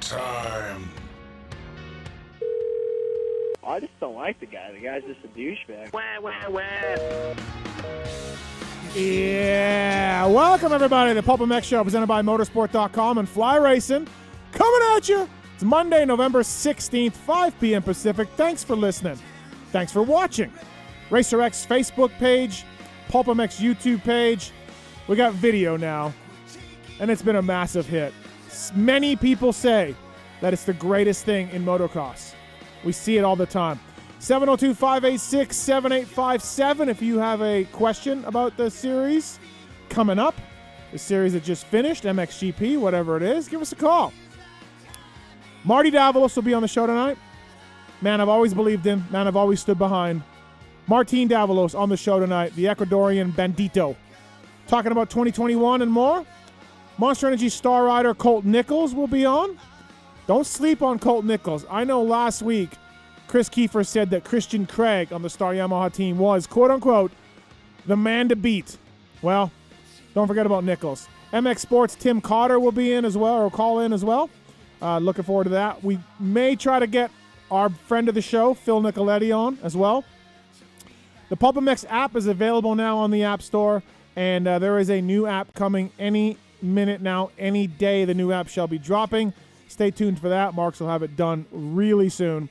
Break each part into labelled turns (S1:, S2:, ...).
S1: time.
S2: I just don't like the guy. The guy's just a douchebag.
S3: Yeah, welcome everybody to the PulpMX show presented by motorsport.com and Fly Racing. Coming at you. It's Monday, November 16th, 5 p.m. Pacific. Thanks for listening. Thanks for watching. RacerX Facebook page, PulpMX YouTube page. We got video now, and it's been a massive hit. Many people say that it's the greatest thing in motocross. We see it all the time. 702-586-7857 if you have a question about the series coming up. The series that just finished, MXGP, whatever it is, give us a call. Marty Davalos will be on the show tonight. Man I've always believed in, man I've always stood behind. Martin Davalos on the show tonight, the Ecuadorian bandito. Talking about 2021 and more. Monster Energy star rider Colt Nichols will be on. Don't sleep on Colt Nichols. I know last week Chris Kiefer said that Christian Craig on the Star Yamaha team was, quote-unquote, the man to beat. Well, don't forget about Nichols. MX Sports' Tim Cotter will be in as well, or call in as well. Looking forward to that. We may try to get our friend of the show, Phil Nicoletti, on as well. The PulpMX app is available now on the App Store, and there is a new app coming any minute now. Any day the new app shall be dropping. Stay tuned for that. Marks will have it done really soon.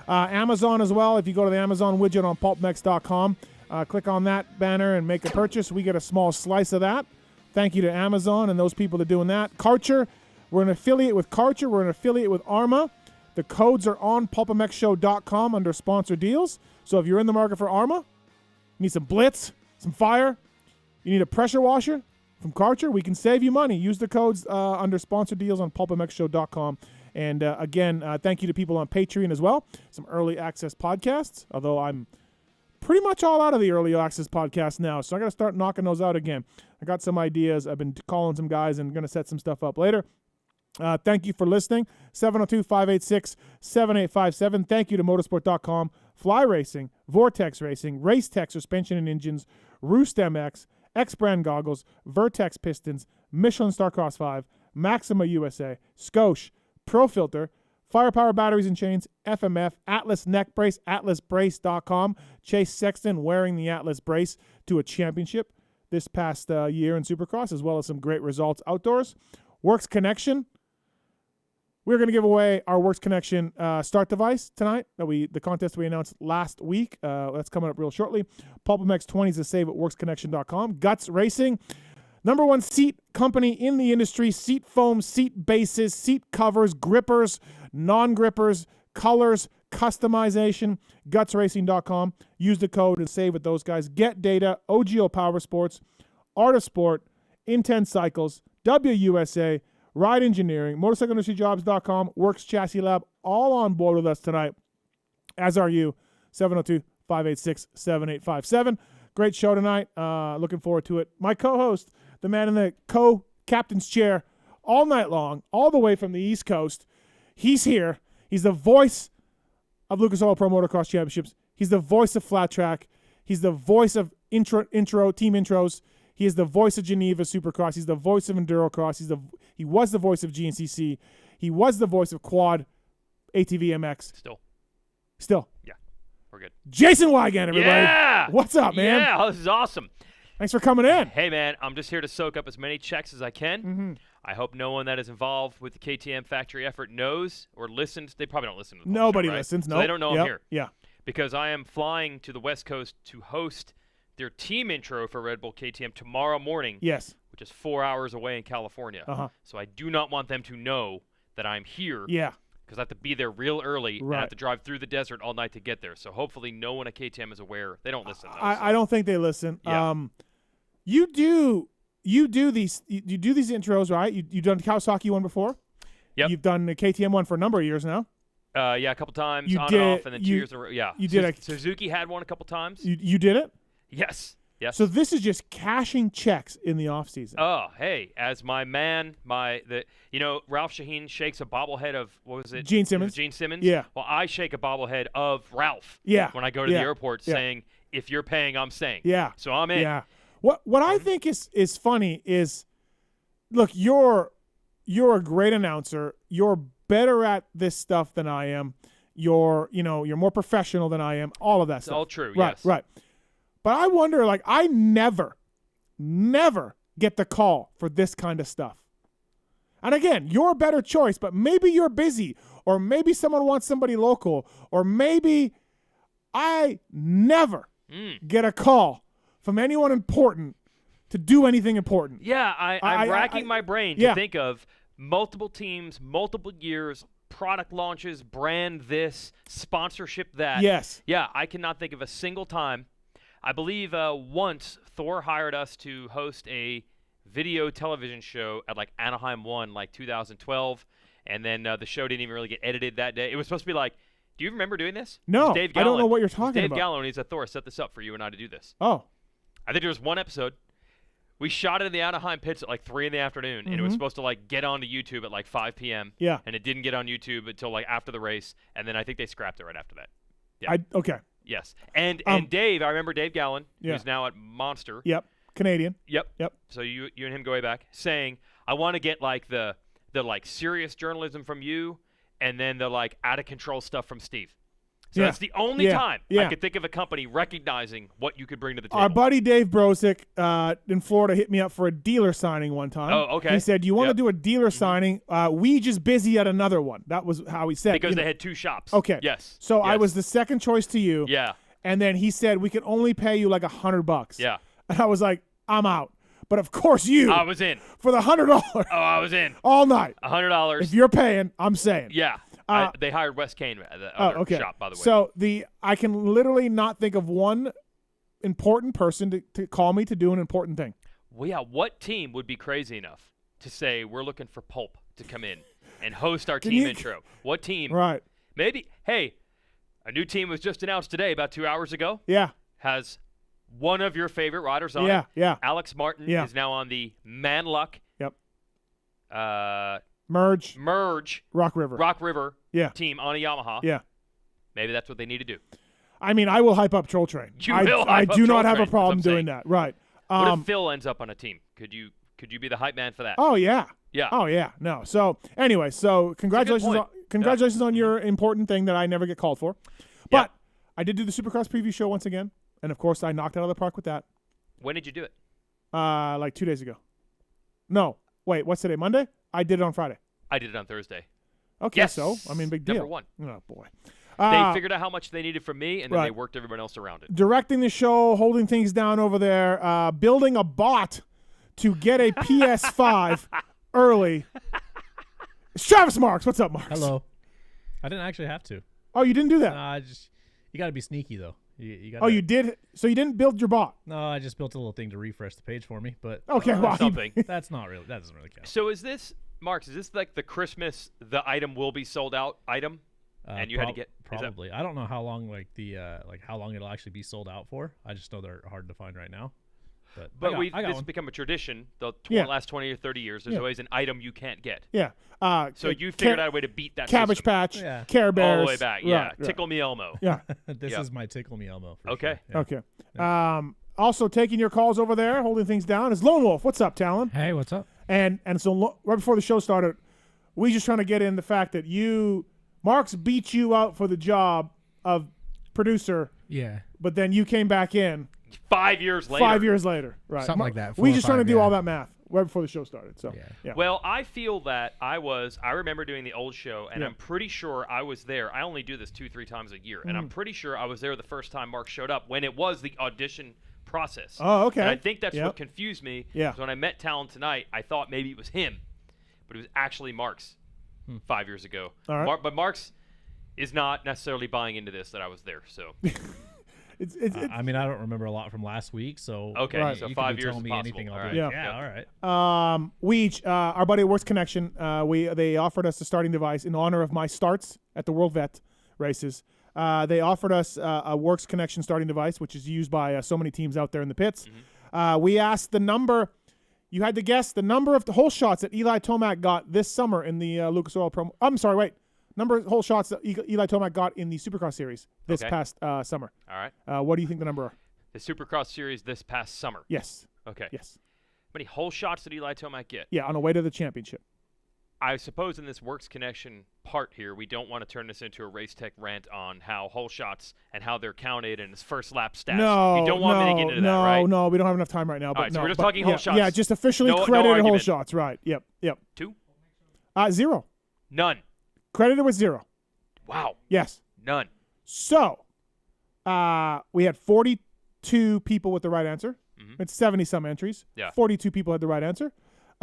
S3: Amazon as well. If you go to the Amazon widget on PulpMX.com, click on that banner and make a purchase. We get a small slice of that. Thank you to Amazon and those people that are doing that. Karcher, we're an affiliate with Karcher. We're an affiliate with Arma. The codes are on PulpMXShow.com under sponsor deals. So if you're in the market for Arma, you need some blitz, some fire, you need a pressure washer from Karcher, we can save you money. Use the codes under sponsor deals on PulpMXShow.com. And again, thank you to people on Patreon as well. Some early access podcasts, although I'm pretty much all out of the early access podcasts now, so I got to start knocking those out again. I got some ideas. I've been calling some guys and going to set some stuff up later. Thank you for listening. 702-586-7857. Thank you to motorsport.com, Fly Racing, Vortex Racing, Race Tech Suspension and Engines, Roost MX, X-Brand Goggles, Vertex Pistons, Michelin Starcross 5, Maxima USA, Scosh, Pro Filter, Firepower Batteries and Chains, FMF, Atlas Neck Brace, atlasbrace.com. Chase Sexton wearing the Atlas Brace to a championship this past year in Supercross, as well as some great results outdoors. Works Connection. We're going to give away our Works Connection start device tonight. The contest we announced last week. That's coming up real shortly. PulpMX 20s to save at worksconnection.com. Guts Racing. Number one seat company in the industry. Seat foam, seat bases, seat covers, grippers, non-grippers, colors, customization. Gutsracing.com. Use the code and save with those guys. Get Data, OGO Power Sports, Art of Sport, Intense Cycles, WUSA, Ride Engineering, MotorcycleIndustryJobs.com, Works Chassis Lab, all on board with us tonight, as are you. 702-586-7857. Great show tonight. Looking forward to it. My co-host, the man in the co-captain's chair all night long, all the way from the East Coast. He's here. He's the voice of Lucas Oil Pro Motocross Championships. He's the voice of Flat Track. He's the voice of team intros. He is the voice of Geneva Supercross. He's the voice of Endurocross. He was the voice of GNCC. He was the voice of Quad ATV MX. Still.
S4: Yeah, we're good.
S3: Jason Weigandt, everybody.
S4: Yeah!
S3: What's up, man?
S4: Yeah, this is awesome.
S3: Thanks for coming in.
S4: Hey, man, I'm just here to soak up as many checks as I can.
S3: Mm-hmm.
S4: I hope no one that is involved with the KTM factory effort knows or listens. They probably don't listen to the
S3: Nobody
S4: show, right?
S3: listens.
S4: So
S3: No,
S4: they don't know I'm here.
S3: Yeah.
S4: Because I am flying to the West Coast to host their team intro for Red Bull KTM tomorrow morning.
S3: Yes.
S4: Which is 4 hours away in California.
S3: Uh-huh.
S4: So I do not want them to know that I'm here.
S3: Yeah.
S4: Because I have to be there real early and I
S3: Right.
S4: have to drive through the desert all night to get there. So hopefully no one at KTM is aware. They don't listen, though.
S3: I don't think they listen.
S4: Yeah.
S3: You do these intros, right? You've done the Kawasaki one before.
S4: Yep.
S3: You've done the KTM one for a number of years now.
S4: Yeah, a couple times
S3: You
S4: on
S3: did-
S4: and off, and then 2
S3: you-
S4: years in a row. Yeah.
S3: you did
S4: Suzuki had one a couple times.
S3: You did it?
S4: Yes. Yes.
S3: So this is just cashing checks in the off season.
S4: Oh, hey, as my man, Ralph Shaheen shakes a bobblehead of, what was it?
S3: Gene Simmons.
S4: Gene Simmons?
S3: Yeah.
S4: Well, I shake a bobblehead of Ralph.
S3: Yeah.
S4: When I go to the airport saying, if you're paying, I'm staying.
S3: Yeah.
S4: So I'm in.
S3: Yeah. What I think is funny is, look, you're a great announcer. You're better at this stuff than I am. You're more professional than I am. All of that stuff.
S4: All true.
S3: Right,
S4: yes.
S3: right. But I wonder, like, I never get the call for this kind of stuff. And again, you're a better choice, but maybe you're busy, or maybe someone wants somebody local, or maybe I never get a call from anyone important to do anything important.
S4: Yeah, I'm racking my brain to think of multiple teams, multiple years, product launches, brand this, sponsorship that.
S3: Yes.
S4: Yeah, I cannot think of a single time. I believe once Thor hired us to host a video television show at like Anaheim 1, like 2012, and then the show didn't even really get edited that day. It was supposed to be like, do you remember doing this?
S3: No,
S4: Dave
S3: I don't know what you're
S4: Dave
S3: talking about.
S4: Dave Gallo, and he said, Thor, set this up for you and I to do this.
S3: Oh.
S4: I think there was one episode. We shot it in the Anaheim pits at like 3 in the afternoon, and it was supposed to like get onto YouTube at like 5 p.m.
S3: Yeah.
S4: And it didn't get on YouTube until like after the race, and then I think they scrapped it right after that. Yeah.
S3: Okay.
S4: Yes. And Dave, I remember Dave Gallen, who's now at Monster.
S3: Yep. Canadian.
S4: Yep. So you and him go way back, saying, I want to get like the like serious journalism from you, and then the like out of control stuff from Steve. So that's the only time I could think of a company recognizing what you could bring to the table.
S3: Our buddy Dave Brosick in Florida hit me up for a dealer signing one time.
S4: Oh, okay.
S3: He said, you want to do a dealer signing? We just busy at another one. That was how he said.
S4: Because they had 2 shops.
S3: Okay.
S4: Yes.
S3: So I was the second choice to you.
S4: Yeah.
S3: And then he said, we can only pay you like $100.
S4: Yeah.
S3: And I was like, I'm out. But of course you.
S4: I was in.
S3: For the $100.
S4: Oh, I was in.
S3: All night.
S4: $100.
S3: If you're paying, I'm saying.
S4: Yeah. They hired Wes Kane at the other shop, by the way.
S3: So I can literally not think of one important person to call me to do an important thing.
S4: Well, yeah, what team would be crazy enough to say we're looking for Pulp to come in and host our team intro? What team?
S3: Right.
S4: Maybe, hey, a new team was just announced today about 2 hours ago.
S3: Yeah.
S4: Has one of your favorite riders on it.
S3: Yeah.
S4: Alex Martin is now on the Man Luck.
S3: Yep.
S4: Merge.
S3: Rock River.
S4: Team on a Yamaha.
S3: Yeah.
S4: Maybe that's what they need to do.
S3: I mean, I will hype up Troll Train. I do not have a problem doing that. Right.
S4: What if Phil ends up on a team? Could you be the hype man for that?
S3: Oh yeah.
S4: Yeah.
S3: Oh yeah. No. So anyway, congratulations on your important thing that I never get called for. But I did do the Supercross preview show once again, and of course I knocked it out of the park with that.
S4: When did you do it?
S3: Like 2 days ago. No. Wait, what's today? Monday? I did it on Friday.
S4: I did it on Thursday.
S3: Okay,
S4: yes.
S3: so I mean, big deal.
S4: Number 1.
S3: Oh boy.
S4: They figured out how much they needed from me, and then they worked everyone else around it.
S3: Directing the show, holding things down over there, building a bot to get a PS5 early. It's Travis Marks. What's up, Marks?
S1: Hello. I didn't actually have to.
S3: Oh, you didn't do that?
S1: You got to be sneaky though. You gotta,
S3: oh, you did? So you didn't build your bot?
S1: No, I just built a little thing to refresh the page for me. But
S3: okay, well,
S4: something.
S1: That doesn't really count.
S4: So is this, Marks? Is this like the Christmas? The item will be sold out item, and you had to get
S1: probably. I don't know how long how long it'll actually be sold out for. I just know they're hard to find right now. But
S4: this has become a tradition. The last 20 or 30 years, there's always an item you can't get.
S3: Yeah.
S4: So you figured out a way to beat that
S3: Cabbage
S4: system.
S3: Patch, Care Bears.
S4: All the way back,
S3: right.
S4: Tickle Me Elmo.
S3: Yeah.
S1: This is my Tickle Me Elmo.
S4: Okay.
S1: Sure.
S3: Okay. Yeah. Also taking your calls over there, holding things down, is Lone Wolf. What's up, Talon?
S5: Hey, what's up?
S3: And so right before the show started, we just trying to get in the fact that Marks beat you out for the job of producer.
S5: Yeah.
S3: But then you came back in
S4: 5 years later.
S3: 5 years later, right?
S5: Something like that.
S3: We just trying to do all that math right before the show started. So yeah.
S4: Well, I feel that I remember doing the old show, and I'm pretty sure I was there. I only do this 2-3 times a year, and I'm pretty sure I was there the first time Mark showed up when it was the audition process.
S3: Oh, okay.
S4: And I think that's what confused me.
S3: Yeah.
S4: 'Cause when I met Talon tonight, I thought maybe it was him, but it was actually Mark's 5 years ago.
S3: All right.
S4: But Mark's is not necessarily buying into this that I was there. So.
S1: I mean, I don't remember a lot from last week, so
S4: okay, so
S1: you
S4: 5
S1: can be
S4: years
S1: telling
S4: is
S1: me
S4: possible.
S1: anything.
S4: All
S1: I'll
S4: right.
S1: be like, all right.
S3: Weege, our buddy at Works Connection, they offered us a starting device in honor of my starts at the World Vet races. They offered us a Works Connection starting device, which is used by so many teams out there in the pits. We asked the number. You had to guess the number of hole shots that Eli Tomac got this summer in the Lucas Oil Pro. I'm sorry, wait. Number of hole shots that Eli Tomac got in the Supercross Series this past summer.
S4: All right.
S3: What do you think the number are?
S4: The Supercross Series this past summer.
S3: Yes.
S4: Okay.
S3: Yes.
S4: How many hole shots did Eli Tomac get?
S3: Yeah, on the way to the championship.
S4: I suppose in this works connection part here, we don't want to turn this into a race tech rant on how hole shots and how they're counted and his first lap stats.
S3: No,
S4: you don't want me to get into that, right?
S3: No, we don't have enough time right now. But
S4: All right,
S3: no,
S4: so we're just
S3: but
S4: talking hole shots.
S3: Yeah, just officially
S4: No
S3: credited hole
S4: argument.
S3: shots. Right. Yep.
S4: 2?
S3: 0.
S4: None.
S3: Credited with 0.
S4: Wow.
S3: Yes.
S4: None.
S3: So, we had 42 people with the right answer.
S4: Mm-hmm.
S3: It's 70-some entries.
S4: Yeah.
S3: 42 people had the right answer.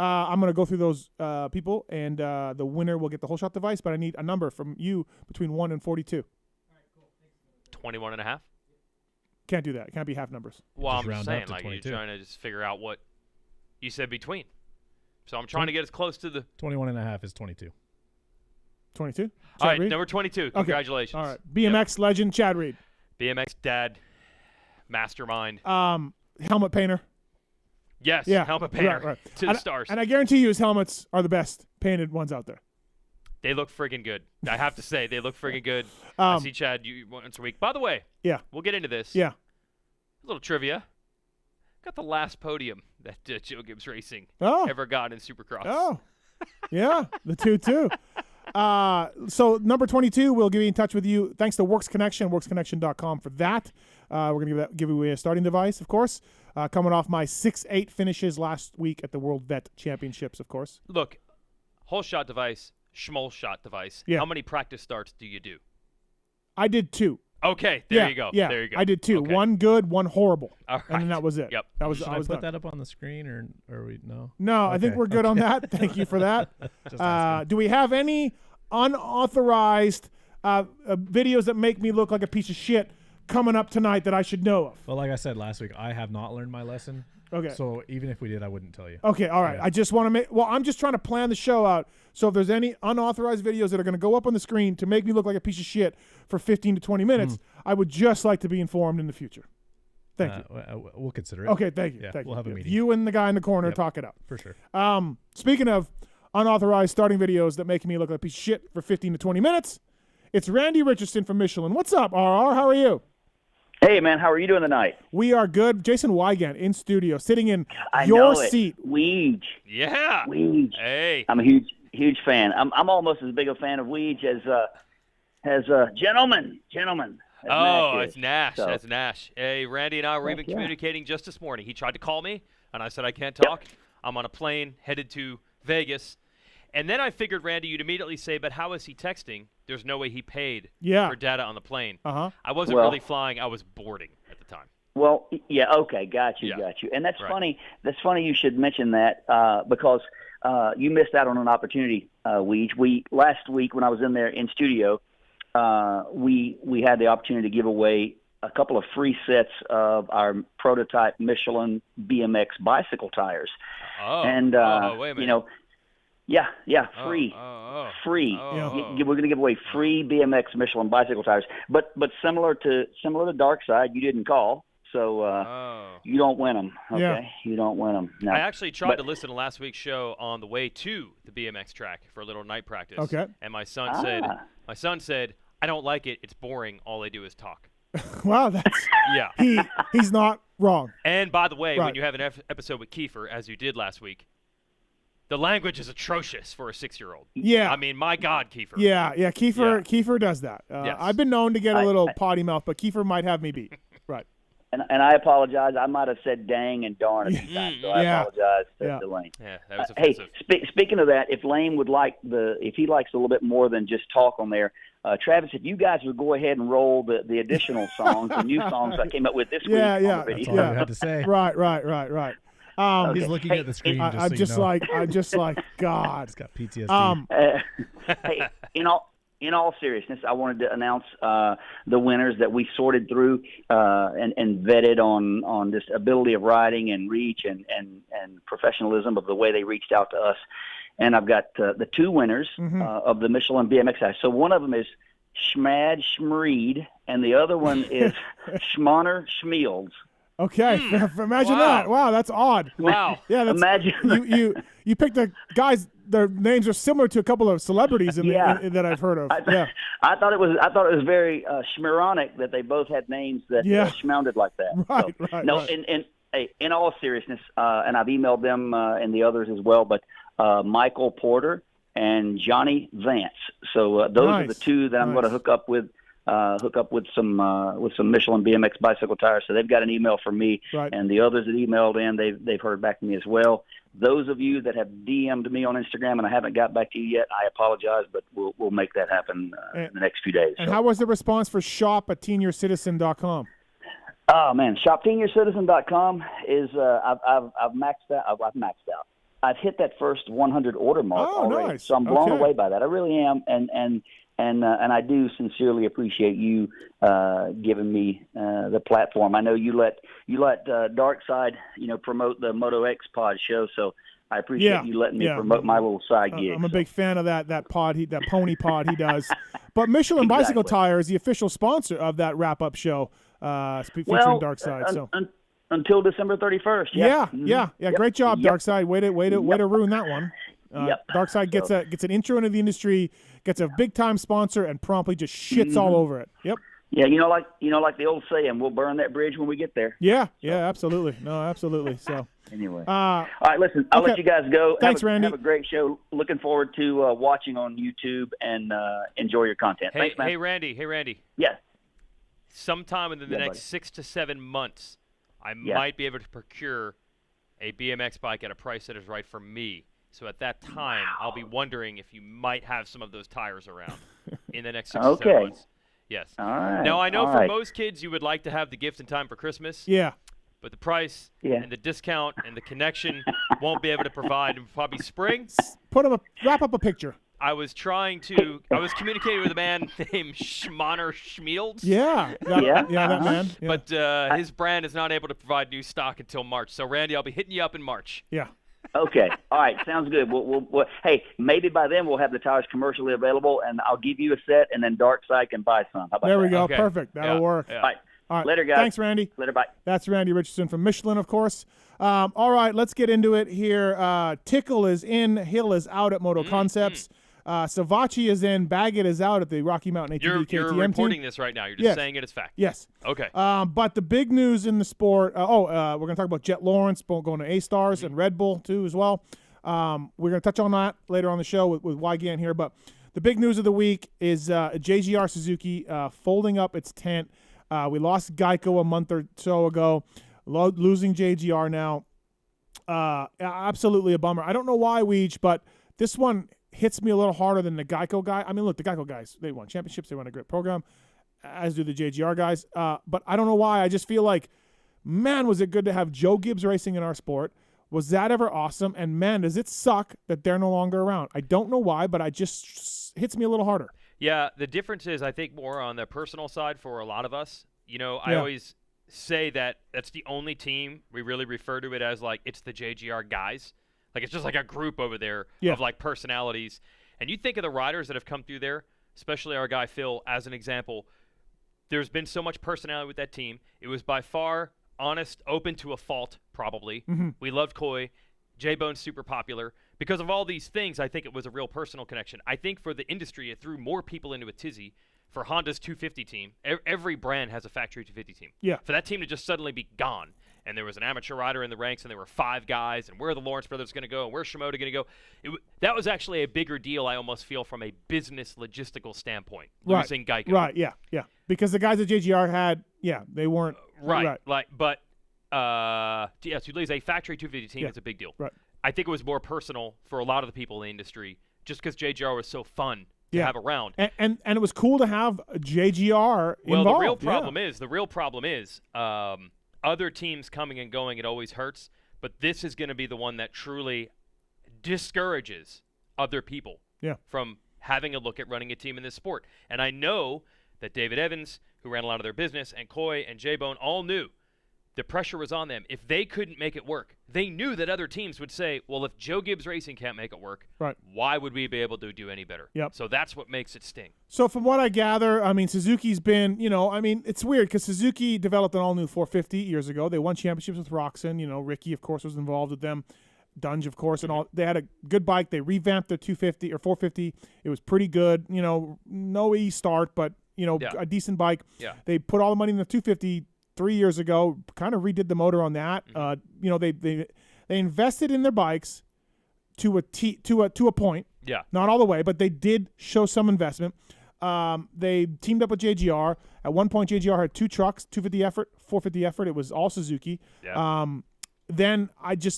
S3: I'm going to go through those people, and the winner will get the whole shot device, but I need a number from you between 1 and 42.
S4: 21 and a half?
S3: Can't do that. It can't be half numbers.
S4: Well,
S1: Just
S4: I'm
S1: round
S4: just
S1: up
S4: saying,
S1: to
S4: like, you're
S1: 22.
S4: trying to just figure out what you said between. So I'm trying to get as close to the...
S1: 21 and a half is 22.
S3: 22?
S4: All right,
S3: Reed?
S4: number 22.
S3: Okay.
S4: Congratulations.
S3: All right. BMX legend Chad Reed.
S4: BMX dad, mastermind.
S3: Helmet painter.
S4: Yes,
S3: Yeah.
S4: helmet painter
S3: Right.
S4: to the stars.
S3: And I guarantee you his helmets are the best painted ones out there.
S4: They look friggin' good. I have to say, they look friggin' good. I see Chad once a week. By the way,
S3: Yeah.
S4: we'll get into this.
S3: Yeah.
S4: A little trivia. Got the last podium that Joe Gibbs Racing
S3: Oh.
S4: ever got in Supercross.
S3: Oh. Yeah. The 2-2. So number 22, we'll give you in touch with you. Thanks to Works Connection, worksconnection.com for that. We're going to give away a starting device, of course. Coming off my 6-8 finishes last week at the World Vet Championships, of course.
S4: Look, whole shot device, schmoll shot device.
S3: Yeah.
S4: How many practice starts do you do?
S3: I did 2.
S4: Okay, there you go.
S3: Yeah,
S4: There you go.
S3: I did 2.
S4: Okay.
S3: One good, one horrible.
S4: All
S3: And then
S4: right.
S3: that was it.
S4: Yep.
S3: That was
S1: Should
S3: I
S1: I
S3: was
S1: put
S3: done.
S1: that up on the screen or we no?
S3: No, I think
S1: Okay,
S3: we're good on that. Thank you for that.
S1: Just asking.
S3: Do we have any unauthorized videos that make me look like a piece of shit coming up tonight that I should know of?
S1: Well, like I said last week, I have not learned my lesson.
S3: Okay.
S1: So even if we did, I wouldn't tell you.
S3: Okay, all right.
S1: Yeah.
S3: I just want to make. Well, I'm just trying to plan the show out. So if there's any unauthorized videos that are going to go up on the screen to make me look like a piece of shit for 15 to 20 minutes, I would just like to be informed in the future. Thank you.
S1: We'll consider it.
S3: Okay, thank you.
S1: Yeah,
S3: thank
S1: we'll
S3: you.
S1: have a meeting.
S3: You and the guy in the corner
S1: Yep.
S3: talk it out.
S1: For sure.
S3: Speaking of unauthorized starting videos that make me look like a piece of shit for 15 to 20 minutes, it's Randy Richardson from Michelin. What's up, RR? How are you?
S5: Hey, man, how are you doing tonight?
S3: We are good. Jason Weigandt in studio, sitting in
S5: I
S3: your
S5: know it.
S3: seat.
S5: Weege.
S4: Yeah.
S5: Weege.
S4: Hey.
S5: I'm a huge fan. I'm almost as big a fan of Weege as gentlemen. As
S4: Oh,
S5: Mac is.
S4: it's Nash.
S5: So-
S4: That's Nash. Hey, Randy and I were even
S5: yeah.
S4: communicating just this morning. He tried to call me, and I said, I can't talk. I'm on a plane headed to Vegas. And then I figured, Randy, you'd immediately say, but how is he texting? There's no way he paid
S3: Yeah.
S4: for data on the plane.
S3: Uh-huh.
S4: I wasn't
S5: Well-
S4: really flying. I was boarding at the time.
S5: Well, yeah, okay, got you. And that's
S4: Right.
S5: funny. That's funny you should mention that because you missed out on an opportunity, Weege. Last week when I was in there in studio, we had the opportunity to give away a couple of free sets of our prototype Michelin BMX bicycle tires.
S4: Oh,
S5: And,
S4: wait a minute.
S5: you know, free. Free.
S4: Oh.
S5: We're going to give away free BMX Michelin bicycle tires. But similar to Dark Side, you didn't call, so you don't win them. Okay,
S3: Yeah.
S5: you don't win them. No.
S4: I actually tried to listen to last week's show on the way to the BMX track for a little night practice.
S3: Okay.
S4: And my son said, I don't like it. It's boring. All they do is talk.
S3: Wow, that's
S4: Yeah.
S3: he's not wrong.
S4: And by the way,
S3: Right.
S4: when you have an episode with Kiefer, as you did last week, the language is atrocious for a 6-year-old.
S3: Yeah.
S4: I mean, my God, Kiefer.
S3: Yeah. Kiefer does that.
S4: Yes.
S3: I've been known to get a little potty mouth, but Kiefer might have me beat. Right.
S5: And I apologize. I might have said dang and darn a few times, so I
S3: Yeah.
S5: apologize
S3: Yeah.
S5: to Lane.
S4: Yeah, that was
S5: Hey,
S4: offensive.
S5: speaking of that, if Lane would like if he likes a little bit more than just talk on there, Travis, if you guys would go ahead and roll the additional songs, the new songs I came up with this week.
S3: Yeah,
S5: on
S3: yeah.
S5: the video.
S1: That's all I had to say.
S3: Right.
S1: He's looking at the screen.
S3: I'm just like God.
S1: He's got PTSD.
S5: Hey, in all seriousness, I wanted to announce the winners that we sorted through and vetted on this ability of riding and reach and professionalism of the way they reached out to us. And I've got the two winners of the Michelin BMX Act. So one of them is Schmad Schmreed, and the other one is Schmoner Schmiels.
S3: Okay, imagine
S4: Wow.
S3: that. Wow, that's odd.
S4: Wow.
S3: Yeah, that's,
S5: Imagine
S3: you picked the guys. Their names are similar to a couple of celebrities that I've heard of.
S5: I thought it was very schmironic that they both had names that schmounded like that.
S3: Right.
S5: No,
S3: right.
S5: in all seriousness, and I've emailed them and the others as well, but Michael Porter and Johnny Vance. So those are the
S3: Nice.
S5: two that I'm going to hook up with some Michelin BMX bicycle tires. So they've got an email from me,
S3: Right.
S5: and the others that emailed in, they've heard back from me as well. Those of you that have DM'd me on Instagram and I haven't got back to you yet, I apologize, but we'll make that happen in the next few days.
S3: And
S5: So.
S3: how was the response for shop at teenyourcitizen.com?
S5: Oh man, shopteenyourcitizen.com is I've maxed out. I've maxed out. I've hit that first 100 order mark already,
S3: nice.
S5: so I'm blown
S3: Okay.
S5: away by that. I really am, and I do sincerely appreciate you giving me the platform. I know you let Dark Side promote the Moto X Pod show, so I appreciate you letting me promote my little side gig.
S3: I'm a big fan of that that pony pod he does. But Michelin Bicycle Tire is the official sponsor of that wrap-up show featuring Dark Side. So
S5: until December 31st.
S3: yeah.
S5: Yep.
S3: Great job, Dark Side. Way to ruin that one.
S5: Yep.
S3: Dark Side gets an intro into the industry, gets a big time sponsor, and promptly just shits all over it. Yep.
S5: Yeah, like the old saying, we'll burn that bridge when we get there.
S3: Yeah, absolutely. No, absolutely. So
S5: anyway, all right, listen, I'll let you guys go.
S3: Thanks, Randy.
S5: Have a great show. Looking forward to watching on YouTube and enjoy your content.
S4: Hey,
S5: Thanks, man.
S4: Hey, Randy.
S5: Yeah.
S4: Sometime in the next
S5: buddy.
S4: 6 to 7 months, I might be able to procure a BMX bike at a price that is right for me. So at that time, I'll be wondering if you might have some of those tires around in the next 6 to 7 months. Yes.
S5: All right.
S4: Now, I know
S5: all
S4: for
S5: right.
S4: most kids, you would like to have the gift in time for Christmas.
S3: Yeah.
S4: But the price and the discount and the connection won't be able to provide in probably spring.
S3: Wrap up a picture.
S4: I was communicating with a man named Schmanner Schmields.
S3: Yeah. That man. Yeah.
S4: But his brand is not able to provide new stock until March. So, Randy, I'll be hitting you up in March.
S3: Yeah.
S5: Okay. All right. Sounds good. We'll hey, maybe by then we'll have the tires commercially available, and I'll give you a set, and then Dark Side can buy some. How about
S3: There we
S5: that?
S3: go.
S4: Okay.
S3: Perfect. That'll work.
S4: Yeah.
S5: All right.
S3: All right.
S5: Later, guys.
S3: Thanks, Randy.
S5: Later. Bye.
S3: That's Randy Richardson from Michelin, of course. All right, let's get into it here. Tickle is in. Hill is out at Moto Concepts. Savachi is in. Baggett is out at the Rocky Mountain ATV
S4: You're
S3: KTM
S4: reporting
S3: team.
S4: this right now. You're just
S3: Yes.
S4: saying it as fact.
S3: Yes.
S4: Okay.
S3: But the big news in the sport, we're going to talk about Jet Lawrence going to A-Stars and Red Bull, too, as well. We're going to touch on that later on the show with Weigandt here. But the big news of the week is JGR Suzuki folding up its tent. We lost Geico a month or so ago, losing JGR now. Absolutely a bummer. I don't know why, Weege, but this one hits me a little harder than the Geico guy. I mean, look, the Geico guys, they won championships. They run a great program, as do the JGR guys. But I don't know why. I just feel like, man, was it good to have Joe Gibbs racing in our sport. Was that ever awesome? And, man, does it suck that they're no longer around. I don't know why, but it just hits me a little harder.
S4: Yeah, the difference is, I think, more on the personal side for a lot of us. I always say that that's the only team we really refer to it as, like, it's the JGR guys. Like, it's just like a group over there of, like, personalities. And you think of the riders that have come through there, especially our guy Phil, as an example. There's been so much personality with that team. It was by far honest, open to a fault, probably.
S3: Mm-hmm.
S4: We loved Coy. J-Bone's super popular. Because of all these things, I think it was a real personal connection. I think for the industry, it threw more people into a tizzy. For Honda's 250 team, every brand has a factory 250 team.
S3: Yeah.
S4: For that team to just suddenly be gone, and there was an amateur rider in the ranks, and there were 5 guys, and where are the Lawrence brothers going to go, and where's Shimoda going to go? That was actually a bigger deal, I almost feel, from a business logistical standpoint, losing Geico.
S3: Right, yeah. Because the guys at JGR had, they weren't.
S4: Right. To lose a factory 250 team is a big deal.
S3: Right.
S4: I think it was more personal for a lot of the people in the industry, just because JGR was so fun to have around.
S3: And it was cool to have JGR involved.
S4: Well, the real problem is other teams coming and going, it always hurts, but this is going to be the one that truly discourages other people from having a look at running a team in this sport. And I know that David Evans, who ran a lot of their business, and Coy and J-Bone all knew the pressure was on them. If they couldn't make it work, they knew that other teams would say, well, if Joe Gibbs Racing can't make it work, why would we be able to do any better?
S3: Yep.
S4: So that's what makes it sting.
S3: So from what I gather, I mean, Suzuki's been, it's weird because Suzuki developed an all-new 450 years ago. They won championships with Roxon. Ricky, of course, was involved with them. Dunge, of course, and all. They had a good bike. They revamped their 250 or 450. It was pretty good. No E-start, but, a decent bike.
S4: Yeah.
S3: They put all the money in the 250 3 years ago, kind of redid the motor on that. They invested in their bikes to a point.
S4: Yeah.
S3: Not all the way, but they did show some investment. They teamed up with JGR. At one point, JGR had 2 trucks, 250 effort, 450 effort. It was all Suzuki.
S4: Yeah.
S3: Then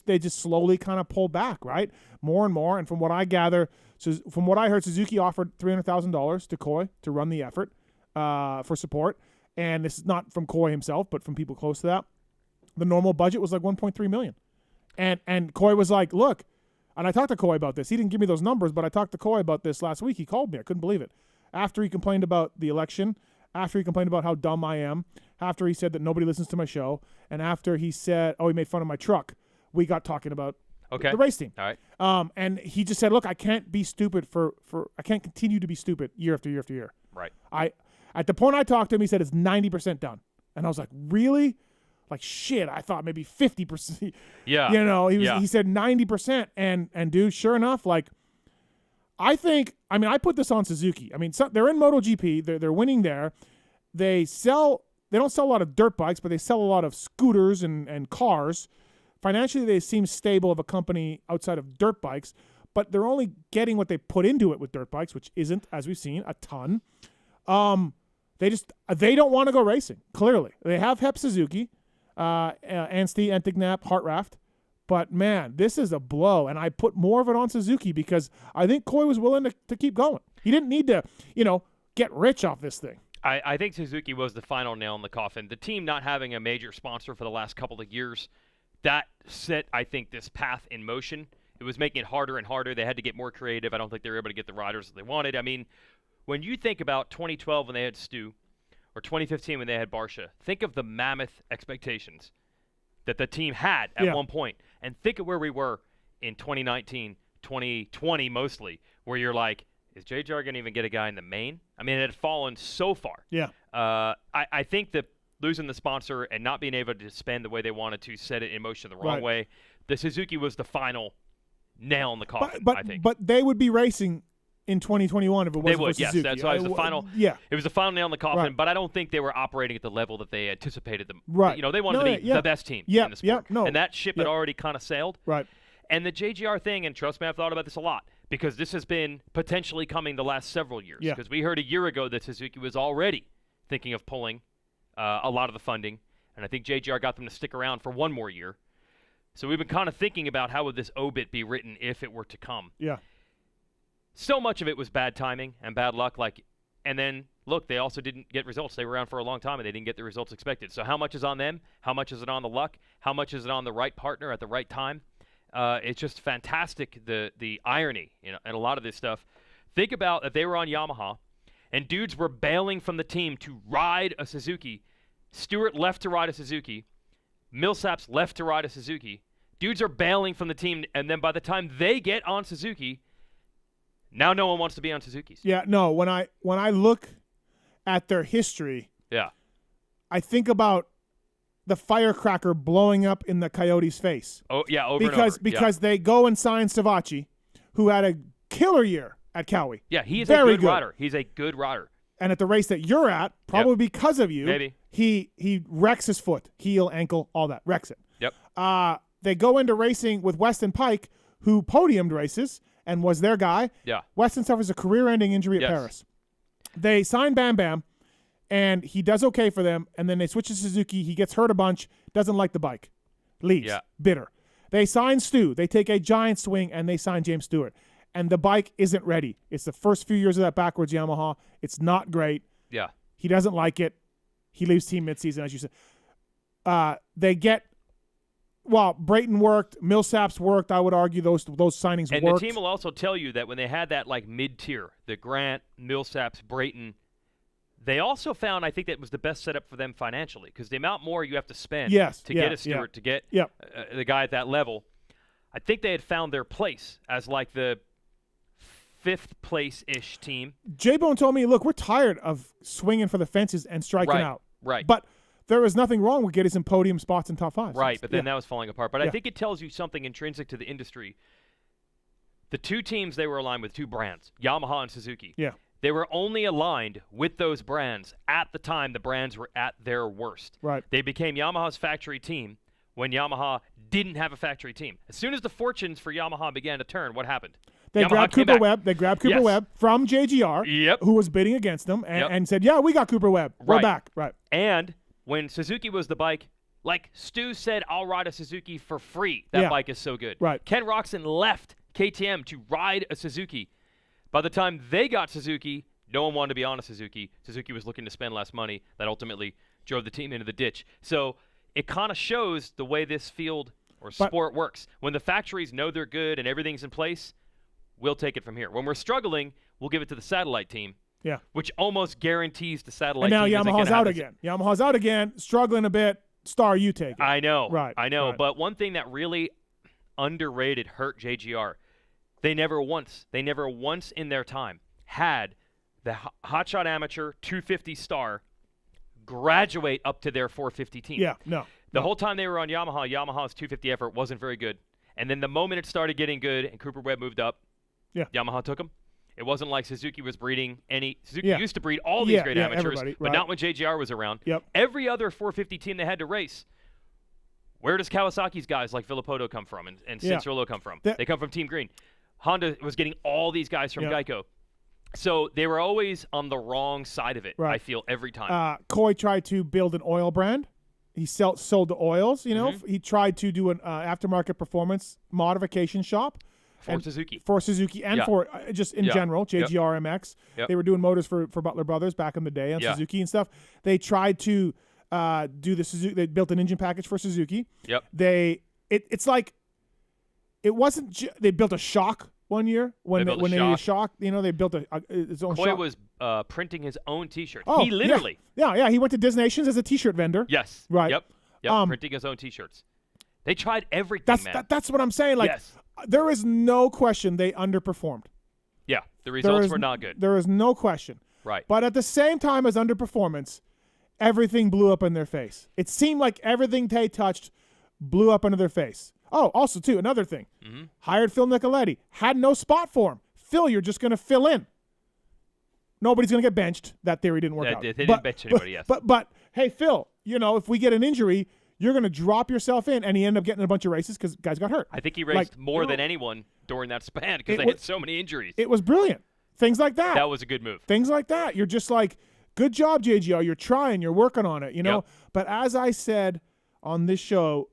S3: they just slowly kind of pulled back, right? More and more. And from what I gather, from what I heard, Suzuki offered $300,000 to Coy to run the effort for support. And this is not from Coy himself, but from people close to that. The normal budget was like $1.3 million. And Coy was like, look, and I talked to Coy about this. He didn't give me those numbers, but I talked to Coy about this last week. He called me. I couldn't believe it. After he complained about the election, after he complained about how dumb I am, after he said that nobody listens to my show, and after he said, he made fun of my truck, we got talking about the race team.
S4: All right.
S3: And he just said, look, I can't be stupid I can't continue to be stupid year after year after year.
S4: Right.
S3: At the point I talked to him, he said it's 90% done. And I was like, really? Like, shit, I thought maybe 50%.
S4: Yeah.
S3: He said 90%. And dude, sure enough, like, I put this on Suzuki. I mean, they're in MotoGP. They're winning there. They don't sell a lot of dirt bikes, but they sell a lot of scooters and cars. Financially, they seem stable of a company outside of dirt bikes, but they're only getting what they put into it with dirt bikes, which isn't, as we've seen, a ton. They don't want to go racing, clearly. They have Hep Suzuki, Anstey, Entignap, Hartraft. But, man, this is a blow, and I put more of it on Suzuki because I think Coy was willing to keep going. He didn't need to, get rich off this thing.
S4: I think Suzuki was the final nail in the coffin. The team not having a major sponsor for the last couple of years, that set, I think, this path in motion. It was making it harder and harder. They had to get more creative. I don't think they were able to get the riders that they wanted. I mean, when you think about 2012 when they had Stu, or 2015 when they had Barsha, think of the mammoth expectations that the team had at one point. And think of where we were in 2019, 2020 mostly, where you're like, is JGR going to even get a guy in the main? I mean, it had fallen so far.
S3: Yeah.
S4: I think that losing the sponsor and not being able to spend the way they wanted to set it in motion the wrong way, the Suzuki was the final nail in the coffin, I think.
S3: But they would be racing in 2021 if it wasn't for Suzuki.
S4: Yes, that's why it was the final.
S3: Yeah,
S4: it was the final nail in the coffin. But I don't think they were operating at the level that they anticipated them. Right, they wanted to be the best team in the sport. And that ship had already kind of sailed.
S3: Right.
S4: And the JGR thing, and trust me, I've thought about this a lot because this has been potentially coming the last several years. Because we heard a year ago that Suzuki was already thinking of pulling a lot of the funding, and I think JGR got them to stick around for one more year. So we've been kind of thinking about how would this obit be written if it were to come.
S3: Yeah.
S4: So much of it was bad timing and bad luck. And then, look, they also didn't get results. They were around for a long time, and they didn't get the results expected. So how much is on them? How much is it on the luck? How much is it on the right partner at the right time? It's just fantastic, the irony in a lot of this stuff. Think about if they were on Yamaha, and dudes were bailing from the team to ride a Suzuki. Stewart left to ride a Suzuki. Millsap's left to ride a Suzuki. Dudes are bailing from the team, and then by the time they get on Suzuki, now no one wants to be on Suzukis.
S3: Yeah, no. When I look at their history, I think about the firecracker blowing up in the Coyote's face.
S4: Oh yeah, over
S3: because they go and sign Savacci, who had a killer year at Cowie.
S4: Yeah, he's a good rider. He's a good rider.
S3: And at the race that you're at, probably because of you,
S4: maybe
S3: he wrecks his foot, heel, ankle, all that, wrecks it.
S4: Yep.
S3: They go into racing with Weston Pike, who podiumed races and was their guy.
S4: Yeah.
S3: Weston suffers a career-ending injury at Paris. They sign Bam Bam, and he does okay for them, and then they switch to Suzuki. He gets hurt a bunch, doesn't like the bike, leaves, bitter. They sign Stu. They take a giant swing, and they sign James Stewart. And the bike isn't ready. It's the first few years of that backwards Yamaha. It's not great.
S4: Yeah.
S3: He doesn't like it. He leaves team midseason, as you said. They get Brayton worked, Millsaps worked. I would argue those signings
S4: and
S3: worked.
S4: And the team will also tell you that when they had that mid-tier, the Grant, Millsaps, Brayton, they also found, I think, that was the best setup for them financially because the amount more you have to spend to get a Stewart, to get the guy at that level. I think they had found their place as the fifth place-ish team.
S3: J-Bone told me, look, we're tired of swinging for the fences and striking out.
S4: Right.
S3: But there was nothing wrong with getting some podium spots in top five.
S4: Right, but then that was falling apart. But I think it tells you something intrinsic to the industry. The two teams they were aligned with, two brands, Yamaha and Suzuki.
S3: Yeah.
S4: They were only aligned with those brands at the time the brands were at their worst.
S3: Right.
S4: They became Yamaha's factory team when Yamaha didn't have a factory team. As soon as the fortunes for Yamaha began to turn, what happened?
S3: They
S4: Yamaha
S3: grabbed
S4: came
S3: Cooper
S4: back.
S3: Webb. They grabbed Cooper
S4: Yes.
S3: Webb from JGR,
S4: Yep.
S3: who was bidding against them, and,
S4: Yep.
S3: and said, "Yeah, we got Cooper Webb. We're
S4: Right.
S3: back." Right.
S4: And when Suzuki was the bike, like Stu said, I'll ride a Suzuki for free. That
S3: Yeah.
S4: bike is so good.
S3: Right.
S4: Ken Roxon left KTM to ride a Suzuki. By the time they got Suzuki, no one wanted to be on a Suzuki. Suzuki was looking to spend less money. That ultimately drove the team into the ditch. So it kind of shows the way this field or sport works. When the factories know they're good and everything's in place, we'll take it from here. When we're struggling, we'll give it to the satellite team.
S3: Yeah.
S4: Which almost guarantees the satellite
S3: And now
S4: team isn't
S3: Yamaha's
S4: gonna have
S3: out
S4: this-
S3: again. Yamaha's out again, struggling a bit. Star, you take it.
S4: I know.
S3: Right,
S4: I know.
S3: right.
S4: But one thing that really underrated hurt JGR, they never once in their time had the Hotshot Amateur 250 Star graduate up to their 450 team.
S3: Yeah, no.
S4: The whole time they were on Yamaha's 250 effort wasn't very good. And then the moment it started getting good and Cooper Webb moved up,
S3: Yeah.
S4: Yamaha took him. It wasn't like Suzuki was breeding any. Suzuki
S3: Yeah.
S4: used to breed all these great amateurs,
S3: everybody,
S4: but
S3: right.
S4: not when JGR was around.
S3: Yep.
S4: Every other 450 team they had to race. Where does Kawasaki's guys like Villopoto come from and
S3: Yeah.
S4: Cianciarulo come from?
S3: That-
S4: They come from Team Green. Honda was getting all these guys from
S3: Yeah.
S4: Geico. So they were always on the wrong side of it,
S3: Right.
S4: I feel, every time.
S3: Coy tried to build an oil brand. He sold the oils, you know.
S4: Mm-hmm.
S3: He tried to do an aftermarket performance modification shop.
S4: For Suzuki.
S3: For Suzuki and
S4: Yeah.
S3: for just in
S4: Yeah.
S3: general,
S4: Yep.
S3: JGR MX.
S4: Yep.
S3: They were doing motors for Butler Brothers back in the day on
S4: Yeah.
S3: Suzuki and stuff. They tried to do the Suzuki. They built an engine package for Suzuki.
S4: Yep.
S3: It's like it wasn't. They built a shock one year when
S4: They built a
S3: when they needed a
S4: shock.
S3: shock. You know, they built its own
S4: Coy
S3: shock.
S4: was printing his own T-shirts.
S3: Oh,
S4: He literally.
S3: Yeah. He went to Disnations as a T-shirt vendor.
S4: Yes.
S3: Right.
S4: Yep. Printing his own T-shirts. They tried everything, man.
S3: That's what I'm saying. Like,
S4: Yes.
S3: there is no question they underperformed.
S4: Yeah. The
S3: There
S4: results
S3: is-
S4: were not good.
S3: There is no question.
S4: Right.
S3: But at the same time as underperformance, everything blew up in their face. It seemed like everything they touched blew up into their face. Oh, also, too, another thing.
S4: Mm-hmm.
S3: Hired Phil Nicoletti. Had no spot for him. Phil, you're just going to fill in. Nobody's going to get benched. That theory didn't work out.
S4: They didn't bench anybody, yes.
S3: But, hey, Phil, you know, if we get an injury, you're going to drop yourself in, and he ended up getting a bunch of races because guys got hurt.
S4: I think he raced more than anyone during that span because they had so many injuries.
S3: It was brilliant. Things like that.
S4: That was a good move.
S3: Things like that. You're just like, good job, JGR. You're trying. You're working on it, you know?
S4: Yep.
S3: But as I said on this show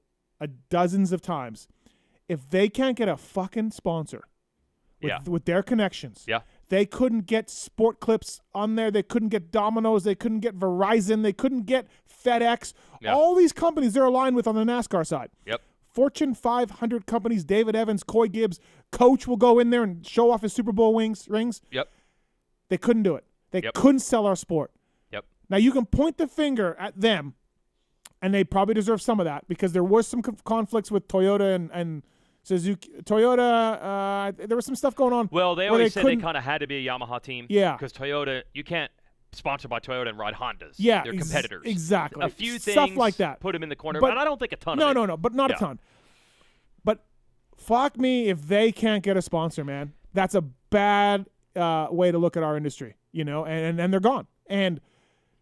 S3: dozens of times, if they can't get a fucking sponsor with their connections,
S4: Yeah.
S3: they couldn't get Sport Clips on there. They couldn't get Domino's. They couldn't get Verizon. They couldn't get FedEx.
S4: Yeah.
S3: All these companies they're aligned with on the NASCAR side.
S4: Yep.
S3: Fortune 500 companies, David Evans, Coy Gibbs, Coach will go in there and show off his Super Bowl rings.
S4: Yep.
S3: They couldn't do it. They
S4: Yep.
S3: couldn't sell our sport.
S4: Yep.
S3: Now, you can point the finger at them, and they probably deserve some of that because there was some conflicts with Toyota and Suzuki. Toyota, there was some stuff going on.
S4: Well, they
S3: where
S4: always said they
S3: couldn't-
S4: kind of had to be a Yamaha team.
S3: Yeah.
S4: Because Toyota, you can't sponsor by Toyota and ride Hondas.
S3: Yeah,
S4: They're competitors.
S3: exactly.
S4: A few things.
S3: Stuff like that.
S4: Put them in the corner,
S3: But-
S4: but I don't think a ton
S3: No,
S4: of it.
S3: no, but not a
S4: Yeah.
S3: ton. But fuck me if they can't get a sponsor, man. That's a bad way to look at our industry, you know, and they're gone. And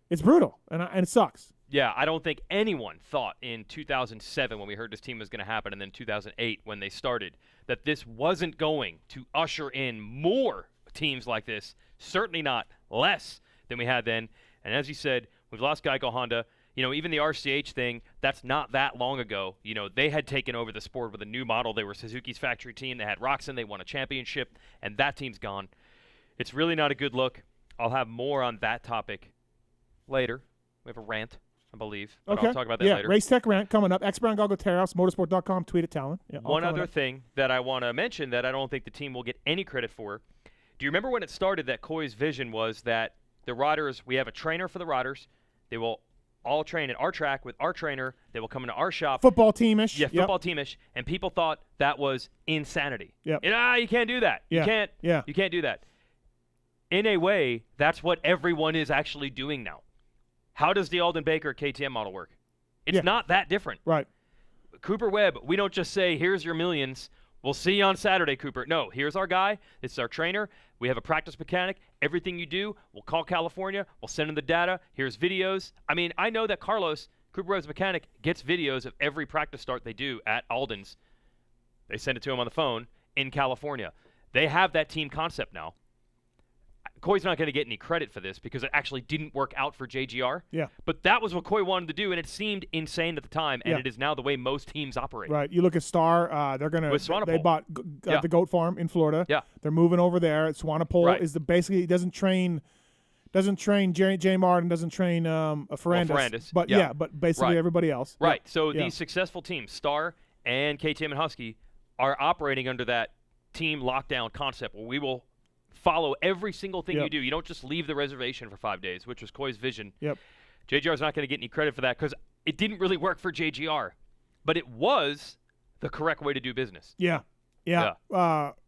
S3: it's brutal, and it sucks.
S4: Yeah, I don't think anyone thought in 2007 when we heard this team was going to happen, and then 2008 when they started, that this wasn't going to usher in more teams like this. Certainly not less than we had then. And as you said, we've lost Geico Honda. You know, even the RCH thing, that's not that long ago. You know, they had taken over the sport with a new model. They were Suzuki's factory team. They had Roxon. They won a championship, and that team's gone. It's really not a good look. I'll have more on that topic later. We have a rant, I believe. But
S3: Okay.
S4: I'll talk about that
S3: yeah,
S4: later.
S3: Race Tech Rant coming up. X-Brown Goggle Terrace, motorsport.com, tweet at Talon. Yeah, all
S4: One
S3: coming
S4: other
S3: up.
S4: thing that I want to mention that I don't think the team will get any credit for. Do you remember when it started that Coy's vision was that the riders, we have a trainer for the riders. They will all train at our track with our trainer. They will come into our shop.
S3: Football teamish.
S4: Yeah,
S3: Yep.
S4: football teamish. And people thought that was insanity.
S3: Yep.
S4: You can't do that.
S3: Yeah.
S4: You can't.
S3: Yeah.
S4: You can't do that. In a way, that's what everyone is actually doing now. How does the Alden Baker KTM model work? It's
S3: Yeah.
S4: not that different.
S3: Right.
S4: Cooper Webb, we don't just say, here's your millions. We'll see you on Saturday, Cooper. No, here's our guy. This is our trainer. We have a practice mechanic. Everything you do, we'll call California. We'll send him the data. Here's videos. I mean, I know that Carlos, Cooper Webb's mechanic, gets videos of every practice start they do at Alden's. They send it to him on the phone in California. They have that team concept now. Coy's not going to get any credit for this because it actually didn't work out for JGR.
S3: Yeah.
S4: But that was what Coy wanted to do, and it seemed insane at the time, and
S3: Yeah.
S4: it is now the way most teams operate.
S3: Right. You look at Star. They're gonna.
S4: With
S3: They
S4: Swanepoel.
S3: bought
S4: Yeah.
S3: the goat farm in Florida.
S4: Yeah.
S3: They're moving over there. Swanepoel
S4: Right.
S3: is basically he doesn't train J. Martin, doesn't train Ferrandis. But
S4: yeah.
S3: but basically
S4: Right.
S3: everybody else.
S4: Right.
S3: Yeah.
S4: So
S3: Yeah.
S4: these successful teams, Star and KTM and Husky, are operating under that team lockdown concept where we will follow every single thing
S3: Yep.
S4: you do. You don't just leave the reservation for 5 days, which was Coy's vision.
S3: Yep.
S4: JGR's not going to get any credit for that because it didn't really work for JGR, but it was the correct way to do business.
S3: Yeah.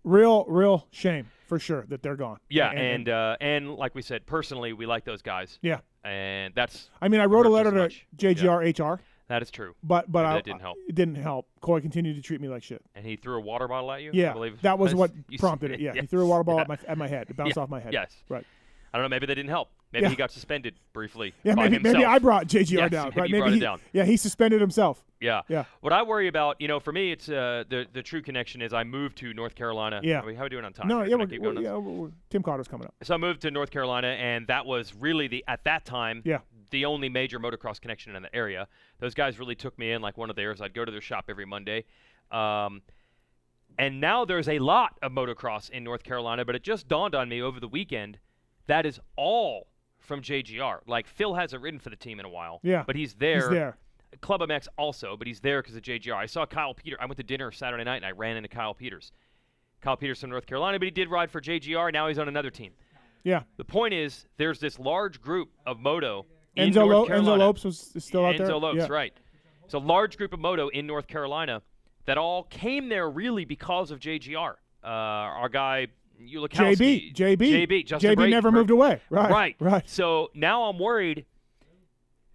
S3: Real shame for sure that they're gone.
S4: Yeah, and like we said, personally, we like those guys.
S3: Yeah.
S4: And that's
S3: I mean, I wrote a
S4: hurts
S3: letter
S4: us
S3: to
S4: much.
S3: JGR HR,
S4: that is true.
S3: but
S4: That didn't help.
S3: It didn't help. Coy continued to treat me like shit.
S4: And he threw a water bottle at you. I
S3: Yeah,
S4: believe.
S3: that was what
S4: You
S3: prompted
S4: said-
S3: it. Yeah,
S4: yes.
S3: he threw a water ball
S4: Yeah.
S3: at my head. It bounced
S4: Yeah.
S3: off my head.
S4: Yes.
S3: Right.
S4: I don't know. Maybe that didn't help. Maybe
S3: Yeah.
S4: he got suspended briefly.
S3: Yeah,
S4: by
S3: maybe
S4: himself.
S3: I brought JGR
S4: Yes,
S3: down.
S4: maybe
S3: Right?
S4: you brought it down.
S3: Yeah, he suspended himself.
S4: Yeah.
S3: Yeah.
S4: What I worry about, for me, it's the true connection is I moved to North Carolina.
S3: Yeah.
S4: How are we doing on time?
S3: No,
S4: Can
S3: yeah,
S4: I keep going on this?
S3: Tim Cotter's coming up.
S4: So I moved to North Carolina, and that was really at that time
S3: Yeah.
S4: the only major motocross connection in the area. Those guys really took me in like one of theirs. I'd go to their shop every Monday. And now there's a lot of motocross in North Carolina, but it just dawned on me over the weekend that is all from JGR. Like, Phil hasn't ridden for the team in a while.
S3: Yeah.
S4: But he's there.
S3: He's there.
S4: PulpMX also, but he's there because of JGR. I saw Kyle Peters. I went to dinner Saturday night, and I ran into Kyle Peters. Kyle Peters from North Carolina, but he did ride for JGR. Now he's on another team.
S3: Yeah.
S4: The point is, there's this large group of moto in North Carolina.
S3: Enzo Lopes is still out there.
S4: Enzo Lopes,
S3: Yeah.
S4: right. It's a large group of moto in North Carolina that all came there really because of JGR. Our guy, Ulikowski.
S3: JB.
S4: Justin
S3: JB
S4: Brayton,
S3: never moved away.
S4: Right.
S3: Right.
S4: So now I'm worried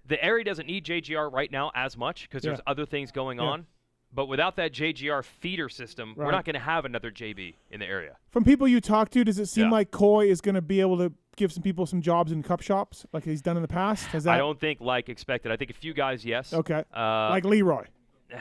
S4: the area doesn't need JGR right now as much because there's other things going on. But without that JGR feeder system, we're not going to have another JB in the area.
S3: From people you talk to, does it seem like Coy is going to be able to give some people some jobs in cup shops like he's done in the past? Has that?
S4: I don't think like expected. I think a few guys, yes.
S3: Okay. Like Leroy.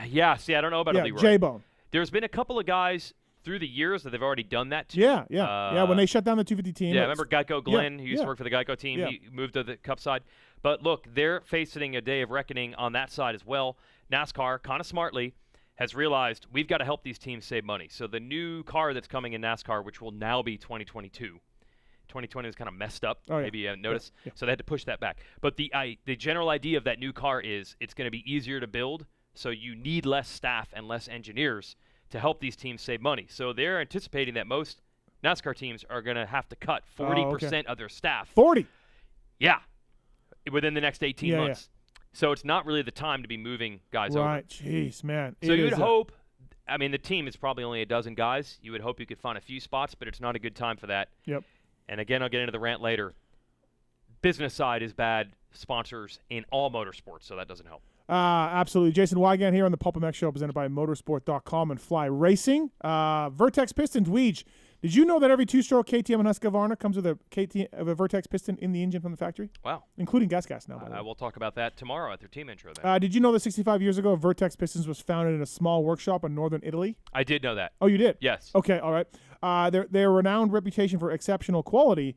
S4: Yeah, see, I don't know about Leroy.
S3: J-Bone.
S4: There's been a couple of guys through the years that they've already done that to.
S3: Yeah. When they shut down the 250 team.
S4: Yeah, remember Geico Glenn, who used
S3: yeah.
S4: to work for the Geico team?
S3: Yeah.
S4: He moved to the Cup side. But look, they're facing a day of reckoning on that side as well. NASCAR, kind of smartly, has realized we've got to help these teams save money. So the new car that's coming in NASCAR, which will now be 2022. 2020 was kind of messed up.
S3: Oh, yeah.
S4: Maybe you noticed.
S3: Yeah.
S4: So they had to push that back. But the general idea of that new car is it's going to be easier to build, so you need less staff and less engineers to help these teams save money. So they're anticipating that most NASCAR teams are going to have to cut 40% of their staff.
S3: 40?
S4: Yeah, within the next 18
S3: Yeah,
S4: months. So it's not really the time to be moving guys over.
S3: Right. Jeez, man.
S4: So you would hope, I mean, the team is probably only a dozen guys. You would hope you could find a few spots, but it's not a good time for that.
S3: Yep.
S4: And again, I'll get into the rant later. Business side is bad sponsors in all motorsports, so that doesn't help.
S3: Absolutely. Jason Weigandt here on the PulpMX Show, presented by Motorsport.com and Fly Racing. Vertex Pistons, Weege. Did you know that every two-stroke KTM and Husqvarna comes with a Vertex piston in the engine from the factory?
S4: Wow.
S3: Including gas now, by the way.
S4: We'll talk about that tomorrow at their team intro then.
S3: Did you know that 65 years ago, Vertex Pistons was founded in a small workshop in northern Italy?
S4: I did know that.
S3: Oh, you did?
S4: Yes.
S3: Okay, all right. Their renowned reputation for exceptional quality.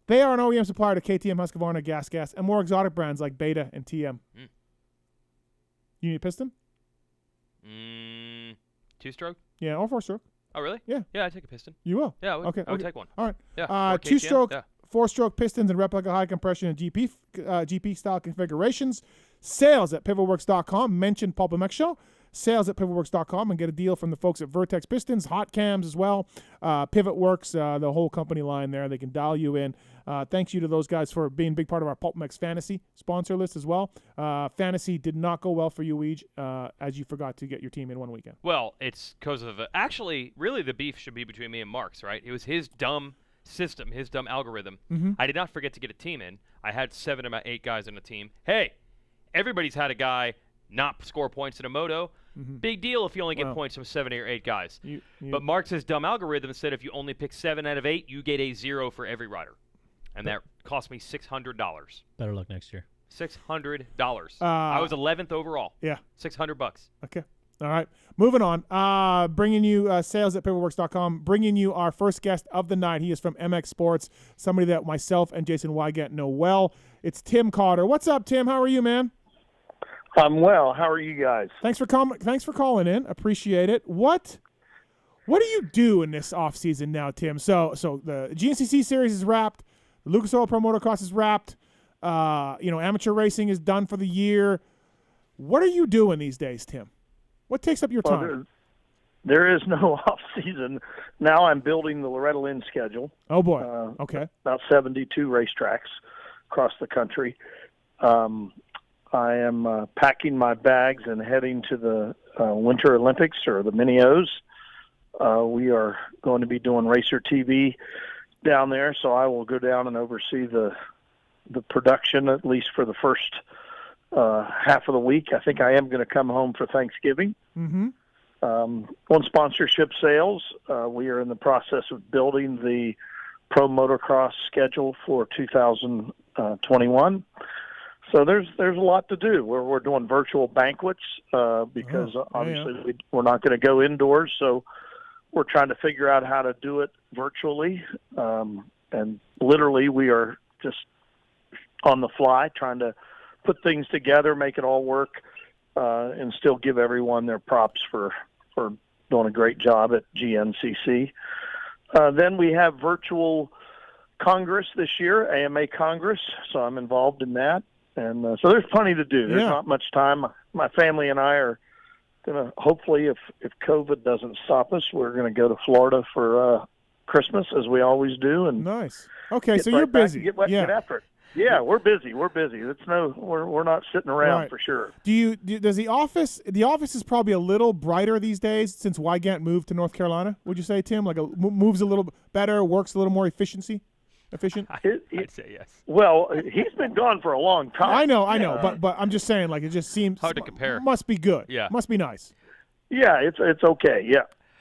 S3: They are an OEM supplier to KTM, Husqvarna, gas, and more exotic brands like Beta and TM. You need a piston?
S4: Two-stroke?
S3: Yeah, or four-stroke.
S4: Oh, really?
S3: Yeah.
S4: Yeah, I take a piston.
S3: You will?
S4: Yeah, I would take one.
S3: All right.
S4: Yeah. or KTM,
S3: Two-stroke,
S4: yeah.
S3: four-stroke pistons and replica high compression and GP-style configurations. Sales at pivotworks.com. Mention PulpMX Show. Sales at pivotworks.com and get a deal from the folks at Vertex Pistons, Hot Cams as well. PivotWorks, the whole company line there. They can dial you in. Thanks you to those guys for being a big part of our PulpMX Fantasy sponsor list as well. Fantasy did not go well for you, Weege, as you forgot to get your team in one weekend.
S4: Well, it's because of actually, really the beef should be between me and Marks, right? It was his dumb system, his dumb algorithm. I did not forget to get a team in. I had 7 of my 8 guys in a team. Hey, everybody's had a guy not score points in a moto. Big deal if you only get points from 7 or 8 guys. But Marks' dumb algorithm said if you only pick 7 out of 8, you get a 0 for every rider. And that cost me $600.
S1: Better luck next year.
S4: $600. I was 11th overall.
S3: Yeah.
S4: $600.
S3: Okay. All right. Moving on. Bringing you sales at paperworks.com. Bringing you our first guest of the night. He is from MX Sports, somebody that myself and Jason Weigandt know well. It's Tim Cotter. What's up, Tim? How are you, man?
S6: I'm well. How are you guys?
S3: Thanks for calling in. Appreciate it. What do you do in this off season now, Tim? So the GNCC series is wrapped. The Lucas Oil Pro Motocross is wrapped. Amateur racing is done for the year. What are you doing these days, Tim? What takes up your time?
S6: There is no off season. Now I'm building the Loretta Lynn schedule.
S3: Oh boy. Okay.
S6: About 72 racetracks across the country. I am packing my bags and heading to the Winter Olympics or the Mini O's. We are going to be doing Racer TV down there, so I will go down and oversee the production, at least for the first half of the week. I think I am going to come home for Thanksgiving.
S3: Mm-hmm.
S6: On sponsorship sales, we are in the process of building the Pro Motocross schedule for 2021. So there's a lot to do. We're doing virtual banquets because obviously we're not going to go indoors. So we're trying to figure out how to do it virtually. And literally we are just on the fly trying to put things together, make it all work, and still give everyone their props for doing a great job at GNCC. Then we have virtual Congress this year, AMA Congress, so I'm involved in that. And so there's plenty to do. There's not much time. My family and I are going to, hopefully, if COVID doesn't stop us, we're going to go to Florida for Christmas, as we always do. And
S3: nice. Okay, so you're busy.
S6: Get after it. Yeah, we're busy. We're not sitting around for sure.
S3: Does the office is probably a little brighter these days since Weigandt moved to North Carolina? Would you say, Tim? Like moves a little better, works a little more efficient?
S4: I'd say yes.
S6: Well, he's been gone for a long time.
S3: I know, but I'm just saying, like, it just seems
S4: hard to compare.
S3: Must be good.
S4: Yeah,
S3: must be nice.
S6: Yeah, it's okay.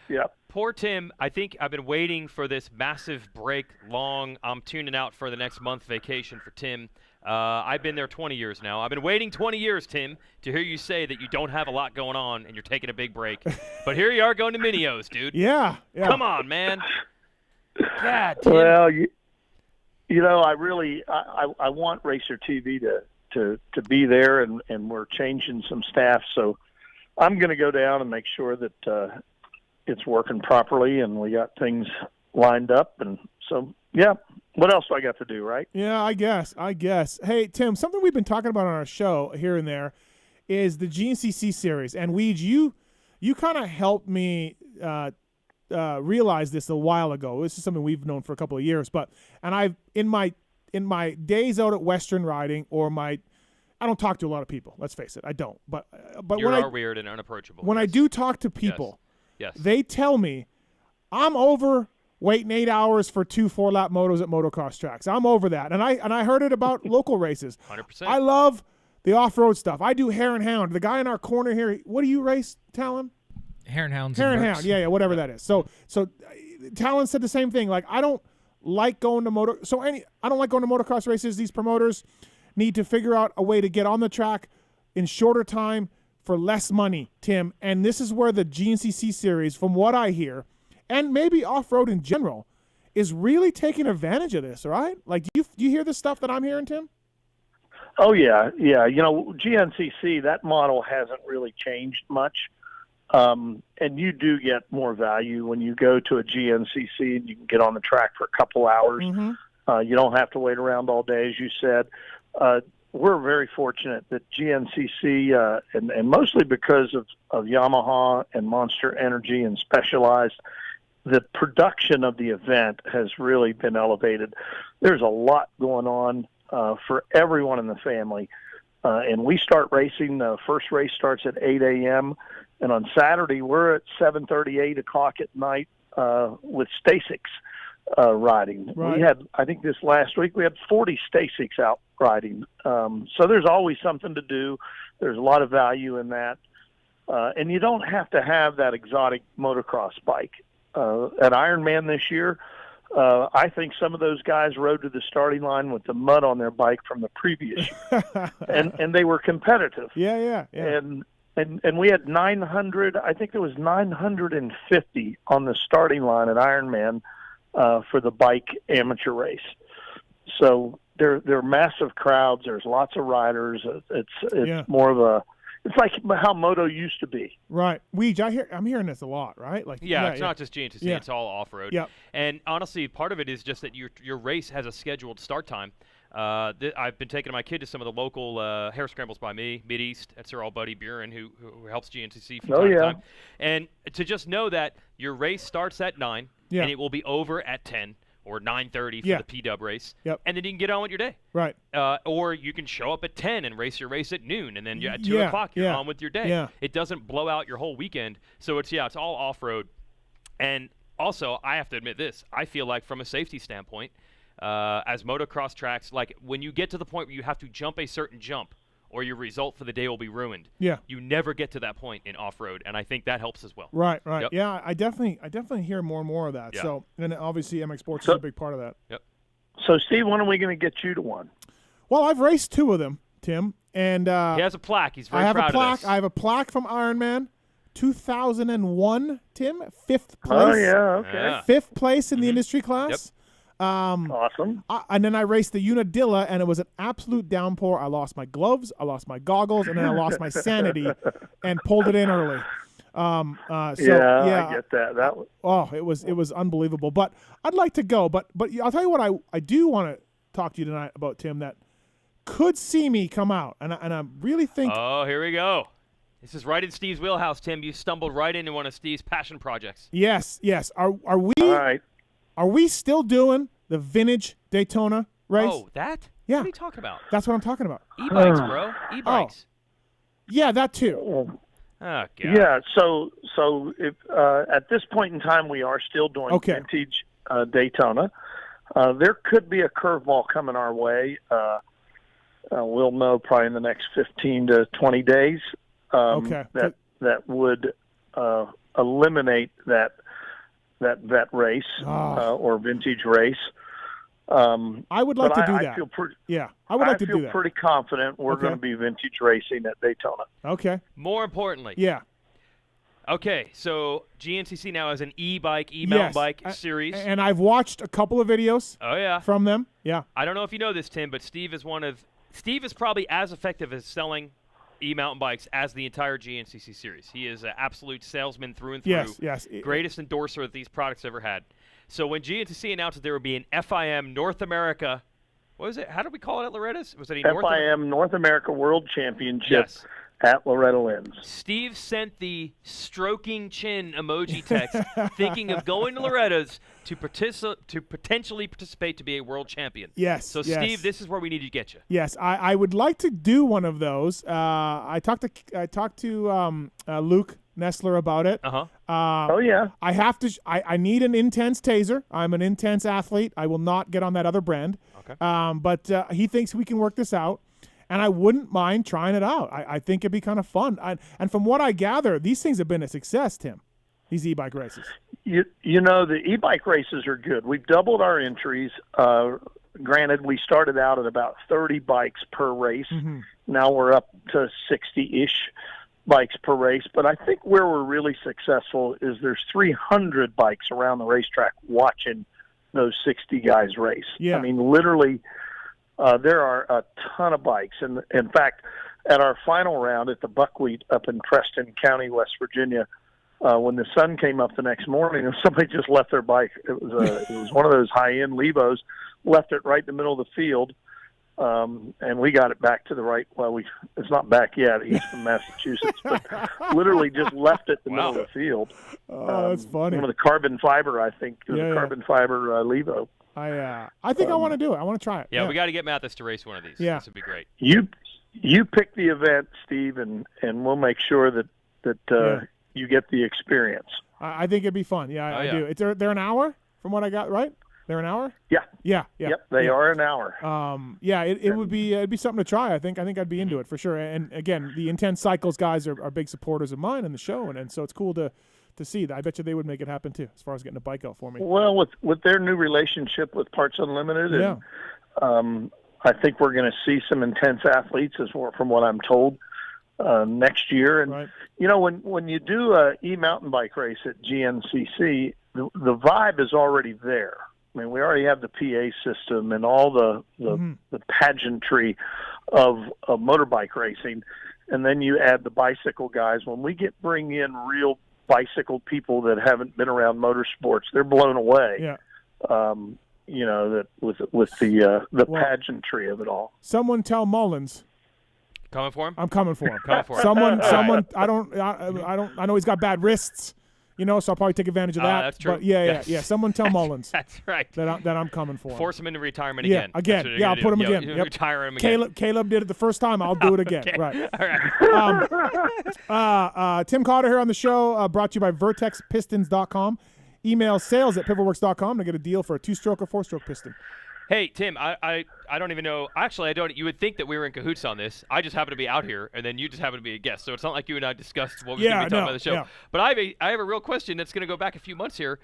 S6: Yeah.
S4: Poor Tim. I think I've been waiting for this massive break long. I'm tuning out for the next month vacation for Tim. I've been there 20 years now. I've been waiting 20 years, Tim, to hear you say that you don't have a lot going on and you're taking a big break. But here you are going to Mini-O's, dude.
S3: Yeah.
S4: Come on, man. God, Tim.
S6: Well, I want Racer TV to be there, and we're changing some staff. So I'm going to go down and make sure that it's working properly and we got things lined up. And so, yeah, what else do I got to do, right?
S3: Yeah, I guess. Hey, Tim, something we've been talking about on our show here and there is the GNCC series. And Weege, you kind of helped me realize this a while ago. This is something we've known for a couple of years, and I've in my days out at Western riding I don't talk to a lot of people. Let's face it, I don't. But
S4: you
S3: when
S4: are weird and unapproachable.
S3: When I do talk to people,
S4: yes.
S3: They tell me I'm over waiting 8 hours for 2 4-lap motos at motocross tracks. I'm over that, and I heard it about local races.
S4: 100%.
S3: I love the off-road stuff. I do Hare and Hound. The guy in our corner here. What do you race, Talon?
S7: Hare and Hounds.
S3: Yeah, whatever that is. So Talon said the same thing. Like, I don't like going to motocross races. These promoters need to figure out a way to get on the track in shorter time for less money, Tim. And this is where the GNCC series, from what I hear, and maybe off-road in general, is really taking advantage of this, right? Like, do you hear the stuff that I'm hearing, Tim?
S6: Oh, yeah. GNCC, that model hasn't really changed much. And you do get more value when you go to a GNCC and you can get on the track for a couple hours.
S3: Mm-hmm.
S6: You don't have to wait around all day, as you said. We're very fortunate that GNCC, and mostly because of Yamaha and Monster Energy and Specialized, the production of the event has really been elevated. There's a lot going on for everyone in the family. And we start racing. The first race starts at 8 a.m., and on Saturday, we're at 7:30, 8 o'clock at night with Stasics riding.
S3: Right.
S6: We had, I think this last week, we had 40 Stasics out riding. So there's always something to do. There's a lot of value in that. And you don't have to have that exotic motocross bike. At Ironman this year, I think some of those guys rode to the starting line with the mud on their bike from the previous year. and they were competitive.
S3: Yeah.
S6: and we had 900. I think there was 950 on the starting line at Ironman for the bike amateur race. So there are massive crowds. There's lots of riders. It's more of a. It's like how moto used to be.
S3: Right. I'm hearing this a lot, right? Like
S4: it's not just GNCC, it's all off-road.
S3: Yep.
S4: And honestly, part of it is just that your race has a scheduled start time. I've been taking my kid to some of the local hare scrambles by me, Mid-East. That's our old buddy Buren, who helps GNCC from time to time. And to just know that your race starts at 9, and it will be over at 10 or 9:30 for the P-Dub race, and then you can get on with your day.
S3: Right.
S4: Or you can show up at 10 and race your race at noon, and then at 2 o'clock you're on with your day.
S3: Yeah.
S4: It doesn't blow out your whole weekend. So it's all off-road. And also, I have to admit this, I feel like from a safety standpoint, as motocross tracks, like when you get to the point where you have to jump a certain jump or your result for the day will be ruined.
S3: Yeah.
S4: You never get to that point in off-road, and I think that helps as well.
S3: Right.
S4: Yep.
S3: Yeah, I definitely hear more and more of that.
S4: Yeah.
S3: So, and obviously MX Sports is a big part of that.
S4: Yep.
S6: So, Steve, when are we going to get you to one?
S3: Well, I've raced 2 of them, Tim, and
S4: he has a plaque. He's very proud
S3: of
S4: this.
S3: I have a plaque from Ironman 2001, Tim, 5th place.
S6: Oh, yeah, okay.
S4: Yeah.
S3: 5th place in the industry class.
S4: Yep.
S6: Awesome.
S3: And then I raced the Unadilla, and it was an absolute downpour. I lost my gloves, I lost my goggles, and then I lost my sanity and pulled it in early. I get that. It was unbelievable. But I'd like to go. But I'll tell you what I do want to talk to you tonight about, Tim, that could see me come out, and I really think.
S4: Oh, here we go. This is right in Steve's wheelhouse, Tim. You stumbled right into one of Steve's passion projects.
S3: Yes. Are we?
S6: All right.
S3: Are we still doing the vintage Daytona race?
S4: Oh, that?
S3: Yeah.
S4: What are you talking about?
S3: That's what I'm talking about.
S4: E-bikes, bro. E-bikes.
S3: Yeah, that too.
S4: Oh, God.
S6: Yeah. So if at this point in time we are still doing vintage Daytona. There could be a curveball coming our way. We'll know probably in the next 15 to 20 days. That would eliminate that race or vintage race.
S3: I would like to do that.
S6: I feel pretty.
S3: Yeah, I would like to do that.
S6: I feel pretty confident we're going to be vintage racing at Daytona.
S3: Okay.
S4: More importantly.
S3: Yeah.
S4: Okay, so GNCC now has an e-mountain bike series.
S3: And I've watched a couple of videos.
S4: Oh yeah.
S3: From them. Yeah.
S4: I don't know if you know this, Tim, but Steve is probably as effective as selling e-mountain bikes as the entire GNCC series. He is an absolute salesman through and through.
S3: Yes.
S4: Greatest endorser that these products ever had. So when GNCC announced that there would be an FIM North America, what was it? How did we call it at Loretta's? Was it a
S6: FIM North America World Championship at Loretta Lynn's?
S4: Steve sent the stroking chin emoji text, thinking of going to Loretta's to potentially participate to be a world champion.
S3: Yes.
S4: So Steve, this is where we need to get you.
S3: Yes, I would like to do one of those. I talked to Luke Nestler about it.
S6: Oh yeah.
S3: I need an intense taser. I'm an intense athlete. I will not get on that other brand.
S4: Okay.
S3: But he thinks we can work this out. And I wouldn't mind trying it out. I think it'd be kind of fun. And from what I gather, these things have been a success, Tim, these e-bike races.
S6: You know, the e-bike races are good. We've doubled our entries. Granted, we started out at about 30 bikes per race. Mm-hmm. Now we're up to 60-ish bikes per race. But I think where we're really successful is there's 300 bikes around the racetrack watching those 60 guys race.
S3: Yeah.
S6: I mean, literally... there are a ton of bikes. And in fact, at our final round at the Buckwheat up in Preston County, West Virginia, when the sun came up the next morning, somebody just left their bike. It was one of those high-end Levos, left it right in the middle of the field. And we got it back to the right. Well, it's not back yet. He's from Massachusetts, but literally just left it in the middle of the field.
S3: Oh, that's funny.
S6: One of the carbon fiber, I think. Carbon fiber Levo.
S3: I think I want to do it. I want to try it.
S4: Yeah, we got to get Mathis to race one of these.
S3: Yeah.
S4: This would be great.
S6: You pick the event, Steve, and we'll make sure that you get the experience.
S3: I think it'd be fun. Yeah, I do. They're an hour from what I got, right? They're an hour?
S6: Yeah.
S3: Yeah.
S6: Yep, they are an hour.
S3: It would be it'd be something to try. I think I'd be into it for sure. And again, the Intense Cycles guys are big supporters of mine in the show, and so it's cool to see that. I bet you they would make it happen too, as far as getting a bike out for me.
S6: Well, with their new relationship with Parts Unlimited, and I think we're going to see some intense athletes, from what I'm told. next year. And
S3: Right.
S6: when you do a e-mountain bike race at GNCC, the vibe is already there. I mean, we already have the PA system and all the pageantry of motorbike racing, and then you add the bicycle guys. When we bring in real bicycle people that haven't been around motorsports, they're blown away.
S3: Yeah.
S6: That with the pageantry of it all.
S3: Someone tell Mullins.
S4: Coming for him?
S3: I'm coming for him.
S4: Coming for him.
S3: Someone.
S4: Right.
S3: I know he's got bad wrists, so I'll probably take advantage of that.
S4: That's true.
S3: But
S4: Yes.
S3: yeah. Someone tell Mullins
S4: That's right.
S3: that I'm coming for him.
S4: Force him into retirement
S3: Yeah,
S4: again.
S3: again.
S4: That's what you're
S3: Yeah, I'll
S4: gonna
S3: put him
S4: do.
S3: again.
S4: You'll
S3: Yep.
S4: retire him again.
S3: Caleb did it the first time. I'll do it again.
S4: Okay.
S3: Right.
S4: All right.
S3: Tim Cotter here on the show, brought to you by VertexPistons.com. Email sales@pivotalworks.com to get a deal for a 2-stroke or 4-stroke piston.
S4: Hey, Tim, I don't even know. Actually, I don't. You would think that we were in cahoots on this. I just happen to be out here, and then you just happen to be a guest. So it's not like you and I discussed what we can be talking about the show.
S3: Yeah.
S4: But I have a real question that's going to go back a few months here.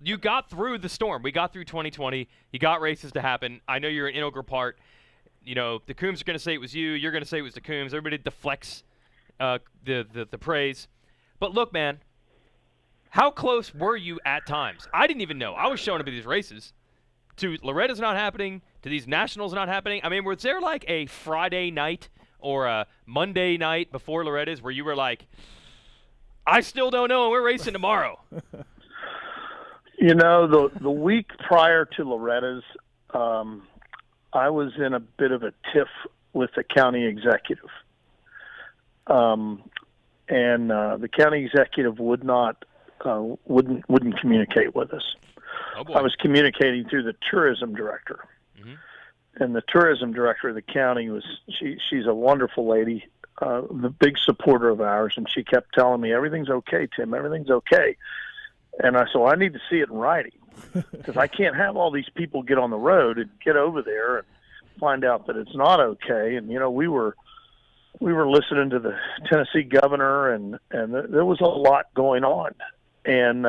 S4: You got through the storm. We got through 2020. You got races to happen. I know you're an integral part. The Coombs are going to say it was you. You're going to say it was the Coombs. Everybody deflects the praise. But look, man, how close were you at times? I didn't even know. I was showing up at these races. To Loretta's not happening, to these nationals not happening. I mean, was there like a Friday night or a Monday night before Loretta's where you were like, I still don't know, and we're racing tomorrow?
S6: The week prior to Loretta's, I was in a bit of a tiff with the county executive. And the county executive wouldn't communicate with us.
S4: Oh, boy.
S6: I was communicating through the tourism director.
S4: Mm-hmm.
S6: And the tourism director of the county she's a wonderful lady, the big supporter of ours, and she kept telling me, everything's okay, Tim, everything's okay. And I said, well, I need to see it in writing, because I can't have all these people get on the road and get over there and find out that it's not okay. And, we were listening to the Tennessee governor, and there was a lot going on. And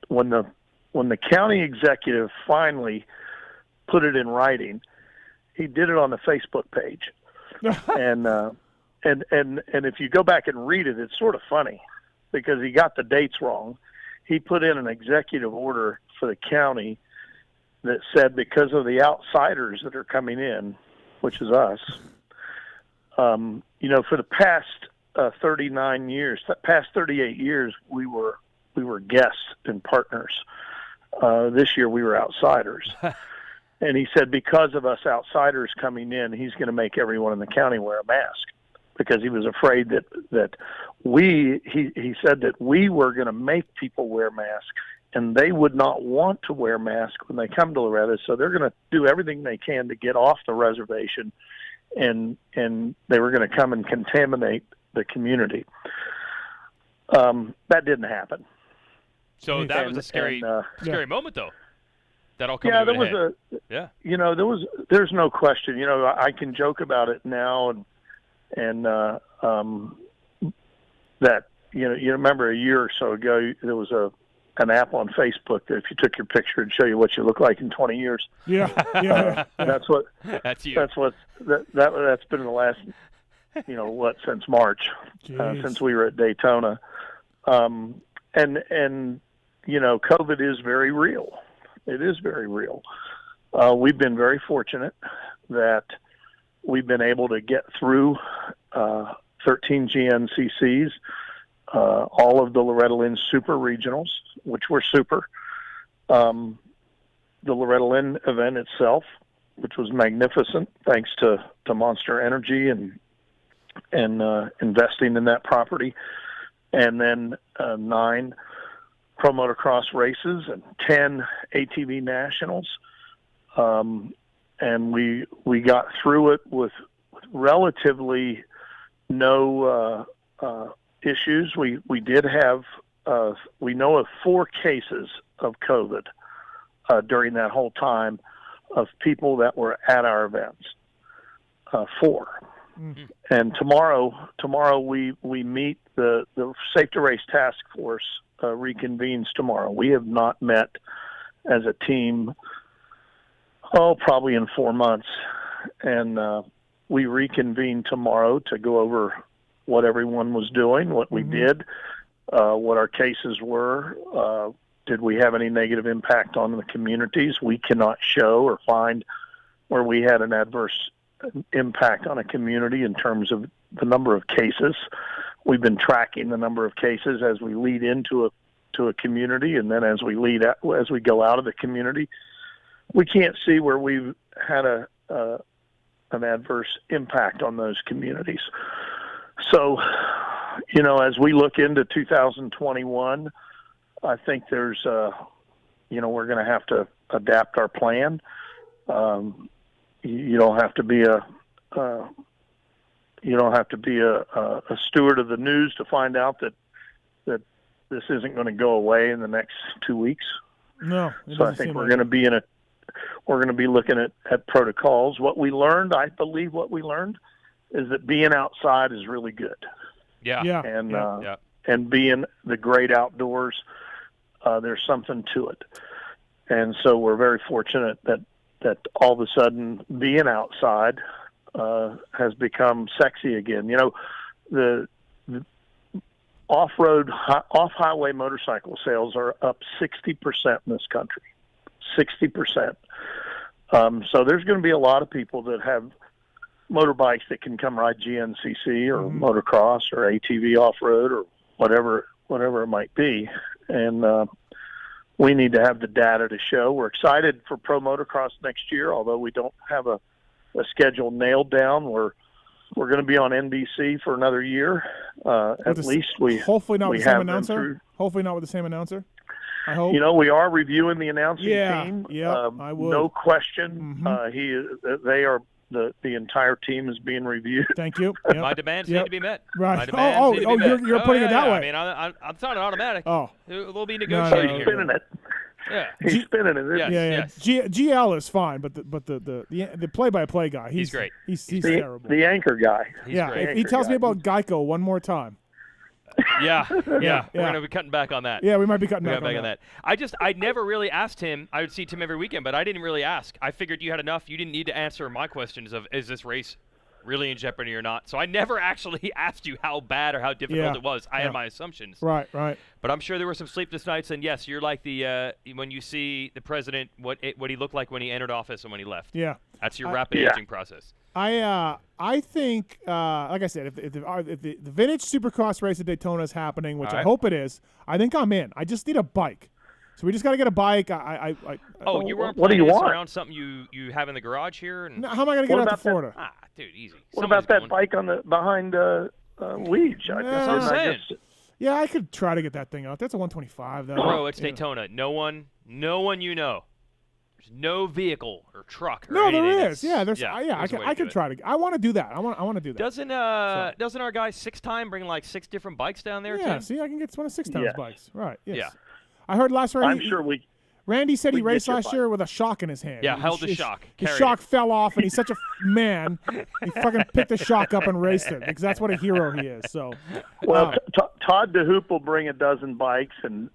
S6: when the county executive finally put it in writing, he did it on the Facebook page. and if you go back and read it, it's sort of funny because he got the dates wrong. He put in an executive order for the county that said, because of the outsiders that are coming in, which is us, for the past 39 years, past 38 years, we were guests and partners. This year we were outsiders. And he said, because of us outsiders coming in, he's going to make everyone in the county wear a mask, because he was afraid that he said that we were going to make people wear masks, and they would not want to wear masks when they come to Loretta. So they're going to do everything they can to get off the reservation, and they were going to come and contaminate the community. That didn't happen.
S4: So that was a scary moment, though. That all comes
S6: there's no question. I can joke about it now, and that you remember a year or so ago there was an app on Facebook that if you took your picture it'd show you what you look like in 20 years.
S3: Yeah.
S6: That's you. That's been the last since March, since we were at Daytona, and COVID is very real. It is very real. We've been very fortunate that we've been able to get through 13 GNCCs, all of the Loretta Lynn Super Regionals, which were super. The Loretta Lynn event itself, which was magnificent, thanks to Monster Energy and investing in that property, and then 9 pro motocross races and 10 ATV nationals, and we got through it with relatively no issues. We did have we know of 4 cases of COVID during that whole time of people that were at our events. 4. Mm-hmm. And tomorrow we meet the Safe to Race Task Force reconvenes tomorrow. We have not met as a team, probably in 4 months. And we reconvene tomorrow to go over what everyone was doing, what we did, what our cases were. Did we have any negative impact on the communities? We cannot show or find where we had an adverse impact on a community in terms of the number of cases. We've been tracking the number of cases as we lead into a community, and then as we go out of the community. We can't see where we've had an adverse impact on those communities. So, as we look into 2021, I think there's, we're going to have to adapt our plan. You don't have to be a steward of the news to find out that this isn't going to go away in the next 2 weeks.
S3: No.
S6: So I think we're going to be looking at protocols. What we learned, I believe, is that being outside is really good.
S4: Yeah.
S6: And being the great outdoors, there's something to it. And so we're very fortunate that all of a sudden being outside has become sexy again. The off-highway motorcycle sales are up 60% in this country. 60%. So there's going to be a lot of people that have motorbikes that can come ride GNCC or motocross or ATV off-road or whatever it might be. And we need to have the data to show. We're excited for Pro Motocross next year, although we don't have a schedule nailed down. We're going to be on NBC for another year. At least we
S3: hopefully not
S6: we
S3: with the same
S6: have
S3: announcer. Hopefully not with the same announcer. I hope.
S6: We are reviewing the announcing team.
S3: Yeah, I would.
S6: No question. They are the entire team is being reviewed.
S3: Thank you. Yep.
S4: My demands need to be met.
S3: Right.
S4: My demands need to be met.
S3: You're putting it that way.
S4: I mean, I'm not automatic.
S3: Oh,
S4: we'll be
S6: So
S4: negotiating.
S6: he's spinning it.
S4: Yeah.
S6: He's spinning it.
S4: Yes.
S3: GL is fine, but the play-by-play guy, he's
S4: great.
S3: He's terrible.
S6: The anchor guy.
S4: He's great.
S3: If he tells me about Geico one more time.
S4: Yeah. We're going to be cutting back on that.
S3: Yeah, we might be cutting back
S4: on that. I never really asked him. I would see Tim every weekend, but I didn't really ask. I figured you had enough. You didn't need to answer my questions of, is this race really in jeopardy or not? So I never actually asked you how bad or how difficult it was. I had my assumptions.
S3: Right.
S4: But I'm sure there were some sleepless nights, and yes, you're like the when you see the president, what he looked like when he entered office and when he left.
S3: Yeah.
S4: That's your rapid aging process.
S3: I think, like I said, if the vintage Supercross race at Daytona is happening, which I hope it is, I think I'm in. I just need a bike. So we just got to get a bike.
S4: You weren't
S6: what do you
S4: planning this
S6: want?
S4: around something you have in the garage here? And
S3: how am I going to get out to Florida?
S4: Dude, easy.
S6: What about that bike behind Weege?
S4: That's what I'm saying.
S3: Yeah, I could try to get that thing out. That's a 125, though.
S4: Bro, it's Daytona. No one you know. There's no vehicle or truck or
S3: no,
S4: anything.
S3: there is. Yeah, there's. I could try to. I want to do that. I want to do that.
S4: Doesn't our guy 6-time bring like 6 different bikes down there?
S3: Yeah,
S4: Tim?
S3: see, I can get one of 6 times bikes. Right. Yes.
S4: Yeah.
S3: I heard last
S6: I'm sure
S3: Randy said he raced last
S6: bike.
S3: year with a shock in his hand.
S4: Yeah, held the shock.
S3: His shock fell off, and he's such a man. He fucking picked the shock up and raced it because that's what a hero he is. So,
S6: well, Todd DeHoop will bring a dozen bikes, and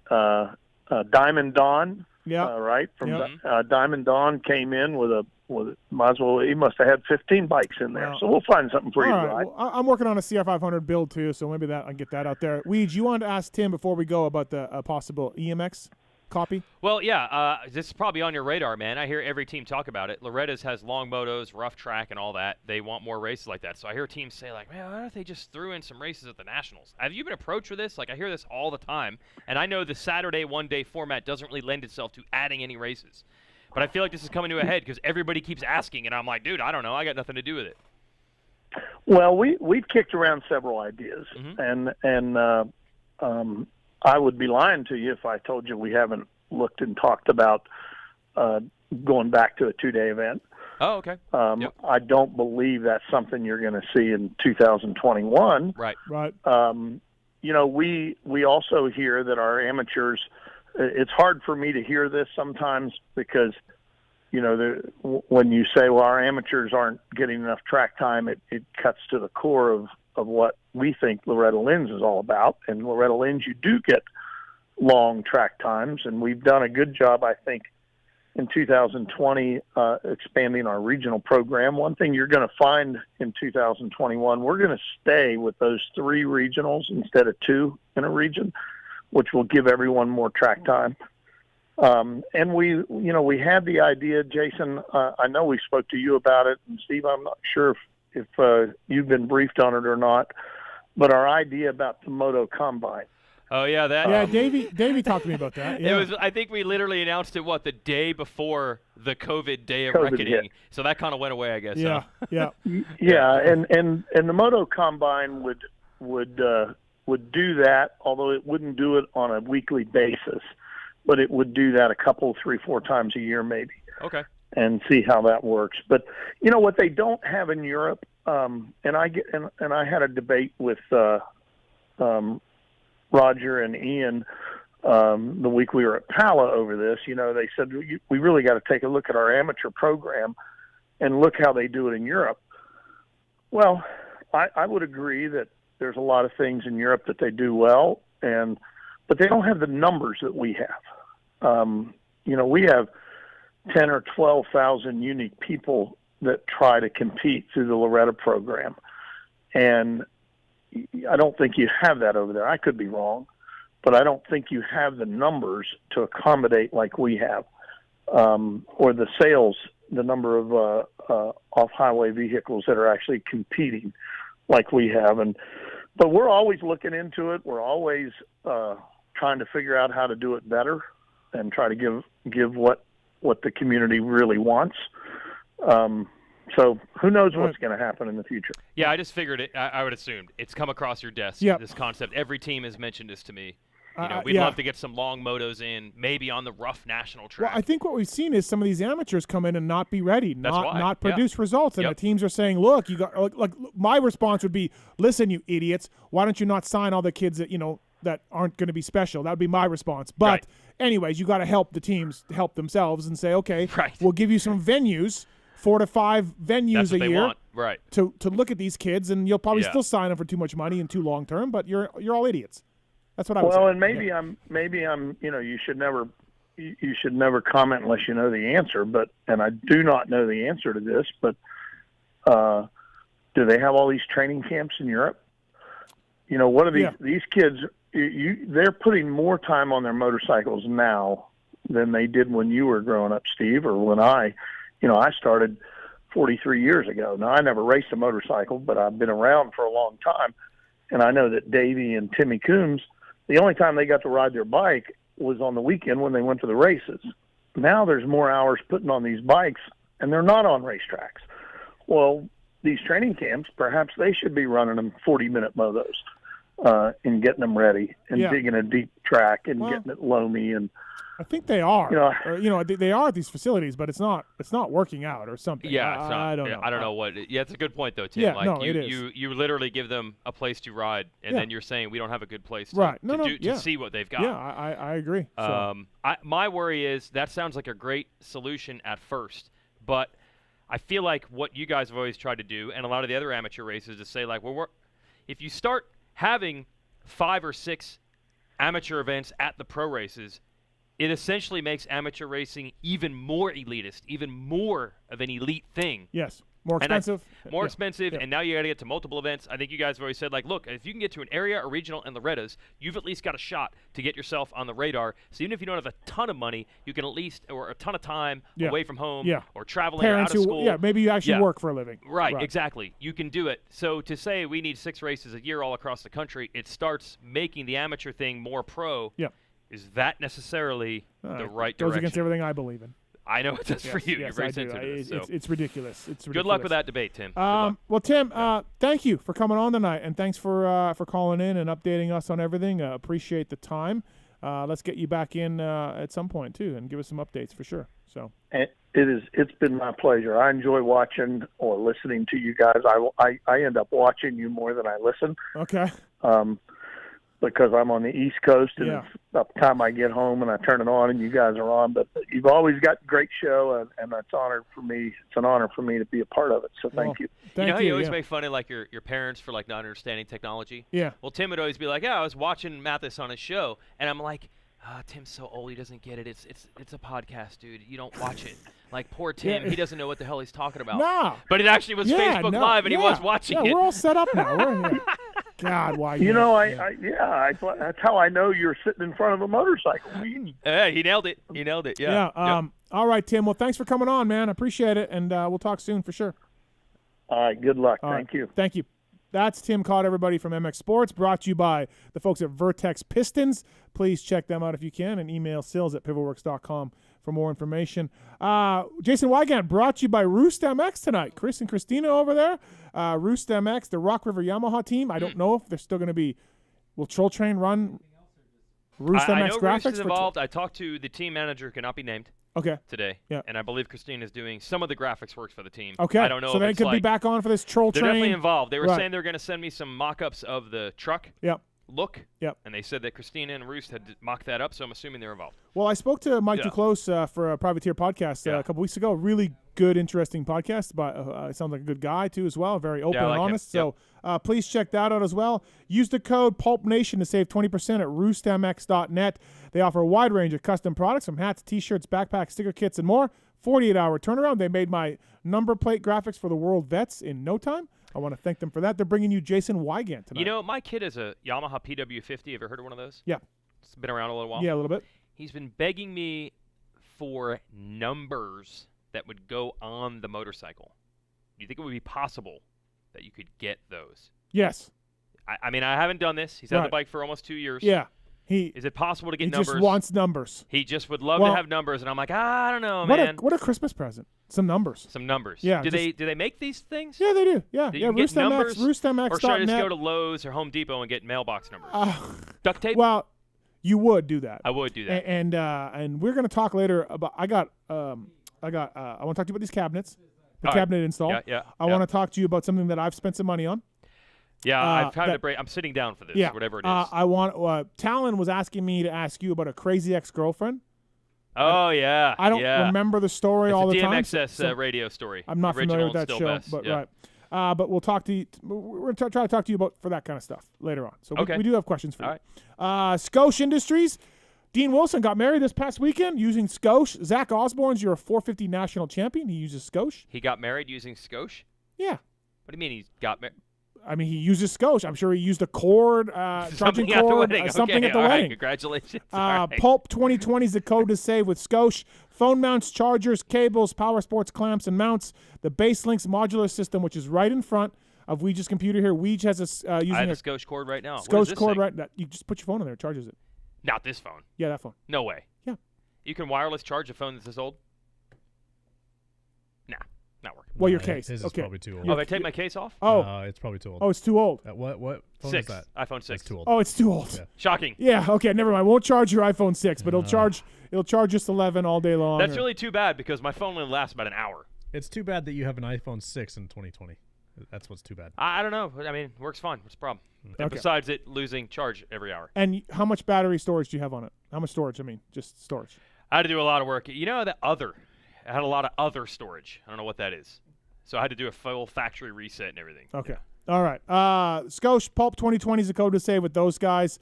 S6: Diamond Dawn.
S3: Yeah.
S6: Right. From Diamond Dawn came in he must have had 15 bikes in there. So we'll find something for you to ride.
S3: Well, I'm working on a CR500 build too, so maybe I can get that out there. Weege, you wanted to ask Tim before we go about the possible EMX copy?
S4: Well, yeah, this is probably on your radar, man. I hear every team talk about it. Loretta's has long motos, rough track, and all that. They want more races like that. So I hear teams say, like, man, why don't they just threw in some races at the Nationals? Have you been approached with this? Like, I hear this all the time. And I know the Saturday one-day format doesn't really lend itself to adding any races. But I feel like this is coming to a head because everybody keeps asking, and I'm like, dude, I don't know. I got nothing to do with it.
S6: Well, we've kicked around several ideas, and I would be lying to you if I told you we haven't looked and talked about going back to a 2-day event.
S4: Oh, okay.
S6: I don't believe that's something you're going to see in 2021.
S4: Right.
S6: We also hear that our amateurs. It's hard for me to hear this sometimes because, when you say, well, our amateurs aren't getting enough track time, it cuts to the core of what we think Loretta Lynn's is all about. And Loretta Lynn's, you do get long track times, and we've done a good job, I think, in 2020 expanding our regional program. One thing you're going to find in 2021, we're going to stay with those 3 regionals instead of 2 in a region, which will give everyone more track time. And we had the idea, Jason, I know we spoke to you about it, and Steve, I'm not sure if you've been briefed on it or not, but our idea about the Moto Combine.
S4: Oh yeah, that.
S3: Yeah, Davey talked to me about that. Yeah.
S4: It was. I think we literally announced it the day before the COVID day of reckoning.
S6: Hit.
S4: So that kind of went away, I guess.
S3: Yeah,
S4: huh?
S3: yeah,
S6: and the Moto Combine would do that, although it wouldn't do it on a weekly basis, but it would do that a couple, 3, 4 times a year maybe.
S4: Okay.
S6: And see how that works. But what they don't have in Europe, and I had a debate with Roger and Ian the week we were at Pala over this. They said we really got to take a look at our amateur program and look how they do it in Europe. Well, I would agree that there's a lot of things in Europe that they do well, but they don't have the numbers that we have. We have 10 or 12,000 unique people that try to compete through the Loretta program, and I don't think you have that over there. I could be wrong, but I don't think you have the numbers to accommodate like we have, or the sales, the number of off-highway vehicles that are actually competing like we have. But we're always looking into it. We're always trying to figure out how to do it better and try to give what the community really wants. So who knows what's going to happen in the future?
S4: Yeah, I just figured it. I would assume it's come across your desk.
S3: Yep.
S4: This concept. Every team has mentioned this to me. We'd love to get some long motos in, maybe on the rough national track.
S3: Well, I think what we've seen is some of these amateurs come in and not be ready, not produce results, and the teams are saying, "Look, you got." Like my response would be, "Listen, you idiots, why don't you not sign all the kids that that aren't going to be special?" That would be my response. But anyways, you got to help the teams help themselves and say, "Okay, we'll give you some venues." 4 to 5 venues a year,
S4: right?
S3: To look at these kids, and you'll probably still sign them for too much money and too long term. But you're all idiots. That's what I would say.
S6: Well, and maybe I'm. You should never comment unless you know the answer. And I do not know the answer to this. But do they have all these training camps in Europe? What are these kids? They're putting more time on their motorcycles now than they did when you were growing up, Steve, or when I started 43 years ago. Now, I never raced a motorcycle, but I've been around for a long time. And I know that Davey and Timmy Coombs, the only time they got to ride their bike was on the weekend when they went to the races. Now there's more hours putting on these bikes, and they're not on racetracks. Well, these training camps, perhaps they should be running them 40-minute motos and getting them ready and digging a deep track and getting it loamy. And
S3: I think they are. They are at these facilities, but it's not working out or something.
S4: Yeah,
S3: I don't know.
S4: I don't know what. Yeah, it's a good point though, Tim.
S3: Yeah,
S4: it is. You literally give them a place to ride, and then you're saying we don't have a good place to see what they've got.
S3: Yeah, I agree.
S4: My worry is that sounds like a great solution at first, but I feel like what you guys have always tried to do, and a lot of the other amateur races, is say like, well, if you start having 5 or 6 amateur events at the pro races, it essentially makes amateur racing even more elitist, even more of an elite thing.
S3: Yes, more expensive.
S4: Expensive, and now you got to get to multiple events. I think you guys have always said, like, look, if you can get to an area, a regional, and Loretta's, you've at least got a shot to get yourself on the radar. So even if you don't have a ton of money, you can at least, or a ton of time away from home, or traveling
S3: Parents
S4: or out of school.
S3: Maybe you actually work for a living.
S4: Right, exactly. You can do it. So to say we need 6 races a year all across the country, it starts making the amateur thing more pro.
S3: Yeah.
S4: Is that necessarily the right
S3: goes
S4: direction?
S3: against everything I believe in.
S4: I know it does for you. You're very sensitive.
S3: It's ridiculous. It's ridiculous.
S4: Good luck with that debate, Tim.
S3: Well, Tim, thank you for coming on tonight, and thanks for calling in and updating us on everything. Appreciate the time. Let's get you back in at some point too, and give us some updates for sure. So
S6: it's been my pleasure. I enjoy watching or listening to you guys. I end up watching you more than I listen.
S3: Okay.
S6: Because I'm on the East Coast, and it's about the time I get home and I turn it on and you guys are on. But you've always got a great show, and it's an honor for me. It's an honor for me to be a part of it. So thank you.
S4: You know how you always make fun of like your parents for like not understanding technology?
S3: Yeah.
S4: Well, Tim would always be like, "Yeah, I was watching Mathis on his show," and I'm like, Tim's so old, he doesn't get it. It's a podcast, dude. You don't watch it. Like, poor Tim, he doesn't know what the hell he's talking about.
S3: No.
S4: But it actually was Facebook Live, and he was watching it.
S3: Yeah, we're all set up now. We're here. God, why?
S6: You know, that's how I know you're sitting in front of a motorcycle.
S4: Yeah, he nailed it. He nailed it. Yeah.
S3: Yeah. All right, Tim. Well, thanks for coming on, man. I appreciate it, and we'll talk soon for sure.
S6: All right. Good luck.
S3: All
S6: Thank
S3: right.
S6: you.
S3: Thank you. That's Tim Cotter, everybody, from MX Sports, brought to you by the folks at Vertex Pistons. Please check them out if you can, and email sales@pivotworks.com for more information. Jason Weigandt, brought to you by Roost MX tonight. Chris and Christina over there. Roost MX, the Rock River Yamaha team. I don't know if they're still going to be – will Troll Train run Roost MX
S4: I know
S3: graphics?
S4: Roost is involved. I talked to the team manager, who cannot be named.
S3: Okay.
S4: Today.
S3: Yeah.
S4: And I believe Christine is doing some of the graphics works for the team.
S3: Okay.
S4: I don't know
S3: so
S4: if
S3: they
S4: it's
S3: could
S4: like,
S3: be back on for this Troll
S4: they're
S3: Train.
S4: definitely involved. They were
S3: Right.
S4: saying they're going to send me some mock-ups of the truck look.
S3: Yep.
S4: And they said that Christina and Roost had mocked that up, so I'm assuming they're involved.
S3: Well, I spoke to Mike Duclos for a Privateer podcast a couple weeks ago. Really good, interesting podcast. But sounds like a good guy, too, as well. Very open and honest.
S4: Him.
S3: So please check that out as well. Use the code PulpNation to save 20% at roostmx.net. They offer a wide range of custom products from hats, T-shirts, backpacks, sticker kits, and more. 48-hour turnaround. They made my number plate graphics for the World Vets in no time. I want to thank them for that. They're bringing you Jason Weigandt tonight.
S4: You know, my kid is a Yamaha PW50. Have you ever heard of one of those?
S3: Yeah.
S4: It's been around a little while.
S3: Yeah, a little bit.
S4: He's been begging me for numbers that would go on the motorcycle. Do you think it would be possible that you could get those?
S3: Yes.
S4: I mean, I haven't done this. He's had the bike for almost 2 years.
S3: Yeah.
S4: Is it possible to get numbers?
S3: He just wants numbers.
S4: He just would love to have numbers, and I'm like, I don't know, man.
S3: What a Christmas present. Some numbers.
S4: Some numbers.
S3: Yeah.
S4: Do they make these things?
S3: Yeah, they do. Yeah.
S4: You
S3: Roost
S4: get
S3: MX,
S4: numbers,
S3: roostmx.net.
S4: or should I just go to Lowe's or Home Depot and get mailbox numbers? Duct tape?
S3: Well, you would do that.
S4: I would do that.
S3: And we're going to talk later about. I want to talk to you about these cabinets, the cabinet install.
S4: Yeah.
S3: I want to talk to you about something that I've spent some money on.
S4: Yeah, I've had to break. I'm sitting down for this.
S3: Yeah.
S4: Whatever it is.
S3: I want. Talon was asking me to ask you about a crazy ex-girlfriend.
S4: Oh yeah.
S3: I don't remember the story
S4: it's
S3: all
S4: a
S3: the time.
S4: DMXS radio story.
S3: I'm not familiar with that show,
S4: best.
S3: but right. But we'll talk to you. We're going to try to talk to you about for that kind of stuff later on. So we do have questions for you.
S4: All right.
S3: Sco Industries. Dean Wilson got married this past weekend using Sco. Zach Osborne's your 450 national champion. He uses Sco.
S4: He got married using Sco?
S3: Yeah.
S4: What do you mean he got married?
S3: I mean, he uses Sco. I'm sure he used a cord, charging cord, something at the wedding.
S4: Congratulations.
S3: Pulp 2020 is the code to save with Scosh. Phone mounts, chargers, cables, power sports clamps, and mounts. The BaseLinks modular system, which is right in front of Weege's computer here. Weege has using
S4: I have a Scosh cord right now.
S3: Scosh cord right now. You just put your phone in there. It charges it.
S4: Not this phone.
S3: Yeah, that phone.
S4: No way.
S3: Yeah.
S4: You can wireless charge a phone that's this old? Nah. Not working.
S3: Well, your case.
S1: His
S3: okay.
S1: is probably too old.
S4: Oh, if I take my case off?
S3: Oh.
S1: It's probably too old.
S3: Oh, it's too old.
S1: What phone
S4: 6.
S1: is that?
S4: iPhone 6.
S1: That's too old.
S3: Oh, it's too old.
S1: Yeah.
S4: Shocking.
S3: Yeah, okay, never mind. Won't charge your iPhone 6, but it'll charge just 11 all day long.
S4: That's really too bad because my phone only lasts about an hour.
S1: It's too bad that you have an iPhone 6 in 2020. That's what's too bad.
S4: I don't know. I mean, it works fine. What's the problem? And besides it losing charge every hour.
S3: And how much battery storage do you have on it? How much storage? I mean, just storage.
S4: I had to do a lot of work. You know, I had a lot of other storage. I don't know what that is. So I had to do a full factory reset and everything.
S3: Okay. All right. Scosh Pulp 2020 is the code to save with those guys.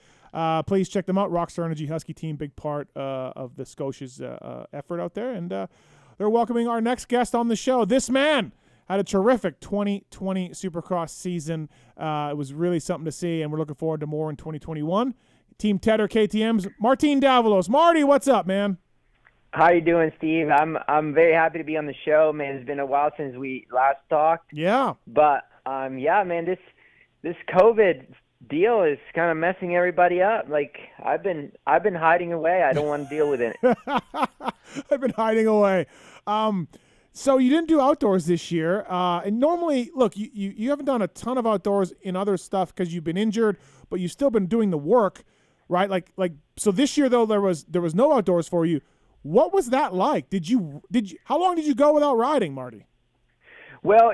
S3: Please check them out. Rockstar Energy Husky team, big part of the Scotia's effort out there. And they're welcoming our next guest on the show. This man had a terrific 2020 Supercross season. It was really something to see, and we're looking forward to more in 2021. Team Tedder KTM's Martin Davalos. Marty, what's up, man?
S7: How you doing, Steve? I'm very happy to be on the show, man. It's been a while since we last talked.
S3: Yeah.
S7: But yeah, man, this COVID deal is kind of messing everybody up. Like I've been hiding away. I don't want to deal with it.
S3: I've been hiding away. So you didn't do outdoors this year, and normally, look, you haven't done a ton of outdoors in other stuff because you've been injured, but you've still been doing the work, right? Like so this year though there was no outdoors for you. What was that like? How long did you go without riding, Marty?
S7: Well,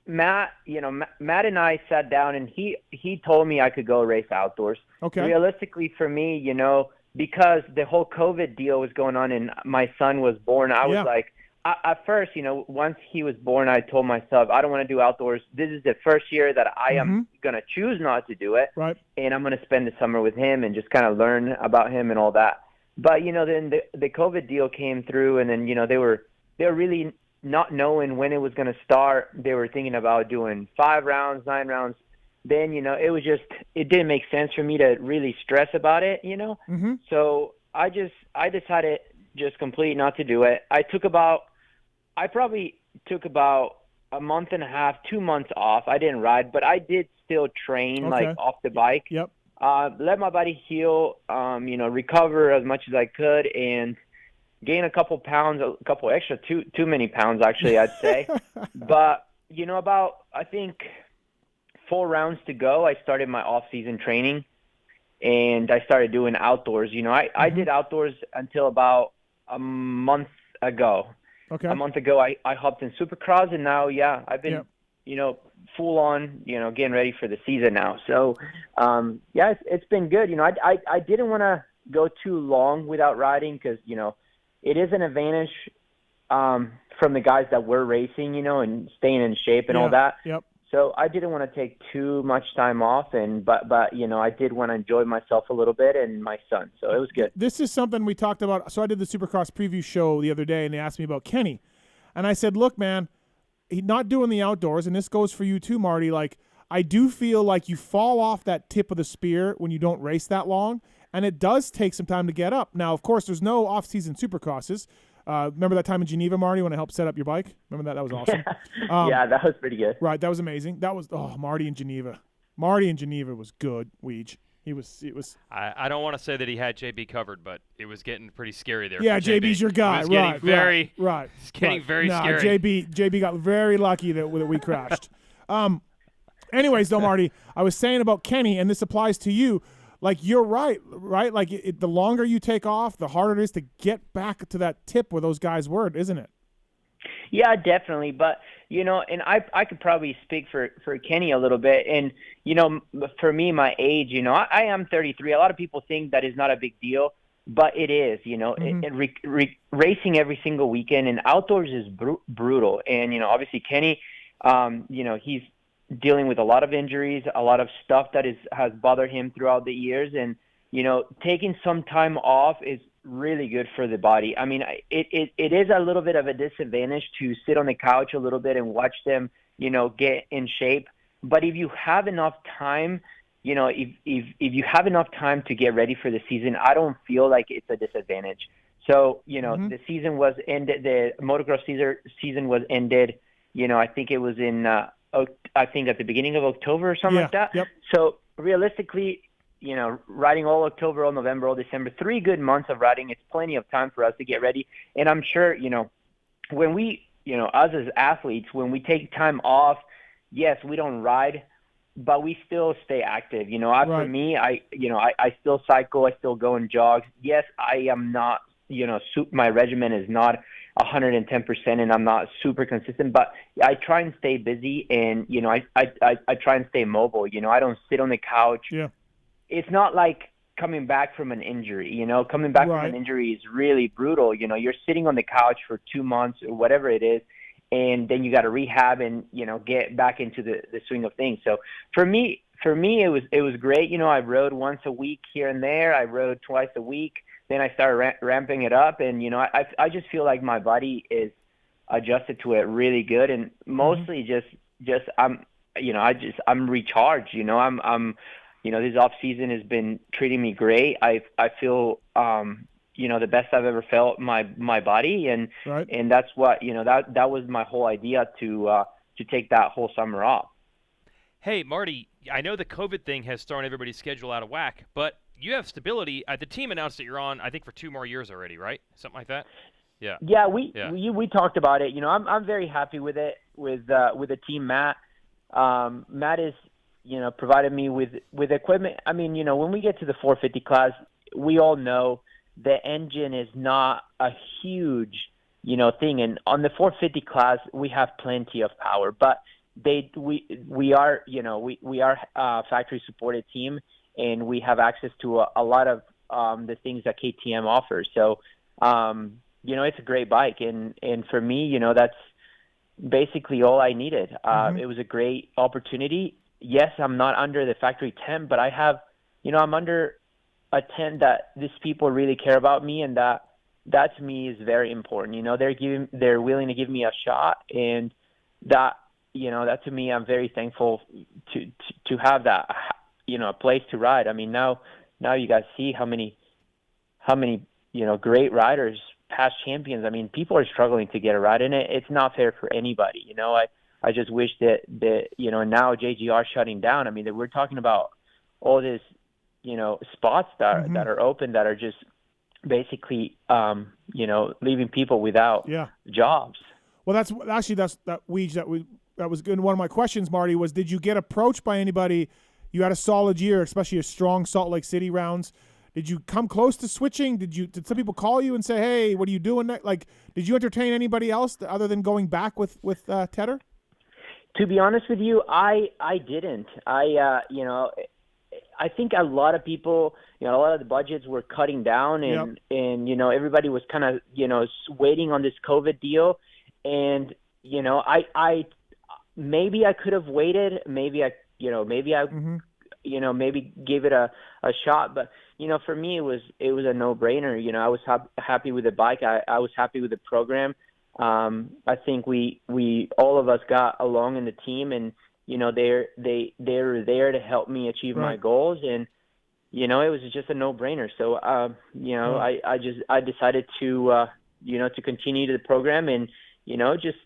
S7: Matt and I sat down and he told me I could go race outdoors.
S3: Okay.
S7: Realistically for me, because the whole COVID deal was going on and my son was born, I was like, at first, once he was born, I told myself, I don't want to do outdoors. This is the first year that I am going to choose not to do it.
S3: Right.
S7: And I'm going to spend the summer with him and just kind of learn about him and all that. But, then the COVID deal came through, and then, they were really not knowing when it was going to start. They were thinking about doing 5 rounds, 9 rounds. Then, it didn't make sense for me to really stress about it, So I decided just completely not to do it. I probably took about a month and a half, 2 months off. I didn't ride, but I did still train off the bike.
S3: Yep.
S7: Let my body heal, recover as much as I could, and gain a couple pounds, a couple extra, too many pounds actually, I'd say. But about, I think, 4 rounds to go, I started my off-season training, and I started doing outdoors. I did outdoors until about a month ago.
S3: Okay.
S7: A month ago, I hopped in Supercross, and now, I've been, full on, getting ready for the season now. So, it's been good. I didn't want to go too long without riding because, it is an advantage from the guys that were racing, and staying in shape and all that.
S3: Yep.
S7: So I didn't want to take too much time off, but I did want to enjoy myself a little bit and my son. So it was good.
S3: This is something we talked about. So I did the Supercross preview show the other day, and they asked me about Kenny. And I said, look, man, he's not doing the outdoors, and this goes for you too, Marty. Like, I do feel like you fall off that tip of the spear when you don't race that long, and it does take some time to get up. Now, of course, there's no off-season Supercrosses. Remember that time in Geneva, Marty, when I helped set up your bike? Remember that? That was awesome.
S7: Yeah, that was pretty good.
S3: Right, that was amazing. That was Marty in Geneva. Marty in Geneva was good, Weege. It was.
S4: I don't want to say that he had JB covered, but it was getting pretty scary there.
S3: Yeah,
S4: for JB.
S3: JB's your guy.
S4: It was getting very,
S3: right.
S4: It's getting very
S3: nah,
S4: scary.
S3: JB got very lucky that we crashed. Anyways, though, Marty, I was saying about Kenny, and this applies to you. Like, you're right? Like, the longer you take off, the harder it is to get back to that tip where those guys were, isn't it?
S7: Yeah, definitely. But, and I could probably speak for Kenny a little bit. And, for me, my age, I am 33. A lot of people think that is not a big deal, but it is, racing every single weekend and outdoors is brutal. And, obviously Kenny, he's dealing with a lot of injuries, a lot of stuff that has bothered him throughout the years. And, taking some time off is really good for the body. I mean, it is a little bit of a disadvantage to sit on the couch a little bit and watch them, get in shape. But if you have enough time, if you have enough time to get ready for the season, I don't feel like it's a disadvantage. So, the season was ended, the motocross season was ended, I think it was in, I think at the beginning of October or something like that.
S3: Yep.
S7: So realistically, riding all October, all November, all December, 3 good months of riding, it's plenty of time for us to get ready. And I'm sure, when we, us as athletes, when we take time off, yes, we don't ride, but we still stay active. For me, I still cycle, I still go and jog. Yes, I am not, my regimen is not 110% and I'm not super consistent, but I try and stay busy and, I try and stay mobile. I don't sit on the couch.
S3: Yeah.
S7: It's not like coming back from an injury, coming back from an injury is really brutal. You're sitting on the couch for 2 months or whatever it is, and then you got to rehab and, get back into the swing of things. So for me, it was great. I rode once a week here and there. I rode twice a week. Then I started ramping it up, and I just feel like my body is adjusted to it really good, and mostly just I'm recharged. I'm this off season has been treating me great. I feel the best I've ever felt my body, and that's what that was my whole idea to take that whole summer off.
S4: Hey, Marty, I know the COVID thing has thrown everybody's schedule out of whack, but you have stability. The team announced that you're on, I think, for 2 more years already, right? Something like that. Yeah.
S7: Yeah, we talked about it. I'm very happy with it with the team. Matt is provided me with equipment. I mean, when we get to the 450 class, we all know the engine is not a huge thing, and on the 450 class we have plenty of power, but we are a factory supported team, and we have access to a lot of the things that KTM offers. So it's a great bike, and for me, that's basically all I needed. It was a great opportunity. Yes, I'm not under the factory temp, but I have, I'm under a temp that these people really care about me, and that to me is very important. They're willing to give me a shot, and that to me, I'm very thankful to have that, a place to ride. I mean, now you guys see how many great riders, past champions. I mean, people are struggling to get a ride in it. It's not fair for anybody. I just wish that now JGR shutting down. I mean, we're talking about all this, spots that are open that are just basically, leaving people without jobs.
S3: Well, that was good. One of my questions, Marty, was did you get approached by anybody? You had a solid year, especially a strong Salt Lake City rounds. Did you come close to switching? Did some people call you and say, "Hey, what are you doing next?" Like, did you entertain anybody else other than going back with Tedder?
S7: To be honest with you, I didn't. I think a lot of people, a lot of the budgets were cutting down, and everybody was kind of waiting on this COVID deal, and I maybe I could have waited, maybe maybe gave it a shot, but for me it was a no-brainer. I was happy with the bike. I was happy with the program. I think we all of us got along in the team, and they're there to help me achieve my goals, and it was just a no-brainer. So I decided to to continue the program, and just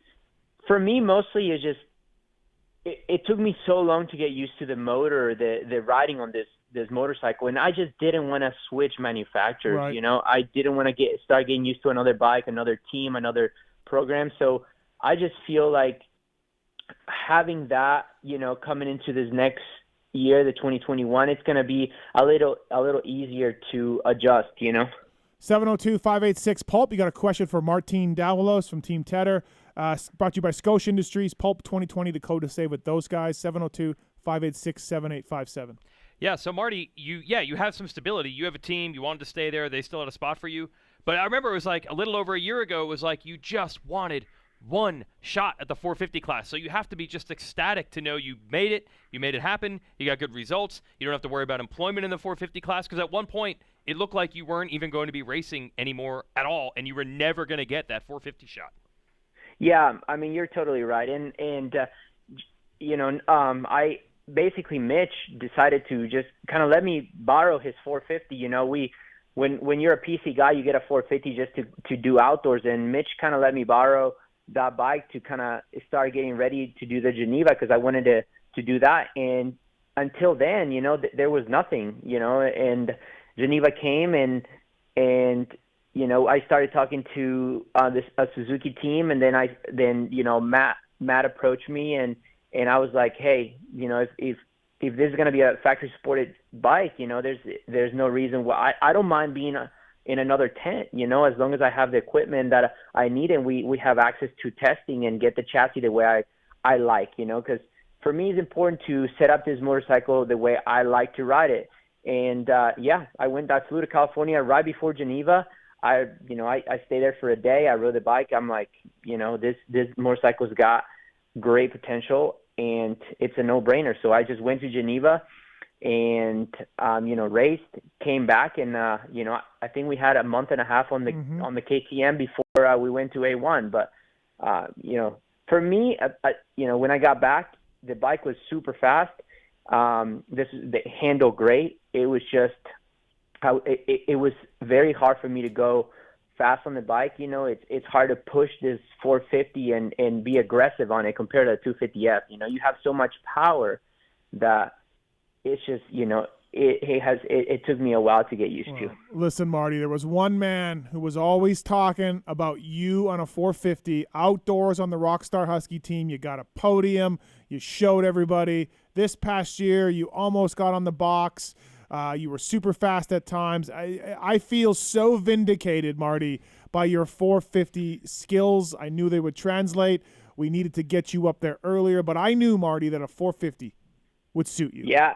S7: for me mostly it's just it took me so long to get used to the motor, the riding on this motorcycle, and I just didn't want to switch manufacturers.
S3: Right.
S7: I didn't want to start getting used to another bike, another team, another program. So I just feel like having that, coming into this next year, the 2021, it's going to be a little easier to adjust.
S3: 702-586-PULP. You got a question for Martin Davalos from Team Tedder. Brought to you by Sco Industries. Pulp 2020, the code to save with those guys. 702-586-7857.
S4: Yeah, so Marty, you have some stability. You have a team. You wanted to stay there. They still had a spot for you. But I remember it was like a little over a year ago, it was like you just wanted one shot at the 450 class. So you have to be just ecstatic to know you made it happen, you got good results, you don't have to worry about employment in the 450 class, because at one point it looked like you weren't even going to be racing anymore at all, and you were never going to get that 450 shot.
S7: Yeah, I mean, you're totally right. And I basically, Mitch decided to just kind of let me borrow his 450. When you're a PC guy, you get a 450 just to do outdoors, and Mitch kind of let me borrow that bike to kind of start getting ready to do the Geneva, because I wanted to do that. And until then, there was nothing, and Geneva came, and I started talking to a Suzuki team, and then Matt approached me, and I was like, hey, if this is going to be a factory supported bike, there's no reason why. I don't mind being in another tent, as long as I have the equipment that I need, and we have access to testing and get the chassis the way I like, because for me it's important to set up this motorcycle the way I like to ride it. And I flew to California right before Geneva. I stayed there for a day. I rode the bike. I'm like, this motorcycle's got great potential, and it's a no-brainer. So I just went to Geneva and raced, came back, and I think we had a month and a half on the KTM before we went to A1. But for me, when I got back, the bike was super fast. They handled great. It was just it was very hard for me to go fast on the bike. It's hard to push this 450 and be aggressive on it compared to a 250F. You have so much power that it's just, it took me a while to get used to.
S3: Listen, Marty, there was one man who was always talking about you on a 450 outdoors on the Rockstar Husky team. You got a podium. You showed everybody. This past year, you almost got on the box. You were super fast at times. I feel so vindicated, Marty, by your 450 skills. I knew they would translate. We needed to get you up there earlier, but I knew, Marty, that a 450 would suit you.
S7: Yeah.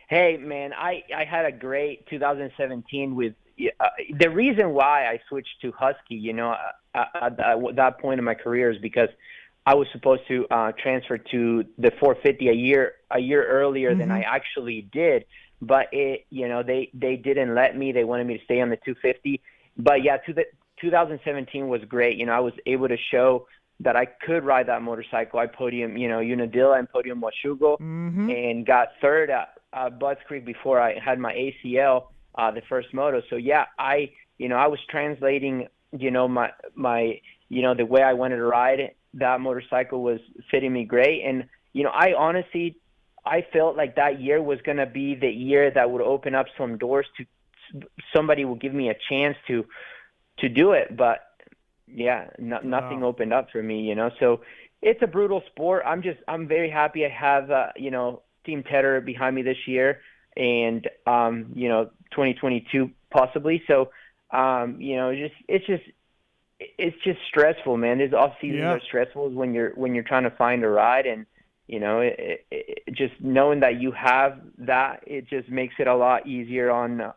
S7: Hey, man, I had a great 2017 with, the reason why I switched to Husky, at that point in my career is because I was supposed to transfer to the 450 a year earlier than I actually did. But they didn't let me. They wanted me to stay on the 250. But yeah, 2017 was great. I was able to show that I could ride that motorcycle. I podium, Unadilla and podium Washugo, and got third at Butts Creek before I had my ACL, the first moto. So yeah, I was translating, my the way I wanted to ride it. That motorcycle was fitting me great. And, I felt like that year was going to be the year that would open up some doors to somebody will give me a chance to do it. But yeah, nothing opened up for me, so it's a brutal sport. I'm very happy I have, Team Tedder behind me this year and, 2022 possibly. So, it's just stressful, man. These off seasons are stressful when you're trying to find a ride, and just knowing that you have that, it just makes it a lot easier on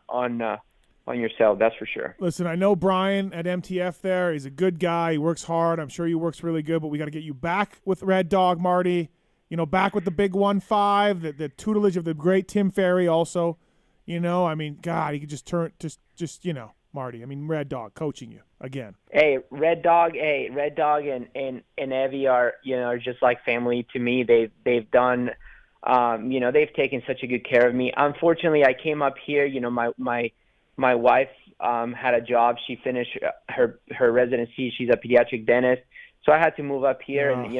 S7: yourself. That's for sure.
S3: Listen, I know Brian at MTF there. He's a good guy. He works hard. I'm sure he works really good, but we got to get you back with Red Dog, Marty. Back with the big 1.5, the tutelage of the great Tim Ferry also. God, he could just turn Marty. Red Dog coaching you again.
S7: Hey, Red Dog and Evie are just like family to me. They've done, they've taken such a good care of me. Unfortunately, I came up here. My wife had a job. She finished her residency. She's a pediatric dentist, so I had to move up here, and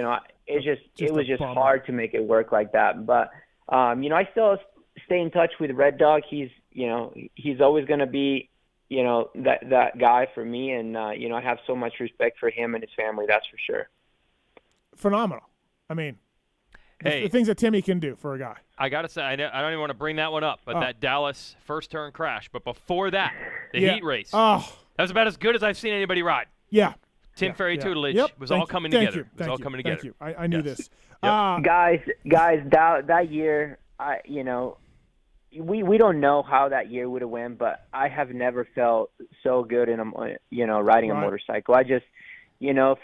S7: it was just hard to make it work like that. But I still stay in touch with Red Dog. He's always going to be that guy for me, and I have so much respect for him and his family. That's for sure.
S3: Phenomenal. The things that Timmy can do for a guy.
S4: I gotta say, I don't even want to bring that one up, but that Dallas first turn crash. But before that, the heat race. That was about as good as I've seen anybody ride.
S3: Yeah.
S4: Tim Ferry tutelage was all coming
S3: together.
S4: It was all coming together.
S3: Thank you. I knew this.
S7: Guys, that year, we don't know how that year would have went, but I have never felt so good in riding a motorcycle. I just,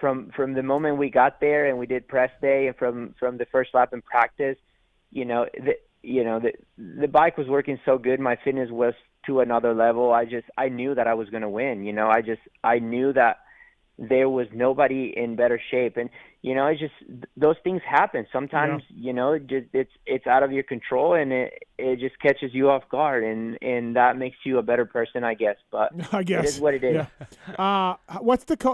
S7: from the moment we got there and we did press day, and from the first lap in practice, the bike was working so good. My fitness was to another level. I knew that I was going to win. I knew that there was nobody in better shape, and it's just those things happen sometimes. It's out of your control, and it just catches you off guard, and that makes you a better person, I guess. But
S3: I guess
S7: it is what it is.
S3: Yeah.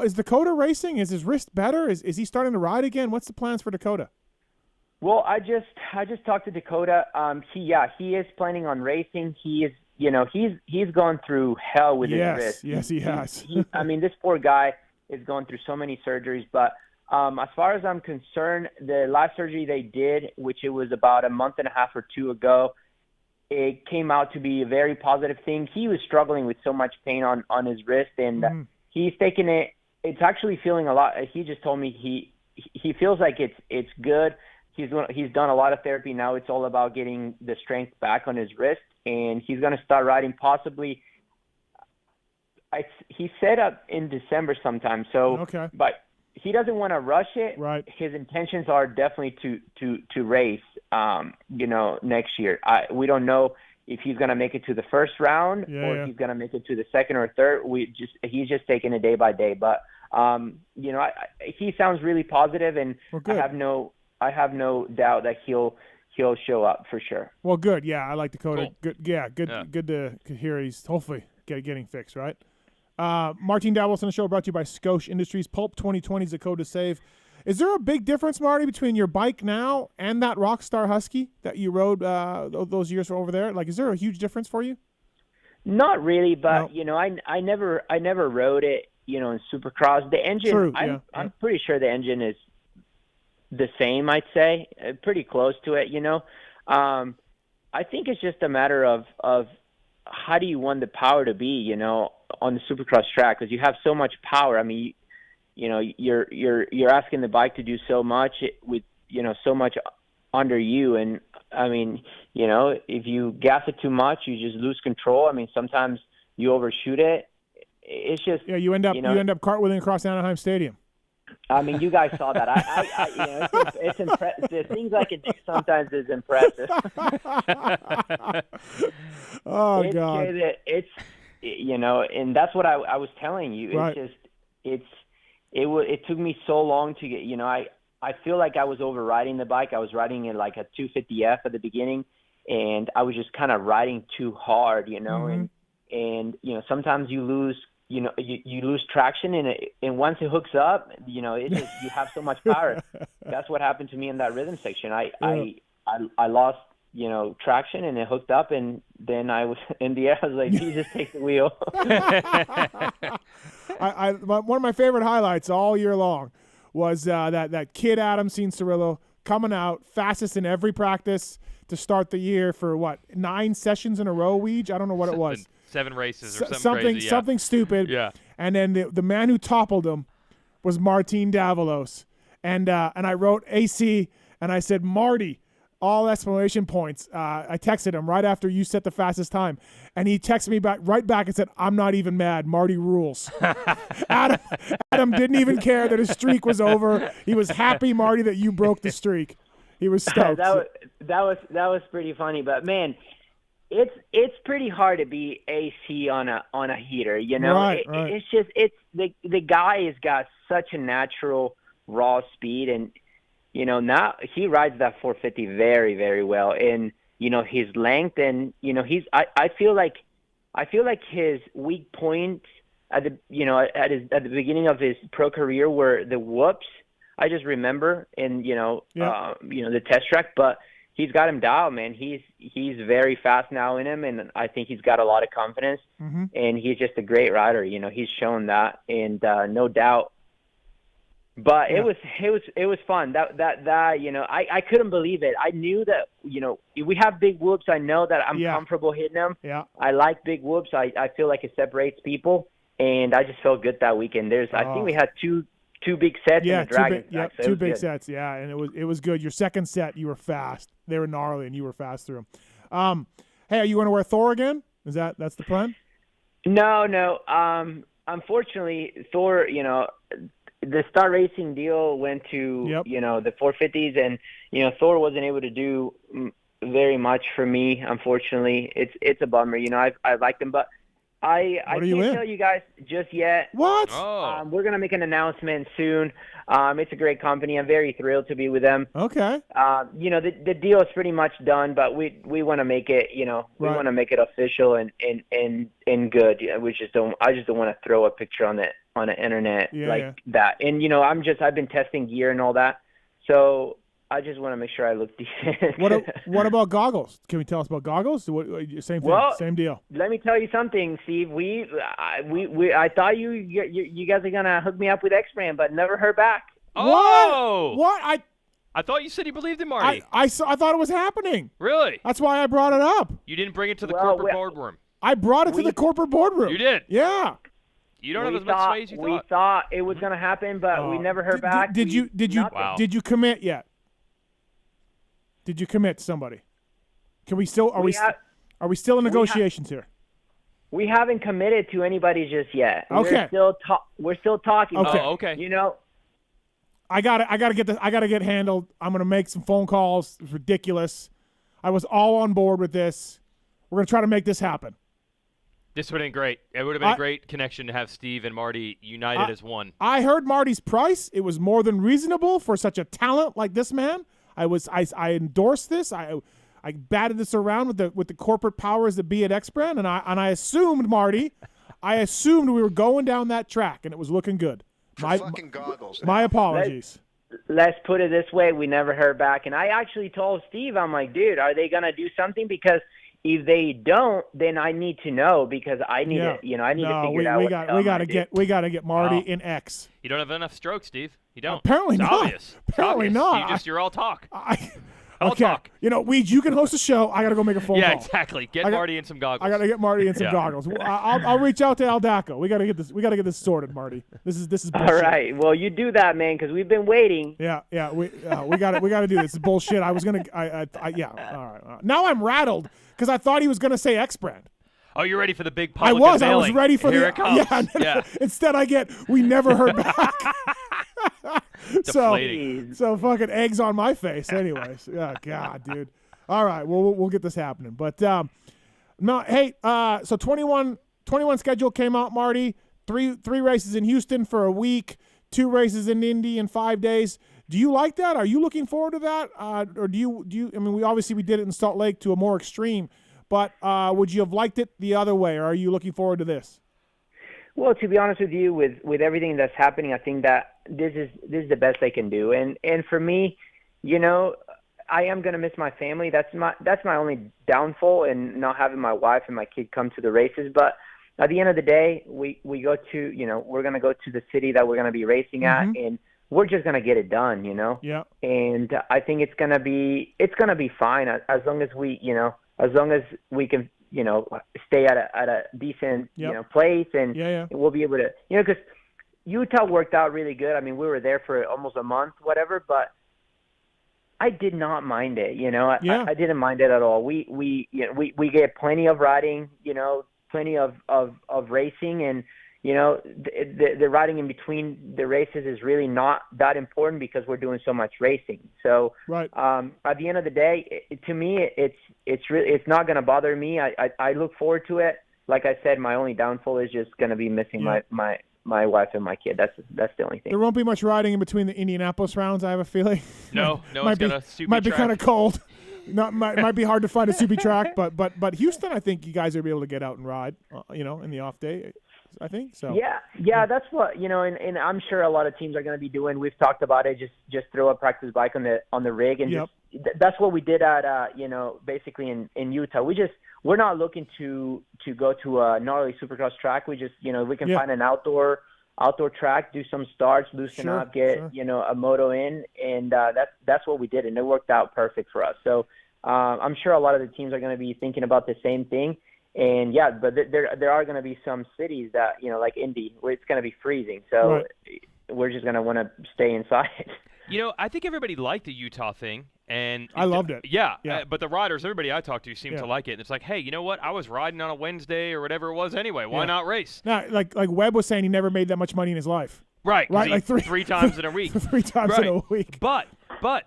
S3: Is Dakota racing? Is his wrist better? Is he starting to ride again? What's the plans for Dakota?
S7: Well, I just talked to Dakota. He is planning on racing. He is, he's gone through hell with his wrist.
S3: Yes, he has.
S7: This poor guy is going through so many surgeries, but as far as I'm concerned, the last surgery they did, which it was about a month and a half or two ago, it came out to be a very positive thing. He was struggling with so much pain on his wrist, and he's taken it. It's actually feeling a lot. He just told me he feels like it's good. He's done a lot of therapy now. It's all about getting the strength back on his wrist, and he's going to start riding possibly. He set up in December sometime. So, but he doesn't want to rush it.
S3: Right.
S7: His intentions are definitely to race, next year. We don't know if he's going to make it to the first round or if he's going to make it to the second or third. He's just taking it day by day. But, he sounds really positive, and I have no doubt that he'll show up for sure.
S3: Well, good. Yeah. I like Dakota.
S4: Cool.
S3: Good. Yeah. Good. Yeah. Good to hear he's hopefully getting fixed. Right. Martin Davalos on the show, brought to you by Sco Industries. Pulp 2020 is the code to save. Is there a big difference, Marty, between your bike now and that Rockstar Husky that you rode those years over there? Like, is there a huge difference for you?
S7: Not really, but I never rode it, in Supercross. The engine,
S3: True,
S7: I'm pretty sure the engine is the same. I'd say pretty close to it. I think it's just a matter of how do you want the power to be, on the Supercross track, because you have so much power. You're asking the bike to do so much with so much under you, and if you gas it too much, you just lose control. Sometimes you overshoot it. It's just
S3: you end up cartwheeling across Anaheim Stadium.
S7: I mean, you guys saw that. It's impressive. The things I can do sometimes is impressive.
S3: God.
S7: It's and that's what I was telling you.
S3: Right.
S7: It took me so long to get. I feel like I was overriding the bike. I was riding it like a 250F at the beginning, and I was just kind of riding too hard,
S3: Mm-hmm.
S7: and sometimes you lose. You lose traction and once it hooks up, it just, you have so much power. That's what happened to me in that rhythm section. I lost, traction and it hooked up, and then I was in the air. I was like, Jesus, take the wheel.
S3: One of my favorite highlights all year long was that kid Adam Cianciarillo coming out fastest in every practice to start the year for 9 sessions in a row. I don't know what it was.
S4: 7 races or something crazy,
S3: something stupid.
S4: Yeah.
S3: And then the man who toppled him was Martin Davalos. And I wrote AC, and I said, Marty, all exclamation points. I texted him right after you set the fastest time. And he texted me right back and said, I'm not even mad. Marty rules. Adam didn't even care that his streak was over. He was happy, Marty, that you broke the streak. He was stoked.
S7: that was pretty funny. But, man, it's pretty hard to be AC on a heater,
S3: Right.
S7: It's just the guy has got such a natural raw speed, and now he rides that 450 very, very well, and his length, and I feel like his weak points at the beginning of his pro career were the whoops. I just remember in the test track, but he's got him dialed, man. He's very fast now in him, and I think he's got a lot of confidence.
S3: Mm-hmm.
S7: And he's just a great rider. He's shown that, and no doubt. But it was fun. I couldn't believe it. I knew that we have big whoops. I know that I'm comfortable hitting them.
S3: Yeah.
S7: I like big whoops. I feel like it separates people, and I just felt good that weekend. I think we had two big sets in the Dragon.
S3: Two big sets. Yeah, and it was good. Your second set, you were fast. They were gnarly, and you were fast through them. Hey, are you going to wear Thor again? That's the plan?
S7: No. Unfortunately, Thor, the Star Racing deal went to the 450s, and Thor wasn't able to do very much for me. Unfortunately, it's a bummer. I like them, but I can't tell you guys just yet.
S3: What?
S4: Oh.
S7: We're going to make an announcement soon. It's a great company. I'm very thrilled to be with them.
S3: Okay.
S7: The deal is pretty much done, but we want to make it, we want to make it official and good. I just don't want to throw a picture on the internet that. And, I've been testing gear and all that. So I just want to make sure I look decent.
S3: What about goggles? Can we tell us about goggles? Same thing.
S7: Well,
S3: same deal.
S7: Let me tell you something, Steve. I thought you guys are gonna hook me up with X-Brand, but never heard back.
S4: Oh,
S3: what?
S4: I thought you said you believed in Marty.
S3: I thought it was happening.
S4: Really?
S3: That's why I brought it up.
S4: You didn't bring it to the corporate boardroom.
S3: I brought it to the corporate boardroom.
S4: You did?
S3: Yeah.
S7: You don't have as much sway as you thought. We thought it was gonna happen, but we never heard back.
S3: Did you commit yet? Did you commit to somebody? Can we still are we still in negotiations here?
S7: We haven't committed to anybody just yet.
S3: Okay.
S7: We're still talking.
S3: Okay.
S4: Oh, okay.
S3: I gotta get handled. I'm gonna make some phone calls. It's ridiculous. I was all on board with this. We're gonna try to make this happen.
S4: This would have been great. It would have been a great connection to have Steve and Marty united as one.
S3: I heard Marty's price. It was more than reasonable for such a talent like this man. I endorsed this. I batted this around with the corporate powers that be at X-Brand, and I assumed, Marty, we were going down that track, and it was looking good.
S8: Fucking goggles.
S3: My apologies.
S7: Let's put it this way: we never heard back, and I actually told Steve, I'm like, dude, are they gonna do something? Because if they don't, then I need to know, because I need to, I need to figure it out.
S3: We got to get Marty in X.
S4: You don't have enough strokes, Steve. You don't.
S3: Apparently
S4: it's
S3: not.
S4: Obvious.
S3: Apparently not.
S4: You're all talk.
S3: All talk. Weed, you can host a show. I got to go make a phone call.
S4: Yeah, exactly. Get Marty in some goggles.
S3: I got to get Marty in some goggles. I'll reach out to Aldaco. We got to get this. We got to get this sorted, Marty. This is bullshit.
S7: All right. Well, you do that, man, because we've been waiting.
S3: Yeah. We got to do this. It's bullshit. I was gonna. All right. Now I'm rattled because I thought he was gonna say X-Brand.
S4: Oh, you're ready for the big
S3: I
S4: public
S3: was
S4: unveiling.
S3: ready for
S4: Here
S3: the
S4: it comes.
S3: Yeah. Instead, I get we never heard back.
S4: Deflating.
S3: So fucking eggs on my face. Anyways, oh God, dude. All right, well we'll get this happening. But no, hey, so 21 schedule came out, Marty. Three races in Houston for a week, 2 races in Indy in 5 days. Do you like that? Are you looking forward to that? Or do you? I mean, we did it in Salt Lake to a more extreme, but would you have liked it the other way? Or are you looking forward to this?
S7: Well, to be honest with you, with everything that's happening, I think that this is the best they can do. And for me, you know, I am gonna miss my family. That's my only downfall, and not having my wife and my kid come to the races. But at the end of the day, we go to, you know, we're gonna go to the city that we're gonna be racing at, and we're just gonna get it done, you know.
S3: Yeah.
S7: And I think it's gonna be fine as long as we, you know, as long as we can, you know, stay at a decent, you know, place, and we'll be able to, you know, because Utah worked out really good. I mean, we were there for almost a month, whatever, but I did not mind it, you know. I didn't mind it at all. We get plenty of riding, you know, plenty of racing, and you know, the riding in between the races is really not that important because we're doing so much racing. So at the end of the day, to me, it's not going to bother me. I look forward to it. Like I said, my only downfall is just going to be missing my wife and my kid. That's the only thing.
S3: There won't be much riding in between the Indianapolis rounds, I have a feeling.
S4: No, it's gonna
S3: might be kind of cold. Might be hard to find a super track, but Houston, I think you guys will be able to get out and ride, you know, in the off day. I think so.
S7: Yeah, that's what, you know, and I'm sure a lot of teams are going to be doing. We've talked about it. Just throw a practice bike on the rig, and that's what we did at you know, basically in Utah. We're not looking to go to a gnarly supercross track. We just, you know, we can find an outdoor track, do some starts, loosen up, get you know, a moto in, and that's what we did, and it worked out perfect for us. So I'm sure a lot of the teams are going to be thinking about the same thing. And but there are going to be some cities that, you know, like Indy, where it's going to be freezing. So we're just going to want to stay inside.
S4: You know, I think everybody liked the Utah thing, and
S3: I loved it.
S4: But the riders, everybody I talked to seemed to like it. And it's like, hey, you know what? I was riding on a Wednesday or whatever it was anyway. Why not race?
S3: Now, like Webb was saying, he never made that much money in his life.
S4: Right.
S3: Like
S4: three times in a week.
S3: 3 times in a week.
S4: But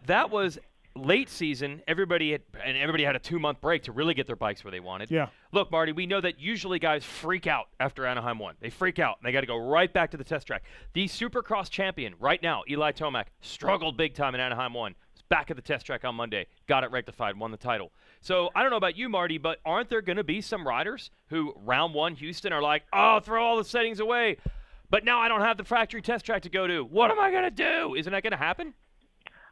S4: that was late season. Everybody had a 2-month break to really get their bikes where they wanted.
S3: Yeah.
S4: Look, Marty, we know that usually guys freak out after Anaheim 1. They freak out, and they got to go right back to the test track. The Supercross champion right now, Eli Tomac, struggled big time in Anaheim 1. Was back at the test track on Monday, got it rectified, won the title. So I don't know about you, Marty, but aren't there going to be some riders who round 1 Houston are like, oh, throw all the settings away, but now I don't have the factory test track to go to. What am I going to do? Isn't that going to happen?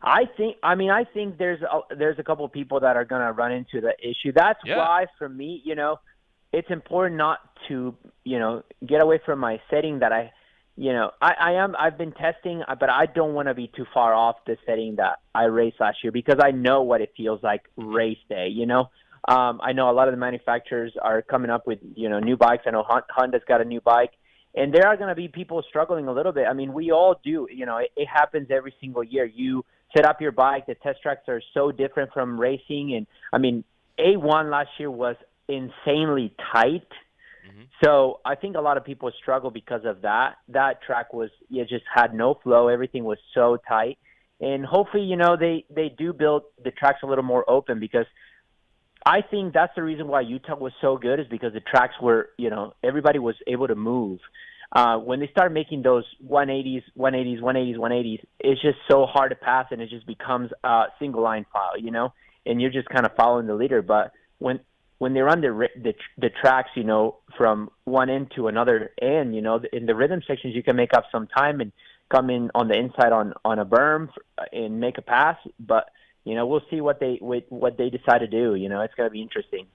S7: I think there's a couple of people that are going to run into the issue. That's why, for me, you know, it's important not to, you know, get away from my setting that I've been testing, but I don't want to be too far off the setting that I raced last year, because I know what it feels like race day, you know. I know a lot of the manufacturers are coming up with, you know, new bikes. I know Honda's got a new bike. And there are going to be people struggling a little bit. I mean, we all do. You know, it happens every single year. You set up your bike. The test tracks are so different from racing. And, I mean, A1 last year was insanely tight. So I think a lot of people struggle because of that. That track just had no flow. Everything was so tight. And hopefully, you know, they do build the tracks a little more open, because I think that's the reason why Utah was so good, is because the tracks were, you know, everybody was able to move. When they start making those 180s, it's just so hard to pass, and it just becomes a single line file, you know, and you're just kind of following the leader. But when they run the tracks, you know, from one end to another end, you know, in the rhythm sections, you can make up some time and come in on the inside on a berm and make a pass. But you know, we'll see what they decide to do. You know, it's going to be interesting.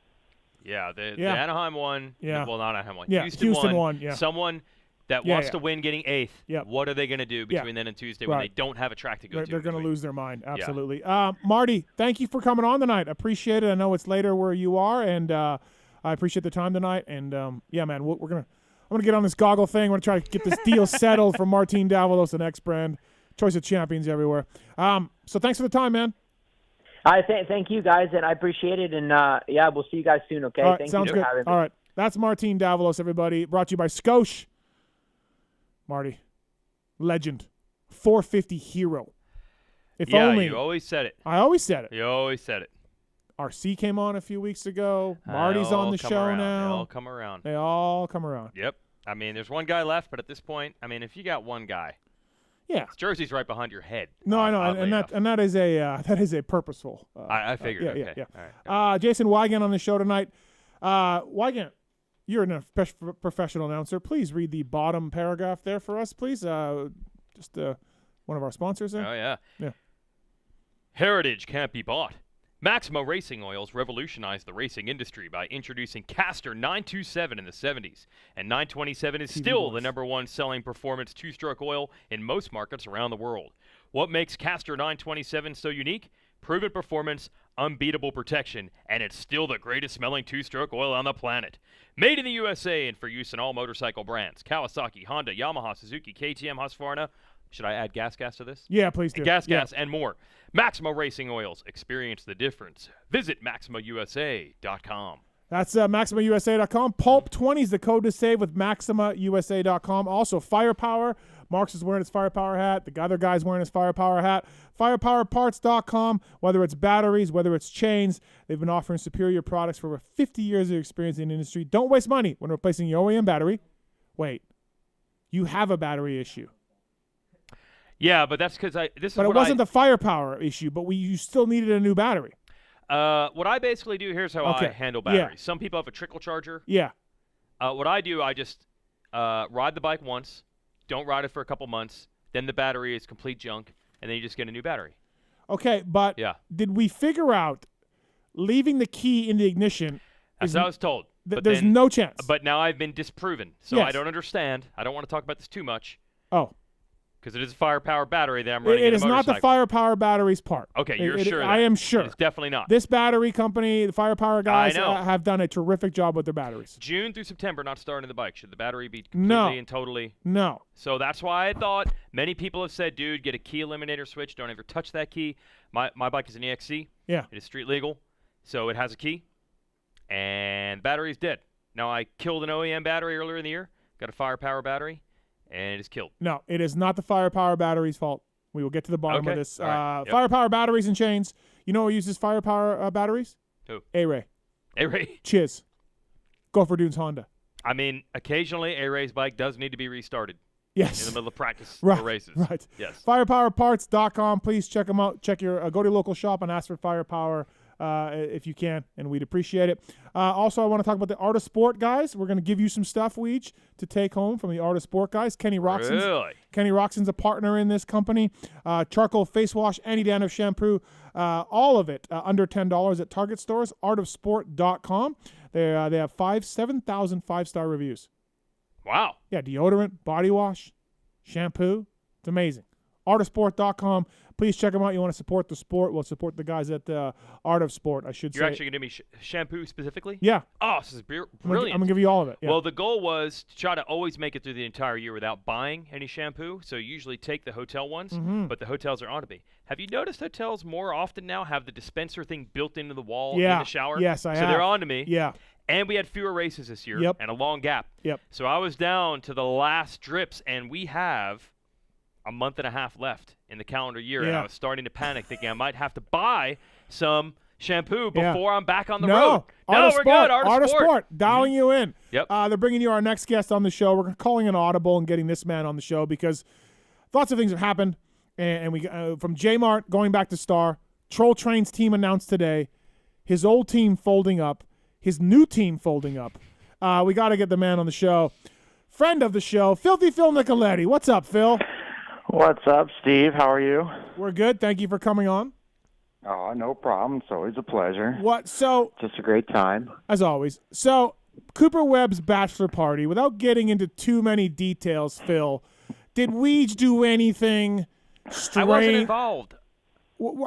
S4: Yeah, the Anaheim one.
S3: Yeah.
S4: Well, not Anaheim one.
S3: Yeah, Houston one. Yeah.
S4: Someone that wants to win getting 8th.
S3: Yeah.
S4: What are they going to do between then and Tuesday when they don't have a track to go to?
S3: They're going to lose their mind. Absolutely. Yeah. Marty, thank you for coming on tonight. Appreciate it. I know it's later where you are, and I appreciate the time tonight. And yeah, man, I'm going to get on this goggle thing. We're going to try to get this deal settled for Martin Davalos and X Brand. Choice of champions everywhere. So thanks for the time, man.
S7: Thank you, guys, and I appreciate it. And, we'll see you guys soon, okay?
S3: All right,
S7: Thank
S3: sounds
S7: you
S3: good.
S7: for having me.
S3: All right. That's Martin Davalos, everybody. Brought to you by Scotia. Marty, legend, 450 hero. If only
S4: you always said it.
S3: I always said it.
S4: You always said it.
S3: RC came on a few weeks ago. Marty's on the show
S4: around.
S3: now.
S4: They all come around.
S3: They all come around.
S4: Yep. I mean, there's one guy left, but at this point, I mean, if you got one guy,
S3: yeah,
S4: his jersey's right behind your head.
S3: No, I know, and that is a purposeful.
S4: I figured.
S3: Yeah,
S4: okay.
S3: yeah.
S4: All right.
S3: Jason Weigandt on the show tonight. Weigandt, you're a professional announcer. Please read the bottom paragraph there for us, please. Just one of our sponsors there.
S4: Oh yeah.
S3: Yeah.
S4: Heritage can't be bought. Maximo Racing Oils revolutionized the racing industry by introducing Castor 927 in the 70s, and 927 is still the #1 selling performance two-stroke oil in most markets around the world. What makes Castor 927 so unique? Proven performance, unbeatable protection, and it's still the greatest smelling two-stroke oil on the planet. Made in the USA and for use in all motorcycle brands: Kawasaki, Honda, Yamaha, Suzuki, KTM, Husqvarna. Should I add gas to this?
S3: Yeah, please do.
S4: Gas, and more. Maximo Racing Oils. Experience the difference. Visit MaximoUSA.com.
S3: That's MaximoUSA.com. Pulp20 is the code to save with MaximoUSA.com. Also, Firepower. Marks is wearing his Firepower hat. The other guy's wearing his Firepower hat. FirepowerParts.com. Whether it's batteries, whether it's chains, they've been offering superior products for over 50 years of experience in the industry. Don't waste money when replacing your OEM battery. Wait, you have a battery issue.
S4: Yeah, but that's because
S3: But it wasn't the firepower issue, but you still needed a new battery.
S4: What I basically do, here's how I handle batteries.
S3: Yeah.
S4: Some people have a trickle charger.
S3: Yeah.
S4: What I do, I just ride the bike once, don't ride it for a couple months, then the battery is complete junk, and then you just get a new battery.
S3: Okay, but did we figure out leaving the key in the ignition?
S4: That's what I was told.
S3: There's no chance.
S4: But now I've been disproven, so I don't understand. I don't want to talk about this too much.
S3: Oh.
S4: Because it is a firepower battery that I'm running.
S3: It is not the firepower battery's part.
S4: Okay, you're sure?
S3: I am sure.
S4: It's definitely not.
S3: This battery company, the Firepower guys, have done a terrific job with their batteries.
S4: June through September, not starting the bike. Should the battery be completely and totally?
S3: No.
S4: So that's why I thought many people have said, dude, get a key eliminator switch. Don't ever touch that key. My bike is an EXC.
S3: Yeah.
S4: It is street legal, so it has a key, and the battery is dead. Now, I killed an OEM battery earlier in the year. Got a Firepower battery. And it is killed.
S3: No, it is not the Firepower battery's fault. We will get to the bottom of this.
S4: Right.
S3: Firepower batteries and chains. You know who uses Firepower batteries?
S4: Who?
S3: A-Ray.
S4: A-Ray.
S3: Chiz. Gopher Dunes Honda.
S4: I mean, occasionally A-Ray's bike does need to be restarted.
S3: Yes.
S4: In the middle of practice
S3: right,
S4: for races.
S3: Right.
S4: Yes.
S3: FirepowerParts.com. Please check them out. Check your go to your local shop and ask for Firepower if you can, and we'd appreciate it. Also, I want to talk about the Art of Sport guys. We're going to give you some stuff, Weege, to take home from the Art of Sport guys. Kenny Roxon's a partner in this company. Charcoal face wash, anti-dandruff shampoo, all of it under $10 at Target stores. Artofsport.com. They have 7,000 5-star reviews.
S4: Wow.
S3: Yeah, deodorant, body wash, shampoo. It's amazing. Artofsport.com. Please check them out. You want to support the sport? Well, support the guys at Art of Sport, I should say.
S4: You're actually going to give me shampoo specifically?
S3: Yeah.
S4: Oh, this is brilliant.
S3: I'm going to give you all of it. Yeah.
S4: Well, the goal was to try to always make it through the entire year without buying any shampoo. So you usually take the hotel ones, but the hotels are on to me. Have you noticed hotels more often now have the dispenser thing built into the wall in the shower?
S3: Yes, I have.
S4: So they're on to me.
S3: Yeah.
S4: And we had fewer races this year and a long gap.
S3: Yep.
S4: So I was down to the last drips, and we have a month and a half left in the calendar year, and I was starting to panic, thinking I might have to buy some shampoo before I'm back on the road.
S3: No, we're good. Art of Sport. Dialing you in.
S4: Yep.
S3: They're bringing you our next guest on the show. We're calling an audible and getting this man on the show because lots of things have happened, and we from J-Mart going back to Star, Troll Train's team announced today, his old team folding up, his new team folding up. We got to get the man on the show. Friend of the show, Filthy Phil Nicoletti. What's up, Phil?
S8: What's up, Steve? How are you?
S3: We're good. Thank you for coming on.
S8: Oh, no problem. It's always a pleasure.
S3: So
S8: just a great time.
S3: As always. So, Cooper Webb's bachelor party, without getting into too many details, Phil, did Weege do anything strange?
S4: I wasn't involved.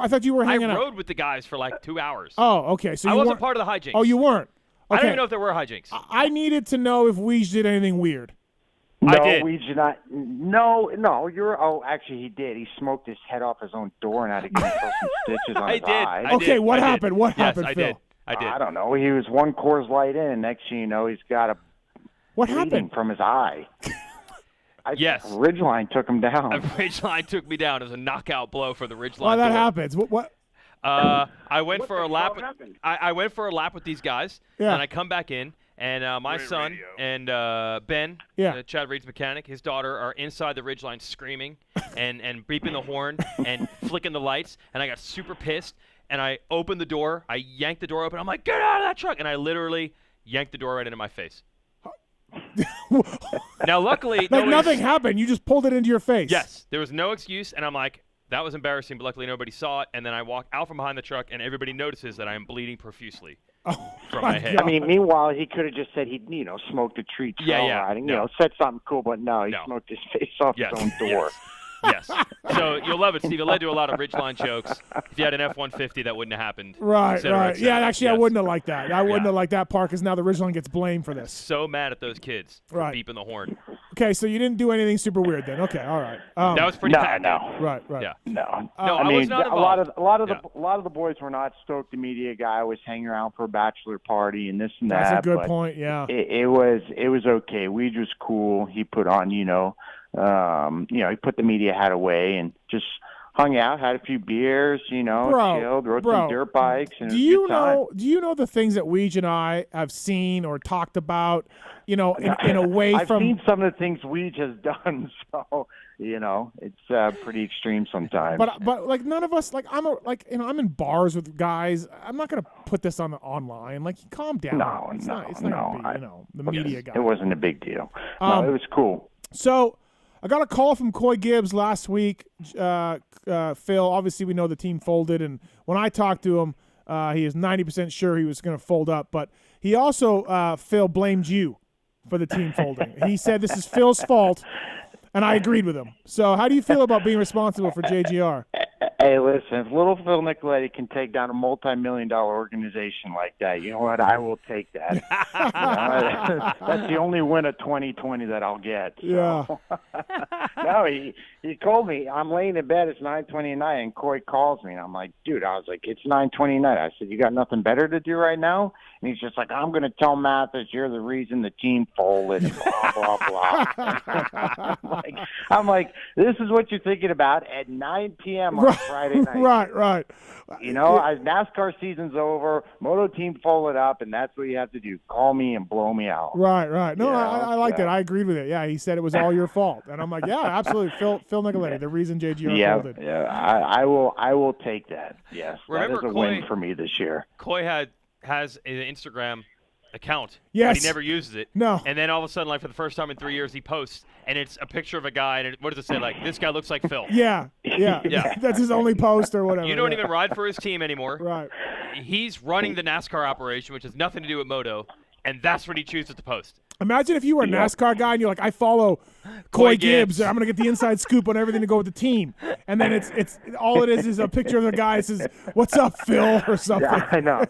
S3: I thought you were hanging out.
S4: I rode with the guys for like 2 hours.
S3: Oh, okay. So
S4: I wasn't part of the hijinks.
S3: Oh, you weren't? Okay.
S4: I don't even know if there were hijinks.
S3: I needed to know if Weege did anything weird.
S8: No,
S4: I did.
S8: we did not. No, you're. Oh, actually, he did. He smoked his head off his own door and had to get himself some stitches on his eye.
S3: Okay, what happened? What happened,
S4: I
S3: Phil?
S4: did. I did.
S8: I don't know. He was one Coors Light in, and next thing you know, he's got a
S3: What
S8: bleeding
S3: happened?
S8: from his eye.
S4: Yes.
S8: Ridgeline took him down.
S4: A ridgeline took me down. It was a knockout blow for the ridgeline.
S3: Well, that
S4: door.
S3: happens. What?
S4: I went for a lap.
S8: happened?
S4: I went for a lap with these guys,
S3: Yeah.
S4: and I come back in, and my son and Ben,
S3: Yeah.
S4: Chad Reed's mechanic, his daughter are inside the ridgeline screaming and beeping the horn and flicking the lights, and I got super pissed, and I opened the door. I yanked the door open. I'm like, get out of that truck! And I literally yanked the door right into my face. Now, luckily,
S3: Like nothing happened. You just pulled it into your face.
S4: Yes, there was no excuse, and I'm like, that was embarrassing, but luckily nobody saw it. And then I walk out from behind the truck, and everybody notices that I am bleeding profusely from my head.
S8: I mean, meanwhile, he could have just said he'd, smoked a tree trail riding,
S4: no.
S8: said something cool, but no, he
S4: No.
S8: smoked his face off
S4: Yes.
S8: his own door.
S4: Yes. So you'll love it, Steve. It led to a lot of ridgeline jokes. If you had an F-150, that wouldn't have happened.
S3: Right,
S4: et cetera,
S3: right.
S4: et cetera.
S3: Yeah, actually, I
S4: Yes.
S3: wouldn't have liked that. I wouldn't
S4: Yeah.
S3: have liked that part because now the Ridgeline gets blamed for this.
S4: So mad at those kids for
S3: Right.
S4: beeping the horn.
S3: Okay, so you didn't do anything super weird then. Okay, all right.
S4: That was pretty bad.
S8: No.
S3: Right, right.
S4: Yeah.
S8: No,
S4: No,
S8: I
S4: I
S8: mean,
S4: was not
S8: a lot
S4: involved.
S8: of the boys were not stoked. The media guy was hanging around for a bachelor party and this and
S3: That's
S8: that.
S3: a good
S8: but
S3: point, yeah.
S8: It was okay. Weege was cool. He put on, he put the media hat away and just hung out, had a few beers, chilled, rode some dirt bikes, and it was a good time.
S3: Do you know the things that Weege and I have seen or talked about, in a way
S8: I've
S3: from
S8: seen some of the things Weege has done, so it's pretty extreme sometimes.
S3: But like none of us I'm in bars with guys. I'm not gonna put this on the online. Like calm down. It's not gonna be, the media guy.
S8: It wasn't a big deal.
S3: Um,
S8: No, it was cool.
S3: So I got a call from Coy Gibbs last week. Phil, obviously we know the team folded, and when I talked to him, he is 90% sure he was going to fold up. But he also, Phil, blamed you for the team folding. He said this is Phil's fault, and I agreed with him. So how do you feel about being responsible for JGR?
S8: Hey, listen, if little Phil Nicoletti can take down a multi-million-dollar organization like that, you know what? I will take that. That's the only win of 2020 that I'll get. So.
S3: Yeah.
S8: No, he told me, I'm laying in bed, it's 9:20 at night, and Coy calls me, and I'm like, dude, it's 9:20 at night. I said, you got nothing better to do right now? And he's just like, I'm going to tell Mathis you're the reason the team folded, and blah, blah, blah. I'm like, this is what you're thinking about at 9 p.m. on Friday night.
S3: Right.
S8: NASCAR season's over, Moto team folded up, and that's what you have to do. Call me and blow me out.
S3: Right. No, I liked it. I agreed with it. Yeah, he said it was all your fault. And I'm like, yeah, absolutely. Phil Nicoletti, the reason JGR folded.
S8: Yeah, I will take that. Yes,
S4: Remember,
S8: that is a win for me this year.
S4: Coy has an Instagram account.
S3: Yes.
S4: But he never uses it.
S3: No.
S4: And then all of a sudden, like for the first time in 3 years, he posts, and it's a picture of a guy, and what does it say? Like, this guy looks like Phil.
S3: Yeah. That's his only post or whatever.
S4: You don't even ride for his team anymore.
S3: Right.
S4: He's running the NASCAR operation, which has nothing to do with moto, and that's what he chooses to post.
S3: Imagine if you were a NASCAR guy and you're like, I follow Coy Gibbs. I'm going to get the inside scoop on everything to go with the team. And then it's all it is a picture of the guy that says, what's up, Phil, or something.
S8: Yeah, I know.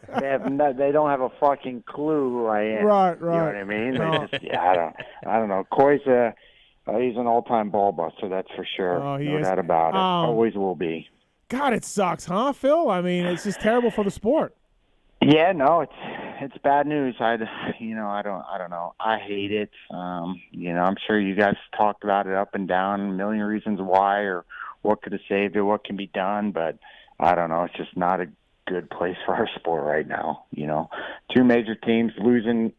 S8: They don't have a fucking clue who I am.
S3: Right.
S8: You know what I mean?
S3: No.
S8: I don't know. Coy's he's an all-time ball buster, that's for sure.
S3: Oh, he
S8: no
S3: is.
S8: doubt about it. Always will be.
S3: God, it sucks, huh, Phil? I mean, it's just terrible for the sport.
S8: Yeah, no, it's bad news. I don't know. I hate it. I'm sure you guys talked about it up and down, a million reasons why or what could have saved it, what can be done, but I don't know. It's just not a good place for our sport right now. Two major teams losing,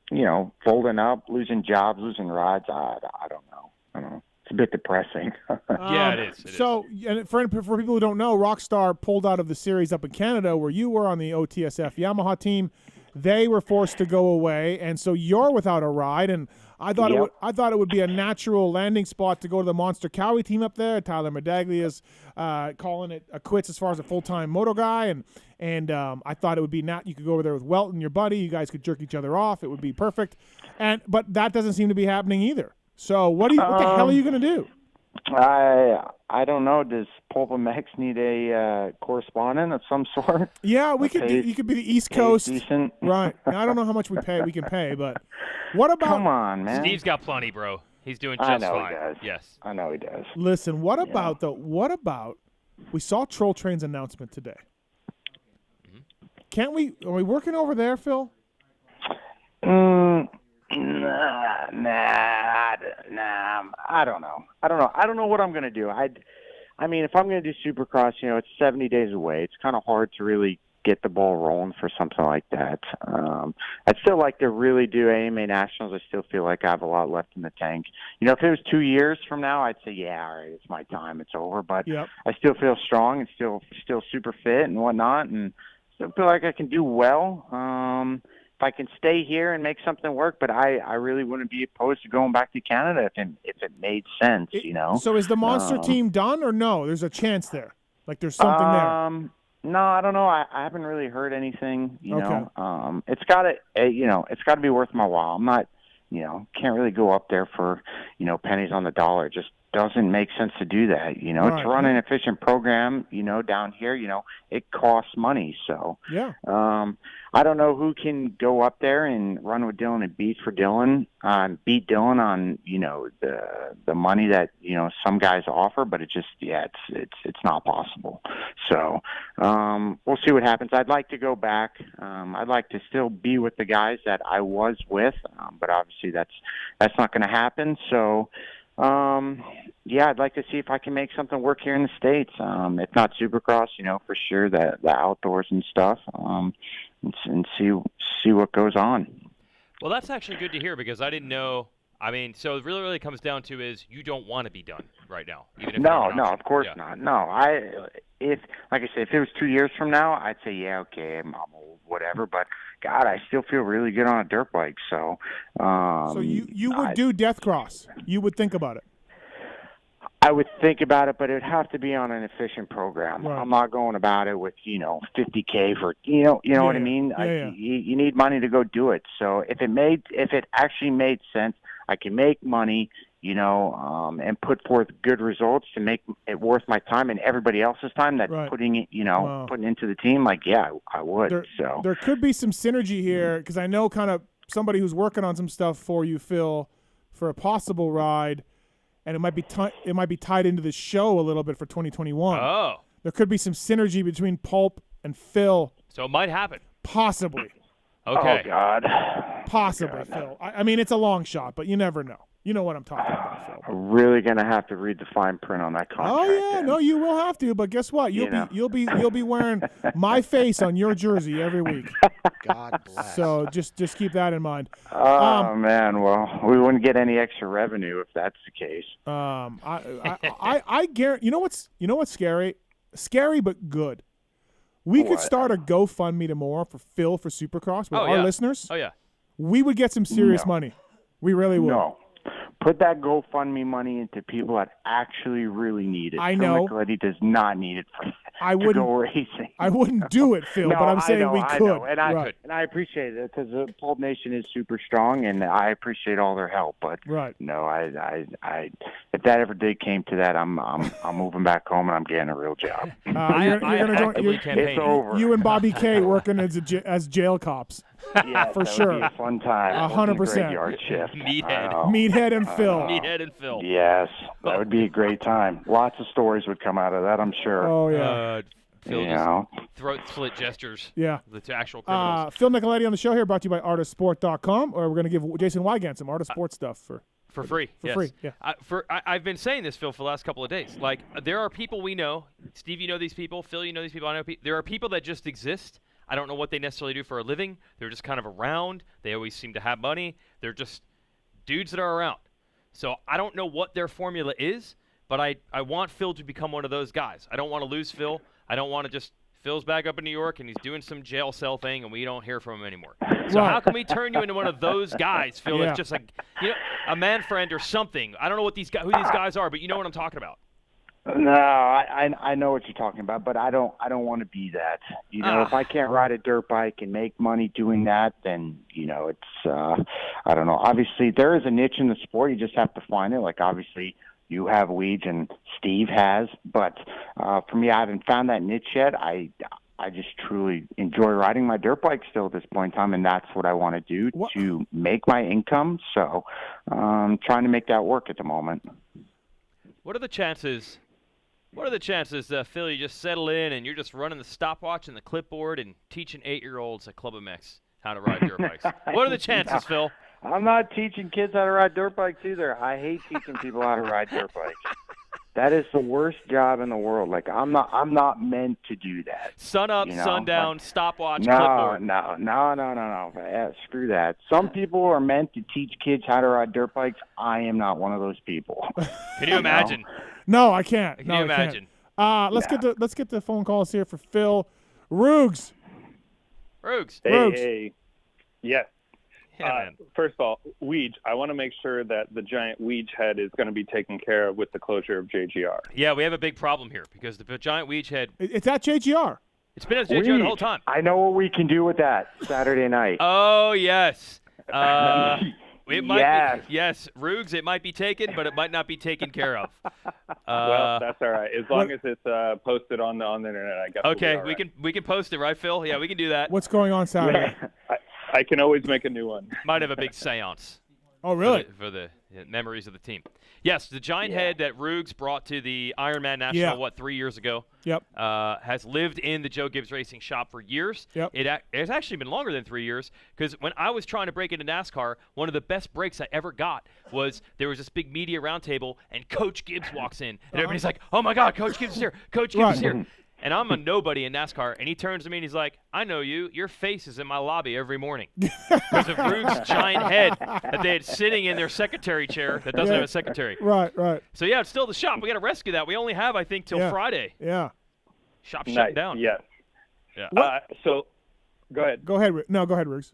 S8: folding up, losing jobs, losing rides. I don't know. It's a bit depressing.
S4: Yeah, it is.
S3: And for people who don't know, Rockstar pulled out of the series up in Canada where you were on the OTSF Yamaha team. They were forced to go away, and so you're without a ride. And I thought it would be a natural landing spot to go to the Monster Cowie team up there. Tyler Medaglia's calling it a quits as far as a full-time moto guy, and I thought it would be you could go over there with Welton, your buddy. You guys could jerk each other off. It would be perfect. But that doesn't seem to be happening either. So what the hell are you going to do?
S8: I don't know. Does PulpMX need a correspondent of some sort?
S3: Yeah, you could be the East Coast.
S8: Decent.
S3: Right. Now, I don't know how much we can pay, but what about?
S8: Come on, man.
S4: Steve's got plenty, bro. He's doing just fine.
S8: I know he does.
S4: Yes.
S8: I know he does.
S3: Listen, what about we saw Troll Train's announcement today. Can't we? Are we working over there, Phil?
S8: Nah. I don't know. I don't know what I'm gonna do. I mean, if I'm gonna do Supercross, it's 70 days away. It's kind of hard to really get the ball rolling for something like that. I'd still like to really do AMA Nationals. I still feel like I have a lot left in the tank. If it was 2 years from now, I'd say, yeah, all right, it's my time, it's over. But I still feel strong and still super fit and whatnot, and still feel like I can do well. If I can stay here and make something work, but I really wouldn't be opposed to going back to Canada if it made sense,
S3: So is the Monster team done or no? There's a chance there. Like there's something there.
S8: No, I don't know. I haven't really heard anything.
S3: Okay.
S8: It's got to be worth my while. I'm not, can't really go up there for, pennies on the dollar. It just doesn't make sense to do that.
S3: Right.
S8: To run an efficient program, down here, it costs money. So I don't know who can go up there and run with Dylan and beat Dylan on, the money that, some guys offer, but it just, it's not possible. So, we'll see what happens. I'd like to go back. I'd like to still be with the guys that I was with, but obviously that's not going to happen. So, I'd like to see if I can make something work here in the States. If not Supercross, for sure the outdoors and stuff, and see what goes on.
S4: Well, that's actually good to hear because I didn't know. I mean, so it really comes down to is you don't want to be done right now. Even if
S8: no, of course not. No, like I said, if it was 2 years from now, I'd say, yeah, okay, I'm old, whatever. But God, I still feel really good on a dirt bike. So,
S3: so you would do Death Cross. You would think about it.
S8: I would think about it, but it would have to be on an efficient program.
S3: Right.
S8: I'm not going about it with, $50K for, you know what I mean? You need money to go do it. So if it actually made sense, I can make money, and put forth good results to make it worth my time and everybody else's time that's putting it, putting into the team. Like, yeah, I would.
S3: There could be some synergy here because I know kind of somebody who's working on some stuff for you, Phil, for a possible ride. And it might be tied into the show a little bit for 2021.
S4: Oh.
S3: There could be some synergy between Pulp and Phil.
S4: So it might happen.
S3: Possibly.
S4: Okay.
S8: Oh, God.
S3: Possibly, Phil. I mean, it's a long shot, but you never know. You know what I'm talking about, Phil.
S8: I'm really going to have to read the fine print on that contract.
S3: Oh, yeah.
S8: Then.
S3: No, you will have to. But guess what? You'll be wearing my face on your jersey every week.
S9: God bless.
S3: So just keep that in mind.
S8: Oh, man. Well, we wouldn't get any extra revenue if that's the case.
S3: I guarantee. You know what's scary? Scary but good. We could start a GoFundMe tomorrow for Phil for Supercross with our listeners.
S4: Oh yeah.
S3: We would get some serious money. We really would.
S8: No. Put that GoFundMe money into people that actually really need it.
S3: I know.
S8: Nicoletti does not need it for
S3: to go
S8: racing.
S3: I wouldn't do it, Phil, but I'm saying we could.
S8: And I appreciate it because the Pulp Nation is super strong, and I appreciate all their help. But no, I if that ever came to that, I'm moving back home and I'm getting a real job.
S3: You're gonna join.
S8: It's over.
S3: You and Bobby K working as jail cops.
S8: Yeah,
S3: for
S8: that
S3: sure.
S8: Would be a fun time.
S3: 100%.
S8: Yard shift.
S3: Meathead and Phil.
S4: Meathead and Phil.
S8: Yes, that would be a great time. Lots of stories would come out of that, I'm sure.
S3: Oh yeah.
S4: Phil throat slit gestures.
S3: Yeah.
S4: The actual criminals.
S3: Phil Nicoletti on the show here, brought to you by artistsport.com, or we're going to give Jason Weigandt some Artist Sport stuff for
S4: free.
S3: For free, yeah.
S4: I've been saying this, Phil, for the last couple of days. Like, there are people we know. Steve, you know these people. Phil, you know these people. I know there are people that just exist. I don't know what they necessarily do for a living. They're just kind of around. They always seem to have money. They're just dudes that are around. So I don't know what their formula is, but I want Phil to become one of those guys. I don't want to lose Phil. I don't want to just Phil's back up in New York and he's doing some jail cell thing and we don't hear from him anymore. So how can we turn you into one of those guys, Phil? That's just like a man friend or something. I don't know who these guys are, but you know what I'm talking about.
S8: No, I know what you're talking about, but I don't want to be that. If I can't ride a dirt bike and make money doing that, then it's I don't know. Obviously, there is a niche in the sport. You just have to find it. Like obviously, you have Weege and Steve has, but for me, I haven't found that niche yet. I just truly enjoy riding my dirt bike still at this point in time, and that's what I want to do to make my income. So I'm trying to make that work at the moment.
S4: What are the chances What are the chances, Phil, you just settle in and you're just running the stopwatch and the clipboard and teaching 8-year-olds at PulpMX how to ride dirt bikes? What are the chances, Phil?
S8: I'm not teaching kids how to ride dirt bikes either. I hate teaching people how to ride dirt bikes. That is the worst job in the world. Like I'm not meant to do that.
S4: Sun up, sun down, stopwatch,
S8: no,
S4: clipboard.
S8: No. Screw that. Some people are meant to teach kids how to ride dirt bikes. I am not one of those people.
S4: Can you imagine?
S3: No, I can't.
S4: Can you imagine?
S3: Let's get the phone calls here for Phil. Roogs.
S9: Hey. Yes.
S4: Yeah, man.
S9: First of all, Weege, I want to make sure that the giant Weege head is going to be taken care of with the closure of JGR.
S4: Yeah, we have a big problem here because the giant Weege head.
S3: It's at JGR.
S4: It's been at JGR the whole time.
S8: I know what we can do with that Saturday night.
S4: Oh, yes. It might
S8: Yes.
S4: Yes, Roogs, it might be taken, but it might not be taken care of.
S9: Well, that's all right. As long as it's posted on the internet, I guess.
S4: Okay,
S9: we'll be all right.
S4: we can post it, right, Phil? Yeah, we can do that.
S3: What's going on Saturday?
S9: I can always make a new one.
S4: Might have a big seance.
S3: Oh, really?
S4: For the memories of the team. Yes, the giant head that Roogs brought to the Ironman National, 3 years ago?
S3: Yep.
S4: Has lived in the Joe Gibbs Racing shop for years.
S3: Yep.
S4: It's actually been longer than 3 years because when I was trying to break into NASCAR, one of the best breaks I ever got was there was this big media roundtable and Coach Gibbs walks in and everybody's like, "Oh my God, Coach Gibbs is here! Coach Gibbs is here!" And I'm a nobody in NASCAR, and he turns to me and he's like, "I know you. Your face is in my lobby every morning." Because of Roogs' giant head that they had sitting in their secretary chair that doesn't have a secretary.
S3: Right.
S4: So, yeah, it's still the shop. We got to rescue that. We only have, I think, till Friday.
S3: Yeah.
S4: Shop's shut down.
S9: Yes.
S4: Yeah.
S9: So, go ahead.
S3: Go ahead. No, go ahead, Roogs.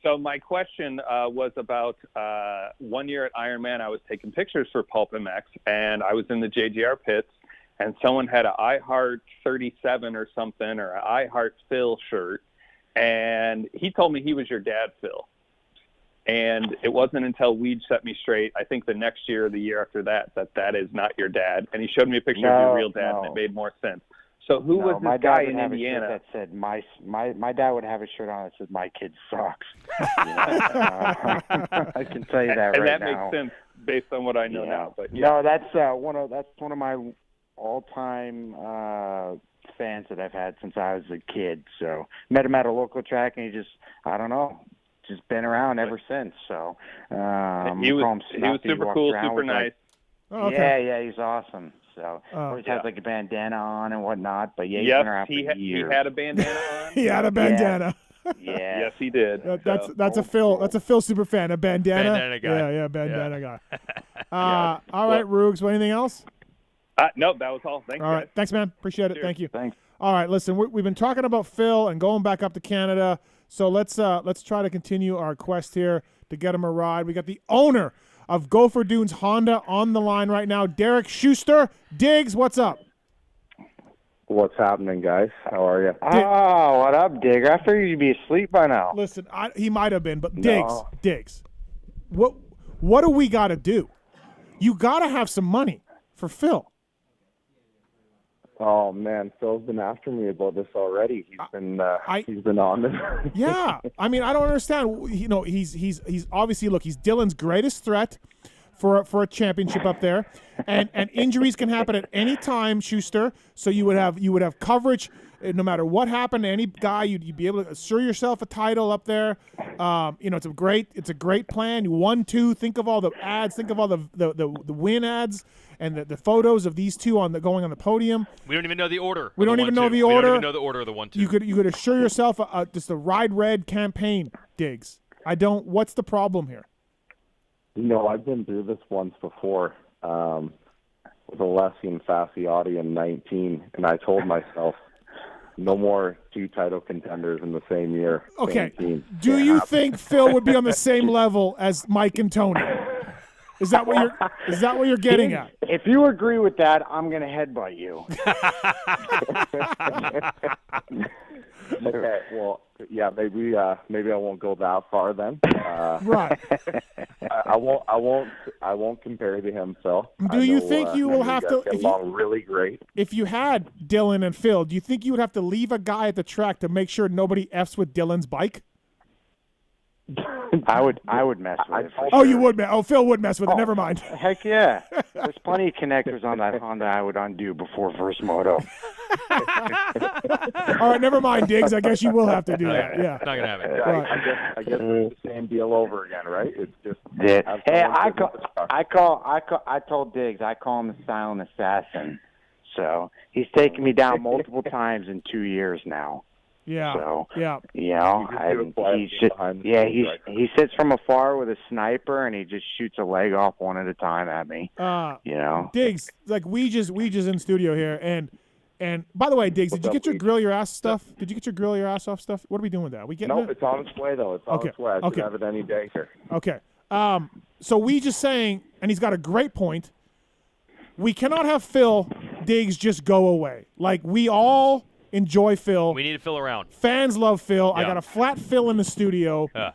S9: So my question was about 1 year at Ironman. I was taking pictures for PulpMX, and I was in the JGR pits, and someone had an I Heart 37 or something, or an I Heart Phil shirt, and he told me he was your dad, Phil. And it wasn't until Weege set me straight, I think the next year or the year after that is not your dad. And he showed me a picture of your real dad, and it made more sense. So who was this guy in Indiana?
S8: That said my dad would have a shirt on that said "My kid sucks." I can tell you that
S9: and
S8: right
S9: that
S8: now.
S9: makes sense based on what I know now. But
S8: no, that's one of my all-time fans that I've had since I was a kid. So met him at a local track, and he just been around ever since. So
S9: he was super cool, super nice.
S3: Oh, okay.
S8: Yeah, he's awesome. So always has like a bandana on and whatnot. But yeah, he's
S9: yes,
S8: been around for years.
S9: He had a bandana on.
S3: He had a bandana.
S8: Yeah.
S9: Yes, he did.
S3: That's a Phil super fan. A bandana.
S4: Bandana guy.
S3: Yeah, bandana guy. All right, Roogs. Anything else?
S9: No, that was all. Thanks.
S3: All right, thanks, man. Appreciate it.
S9: Cheers.
S3: Thank you.
S8: Thanks.
S3: All right, listen, we've been talking about Phil and going back up to Canada, so let's try to continue our quest here to get him a ride. We got the owner of Gopher Dunes Honda on the line right now, Derek Schuster. Diggs, what's up?
S10: What's happening, guys? How are you?
S8: Oh, what up, Digger? I figured you'd be asleep by now.
S3: Listen, he might have been, but
S10: No.
S3: Diggs, what do we got to do? You got to have some money for Phil.
S10: Oh man, Phil's been after me about this already. He's been on this.
S3: Yeah, I mean, I don't understand. You know, he's obviously, look, he's Dylan's greatest threat for a championship up there, and injuries can happen at any time, Schuster. So you would have coverage no matter what happened to any guy. You'd be able to assure yourself a title up there. It's a great plan. 1, 2. Think of all the ads. Think of all the win ads and the photos of these two going on the podium.
S4: We don't even know the order.
S3: We don't even know the order.
S4: We don't even know the order of the 1, 2.
S3: You could assure yourself just a Ride Red campaign, Diggs. What's the problem here?
S10: No, I've been through this once before with a Lessie and Fassi Audi in 19, and I told myself no more 2 title contenders in the same year.
S3: Okay.
S10: Same team.
S3: Do you think Phil would be on the same level as Mike and Tony? Is that what you're getting at?
S8: If you agree with that, I'm going to headbutt you.
S10: Okay, well, yeah, maybe I won't go that far then.
S3: Right.
S10: I won't compare to him, Phil.
S3: Do you think you will have to
S10: get along really great?
S3: If you had Dylan and Phil, do you think you would have to leave a guy at the track to make sure nobody F's with Dylan's bike?
S8: I would mess with it.
S3: Oh, you would mess. Oh, Phil would mess with it. Never mind.
S8: Heck yeah. There's plenty of connectors on that Honda I would undo before first moto.
S3: All right, never mind, Diggs. I guess you will have to do that. Yeah.
S4: Not gonna happen.
S3: Right.
S10: I guess it's the same deal over again, right? It's just
S8: Yeah. Hey, I told Diggs I call him the silent assassin. So he's taken me down multiple times in 2 years now.
S3: Yeah.
S8: So
S3: yeah.
S8: You know, he sits from afar with a sniper and he just shoots a leg off one at a time at me. You know,
S3: Diggs, like we just in studio here, and by the way, Diggs, did you get your grill your ass stuff? Did you get your grill your ass off stuff? What are we doing with that? We getting
S10: Nope,
S3: it?
S10: it's on its way though. It's on its way. I should have it any day here.
S3: Okay. So we just saying, and he's got a great point. We cannot have Phil Diggs just go away. Like we all enjoy Phil.
S4: We need to Phil around.
S3: Fans love Phil.
S4: Yeah.
S3: I got a flat Phil in the studio.
S4: Yeah.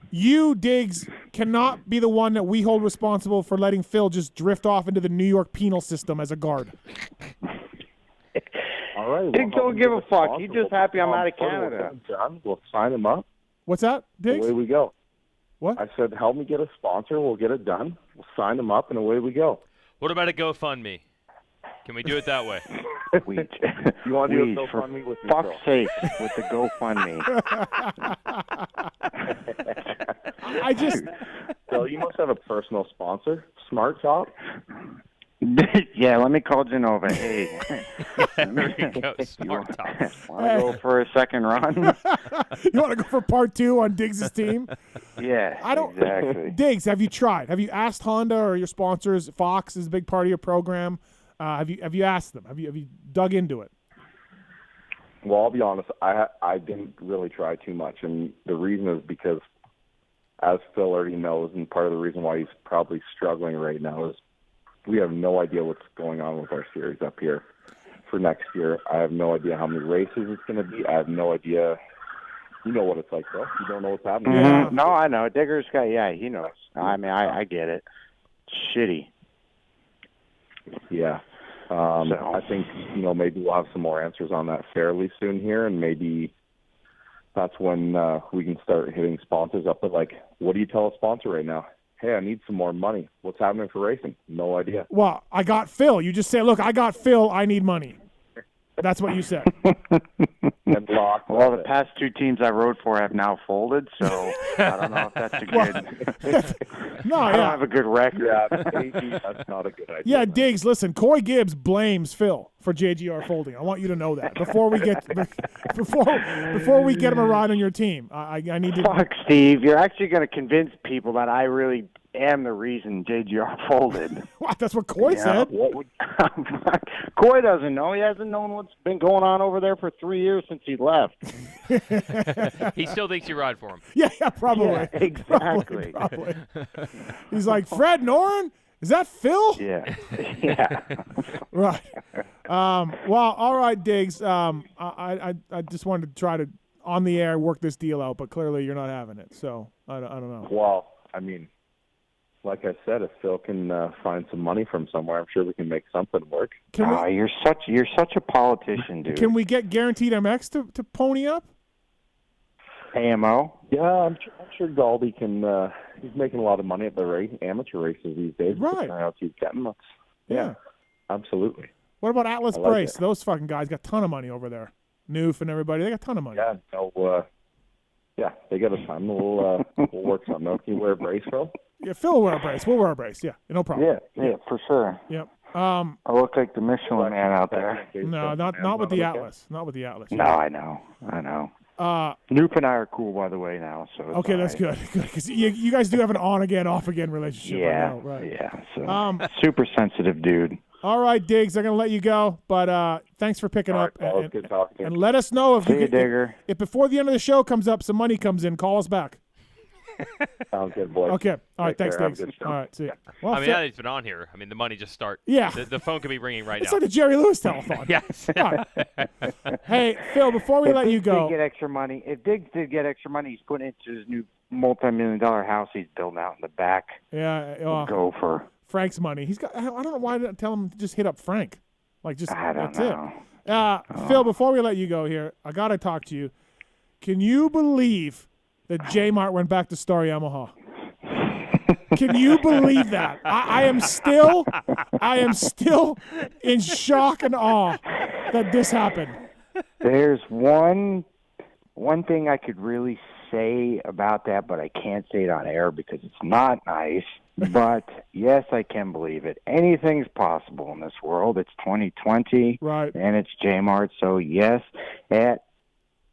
S3: You, Diggs, cannot be the one that we hold responsible for letting Phil just drift off into the New York penal system as a guard.
S10: All right.
S8: Diggs don't give a fuck. He's just happy I'm out of Canada.
S10: We'll sign him up.
S3: What's that, Diggs?
S10: Away we go.
S3: What?
S10: I said, help me get a sponsor. We'll get it done. We'll sign him up, and away we go.
S4: What about a GoFundMe? Can we do it that way?
S10: You want to do a GoFundMe with me,
S8: fuck's
S10: bro?
S8: sake with the GoFundMe.
S3: I just.
S10: Bill, you must have a personal sponsor. Smart Top.
S8: Yeah, let me call Genova. Hey,
S4: There you go. Smart Top.
S8: Want to go for a second run?
S3: You want to go for part 2 on Diggs' team?
S8: Yeah,
S3: I don't.
S8: exactly.
S3: Diggs, have you tried? Have you asked Honda or your sponsors? Fox is a big part of your program. Have you asked them? Have you dug into it?
S10: Well, I'll be honest. I didn't really try too much, and the reason is because, as Phil already knows, and part of the reason why he's probably struggling right now is we have no idea what's going on with our series up here for next year. I have no idea how many races it's going to be. I have no idea. You know what it's like, bro. You don't know what's happening.
S3: Yeah.
S8: No, I know. Digger's got. Yeah, he knows. I mean, I get it. Shitty.
S10: Yeah. I think, maybe we'll have some more answers on that fairly soon here, and maybe that's when we can start hitting sponsors up. But, what do you tell a sponsor right now? Hey, I need some more money. What's happening for racing? No idea.
S3: Well, I got Phil. You just say, look, I got Phil. I need money. That's what you said.
S10: And lock.
S8: Well, the past 2 teams I rode for have now folded, so I don't know if that's a good.
S3: No,
S8: I don't have a good record.
S10: Yeah, maybe that's not a good idea.
S3: Yeah, Diggs, listen, Coy Gibbs blames Phil for JGR folding. I want you to know that before we get before we get him a ride on your team. I need to.
S8: Fuck, Steve. You're actually going to convince people that I really am the reason JGR folded.
S3: What? That's what Coy said.
S8: Coy doesn't know. He hasn't known what's been going on over there for 3 years since he left.
S4: He still thinks you ride for him.
S3: Yeah, probably.
S8: Yeah, exactly.
S3: Probably. He's like, Fred Noren? Is that Phil?
S8: Yeah.
S3: Right. Well, all right, Diggs. I just wanted to try to, on the air, work this deal out, but clearly you're not having it. So I don't know.
S10: Well, I mean, like I said, if Phil can find some money from somewhere, I'm sure we can make something work.
S8: You're such a politician, dude.
S3: Can we get Guaranteed MX to pony up?
S8: AMO?
S10: Yeah, I'm sure Galdi can. He's making a lot of money at the amateur races these days.
S3: Right.
S10: He's getting.
S3: Yeah,
S10: absolutely.
S3: What about Atlas
S10: like
S3: Brace?
S10: it.
S3: Those fucking guys got a ton of money over there. Noof and everybody, they got a ton of money.
S10: Yeah, they got a ton. We'll work something out. Can you wear a brace, Phil?
S3: Yeah, Phil will wear a brace. We'll wear a brace. Yeah, no problem.
S8: Yeah, for sure.
S3: Yep.
S8: I look like the Michelin man out there.
S3: No, not with the Atlas. Not with the Atlas.
S8: No, I know. Noop and I are cool, by the way, now. So it's
S3: okay, that's good. Good, because you guys do have an on-again, off-again relationship.
S8: Yeah,
S3: right now, right?
S8: Yeah. So super sensitive dude.
S3: All right, Diggs, I'm gonna let you go, but thanks for picking up.
S10: Right, good talking to you.
S3: And let us know if if before the end of the show comes up, some money comes in. Call us back.
S10: Sounds good, boy.
S3: Okay. All right. Thanks,
S10: care.
S3: Diggs. All right. See ya. Well,
S4: I mean, now that he's been on here, the money just start.
S3: Yeah.
S4: The phone could be ringing right
S3: it's
S4: now.
S3: like the Jerry Lewis telephone.
S4: Yes.
S3: Hey, Phil, before we let you go.
S8: If Diggs did get extra money, he's putting it into his new multi-million-dollar house he's building out in the back.
S3: Yeah.
S8: Go for
S3: Frank's money. He's got. I don't know why I didn't tell him to just hit up Frank.
S8: I don't
S3: that's
S8: know.
S3: it. Phil, before we let you go here, I gotta talk to you. Can you believe that J-Mart went back to Star Yamaha. Can you believe that? I am still in shock and awe that this happened.
S8: There's one thing I could really say about that, but I can't say it on air because it's not nice. But yes, I can believe it. Anything's possible in this world. It's 2020,
S3: right?
S8: And it's J-Mart, so yes,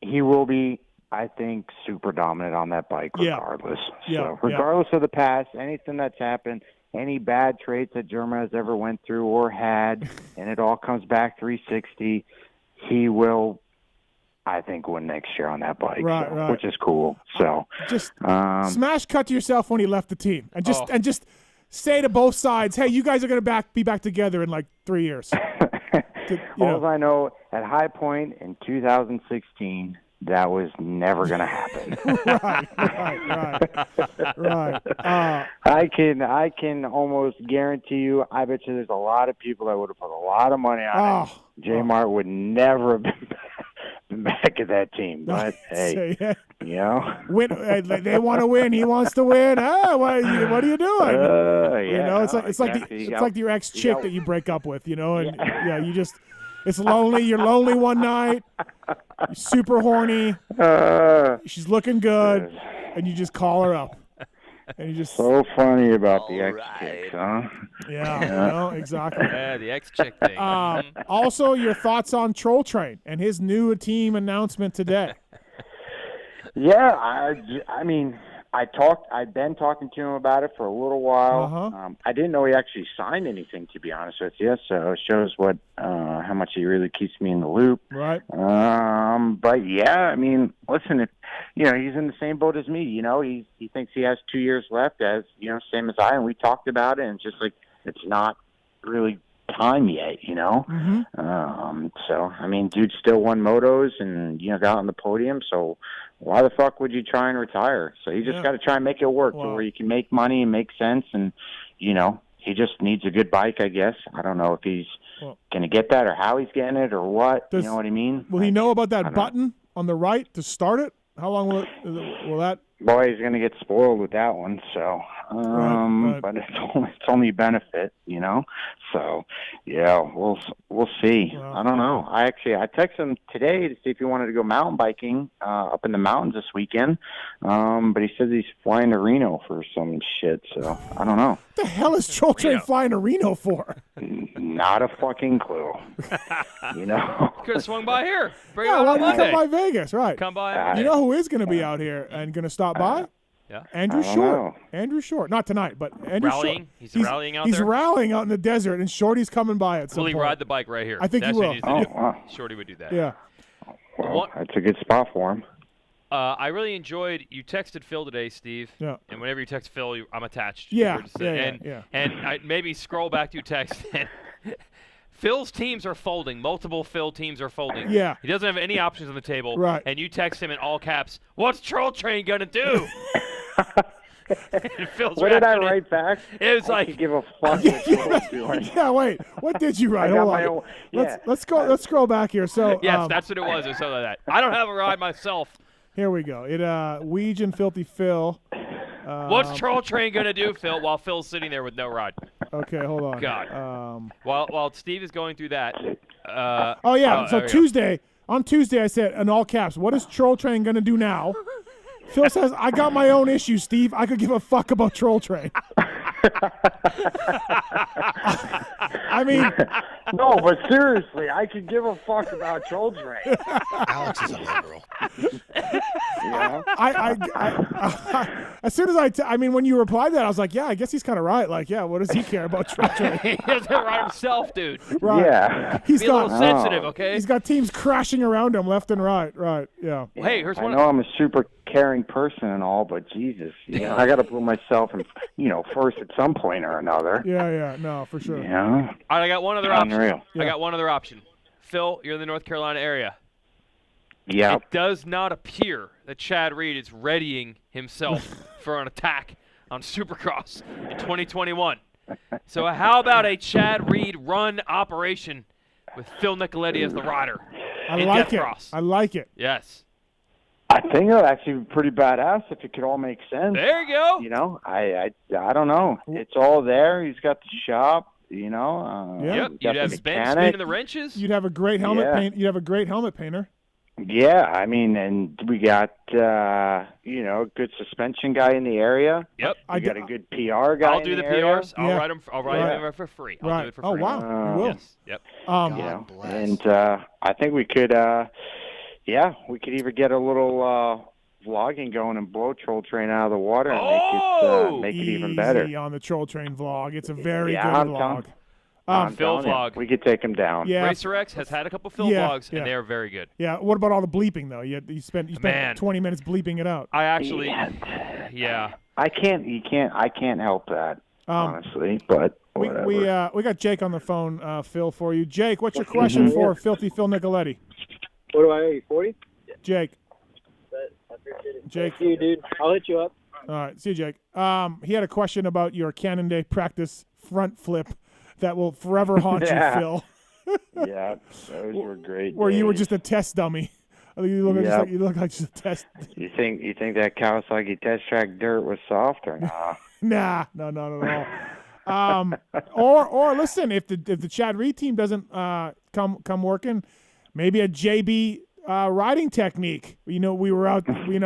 S8: he will be, I think, super dominant on that bike regardless.
S3: Yeah.
S8: So regardless of the past, anything that's happened, any bad traits that German has ever went through or had, and it all comes back 360, he will, I think, win next year on that bike,
S3: right.
S8: which is cool. So
S3: just smash cut to yourself when he left the team, and just say to both sides, hey, you guys are going to be back together in like 3 years.
S8: All I know, at High Point in 2016, that was never going to happen.
S3: right.
S8: I can almost guarantee you, I bet you there's a lot of people that would have put a lot of money on it. J-Mart would never have been back at that team. But, hey, you know.
S3: They want to win. He wants to win. What are you doing? It's like your ex-chick that you break up with, and you just – it's lonely. You're lonely one night. You're super horny. She's looking good, and you just call her up. And you just
S8: so funny about the ex-chicks, huh?
S3: Yeah, exactly.
S4: Yeah, the ex-chick thing.
S3: Also, your thoughts on Troll Train and his new team announcement today?
S8: Yeah, I mean, I'd been talking to him about it for a little while. I didn't know he actually signed anything, to be honest with you. So it shows how much he really keeps me in the loop.
S3: Right.
S8: But yeah, I mean, listen, he's in the same boat as me. He thinks he has 2 years left, as same as I. And we talked about it, and it's just like it's not really time yet. So I mean, dude still won motos and got on the podium. So why the fuck would you try and retire? So you just got to try and make it work to where you can make money and make sense. And he just needs a good bike, I guess. I don't know if he's going to get that or how he's getting it or what. You know what I mean?
S3: Will he know about that button on the right to start it? How long will that?
S8: Boy, he's going to get spoiled with that one. So, but it's only a benefit, So, yeah, we'll see.
S3: Wow.
S8: I don't know. I texted him today to see if he wanted to go mountain biking up in the mountains this weekend. But he says he's flying to Reno for some shit. So I don't know.
S3: What the hell is Troll Train flying to Reno for?
S8: Not a fucking clue.
S4: Could have swung by here.
S3: Why don't you come by Vegas? Right.
S4: Come by.
S3: You know who is going to be out here and going to stop by?
S4: Yeah.
S3: Andrew Short. Andrew Short. Not tonight, but Andrew Short.
S4: He's rallying out there?
S3: He's rallying out in the desert, and Shorty's coming by at some point.
S4: Will he ride the bike right here?
S3: I think he will.
S8: Wow.
S4: Shorty would do that.
S3: Yeah.
S8: Well, that's a good spot for him.
S4: I really enjoyed – you texted Phil today, Steve.
S3: Yeah.
S4: And whenever you text Phil, I'm attached.
S3: Yeah.
S4: And I maybe scroll back to your text. Phil's teams are folding. Multiple Phil teams are folding.
S3: Yeah.
S4: He doesn't have any options on the table.
S3: Right.
S4: And you text him in all caps, what's Troll Train going to do?
S8: What did I write back?
S4: It was
S8: I
S4: like,
S8: give a fuck what Phil's doing.
S3: Yeah, wait. What did you write? Hold on. Let's go. Let's scroll back here. So
S4: yes, that's what it was, or something like that. I don't have a ride myself.
S3: Here we go. Weege and Filthy Phil.
S4: What's Troll Train going to do, Phil, while Phil's sitting there with no ride?
S3: Okay, hold on.
S4: God. While Steve is going through that.
S3: So Tuesday, on Tuesday I said in all caps, what is Troll Train going to do now? Phil says, I got my own issues, Steve. I could give a fuck about Troll Train. I mean,
S8: no, but seriously, I could give a fuck about Troll Train.
S11: Alex is a liberal.
S3: As soon as when you replied that, I was like, yeah, I guess he's kind of right. Like, yeah, what does he care about Troll Train?
S4: He doesn't ride himself, dude.
S3: Right.
S8: Yeah.
S3: He's
S4: Be a little sensitive, okay?
S3: He's got teams crashing around him left and right. Right, yeah.
S4: Well, hey, here's one.
S8: I know I'm a super caring person and all, but Jesus, I got to put myself in, first at some point or another.
S3: Yeah, no, for sure.
S8: Yeah.
S4: All right, I got one other option.
S8: Unreal.
S4: I got one other option. Phil, you're in the North Carolina area.
S8: Yeah.
S4: It does not appear that Chad Reed is readying himself for an attack on Supercross in 2021. So how about a Chad Reed run operation with Phil Nicoletti as the rider?
S3: I like it. I like it.
S4: Yes.
S8: I think it would actually be pretty badass if it could all make sense.
S4: There you go.
S8: You know, I don't know. It's all there. He's got the shop. You know.
S4: Yep. You'd have Ben
S8: mechanic.
S4: spinning the wrenches.
S3: You'd have a great helmet paint. You'd have a great helmet painter.
S8: Yeah, I mean, and we got a good suspension guy in the area.
S4: Yep.
S8: We got a good PR guy.
S4: I'll do the PRs. I'll write them. I'll write them for free. I'll do it for free.
S3: Oh wow, you will.
S4: Yes. Yep.
S8: God bless. And I think we could. We could either get a little vlogging going and blow Troll Train out of the water and make it even better.
S3: Easy on the Troll Train vlog. It's a very good
S8: I'm
S3: vlog.
S4: Phil vlog.
S8: We could take him down.
S3: Yeah.
S4: Racer X has had a couple Phil vlogs, and they are very good.
S3: Yeah. What about all the bleeping though? You spent 20 minutes bleeping it out.
S4: I actually,
S8: I can't help that honestly, but whatever.
S3: We got Jake on the phone, Phil, for you. Jake, what's your question for Filthy Phil Nicoletti?
S2: What do I owe you, 40?
S3: Jake.
S2: I appreciate it.
S3: Jake.
S2: Thank you, dude. I'll hit you up.
S3: All right. See you, Jake. He had a question about your Cannon Day practice front flip that will forever haunt you, Phil.
S8: Yeah, those were great.
S3: Where you were just a test dummy. You look like just a test.
S8: You think that Kawasaki test track dirt was soft or nah?
S3: Nah, no, not at all. Or listen, if the Chad Reed team doesn't come working, maybe a JB riding technique. We were out. You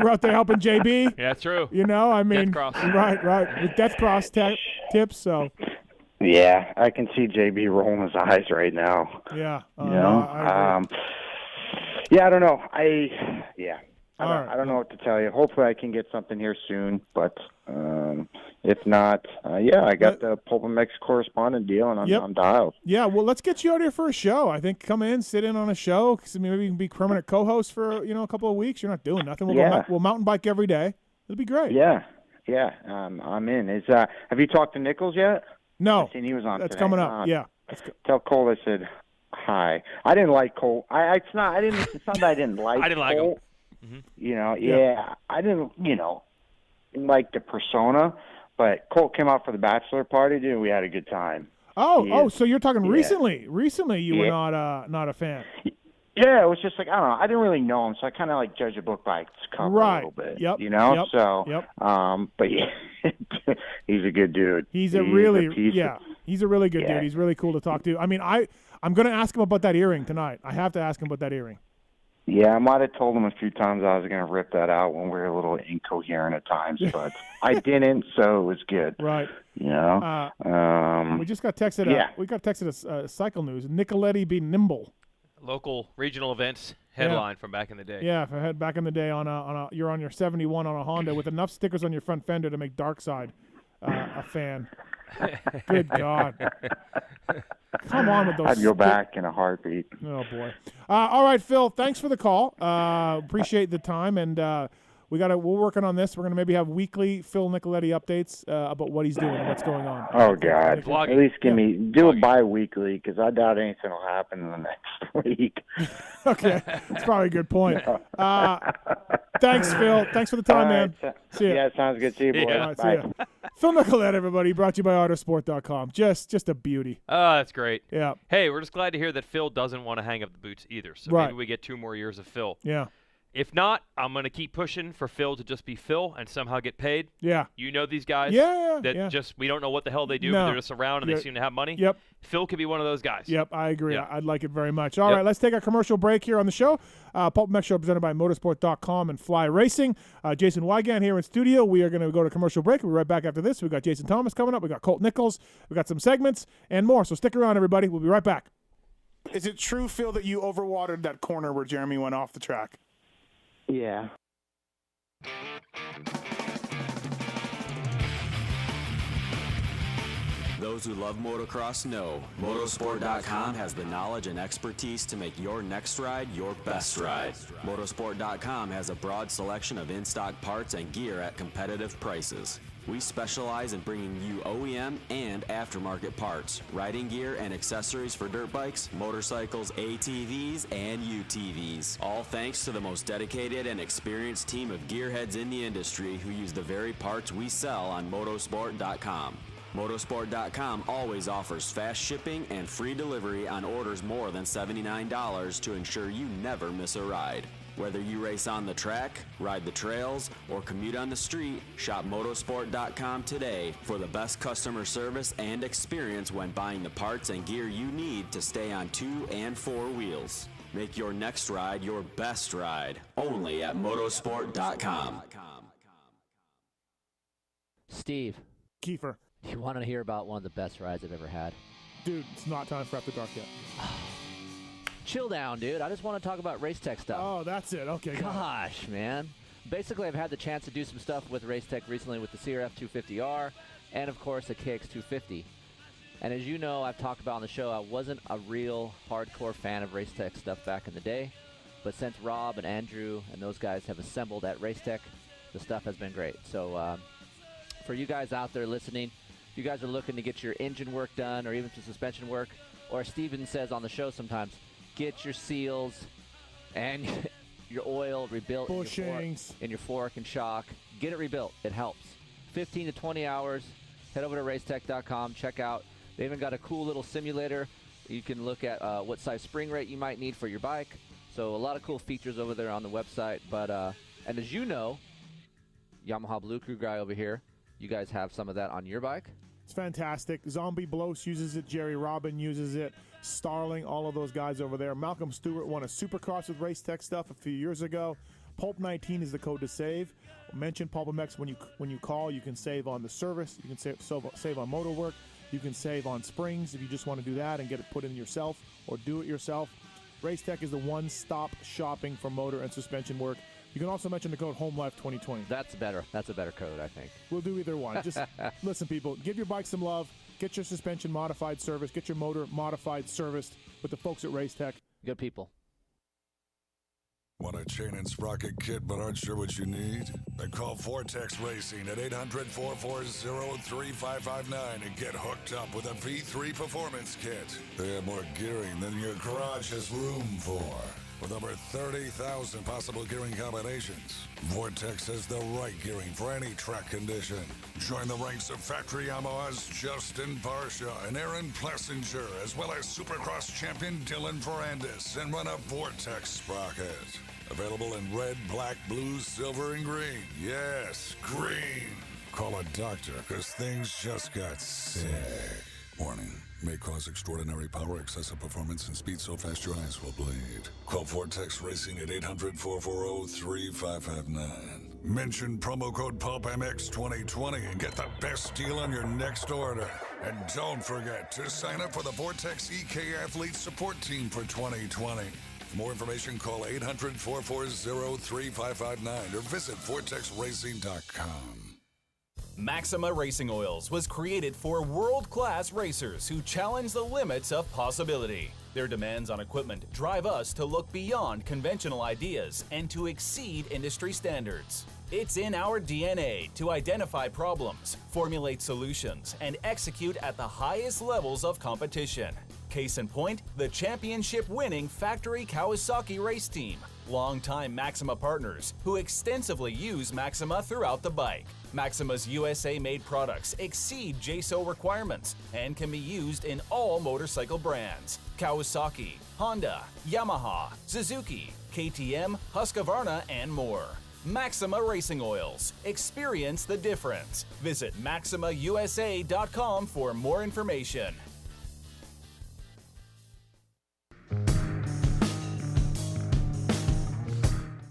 S3: were out there helping JB.
S4: Yeah, true.
S3: I mean,
S4: Death cross.
S3: right, with death cross tips. So.
S8: Yeah, I can see JB rolling his eyes right now.
S3: Yeah.
S8: I don't know. I don't know what to tell you. Hopefully I can get something here soon, but if not, I got the PulpMX correspondent deal, and I'm dialed.
S3: Yeah, well, let's get you out here for a show. I think come in, sit in on a show. Maybe you can be permanent co-host for a couple of weeks. You're not doing nothing. We'll mountain bike every day. It'll be great.
S8: Yeah. I'm in. Have you talked to Nichols yet?
S3: No.
S8: I seen he was on.
S3: That's
S8: today.
S3: coming up. Yeah.
S8: Tell Colt I said hi. I didn't like Colt. It's not that I didn't like.
S4: I didn't like
S8: Colt.
S4: him.
S8: Mm-hmm. I didn't. Like the persona, but Colt came out for the bachelor party, dude. We had a good time.
S3: So you're talking recently? Recently, you were not a fan.
S8: Yeah, it was just like I don't know. I didn't really know him, so I kind of like judge a book by its cover a little bit.
S3: Yep.
S8: But he's a good dude.
S3: He's a really good dude. He's really cool to talk to. I mean, I'm going to ask him about that earring tonight. I have to ask him about that earring.
S8: Yeah, I might have told him a few times I was going to rip that out when we were a little incoherent at times, but I didn't, so it was good.
S3: Right. We just got texted. We got texted a cycle news. Nicoletti be nimble.
S4: Local regional events headline from back in the day.
S3: Yeah, if I had back in the day you're on your 71 on a Honda with enough stickers on your front fender to make Darkside a fan. Good God. Come on with those.
S8: I'd go back in a heartbeat.
S3: Oh, boy. All right, Phil, thanks for the call. Appreciate the time, and we're working on this. We're going to maybe have weekly Phil Nicoletti updates about what he's doing and what's going on.
S8: Oh, God. At least do it bi-weekly, because I doubt anything will happen in the next week.
S3: Okay. That's probably a good point. Thanks, Phil. Thanks for the time, man. See ya.
S8: Yeah, sounds good. See you, boys.
S3: Yeah. Right,
S8: bye.
S3: See ya. Phil Nicoletti, everybody, brought to you by Autosport.com. Just a beauty.
S4: Oh, that's great.
S3: Yeah.
S4: Hey, we're just glad to hear that Phil doesn't want to hang up the boots either, so maybe we get 2 more years of Phil.
S3: Yeah.
S4: If not, I'm going to keep pushing for Phil to just be Phil and somehow get paid.
S3: Yeah.
S4: You know these guys? We don't know what the hell they do, but they're just around and they seem to have money.
S3: Yep.
S4: Phil could be one of those guys.
S3: Yep, I agree. Yep. I'd like it very much. All right, let's take a commercial break here on the show. PulpMX Show presented by Motorsport.com and Fly Racing. Jason Weigandt here in studio. We are going to go to commercial break. We'll be right back after this. We've got Jason Thomas coming up. We've got Colt Nichols. We've got some segments and more. So stick around, everybody. We'll be right back. Is it true, Phil, that you overwatered that corner where Jeremy went off the track?
S8: Yeah.
S12: Those who love motocross know Motorsport.com has the knowledge and expertise to make your next ride your best ride. Motorsport.com has a broad selection of in-stock parts and gear at competitive prices. We specialize in bringing you OEM and aftermarket parts, riding gear, and accessories for dirt bikes, motorcycles, ATVs, and UTVs. All thanks to the most dedicated and experienced team of gearheads in the industry who use the very parts we sell on Motorsport.com. Motorsport.com always offers fast shipping and free delivery on orders more than $79 to ensure you never miss a ride. Whether you race on the track, ride the trails, or commute on the street, shop motorsport.com today for the best customer service and experience when buying the parts and gear you need to stay on 2 and 4 wheels. Make your next ride your best ride, only at motorsport.com.
S13: Steve.
S3: Kiefer.
S13: You want to hear about one of the best rides I've ever had?
S3: Dude, it's not time for After Dark yet.
S13: Chill down, dude. I just want to talk about race tech stuff.
S3: Oh, that's it. Okay.
S13: Gosh, man. Basically, I've had the chance to do some stuff with race tech recently with the CRF 250R and, of course, the KX 250. And as you know, I've talked about on the show, I wasn't a real hardcore fan of race tech stuff back in the day. But since Rob and Andrew and those guys have assembled at race tech, the stuff has been great. So for you guys out there listening, if you guys are looking to get your engine work done or even some suspension work, or as Steven says on the show sometimes, get your seals and your oil rebuilt in your fork and shock. Get it rebuilt. It helps. 15 to 20 hours. Head over to racetech.com. Check out. They even got a cool little simulator. You can look at what size spring rate you might need for your bike. So a lot of cool features over there on the website. But and as you know, Yamaha Blue Crew guy over here, you guys have some of that on your bike.
S3: It's fantastic. Zombie Blows uses it. Jerry Robin uses it. Starling, all of those guys over there. Malcolm Stewart won a Supercross with Race Tech stuff a few years ago. Pulp19 is the code to save. Mention PulpMX when you call. You can save on the service. You can save on motor work. You can save on springs if you just want to do that and get it put in yourself or do it yourself. Race Tech is the one-stop shopping for motor and suspension work. You can also mention the code HOMELIFE2020.
S13: That's a better code, I think.
S3: We'll do either one. Just listen, people. Give your bike some love. Get your suspension modified service. Get your motor modified serviced with the folks at Race Tech.
S13: Good people.
S14: Want a chain and sprocket kit but aren't sure what you need? Then call Vortex Racing at 800-440-3559 and get hooked up with a V3 Performance Kit. They have more gearing than your garage has room for. With over 30,000 possible gearing combinations, Vortex has the right gearing for any track condition. Join the ranks of factory Yamaha's Justin Barsha and Aaron Plessinger, as well as Supercross champion Dylan Ferrandis, and run a Vortex sprocket. Available in red, black, blue, silver, and green. Yes, green. Call a doctor, because things just got sick. Warning. May cause extraordinary power, excessive performance, and speed so fast your eyes will bleed. Call Vortex Racing at 800-440-3559. Mention promo code PulpMX 2020 and get the best deal on your next order. And don't forget to sign up for the Vortex EK Athlete Support Team for 2020. For more information, call 800-440-3559 or visit vortexracing.com.
S15: Maxima Racing Oils was created for world-class racers who challenge the limits of possibility. Their demands on equipment drive us to look beyond conventional ideas and to exceed industry standards. It's in our DNA to identify problems, formulate solutions, and execute at the highest levels of competition. Case in point, the championship-winning factory Kawasaki race team, longtime Maxima partners who extensively use Maxima throughout the bike. Maxima's USA-made products exceed JSO requirements and can be used in all motorcycle brands: Kawasaki, Honda, Yamaha, Suzuki, KTM, Husqvarna, and more. Maxima Racing Oils. Experience the difference. Visit MaximaUSA.com for more information.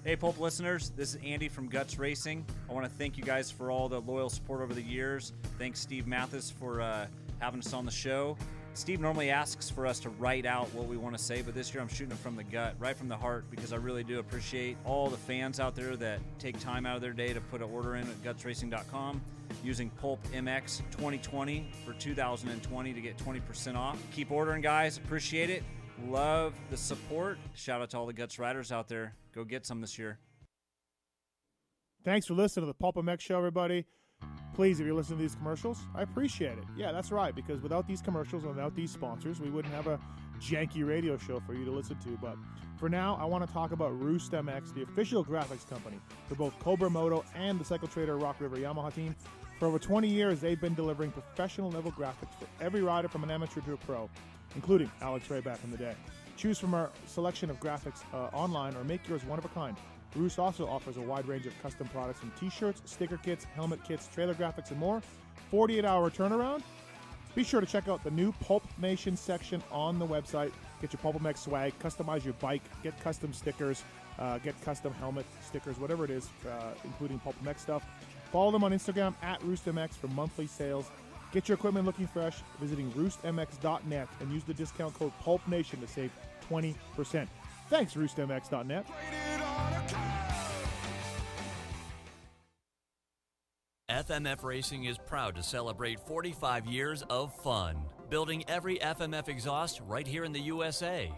S16: Hey Pulp listeners, this is Andy from Guts Racing. I want to thank you guys for all the loyal support over the years. Thanks Steve Mathis for having us on the show. Steve normally asks for us to write out what we want to say, but this year I'm shooting it from the gut, right from the heart, because I really do appreciate all the fans out there that take time out of their day to put an order in at gutsracing.com using PulpMX 2020 for 2020 to get 20% off. Keep ordering, guys. Appreciate it. Love the support. Shout out to all the Guts riders out there. Go get some this year.
S3: Thanks for listening to the PulpMX show, everybody. Please, if you're listening to these commercials, I appreciate it. Yeah, that's right, because without these commercials and without these sponsors, we wouldn't have a janky radio show for you to listen to. But for now, I want to talk about Roost MX, the official graphics company for both Cobra Moto and the Cycle Trader Rock River Yamaha team. For over 20 years, they've been delivering professional level graphics for every rider from an amateur to a pro, including Alex Ray back in the day. Choose from our selection of graphics online or make yours one of a kind. Roost also offers a wide range of custom products from t-shirts, sticker kits, helmet kits, trailer graphics, and more. 48-hour turnaround. Be sure to check out the new Pulp Nation section on the website. Get your PulpMX swag, customize your bike, get custom stickers, get custom helmet stickers, whatever it is, including PulpMX stuff. Follow them on Instagram at RoostMX for monthly sales. Get your equipment looking fresh visiting roostmx.net and use the discount code PulpNation to save 20%. Thanks, roostmx.net.
S17: FMF Racing is proud to celebrate 45 years of fun, building every FMF exhaust right here in the USA.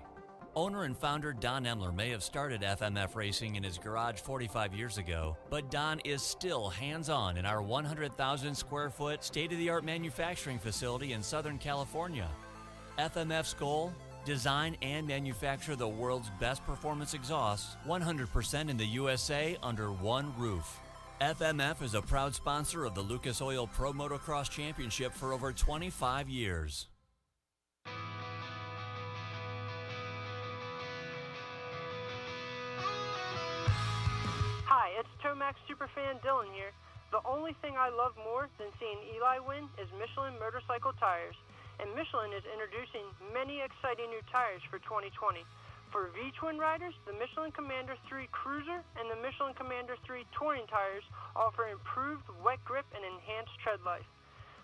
S17: Owner and founder Don Emler may have started FMF Racing in his garage 45 years ago, but Don is still hands-on in our 100,000 square foot state-of-the-art manufacturing facility in Southern California. FMF's goal? Design and manufacture the world's best performance exhausts, 100% in the USA under one roof. FMF is a proud sponsor of the Lucas Oil Pro Motocross Championship for over 25 years.
S18: Hi, it's Tomax Superfan Dylan here. The only thing I love more than seeing Eli win is Michelin motorcycle tires. And Michelin is introducing many exciting new tires for 2020. For V-twin riders, the Michelin Commander 3 Cruiser and the Michelin Commander 3 Touring tires offer improved wet grip and enhanced tread life.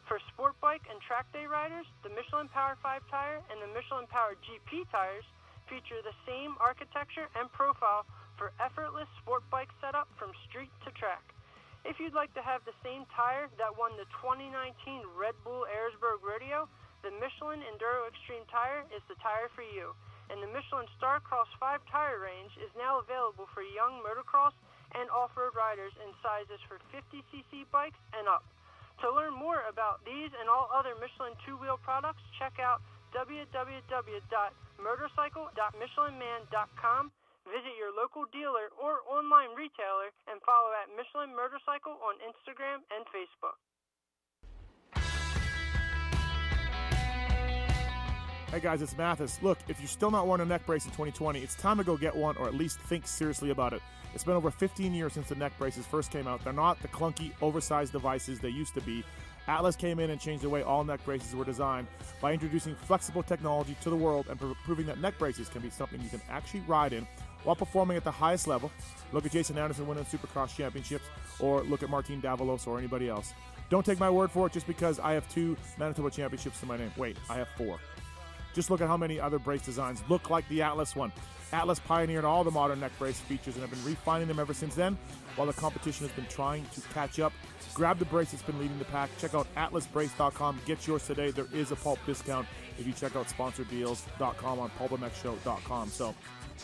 S18: For sport bike and track day riders, the Michelin Power 5 tire and the Michelin Power GP tires feature the same architecture and profile for effortless sport bike setup from street to track. If you'd like to have the same tire that won the 2019 Red Bull Ayersburg Rodeo, the Michelin Enduro Extreme tire is the tire for you. And the Michelin Starcross 5 tire range is now available for young motocross and off-road riders in sizes for 50cc bikes and up. To learn more about these and all other Michelin two-wheel products, check out www.motorcycle.michelinman.com. Visit your local dealer or online retailer and follow at Michelin Motorcycle on Instagram and Facebook.
S3: Hey guys, it's Mathis. Look, if you're still not wearing a neck brace in 2020, it's time to go get one or at least think seriously about it. It's been over 15 years since the neck braces first came out. They're not the clunky, oversized devices they used to be. Atlas came in and changed the way all neck braces were designed by introducing flexible technology to the world and proving that neck braces can be something you can actually ride in while performing at the highest level. Look at Jason Anderson winning Supercross championships, or look at Martin Davalos or anybody else. Don't take my word for it just because I have 2 Manitoba championships to my name. Wait, I have 4. Just look at how many other brace designs look like the Atlas one. Atlas pioneered all the modern neck brace features and have been refining them ever since then, while the competition has been trying to catch up. Grab the brace that's been leading the pack. Check out atlasbrace.com. Get yours today. There is a Pulp discount if you check out sponsordeals.com on pulpmxshow.com. So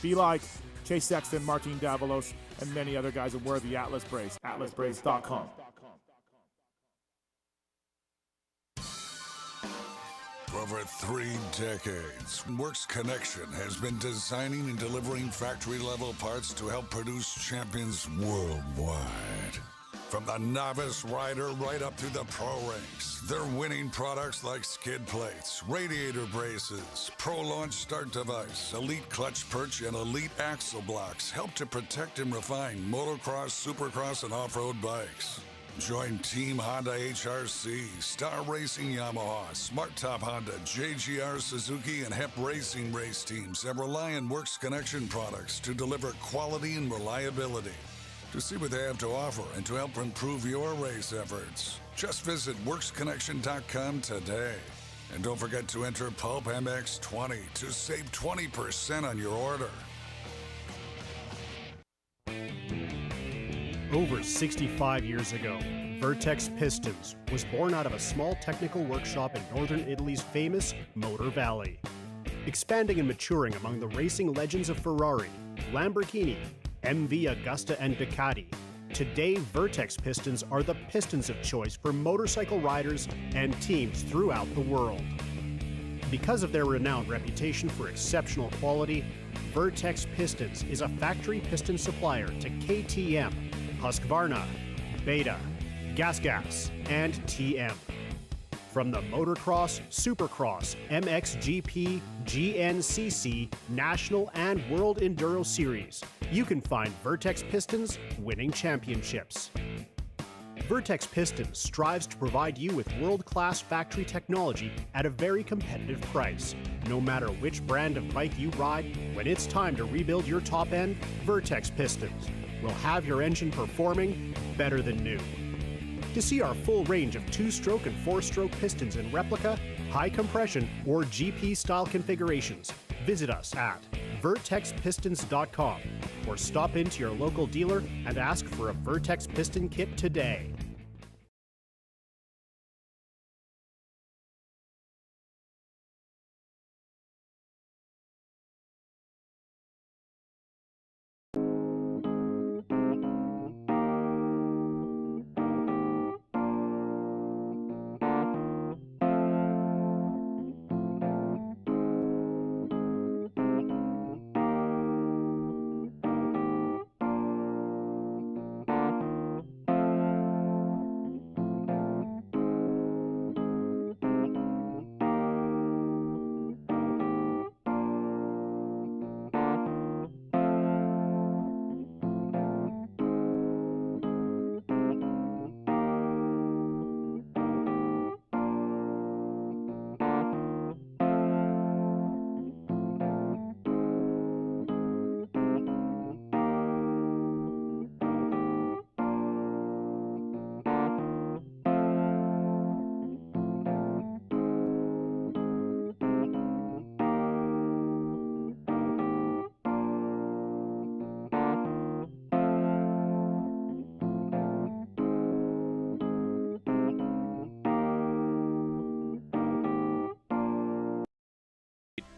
S3: be like Chase Sexton, Martin Davalos, and many other guys and wear the Atlas brace. atlasbrace.com.
S14: For over 3 decades, Works Connection has been designing and delivering factory-level parts to help produce champions worldwide. From the novice rider right up through the pro ranks, they're winning products like skid plates, radiator braces, Pro Launch Start Device, Elite Clutch Perch, and Elite Axle Blocks help to protect and refine motocross, supercross, and off-road bikes. Join Team Honda HRC, Star Racing Yamaha, Smart Top Honda, JGR Suzuki, and HEP Racing race teams that rely on Works Connection products to deliver quality and reliability. To see what they have to offer and to help improve your race efforts, just visit WorksConnection.com today. And don't forget to enter PulpMX20 to save 20% on your order.
S19: Over 65 years ago, Vertex Pistons was born out of a small technical workshop in northern Italy's famous Motor Valley. Expanding and maturing among the racing legends of Ferrari, Lamborghini, MV Agusta, and Ducati, today Vertex Pistons are the pistons of choice for motorcycle riders and teams throughout the world. Because of their renowned reputation for exceptional quality, Vertex Pistons is a factory piston supplier to KTM, Husqvarna, Beta, Gas, and TM. From the Motocross, Supercross, MXGP, GNCC, National, and World Enduro Series, you can find Vertex Pistons winning championships. Vertex Pistons strives to provide you with world-class factory technology at a very competitive price. No matter which brand of bike you ride, when it's time to rebuild your top end, Vertex Pistons will have your engine performing better than new. To see our full range of 2-stroke and 4-stroke pistons in replica, high compression, or GP-style configurations, visit us at vertexpistons.com or stop into your local dealer and ask for a Vertex piston kit today.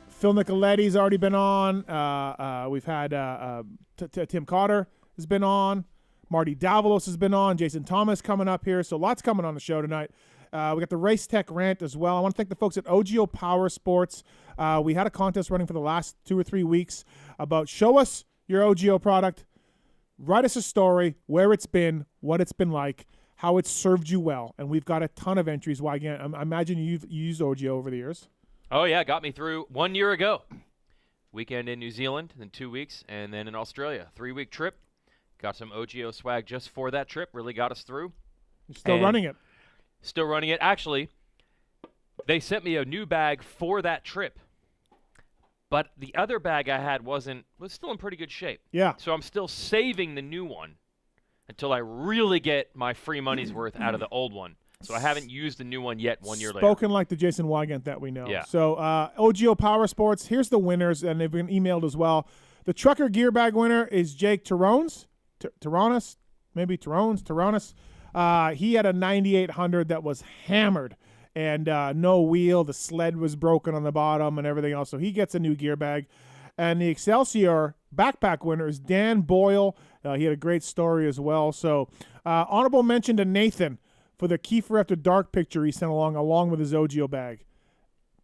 S3: Phil Nicoletti's already been on. We've had Tim Cotter has been on. Marty Davalos has been on. Jason Thomas coming up here. So lots coming on the show tonight. We got the Race Tech rant as well. I want to thank the folks at OGO Power Sports. We had a contest running for the last 2 or 3 weeks about show us your OGO product. Write us a story, where it's been, what it's been like, how it's served you well. And we've got a ton of entries. Weigandt, I imagine you've used OGO over the years.
S4: Oh, yeah, got me through 1 year ago. Weekend in New Zealand, then 2 weeks, and then in Australia. 3-week trip. Got some OGO swag just for that trip. Really got us through.
S3: You're still running it.
S4: Still running it. Actually, they sent me a new bag for that trip. But the other bag I had was still in pretty good shape.
S3: Yeah.
S4: So I'm still saving the new one until I really get my free money's worth out of the old one. So I haven't used the new one yet 1 year later.
S3: Spoken like the Jason Weigandt that we know.
S4: Yeah.
S3: So OGO Power Sports, here's the winners, and they've been emailed as well. The Trucker Gear Bag winner is Jake Tyrannus. He had a 9800 that was hammered and no wheel. The sled was broken on the bottom and everything else. So he gets a new gear bag. And the Excelsior backpack winner is Dan Boyle. He had a great story as well. So honorable mention to Nathan for the Kiefer After Dark picture he sent along with his OGO bag.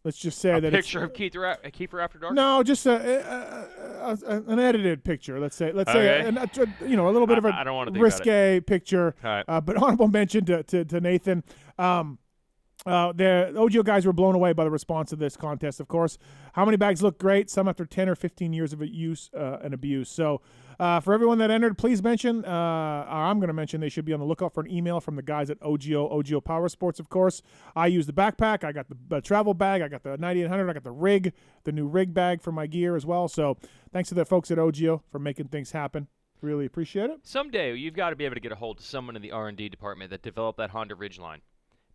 S3: Let's just say that
S4: picture of Kiefer After Dark?
S3: No, just an edited picture. Let's say a little bit of a
S4: I don't want to
S3: risque picture.
S4: Right.
S3: But honorable mention to Nathan. The OGO guys were blown away by the response to this contest, of course. How many bags look great? Some after 10 or 15 years of use and abuse. So for everyone that entered, please mention, or I'm going to mention, they should be on the lookout for an email from the guys at OGO Power Sports, of course. I use the backpack. I got the travel bag. I got the 9800. I got the new rig bag for my gear as well. So thanks to the folks at OGO for making things happen. Really appreciate it.
S4: Someday you've got to be able to get a hold of someone in the R&D department that developed that Honda Ridgeline,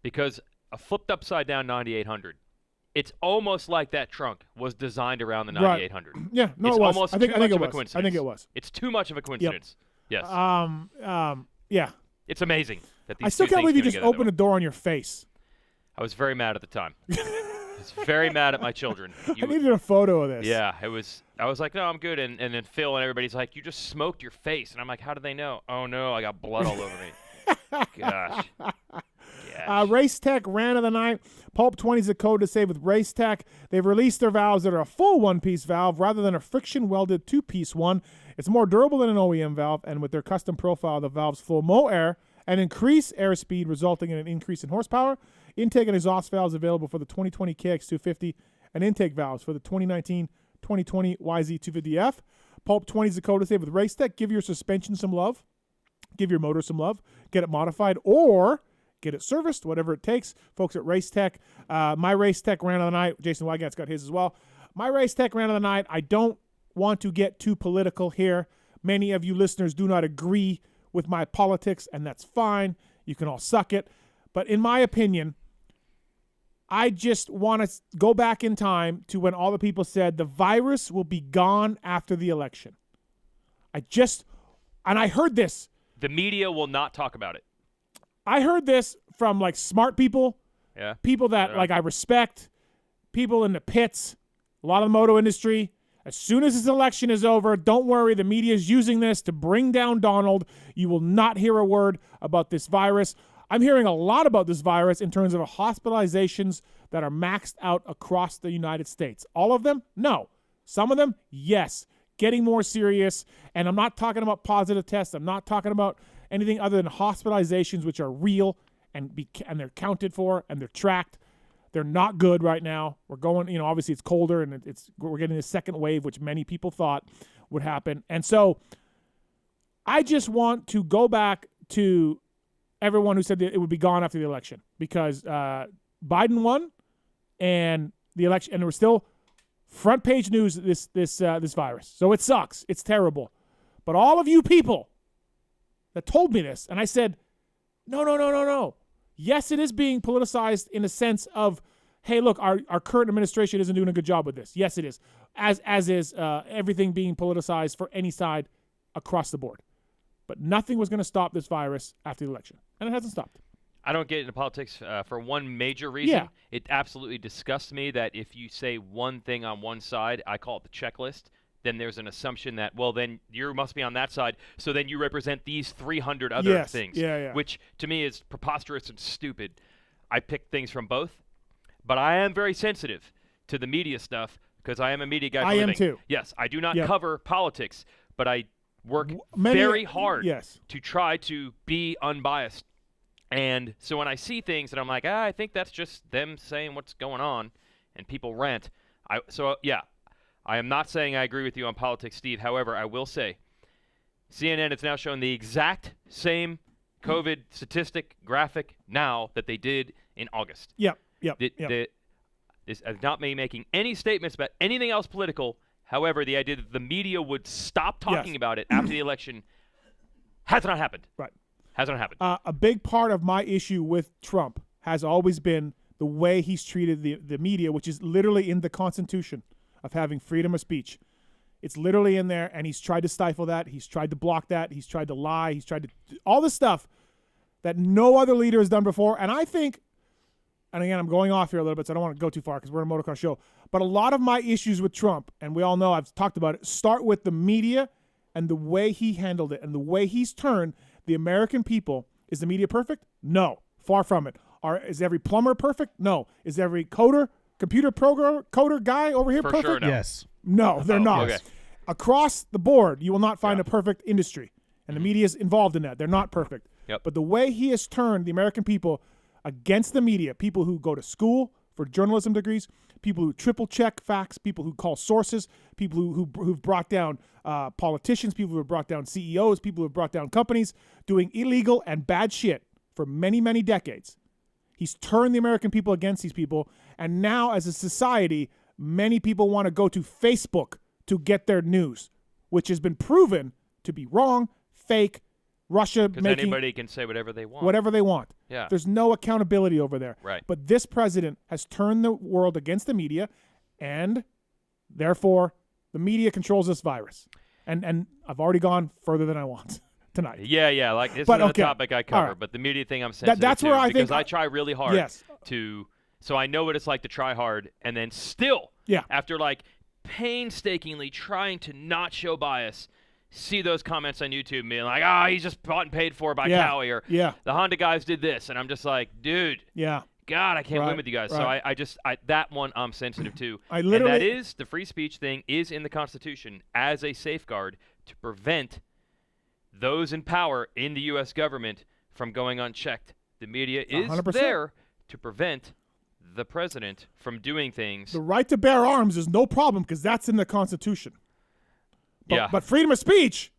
S4: because a flipped upside down 9800. It's almost like that trunk was designed around the 9800.
S3: Right. Yeah, no,
S4: it's
S3: it was.
S4: Almost
S3: I think
S4: too much
S3: it
S4: of a
S3: was.
S4: coincidence.
S3: I think it was.
S4: It's too much of a coincidence.
S3: Yep.
S4: Yes.
S3: Yeah.
S4: It's amazing that these
S3: I still
S4: two
S3: can't
S4: things
S3: believe you
S4: go
S3: just
S4: together
S3: opened a door on your face.
S4: I was very mad at the time. I was very mad at my children.
S3: I needed a photo of this.
S4: Yeah, it was. I was like, no, I'm good. And then Phil and everybody's like, you just smoked your face. And I'm like, how did they know? Oh, no, I got blood all over me. Gosh.
S3: Race Tech ran of the night. Pulp 20 is the code to save with Race Tech. They've released their valves that are a full one-piece valve rather than a friction-welded two-piece one. It's more durable than an OEM valve, and with their custom profile, the valves flow more air and increase airspeed, resulting in an increase in horsepower. Intake and exhaust valves available for the 2020 KX250 and intake valves for the 2019-2020 YZ250F. Pulp 20's the code to save with Racetech. Give your suspension some love. Give your motor some love. Get it modified or get it serviced, whatever it takes. Folks at Racetech. My Racetech rant of the night. Jason Weigandt's got his as well. My Racetech rant of the night. I don't want to get too political here. Many of you listeners do not agree with my politics, and that's fine. You can all suck it. But in my opinion, I just want to go back in time to when all the people said the virus will be gone after the election. And I heard this.
S4: The media will not talk about it.
S3: I heard this from like smart people, people that
S4: Yeah.
S3: like I respect, people in the pits, a lot of the moto industry. As soon as this election is over, don't worry, the media is using this to bring down Donald. You will not hear a word about this virus. I'm hearing a lot about this virus in terms of hospitalizations that are maxed out across the United States. All of them? No. Some of them? Yes. Getting more serious. And I'm not talking about positive tests. I'm not talking about anything other than hospitalizations, which are real and they're counted for and they're tracked. They're not good right now. We're going, obviously it's colder and we're getting the second wave, which many people thought would happen. And so I just want to go back to everyone who said that it would be gone after the election because Biden won and the election, and there was still front page news this virus. So it sucks. It's terrible. But all of you people that told me this, and I said, no. Yes, it is being politicized in a sense of, hey, look, our current administration isn't doing a good job with this. Yes, it is. As is everything being politicized for any side across the board. But nothing was going to stop this virus after the election, and it hasn't stopped.
S4: I don't get into politics for one major reason.
S3: Yeah.
S4: It absolutely disgusts me that if you say one thing on one side, I call it the checklist, then there's an assumption that, well, then you must be on that side, so then you represent these 300 other things, which to me is preposterous and stupid. I pick things from both, but I am very sensitive to the media stuff because I am a media guy for a living.
S3: I am too.
S4: Yes, I do not cover politics, but I work very hard to try to be unbiased. And so when I see things and I'm like, I think that's just them saying what's going on, and people rant. I am not saying I agree with you on politics, Steve. However, I will say CNN has now shown the exact same COVID statistic graphic now that they did in August. This is not me making any statements about anything else political. However, the idea that the media would stop talking about it after the election has not happened.
S3: Right.
S4: Has not happened.
S3: A big part of my issue with Trump has always been the way he's treated the media, which is literally in the Constitution of having freedom of speech. It's literally in there, and he's tried to stifle that. He's tried to block that. He's tried to lie. He's tried to all this stuff that no other leader has done before. And I think, and again, I'm going off here a little bit, so I don't want to go too far because we're a motocross show. But a lot of my issues with Trump, and we all know I've talked about it, start with the media and the way he handled it and the way he's turned the American people. Is the media perfect? No, far from it. Is every plumber perfect? No. Is every computer coder guy over here perfect?
S4: Sure, no.
S1: Yes.
S3: No, they're not.
S4: Okay.
S3: Across the board, you will not find a perfect industry, and the media is involved in that. They're not perfect.
S4: Yep.
S3: But the way he has turned the American people against the media, people who go to school for journalism degrees, people who triple check facts, people who call sources, people who've brought down politicians, people who have brought down CEOs, people who have brought down companies doing illegal and bad shit for many, many decades. He's turned the American people against these people, and now as a society, many people want to go to Facebook to get their news, which has been proven to be wrong, fake, Russia
S4: Because
S3: making
S4: anybody can say whatever they want.
S3: whatever they want.
S4: Yeah.
S3: There's no accountability over there.
S4: Right.
S3: But this president has turned the world against the media, and therefore the media controls this virus. And I've already gone further than I want tonight.
S4: Yeah. Like this is
S3: But,
S4: another
S3: okay.
S4: topic I cover,
S3: All right.
S4: but the media thing I'm sensitive
S3: that's
S4: to
S3: where I
S4: because
S3: think
S4: I try really hard
S3: Yes.
S4: so I know what it's like to try hard and then still after like painstakingly trying to not show bias, see those comments on YouTube being like, he's just bought and paid for by Cowie, or the Honda guys did this, and I'm just like, dude, God, I can't win with you guys. So I just that one I'm sensitive to. And that is the free speech thing is in the Constitution as a safeguard to prevent those in power in the U.S. government from going unchecked. The media is
S3: 100%.
S4: there to prevent the president from doing things.
S3: The right to bear arms is no problem because that's in the Constitution. But freedom of speech,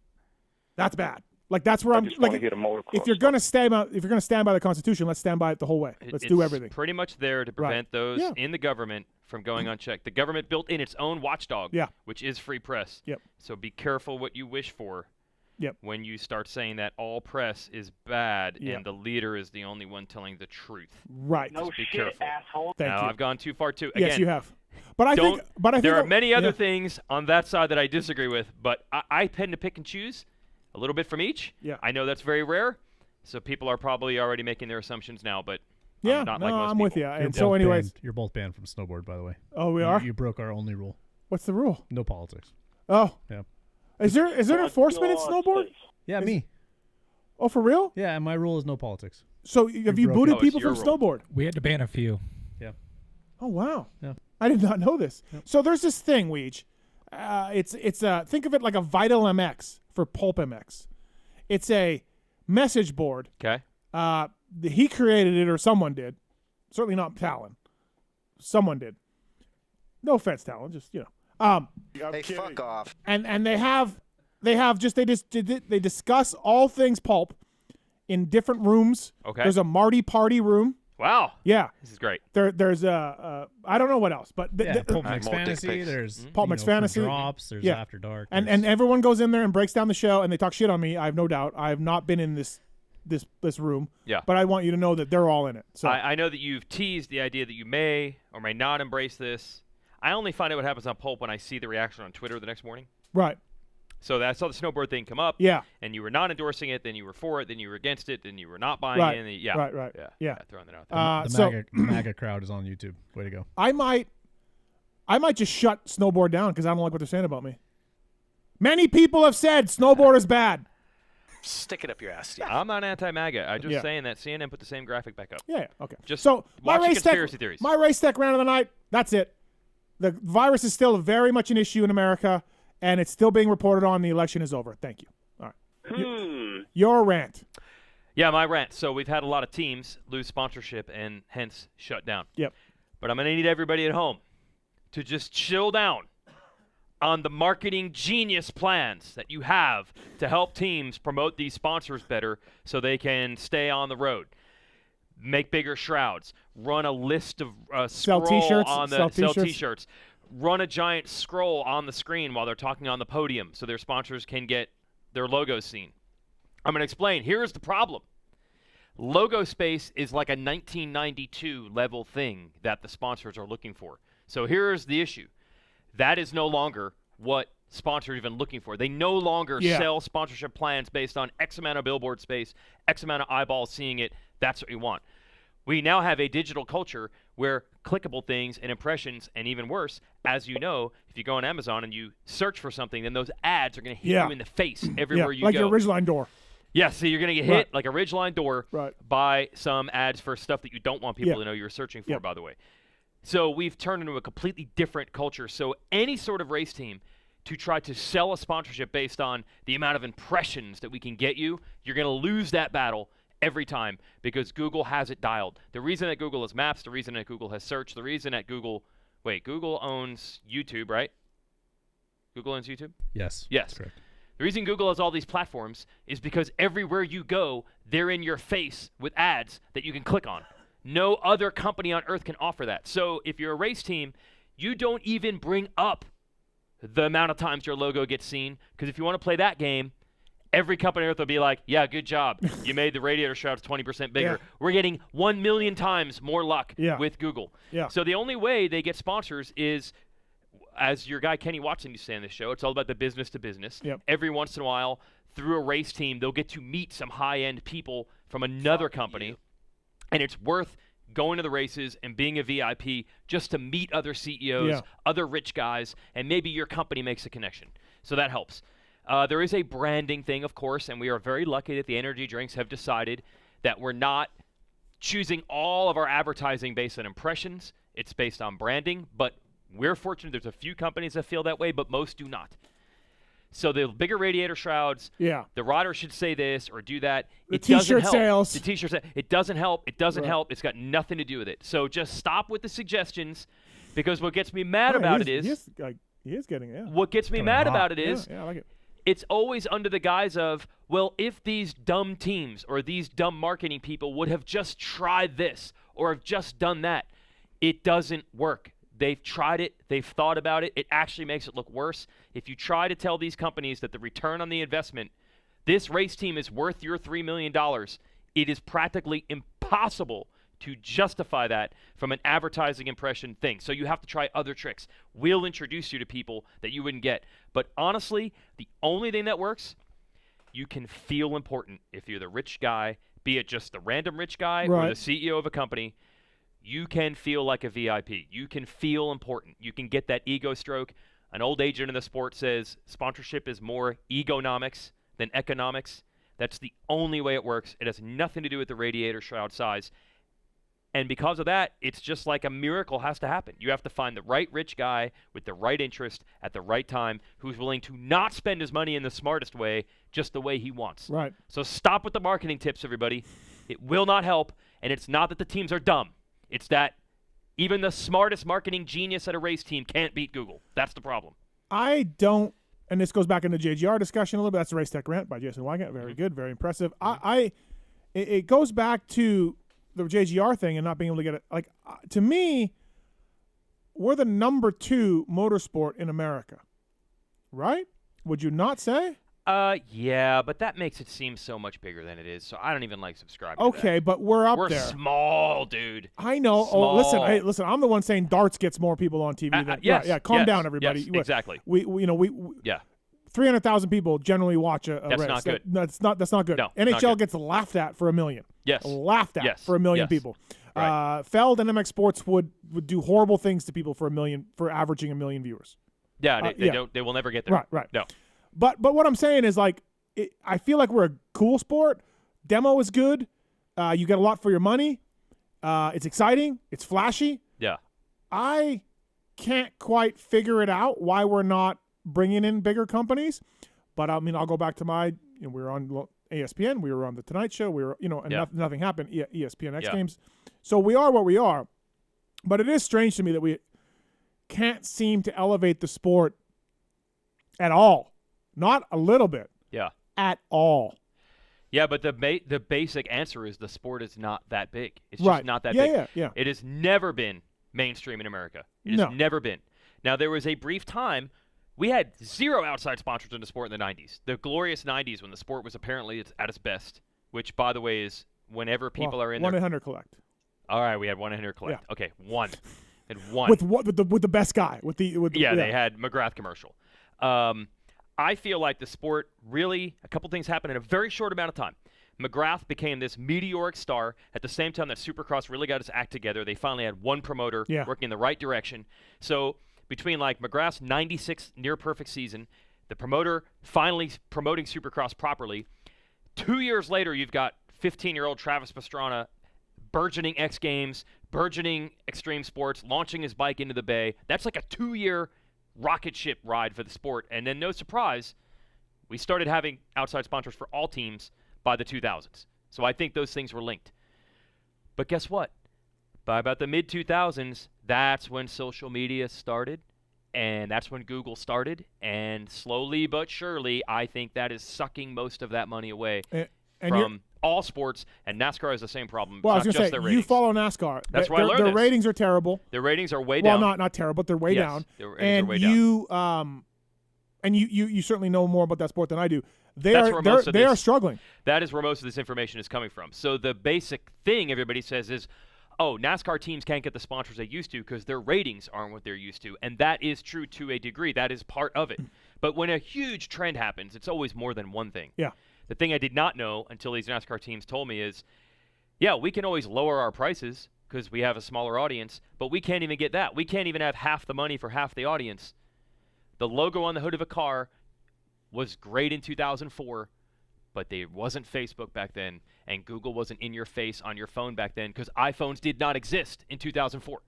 S3: that's bad. Like that's where I'm like. If you're gonna stand by the Constitution, let's stand by it the whole way. Let's do everything.
S4: It's pretty much there to prevent those in the government from going unchecked. The government built in its own watchdog, which is free press.
S3: Yep.
S4: So be careful what you wish for.
S3: Yep.
S4: When you start saying that all press is bad and the leader is the only one telling the truth.
S3: Right.
S4: Just be careful.
S2: asshole.
S3: Thank
S4: now
S3: you.
S4: I've gone too far too.
S3: Yes,
S4: Again,
S3: you have. But I think
S4: there are many other things on that side that I disagree with, but I tend to pick and choose a little bit from each.
S3: Yeah.
S4: I know that's very rare, so people are probably already making their assumptions now, but
S3: yeah,
S4: not
S3: no,
S4: like most
S3: I'm
S4: people.
S3: with you. And so, anyways,
S1: you're both banned from snowboard, by the way.
S3: Oh, we are?
S1: You broke our only rule.
S3: What's the rule?
S1: No politics.
S3: Oh.
S1: Yeah.
S3: Is there enforcement in snowboard?
S1: Yeah, me.
S3: Oh, for real?
S1: Yeah, and my rule is no politics.
S3: So have you booted people from snowboard?
S20: We had to ban a few.
S1: Yeah.
S3: Oh wow.
S1: Yeah.
S3: I did not know this. Yep. So there's this thing, Weege. Think of it like a Vital MX for PulpMX. It's a message board.
S4: Okay.
S3: He created it, or someone did. Certainly not Talon. Someone did. No offense, Talon. Just
S11: Hey, fuck off.
S3: And they discuss all things pulp in different rooms.
S4: Okay.
S3: There's a Marty party room.
S4: Wow.
S3: Yeah.
S4: This is great.
S3: There's I don't know what else, but
S1: PulpMX Fantasy. There's
S3: PulpMX Fantasy
S1: drops. There's After Dark.
S3: And everyone goes in there and breaks down the show and they talk shit on me. I have no doubt. I have not been in this room.
S4: Yeah.
S3: But I want you to know that they're all in it. So
S4: I know that you've teased the idea that you may or may not embrace this. I only find out what happens on Pulp when I see the reaction on Twitter the next morning.
S3: Right.
S4: So I saw the snowboard thing come up.
S3: Yeah.
S4: And you were not endorsing it, then you were for it, then you were against it, then you were not buying
S3: Right.
S4: it. And yeah.
S3: Right. Yeah.
S4: Throwing that out
S1: The
S4: there.
S1: MAGA crowd is on YouTube. Way to go.
S3: I might just shut snowboard down because I don't like what they're saying about me. Many people have said snowboard is bad.
S11: Stick it up your ass, Steve.
S4: I'm not anti-MAGA. I'm just saying that CNN put the same graphic back up.
S3: Yeah. Okay.
S4: Just
S3: so my
S4: watching
S3: race
S4: conspiracy theories.
S3: My race tech round of the night. That's it. The virus is still very much an issue in America, and it's still being reported on. The election is over. Thank you. All right. Your rant.
S4: Yeah, my rant. So we've had a lot of teams lose sponsorship and hence shut down.
S3: Yep.
S4: But I'm going to need everybody at home to just chill down on the marketing genius plans that you have to help teams promote these sponsors better so they can stay on the road. Make bigger shrouds. Run a list of
S3: sell
S4: scroll
S3: T-shirts.
S4: on the
S3: Sell
S4: T-shirts. Run a giant scroll on the screen while they're talking on the podium so their sponsors can get their logos seen. I'm going to explain. Here's the problem. Logo space is like a 1992 level thing that the sponsors are looking for. So here's the issue. That is no longer what sponsors are even looking for. They no longer sell sponsorship plans based on X amount of billboard space, X amount of eyeballs seeing it. That's what we want. We now have a digital culture where clickable things and impressions, and even worse, as you know, if you go on Amazon and you search for something, then those ads are going to hit you in the face everywhere you
S3: like
S4: go.
S3: your Ridgeline door.
S4: Yeah, so you're going to get hit like a Ridgeline door by some ads for stuff that you don't want people to know you're searching for, by the way. So we've turned into a completely different culture. So any sort of race team to try to sell a sponsorship based on the amount of impressions that we can get you, you're going to lose that battle every time because Google has it dialed. The reason that Google has Maps, the reason that Google has Search, the reason that Google owns YouTube, right? Google owns YouTube?
S1: Yes.
S4: Yes.
S1: Correct.
S4: The reason Google has all these platforms is because everywhere you go, they're in your face with ads that you can click on. No other company on earth can offer that. So if you're a race team, you don't even bring up the amount of times your logo gets seen because if you want to play that game, every company on earth will be like, yeah, good job. You made the radiator shrouds 20% bigger.
S3: Yeah.
S4: We're getting 1 million times more luck with Google.
S3: Yeah.
S4: So the only way they get sponsors is, as your guy Kenny Watson used to say on this show, it's all about the business to business.
S3: Yep.
S4: Every once in a while, through a race team, they'll get to meet some high-end people from another company, and it's worth going to the races and being a VIP just to meet other CEOs, other rich guys, and maybe your company makes a connection. So that helps. There is a branding thing, of course, and we are very lucky that the energy drinks have decided that we're not choosing all of our advertising based on impressions. It's based on branding, but we're fortunate there's a few companies that feel that way, but most do not. So the bigger radiator shrouds, the rider should say this or do that.
S3: The
S4: it doesn't
S3: T-shirt
S4: help.
S3: sales.
S4: The T-shirt sales. It doesn't help. It doesn't help. It's got nothing to do with it. So just stop with the suggestions, because what gets me mad about it is
S3: he is getting it.
S4: What gets me mad about it is
S3: I like it.
S4: It's always under the guise of, well, if these dumb teams or these dumb marketing people would have just tried this or have just done that. It doesn't work. They've tried it. They've thought about it. It actually makes it look worse. If you try to tell these companies that the return on the investment, this race team is worth your $3 million, it is practically impossible to justify that from an advertising impression thing. So you have to try other tricks. We'll introduce you to people that you wouldn't get. But honestly, the only thing that works, you can feel important. If you're the rich guy, be it just the random rich guy or the CEO of a company, you can feel like a VIP. You can feel important. You can get that ego stroke. An old agent in the sport says sponsorship is more egonomics than economics. That's the only way it works. It has nothing to do with the radiator shroud size. And because of that, it's just like a miracle has to happen. You have to find the right rich guy with the right interest at the right time who's willing to not spend his money in the smartest way, just the way he wants.
S3: Right.
S4: So stop with the marketing tips, everybody. It will not help, and it's not that the teams are dumb. It's that even the smartest marketing genius at a race team can't beat Google. That's the problem.
S3: I don't, and this goes back into JGR discussion a little bit. That's a Race Tech Rant by Jason Weigandt. Very good, very impressive. It goes back to the JGR thing and not being able to get it. Like, to me, we're the number 2 motorsport in America, right? Would you not say?
S4: Yeah, but that makes it seem so much bigger than it is, so I don't even like subscribing to
S3: Okay,
S4: that.
S3: but we're up
S4: We're
S3: there.
S4: small, dude.
S3: I know.
S4: Small.
S3: Oh, listen. I'm the one saying darts gets more people on TV. Than,
S4: yes,
S3: calm
S4: yes,
S3: down, everybody.
S4: yes, exactly.
S3: We 300,000 people generally watch a
S4: That's
S3: race.
S4: not good.
S3: That's not good.
S4: No,
S3: NHL
S4: not good.
S3: gets laughed at for $1 million.
S4: Yes.
S3: Laughed at
S4: Yes.
S3: for $1 million
S4: Yes.
S3: people.
S4: Right.
S3: Feld and MX Sports would do horrible things to people for $1 million, for averaging 1 million viewers.
S4: Yeah, they don't. They will never get there.
S3: Right.
S4: No.
S3: But what I'm saying is, like, I feel like we're a cool sport. Demo is good. You get a lot for your money. It's exciting. It's flashy.
S4: Yeah.
S3: I can't quite figure it out why we're not bringing in bigger companies. But I mean, I'll go back to we were on ESPN, we were on the Tonight Show, we were, and nothing happened. ESPN X Games. So we are what we are. But it is strange to me that we can't seem to elevate the sport at all. Not a little bit.
S4: Yeah.
S3: At all.
S4: Yeah, but the basic answer is the sport is not that big. It's just not that big.
S3: Yeah.
S4: It has never been mainstream in America. It has never been. Now, there was a brief time we had 0 outside sponsors in the sport in the 90s. The glorious 90s when the sport was apparently at its best, which, by the way, is whenever people are in there.
S3: 1-800-COLLECT.
S4: All right, we had 1-800-COLLECT.
S3: Yeah.
S4: Okay, one. And one.
S3: With the best guy.
S4: They had McGrath commercial. I feel like the sport really, a couple things happened in a very short amount of time. McGrath became this meteoric star at the same time that Supercross really got its act together. They finally had one promoter working in the right direction. So between like McGrath's 96 near-perfect season, the promoter finally promoting Supercross properly, 2 years later you've got 15-year-old Travis Pastrana burgeoning X Games, burgeoning extreme sports, launching his bike into the bay. That's like a 2-year rocket ship ride for the sport. And then, no surprise, we started having outside sponsors for all teams by the 2000s. So I think those things were linked. But guess what? By about the mid-2000s, that's when social media started, and that's when Google started. And slowly but surely, I think that is sucking most of that money away from all sports, and NASCAR has the same problem.
S3: Well, I was
S4: going to
S3: say, you follow NASCAR.
S4: That's why I learned
S3: their
S4: this.
S3: ratings are terrible.
S4: Their ratings are way down.
S3: Well, not terrible, but they're way down.
S4: Their ratings are way down.
S3: And you certainly know more about that sport than I do. They
S4: That's
S3: are struggling.
S4: That is where most of this information is coming from. So the basic thing everybody says is, oh, NASCAR teams can't get the sponsors they used to because their ratings aren't what they're used to. And that is true to a degree. That is part of it. But when a huge trend happens, it's always more than one thing.
S3: Yeah.
S4: The thing I did not know until these NASCAR teams told me is, yeah, we can always lower our prices because we have a smaller audience, but we can't even get that. We can't even have half the money for half the audience. The logo on the hood of a car was great in 2004, but there wasn't Facebook back then, and Google wasn't in your face on your phone back then because iPhones did not exist in 2004.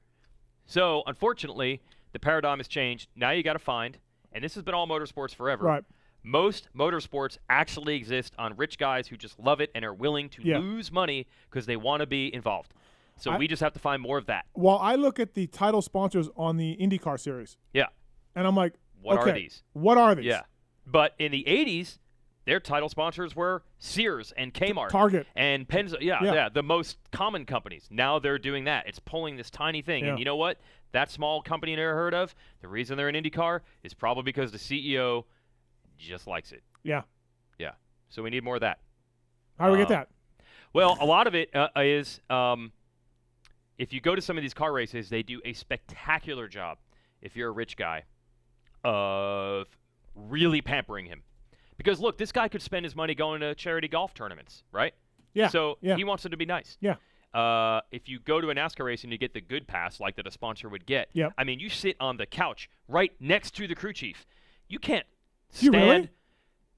S4: So, unfortunately, the paradigm has changed. Now you got to find, and this has been all motorsports forever,
S3: right.
S4: Most motorsports actually exist on rich guys who just love it and are willing to lose money because they want to be involved. So we just have to find more of that.
S3: Well, I look at the title sponsors on the IndyCar series.
S4: Yeah.
S3: And I'm like,
S4: what
S3: okay,
S4: are these?
S3: What are these?
S4: Yeah. But in the 80s, their title sponsors were Sears and Kmart.
S3: Target.
S4: And Pennzoil. Yeah, the most common companies. Now they're doing that. It's pulling this tiny thing.
S3: Yeah.
S4: And you know what? That small company you never heard of, the reason they're in IndyCar is probably because the CEO just likes it.
S3: Yeah.
S4: Yeah. So we need more of that.
S3: How do we get that?
S4: Well, a lot of it is if you go to some of these car races, they do a spectacular job, if you're a rich guy, of really pampering him. Because, look, this guy could spend his money going to charity golf tournaments, right?
S3: Yeah.
S4: So he wants it to be nice.
S3: Yeah.
S4: If you go to a NASCAR race and you get the good pass like that a sponsor would get,
S3: Yep.
S4: I mean, you sit on the couch right next to the crew chief. You can't
S3: You
S4: stand.
S3: really?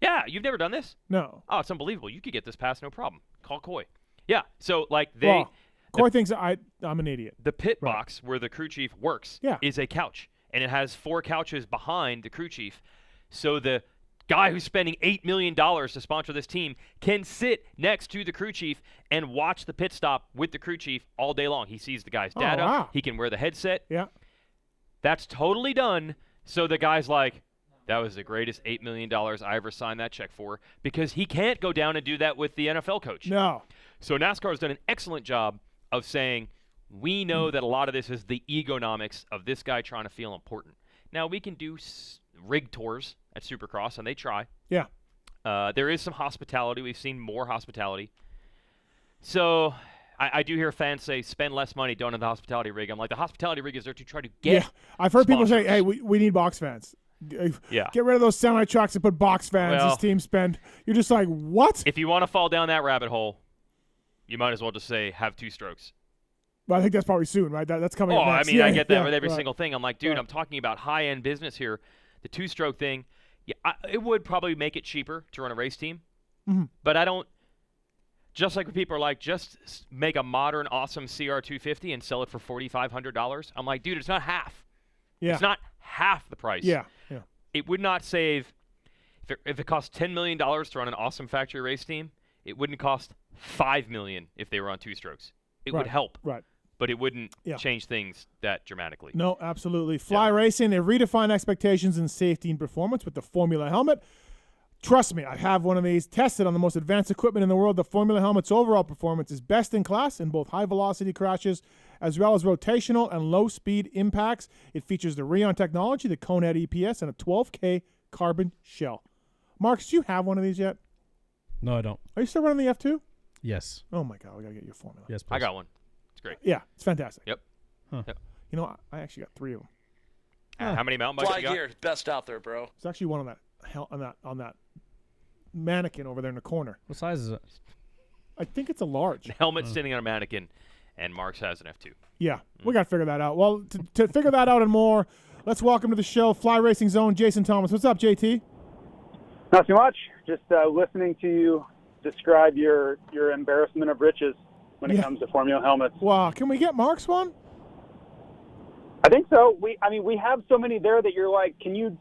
S4: Yeah, you've never done this?
S3: No.
S4: Oh, it's unbelievable. You could get this pass, no problem. Call Coy. Yeah, so, like,
S3: Well, Coy thinks I'm an idiot.
S4: The pit box where the crew chief works is a couch, and it has 4 couches behind the crew chief. So the guy who's spending $8 million to sponsor this team can sit next to the crew chief and watch the pit stop with the crew chief all day long. He sees the guy's data.
S3: wow.
S4: He can wear the headset.
S3: Yeah.
S4: That's totally done. So the guy's like, that was the greatest $8 million I ever signed that check for, because he can't go down and do that with the NFL coach.
S3: No.
S4: So NASCAR has done an excellent job of saying, we know that a lot of this is the egonomics of this guy trying to feel important. Now, we can do rig tours at Supercross, and they try.
S3: Yeah.
S4: There is some hospitality. We've seen more hospitality. So I do hear fans say, spend less money, don't have the hospitality rig. I'm like, the hospitality rig is there to try to get
S3: I've heard people say,
S4: sponsors.
S3: hey, we need box fans.
S4: Yeah.
S3: Get rid of those semi-trucks and put box fans.
S4: Well,
S3: This team spend. You're just like, what?
S4: If you want to fall down that rabbit hole, you might as well just say, have 2 strokes.
S3: Well, I think that's probably soon, right? That's coming
S4: Oh,
S3: up
S4: I
S3: next.
S4: mean,
S3: Yeah,
S4: I get that
S3: yeah,
S4: with every
S3: right.
S4: single thing. I'm like, dude, I'm talking about high-end business here. The 2-stroke thing, it would probably make it cheaper to run a race team.
S3: Mhm.
S4: But I don't, just like when people are like, just make a modern, awesome CR250 and sell it for $4,500. I'm like, dude, it's not half.
S3: Yeah.
S4: It's not half the price.
S3: Yeah, yeah.
S4: It would not save, if it cost $10 million to run an awesome factory race team, it wouldn't cost $5 million if they were on 2 strokes. It would
S3: Right,
S4: help.
S3: right.
S4: But it wouldn't
S3: Yeah.
S4: change things that dramatically.
S3: No, absolutely. Fly Racing, they redefine expectations in safety and performance with the Formula helmet. Trust me, I have one of these tested on the most advanced equipment in the world. The Formula helmet's overall performance is best in class in both high-velocity crashes as well as rotational and low-speed impacts. It features the Rheon technology, the Conehead EPS, and a 12K carbon shell. Marks, do you have one of these yet?
S1: No, I don't.
S3: Are you still running the F2?
S1: Yes.
S3: Oh, my God. We got to get your Formula.
S1: Yes,
S4: I got one. It's great.
S3: Yeah, it's fantastic.
S4: Yep.
S1: Huh.
S4: Yep.
S3: You know, I actually got 3 of them.
S4: How many mountain bikes
S11: Fly
S4: you got?
S11: gear, best out there, bro.
S3: There's actually one on that mannequin over there in the corner.
S1: What size is it?
S3: I think it's a large.
S4: The helmet sitting on a mannequin, and Marks has an F2.
S3: Yeah, we got to figure that out. Well, to figure that out and more, let's welcome to the show Fly Racing Zone, Jason Thomas. What's up, JT?
S20: Not too much. Just listening to you describe your embarrassment of riches when it comes to Formula helmets.
S3: Wow, can we get Marks one?
S20: I think so. We have so many there that you're like, can you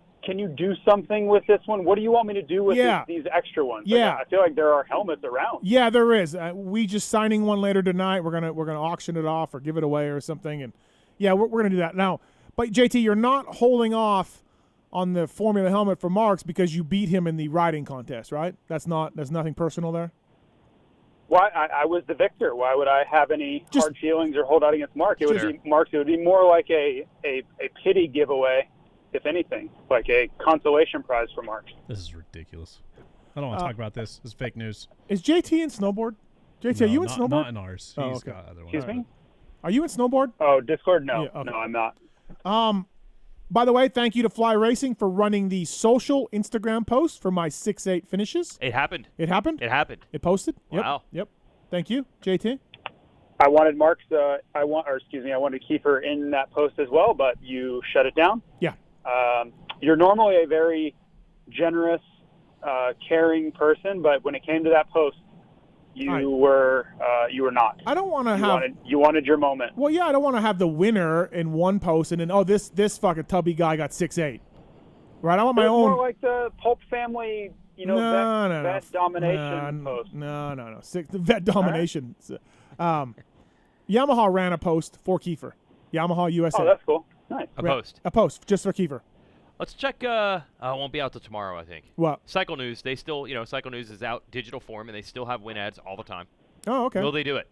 S20: do something with this one? What do you want me to do with these extra ones?
S3: Yeah.
S20: Like, I feel like there are helmets around.
S3: Yeah, there is. We just signing one later tonight. We're gonna auction it off or give it away or something. And yeah, we're gonna do that now. But JT, you're not holding off on the Formula helmet for Marks because you beat him in the riding contest, right? There's nothing personal there.
S20: Why? I was the victor. Why would I have any hard feelings or hold out against Mark? It would be Marks. It would be more like a pity giveaway, if anything, like a consolation prize for Mark.
S1: This is ridiculous. I don't want to talk about this. It's fake news.
S3: Is JT in snowboard? JT, are you in snowboard?
S1: Not in ours.
S3: Oh,
S1: He's
S3: okay.
S1: got other ones.
S20: Excuse me?
S3: Are you in snowboard?
S20: Oh, Discord? No.
S3: Yeah, okay.
S20: No, I'm not.
S3: By the way, thank you to Fly Racing for running the social Instagram post for my 6.8 finishes.
S4: It happened.
S3: It happened?
S4: It happened.
S3: It posted? Yep.
S4: Wow.
S3: Yep. Thank you, JT.
S20: I wanted Mark's. I wanted Kiefer in that post as well, but you shut it down.
S3: Yeah.
S20: You're normally a very generous, caring person, but when it came to that post, you were not.
S3: I don't want to have.
S20: You wanted your moment.
S3: Well, yeah, I don't want to have the winner in one post and then this fucking tubby guy got 6.8. Right, I want my
S20: It's
S3: own.
S20: more like the Pulp family, vet domination post.
S3: No. The vet domination. Yamaha ran a post for Kiefer. Yamaha USA.
S20: Oh, that's cool. Nice.
S3: A post just for Kiefer.
S4: Let's check. I won't be out till tomorrow, I think.
S3: What?
S4: Cycle News. They still, Cycle News is out digital form, and they still have win ads all the time.
S3: Oh, okay.
S4: Will they do it?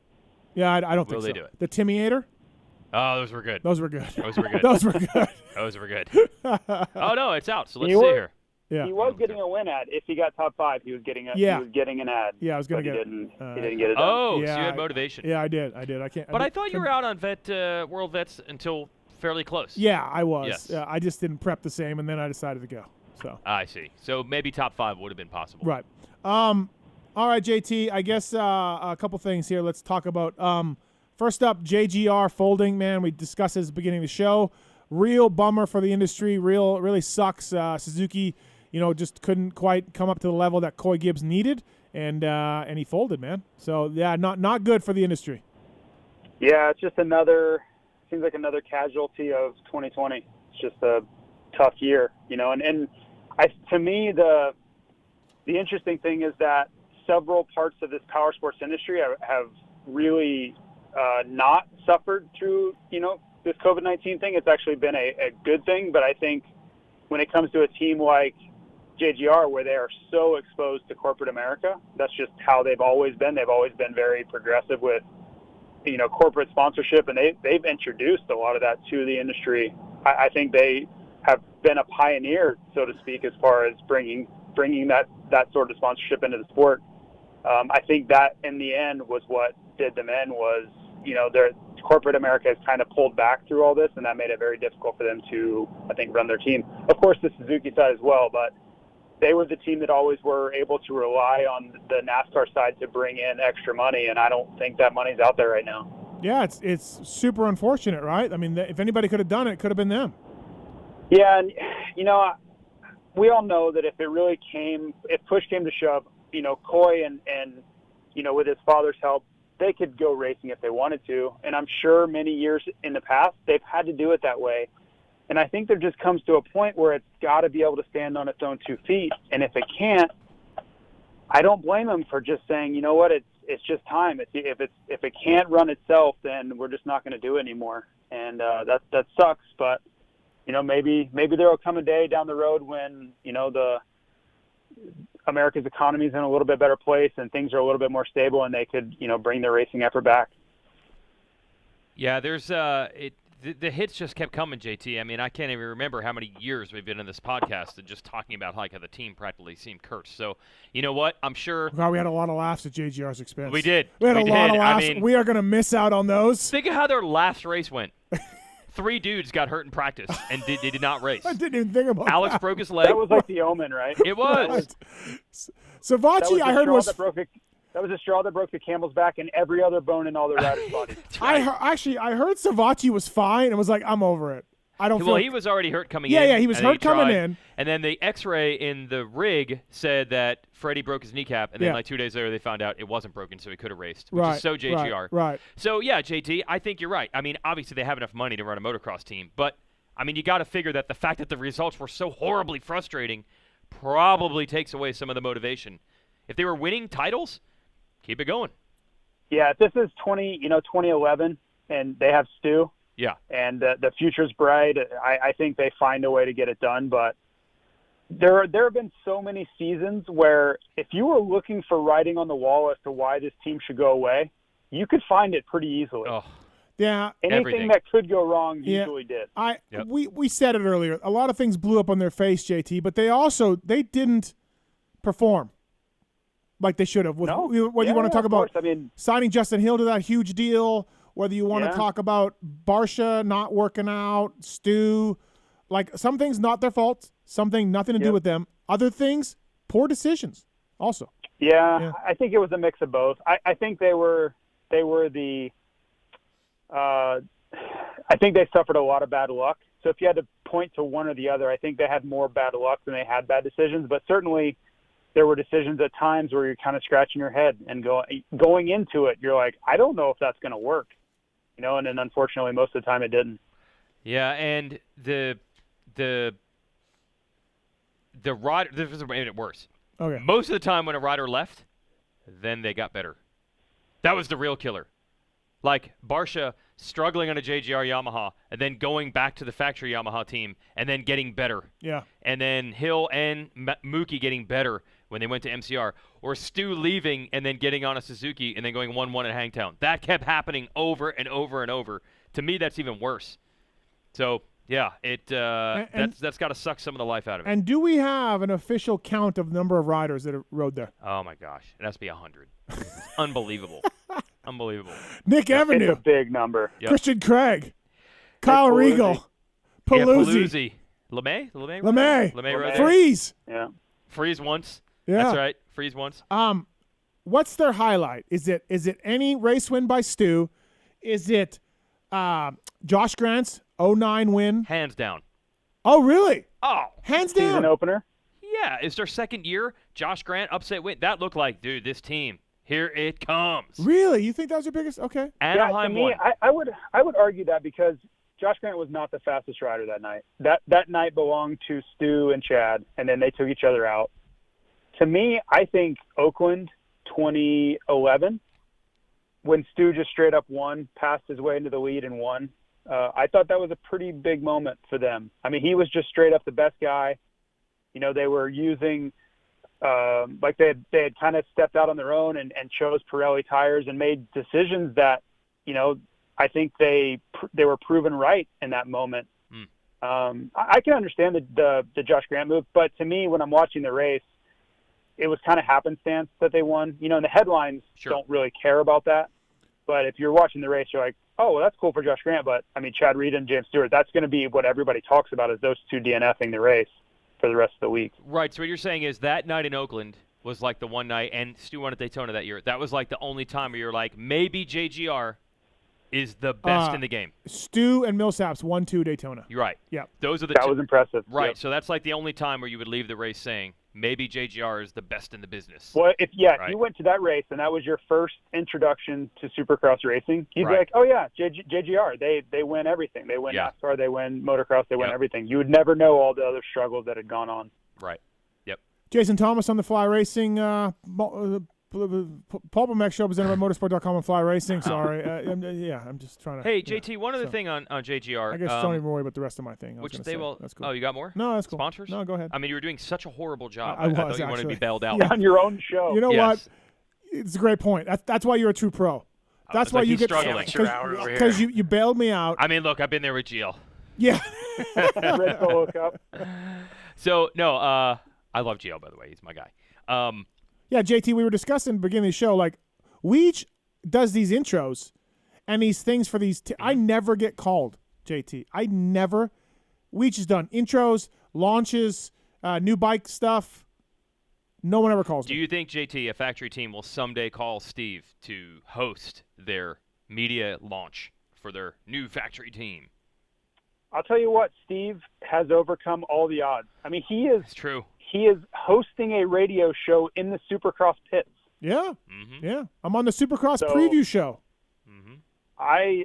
S3: Yeah, I don't think so.
S4: Will they do it?
S3: The Timmyator?
S4: Oh, those were good.
S3: Those were good.
S4: Those were good.
S3: Those were good.
S4: Those were good. Oh no, it's out. So let's
S20: You
S4: see
S20: were-
S4: here.
S3: Yeah.
S20: He was getting a win ad. If he got top 5, he was getting an ad.
S3: Yeah, I was gonna
S20: but
S3: get it.
S20: He didn't get it done.
S4: Oh,
S3: Yeah,
S4: so you had motivation.
S3: Yeah, I did. I can't.
S4: But I thought you were out on World Vets until fairly close.
S3: Yeah, I was.
S4: Yes.
S3: I just didn't prep the same, and then I decided to go. So.
S4: I see. So maybe top 5 would have been possible.
S3: Right. All right, JT. I guess a couple things here. Let's talk about. First up, JGR folding. Man, we discussed this at the beginning of the show. Real bummer for the industry. Really sucks. Suzuki, just couldn't quite come up to the level that Coy Gibbs needed, and he folded, man. So yeah, not good for the industry.
S20: Yeah, it's just seems like another casualty of 2020. It's just a tough year, and to me, the interesting thing is that several parts of this power sports industry have really not suffered through, this COVID-19 thing. It's actually been a good thing, but I think when it comes to a team like JGR, where they are so exposed to corporate America, that's just how they've always been. They've always been very progressive with, corporate sponsorship, and they've introduced a lot of that to the industry. I think they have been a pioneer, so to speak, as far as bringing that sort of sponsorship into the sport. I think that in the end was what did them in was, their corporate America has kind of pulled back through all this, and that made it very difficult for them to, I think, run their team. Of course, the Suzuki side as well, but they were the team that always were able to rely on the NASCAR side to bring in extra money, and I don't think that money's out there right now.
S3: Yeah, it's super unfortunate, right? I mean, if anybody could have done it, it could have been them.
S20: Yeah, and, we all know that if push came to shove, Coy and with his father's help, they could go racing if they wanted to. And I'm sure many years in the past, they've had to do it that way. And I think there just comes to a point where it's got to be able to stand on its own 2 feet. And if it can't, I don't blame them for just saying, you know what, it's just time. If it can't run itself, then we're just not going to do it anymore. And that sucks. But maybe there will come a day down the road when the America's economy is in a little bit better place and things are a little bit more stable, and they could bring their racing effort back.
S4: Yeah, there's the hits just kept coming, JT. I mean, I can't even remember how many years we've been in this podcast and just talking about how the team practically seemed cursed. So, you know what? I'm sure.
S3: Wow, we had a lot of laughs at JGR's expense.
S4: We did.
S3: We had a lot of laughs.
S4: I mean,
S3: we are going to miss out on those.
S4: Think of how their last race went. 3 dudes got hurt in practice and they did not race.
S3: I didn't even think about
S4: Alex
S3: that.
S4: broke his leg.
S20: That was like the omen, right?
S4: It was.
S3: Savachi, I heard was.
S20: That was a straw that broke the camel's back and every other bone in all the riders' bodies.
S3: I heard Savachi was fine and was like, I'm over it. I don't
S4: Well,
S3: feel.
S4: he was already hurt coming
S3: Yeah,
S4: in.
S3: yeah, he was hurt coming in.
S4: And then the X-ray in the rig said that Freddie broke his kneecap, and then
S3: Yeah.
S4: like 2 days later they found out it wasn't broken, so he could have raced, which
S3: Right,
S4: is so JGR.
S3: right.
S4: So yeah, JT, I think you're right. I mean, obviously they have enough money to run a motocross team, but I mean, you got to figure that the fact that the results were so horribly frustrating probably takes away some of the motivation. If they were winning titles, keep it going.
S20: Yeah, if this is 2011, and they have Stu.
S4: Yeah.
S20: And the future's bright. I think they find a way to get it done. But there have been so many seasons where if you were looking for writing on the wall as to why this team should go away, you could find it pretty easily.
S4: Oh.
S3: Yeah.
S20: Anything that could go wrong usually did.
S3: We said it earlier. A lot of things blew up on their face, JT, but they didn't perform like they should have. Whether you want to talk about signing Justin Hill to that huge deal, whether you want to talk about Barsha not working out, Stu, like some things not their fault, something nothing to do with them. Other things, poor decisions also.
S20: Yeah, I think it was a mix of both. I think they were the I think they suffered a lot of bad luck. So if you had to point to one or the other, I think they had more bad luck than they had bad decisions. But certainly there were decisions at times where you're kind of scratching your head and going into it, you're like, I don't know if that's going to work. And then unfortunately most of the time it didn't.
S4: Yeah, and the the rider. This made it worse.
S3: Okay.
S4: Most of the time when a rider left, then they got better. That was the real killer. Like Barsha struggling on a JGR Yamaha and then going back to the factory Yamaha team and then getting better.
S3: Yeah.
S4: And then Hill and Mookie getting better when they went to MCR. Or Stu leaving and then getting on a Suzuki and then going 1-1 at Hangtown. That kept happening over and over and over. To me, that's even worse. So, yeah, that's got to suck some of the life out of it.
S3: And do we have an official count of number of riders that have rode there?
S4: Oh, my gosh. It has to be 100. Unbelievable. Unbelievable.
S3: Nick Avenue.
S20: It's a big number.
S4: Yep.
S3: Christian Craig. Kyle Regal. Paluzzi.
S4: LeMay?
S3: LeMay.
S4: Right
S3: Freeze.
S20: Yeah.
S4: Freeze once.
S3: Yeah.
S4: That's right. Freeze once.
S3: What's their highlight? Is it any race win by Stu? Is it Josh Grant's 09 win?
S4: Hands down.
S3: Oh, really?
S4: Oh.
S3: Hands down.
S20: Season opener?
S4: Yeah. It's their second year. Josh Grant upset win. That looked like, dude, this team. Here it comes.
S3: Really? You think that was your biggest? Okay.
S4: Anaheim
S20: to me, I would argue that because Josh Grant was not the fastest rider that night. That night belonged to Stu and Chad, and then they took each other out. To me, I think Oakland 2011, when Stu just straight up won, passed his way into the lead and won, I thought that was a pretty big moment for them. I mean, he was just straight up the best guy. You know, they were using like they had kind of stepped out on their own and chose Pirelli tires and made decisions that, you know, I think they were proven right in that moment. I can understand the Josh Grant move, but to me, when I'm watching the race, it was kind of happenstance that they won. You know, and the headlines don't really care about that. But if you're watching the race, you're like, oh, well, that's cool for Josh Grant. But, I mean, Chad Reed and James Stewart, that's going to be what everybody talks about is those two DNFing the race for the rest of the week.
S4: Right. So what you're saying is that night in Oakland was like the one night, and Stu won at Daytona that year. That was like the only time where you're like, maybe JGR is the best in the game.
S3: Stu and Millsaps 1-2 Daytona.
S4: You're right.
S3: Yeah.
S4: Those are the
S20: That was impressive.
S4: Right.
S20: Yep.
S4: So that's like the only time where you would leave the race saying, maybe JGR is the best in the business.
S20: Well, if
S4: Right.
S20: you went to that race and that was your first introduction to Supercross racing, you'd be
S4: Right.
S20: like, oh, yeah, JGR, they win everything. They win NASCAR, they win motocross, they win everything. You would never know all the other struggles that had gone on.
S4: Right. Yep.
S3: Jason Thomas on the Fly Racing PulpMX show presented by motorsport.com and Fly Racing. Sorry. I'm just trying to.
S4: Hey, JT, one other thing on JGR.
S3: I guess don't even worry about the rest of my thing.
S4: Which they will.
S3: That's cool.
S4: Oh, you got more?
S3: No, that's cool.
S4: Sponsors?
S3: No, go ahead.
S4: I mean, you were doing such a horrible job.
S3: I was,
S4: thought you wanted to be bailed out.
S3: Yeah.
S20: On your own show.
S3: You know what?
S4: Yes.
S3: It's a great point. That's why you're a true pro. That's
S4: it's
S3: why
S4: like
S3: you
S4: he's
S3: get
S4: struggling.
S3: because you bailed me out.
S4: I mean, look, I've been there with GL.
S3: Yeah.
S20: Red Solo Cup.
S4: So, no, I love GL, by the way. He's my guy.
S3: Yeah, JT, we were discussing at the beginning of the show, like, Weege does these intros and these things for these. I never get called, JT. Weege has done intros, launches, new bike stuff. No one ever calls me.
S4: Do you think, JT, a factory team will someday call Steve to host their media launch for their new factory team?
S20: I'll tell you what, Steve has overcome all the odds. I mean, he is.
S4: It's true.
S20: He is hosting a radio show in the Supercross pits.
S3: Yeah.
S4: Mm-hmm.
S3: Yeah. I'm on the Supercross preview show.
S4: Mm-hmm.
S20: I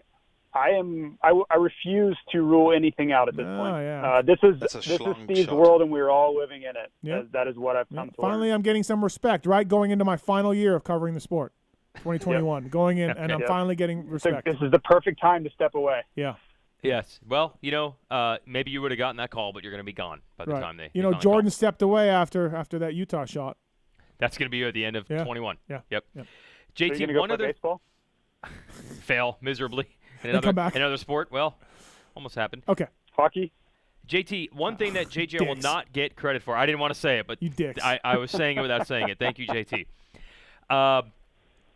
S20: refuse to rule anything out at this point.
S3: Yeah.
S20: This is Steve's world, and we're all living in it.
S3: Yeah.
S20: That is what I've come to learn.
S3: Finally, I'm getting some respect, right? Going into my final year of covering the sport, 2021. Going in, and I'm finally getting respect.
S20: This is the perfect time to step away.
S3: Yeah.
S4: Yes. Well, you know, maybe you would have gotten that call, but you're going to be gone by the time they.
S3: You know, Jordan stepped away after that Utah shot.
S4: That's going to be at the end of 21.
S3: Yeah.
S4: Yep.
S3: Yep.
S20: So
S4: JT,
S20: go
S4: one
S20: play
S4: other
S20: baseball?
S4: fail miserably.
S3: come back.
S4: Another sport. Well, almost happened.
S3: Okay.
S20: Hockey.
S4: JT, one thing that JGR will not get credit for. I didn't want to say it, but
S3: you dicks.
S4: I was saying it without saying it. Thank you, JT.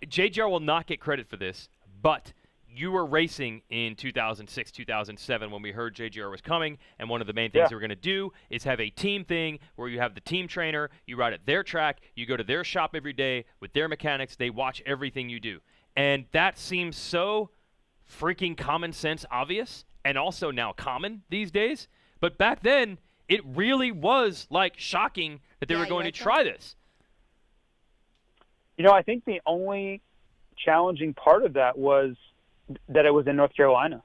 S4: JGR will not get credit for this, but you were racing in 2006, 2007 when we heard JGR was coming, and one of the main things they were going to do is have a team thing where you have the team trainer, you ride at their track, you go to their shop every day with their mechanics, they watch everything you do. And that seems so freaking common sense obvious, and also now common these days. But back then, it really was like shocking that they were going to try this.
S20: You know, I think the only challenging part of that was that it was in North Carolina.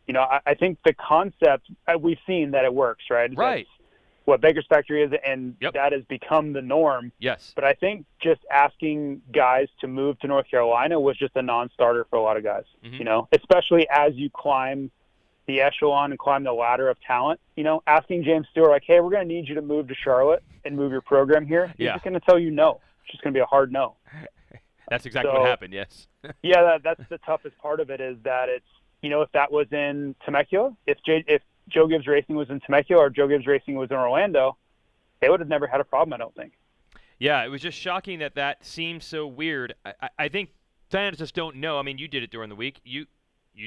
S20: You know, I think the concept, we've seen that it works, right?
S4: Right.
S20: what Baker's Factory is, and that has become the norm.
S4: Yes.
S20: But I think just asking guys to move to North Carolina was just a non-starter for a lot of guys, you know, especially as you climb the echelon and climb the ladder of talent. You know, asking James Stewart, like, hey, we're going to need you to move to Charlotte and move your program here. He's just going to tell you no. It's just going to be a hard no.
S4: That's exactly what happened, yes.
S20: Yeah, that's the toughest part of it, is that it's, you know, if that was in Temecula, if Joe Gibbs Racing was in Temecula or Joe Gibbs Racing was in Orlando, they would have never had a problem, I don't think.
S4: Yeah, it was just shocking that seems so weird. I think fans just don't know. I mean, you did it during the week. You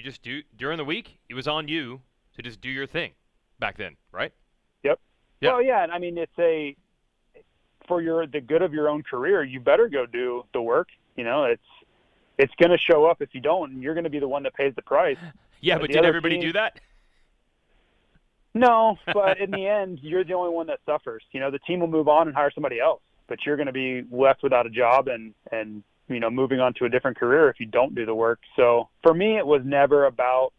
S4: just do during the week. It was on you to just do your thing back then, right?
S20: Yep. Well, yeah, and I mean, it's for the good of your own career, you better go do the work. You know, it's going to show up if you don't, and you're going to be the one that pays the price.
S4: Yeah, but did everybody do that?
S20: No, but in the end, you're the only one that suffers. You know, the team will move on and hire somebody else, but you're going to be left without a job and you know, moving on to a different career if you don't do the work. So for me, it was never about,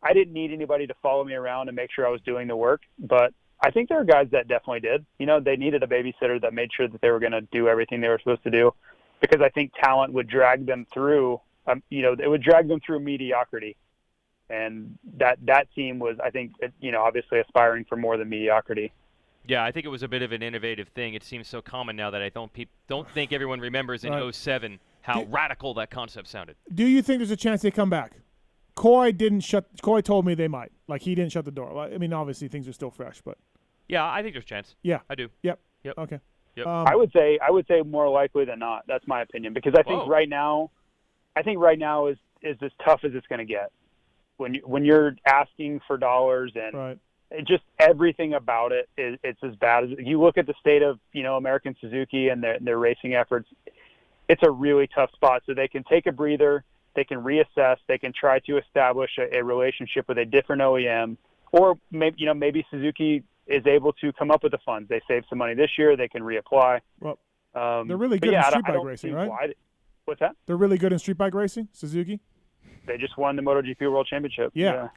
S20: I didn't need anybody to follow me around and make sure I was doing the work, but I think there are guys that definitely did. You know, they needed a babysitter that made sure that they were going to do everything they were supposed to do, because I think talent would drag them through, you know, it would drag them through mediocrity. And that team was, I think, you know, obviously aspiring for more than mediocrity.
S4: Yeah, I think it was a bit of an innovative thing. It seems so common now that I don't think everyone remembers in 07 how radical that concept sounded.
S3: Do you think there's a chance they come back? Coy told me they might. Like, he didn't shut the door. I mean, obviously things are still fresh, but
S4: yeah, I think there's a chance.
S3: Yeah,
S4: I do.
S3: Yep.
S4: Okay.
S20: Yep. I would say more likely than not. That's my opinion, because I think right now is as tough as it's going to get. When you're asking for dollars and just everything about it it's as bad as you look at the state of, you know, American Suzuki and their racing efforts. It's a really tough spot. So they can take a breather, they can reassess, they can try to establish a relationship with a different OEM, or maybe Suzuki is able to come up with the funds. They save some money this year, they can reapply.
S3: Well, they're really good in street bike racing, right?
S20: What's that?
S3: They're really good in street bike racing, Suzuki?
S20: They just won the MotoGP World Championship.
S3: Yeah.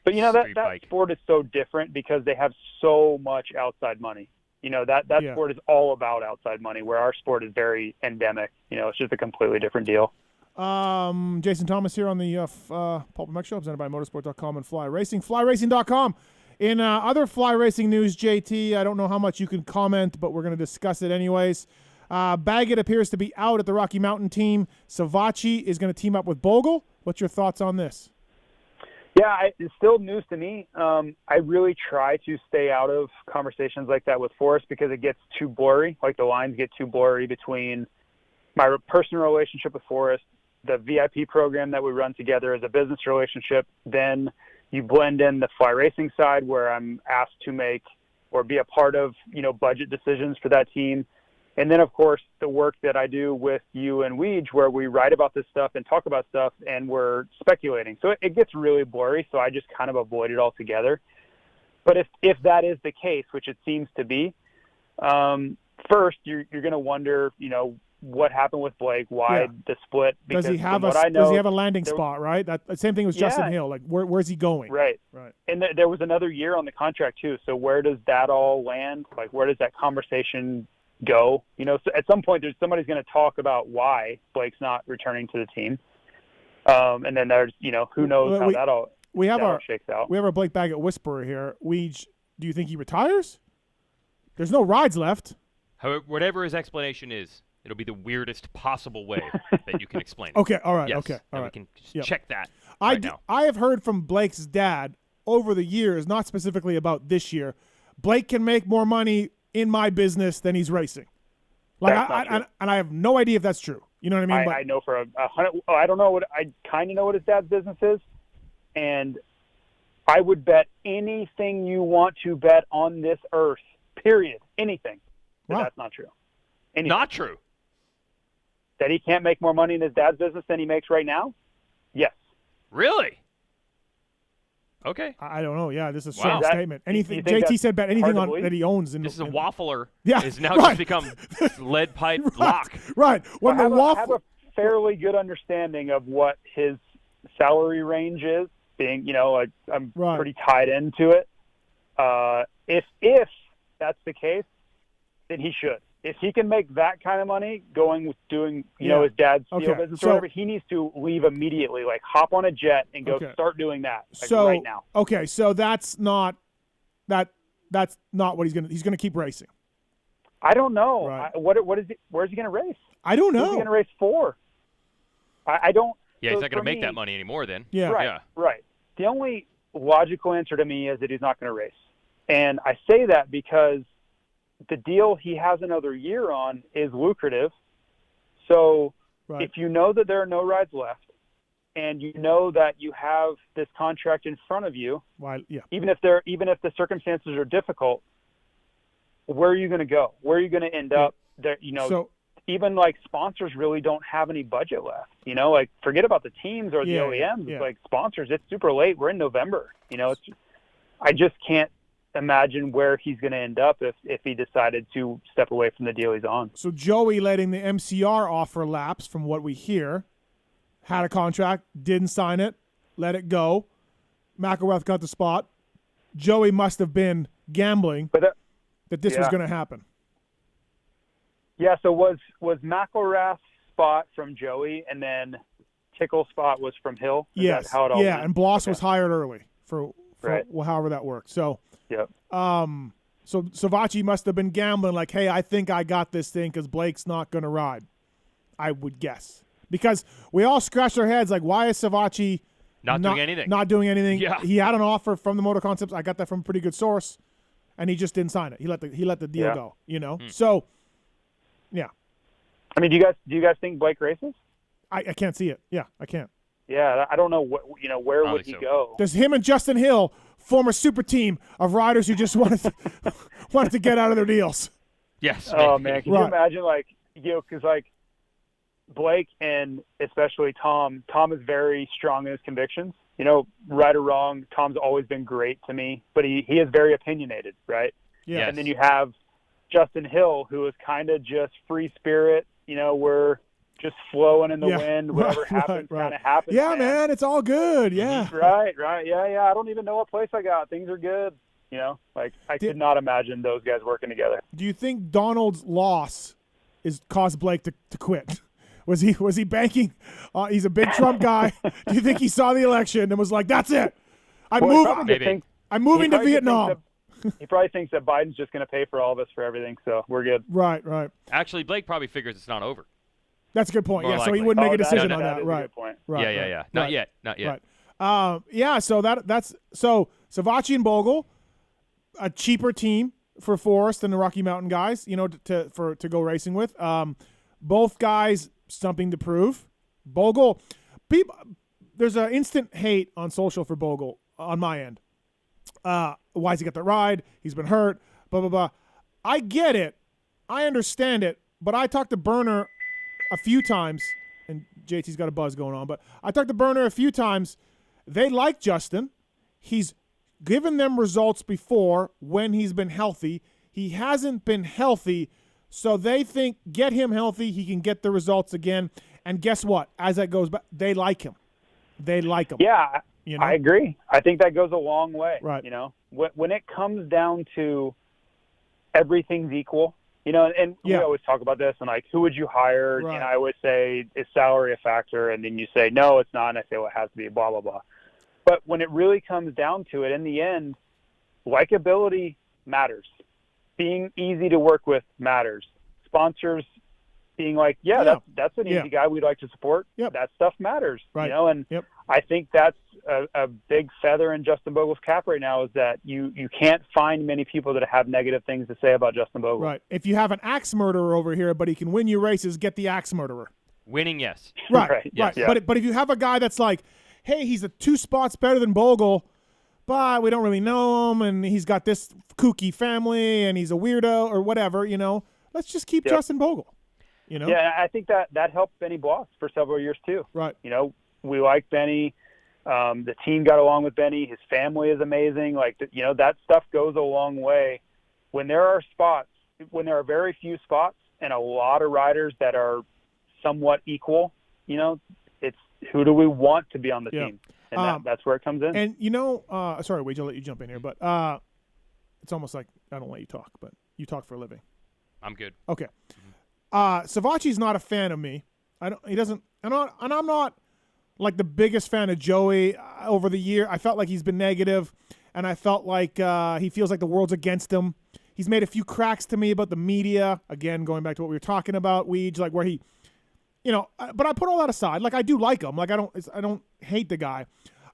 S20: But, you know, that sport is so different because they have so much outside money. You know, that sport is all about outside money, where our sport is very endemic. You know, it's just a completely different deal.
S3: Jason Thomas here on the PulpMX show, presented by motorsport.com and Fly Racing. FlyRacing.com. In other Fly Racing news, JT, I don't know how much you can comment, but we're going to discuss it anyways. Baggett appears to be out at the Rocky Mountain team. Savachi is going to team up with Bogle. What's your thoughts on this?
S20: Yeah, it's still news to me. I really try to stay out of conversations like that with Forrest, because it gets too blurry. Like, the lines get too blurry between my personal relationship with Forrest, the VIP program that we run together as a business relationship. Then you blend in the Fly Racing side, where I'm asked to make or be a part of, you know, budget decisions for that team. And then, of course, the work that I do with you and Weege, where we write about this stuff and talk about stuff, and we're speculating. So it gets really blurry, so I just kind of avoid it altogether. But if that is the case, which it seems to be, first, you're going to wonder, you know, what happened with Blake, why the split.
S3: Does he have a landing spot, right? That same thing with Justin Hill. Like, where's he going?
S20: Right. And there was another year on the contract, too. So where does that all land? Like, where does that conversation go? You know, so at some point somebody's going to talk about why Blake's not returning to the team, and then there's, you know, who knows how that all shakes out.
S3: We have our Blake Baggett whisperer here. Weege, do you think he retires? There's no rides left.
S4: However, whatever his explanation is, it'll be the weirdest possible way that you can explain it.
S3: Okay, all right,
S4: yes,
S3: okay, all right.
S4: We can just check that now.
S3: I have heard from Blake's dad over the years, not specifically about this year, Blake can make more money in my business than he's racing. Like, and I have no idea if that's true. You know what I mean?
S20: I know for I don't know I kind of know what his dad's business is, and I would bet anything you want to bet on this earth, period, anything, that's not true. Anything.
S4: Not true.
S20: That he can't make more money in his dad's business than he makes right now? Yes.
S4: Really? Okay.
S3: I don't know. Yeah, this is a strong statement. Anything JT said bet anything on that he owns.
S4: This is a waffler. Yeah, is now just become lead pipe lock.
S3: Right.
S20: I have a fairly good understanding of what his salary range is. Being, you know, I'm pretty tied into it. If that's the case, then he should. If he can make that kind of money doing, his dad's steel business or whatever, he needs to leave immediately. Like, hop on a jet and go start doing that right now.
S3: Okay, so that's not what he's gonna keep racing.
S20: I don't know.
S3: Right.
S20: Where's he gonna race?
S3: I don't know.
S20: Who's he gonna race for? I don't.
S4: Yeah,
S20: so
S4: he's not going
S20: for
S4: to make
S20: me-
S4: that money anymore then.
S20: Right. The only logical answer to me is that he's not going to race. And I say that because the deal he has another year on is lucrative. So if you know that there are no rides left and you know that you have this contract in front of you, even if the circumstances are difficult, where are you going to go? Where are you going to end up? There, even like sponsors really don't have any budget left. Like forget about the teams or the OEMs. It's like sponsors. It's super late. We're in November. I just can't imagine where he's going to end up if he decided to step away from the deal he's on.
S3: So Joey letting the MCR offer lapse, from what we hear, had a contract, didn't sign it, let it go. McElrath got the spot. Joey must have been gambling that this was going to happen.
S20: Yeah, so was McElrath's spot from Joey, and then Tickle's spot was from Hill? Is that how it all went?
S3: And Bloss was hired early for however that worked. So, so Savachi must have been gambling like, hey, I think I got this thing because Blake's not going to ride, I would guess. Because we all scratch our heads like, why is Savachi
S4: not doing anything?
S3: Not doing anything.
S4: Yeah.
S3: He had an offer from the Motor Concepts. I got that from a pretty good source, and he just didn't sign it. He let the deal go. So. Yeah.
S20: I mean, do you guys think Blake races?
S3: I can't see it. Yeah, I can't.
S20: Yeah, I don't know where would he go?
S3: There's him and Justin Hill form a super team of riders who just wanted to get out of their deals.
S4: Yes.
S20: Oh man, can you imagine because Blake and especially Tom is very strong in his convictions. Right or wrong, Tom's always been great to me, but he is very opinionated, right?
S3: Yeah.
S20: And then you have Justin Hill, who is kind of just free spirit. We're just flowing in the wind. Whatever happens, kind of happens.
S3: Yeah, man, it's all good. Yeah.
S20: Right. Yeah. I don't even know what place I got. Things are good. I could not imagine those guys working together.
S3: Do you think Donald's loss caused Blake to quit? Was he banking? He's a big Trump guy. Do you think he saw the election and was like, "That's it, I'm moving to Vietnam"?
S20: He probably thinks that Biden's just going to pay for all of us for everything, so we're good.
S3: Right.
S4: Actually, Blake probably figures it's not over.
S3: That's a good point.
S4: More
S3: So
S4: likely.
S3: he wouldn't make a decision on
S20: that
S3: that.
S20: is a
S3: Right.
S20: good point.
S3: Right.
S4: Yeah. Not yet.
S3: Right. So that's Savachi and Bogle, a cheaper team for Forrest than the Rocky Mountain guys. To go racing with. Both guys something to prove. Bogle, there's an instant hate on social for Bogle on my end. Why has he got the ride? He's been hurt, blah, blah, blah. I get it. I understand it. But I talked to Burner a few times, and JT's got a buzz going on, but I talked to Burner a few times. They like Justin. He's given them results before when he's been healthy. He hasn't been healthy, so they think get him healthy, he can get the results again. And guess what? As that goes back, they like him.
S20: Yeah. I agree. I think that goes a long way.
S3: Right.
S20: When it comes down to everything's equal, and we always talk about this and like, who would you hire?
S3: Right.
S20: And I always say, is salary a factor? And then you say, no, it's not. And I say, well, it has to be blah, blah, blah. But when it really comes down to it, in the end, likability matters. Being easy to work with matters. Sponsors being like, that's an easy guy we'd like to support.
S3: Yep.
S20: That stuff matters.
S3: Right.
S20: And I think that's a big feather in Justin Bogle's cap right now is that you can't find many people that have negative things to say about Justin Bogle.
S3: Right. If you have an axe murderer over here, but he can win you races, get the axe murderer.
S4: Winning, yes.
S3: Right.
S4: Yes.
S3: Yeah. But if you have a guy that's like, hey, he's 2 spots better than Bogle, but we don't really know him, and he's got this kooky family, and he's a weirdo or whatever, let's just keep Justin Bogle.
S20: Yeah, I think that helped Benny Bloss for several years too.
S3: Right.
S20: We like Benny. The team got along with Benny. His family is amazing. That stuff goes a long way. When there are very few spots and a lot of riders that are somewhat equal, it's who do we want to be on the team? And that's where it comes in.
S3: And sorry, Wade, I'll let you jump in here, but it's almost like I don't let you talk, but you talk for a living.
S4: I'm good.
S3: Okay. Savachi's not a fan of me. He doesn't, and I'm not like the biggest fan of Joey over the year. I felt like he's been negative, and I felt like he feels like the world's against him. He's made a few cracks to me about the media. Again, going back to what we were talking about, Weege, like where he, but I put all that aside. Like I do like him. Like I don't hate the guy.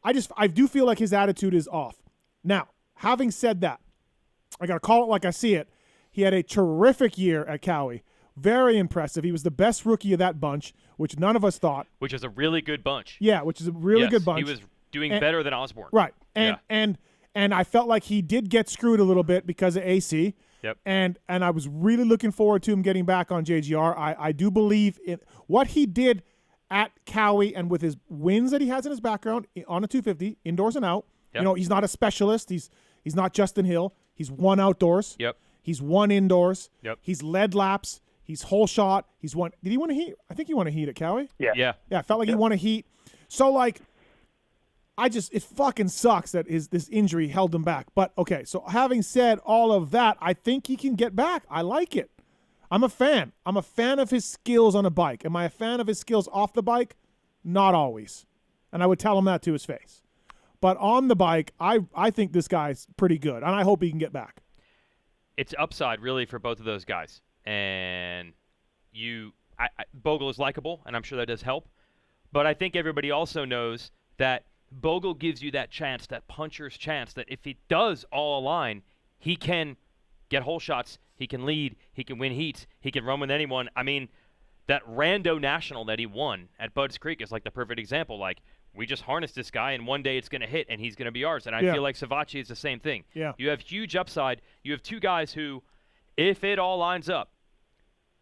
S3: I do feel like his attitude is off. Now, having said that, I got to call it like I see it. He had a terrific year at Cowie. Very impressive. He was the best rookie of that bunch, which none of us thought.
S4: Which is a really good bunch.
S3: Yeah, which is a really good bunch.
S4: He was doing better than Osborne.
S3: Right. And I felt like he did get screwed a little bit because of AC.
S4: Yep.
S3: And I was really looking forward to him getting back on JGR. I do believe in what he did at Cowie and with his wins that he has in his background on a 250, indoors and out.
S4: Yep.
S3: He's not a specialist. He's not Justin Hill. He's won outdoors.
S4: Yep.
S3: He's won indoors.
S4: Yep.
S3: He's led laps. He's whole shot. He's won. Did he win a heat? I think he won a heat at Cowie.
S20: Yeah.
S4: Yeah.
S3: Yeah, I felt like he won a heat. So, like, it fucking sucks that this injury held him back. But, okay, so having said all of that, I think he can get back. I like it. I'm a fan. I'm a fan of his skills on a bike. Am I a fan of his skills off the bike? Not always. And I would tell him that to his face. But on the bike, I think this guy's pretty good, and I hope he can get back.
S4: It's upside, really, for both of those guys. And Bogle is likable, and I'm sure that does help. But I think everybody also knows that Bogle gives you that chance, that puncher's chance, that if he does all align, he can get hole shots, he can lead, he can win heats, he can run with anyone. I mean, that rando national that he won at Budds Creek is like the perfect example. Like, we just harnessed this guy, and one day it's going to hit, and he's going to be ours. And I feel like Savachi is the same thing.
S3: Yeah.
S4: You have huge upside. You have two guys who, if it all lines up,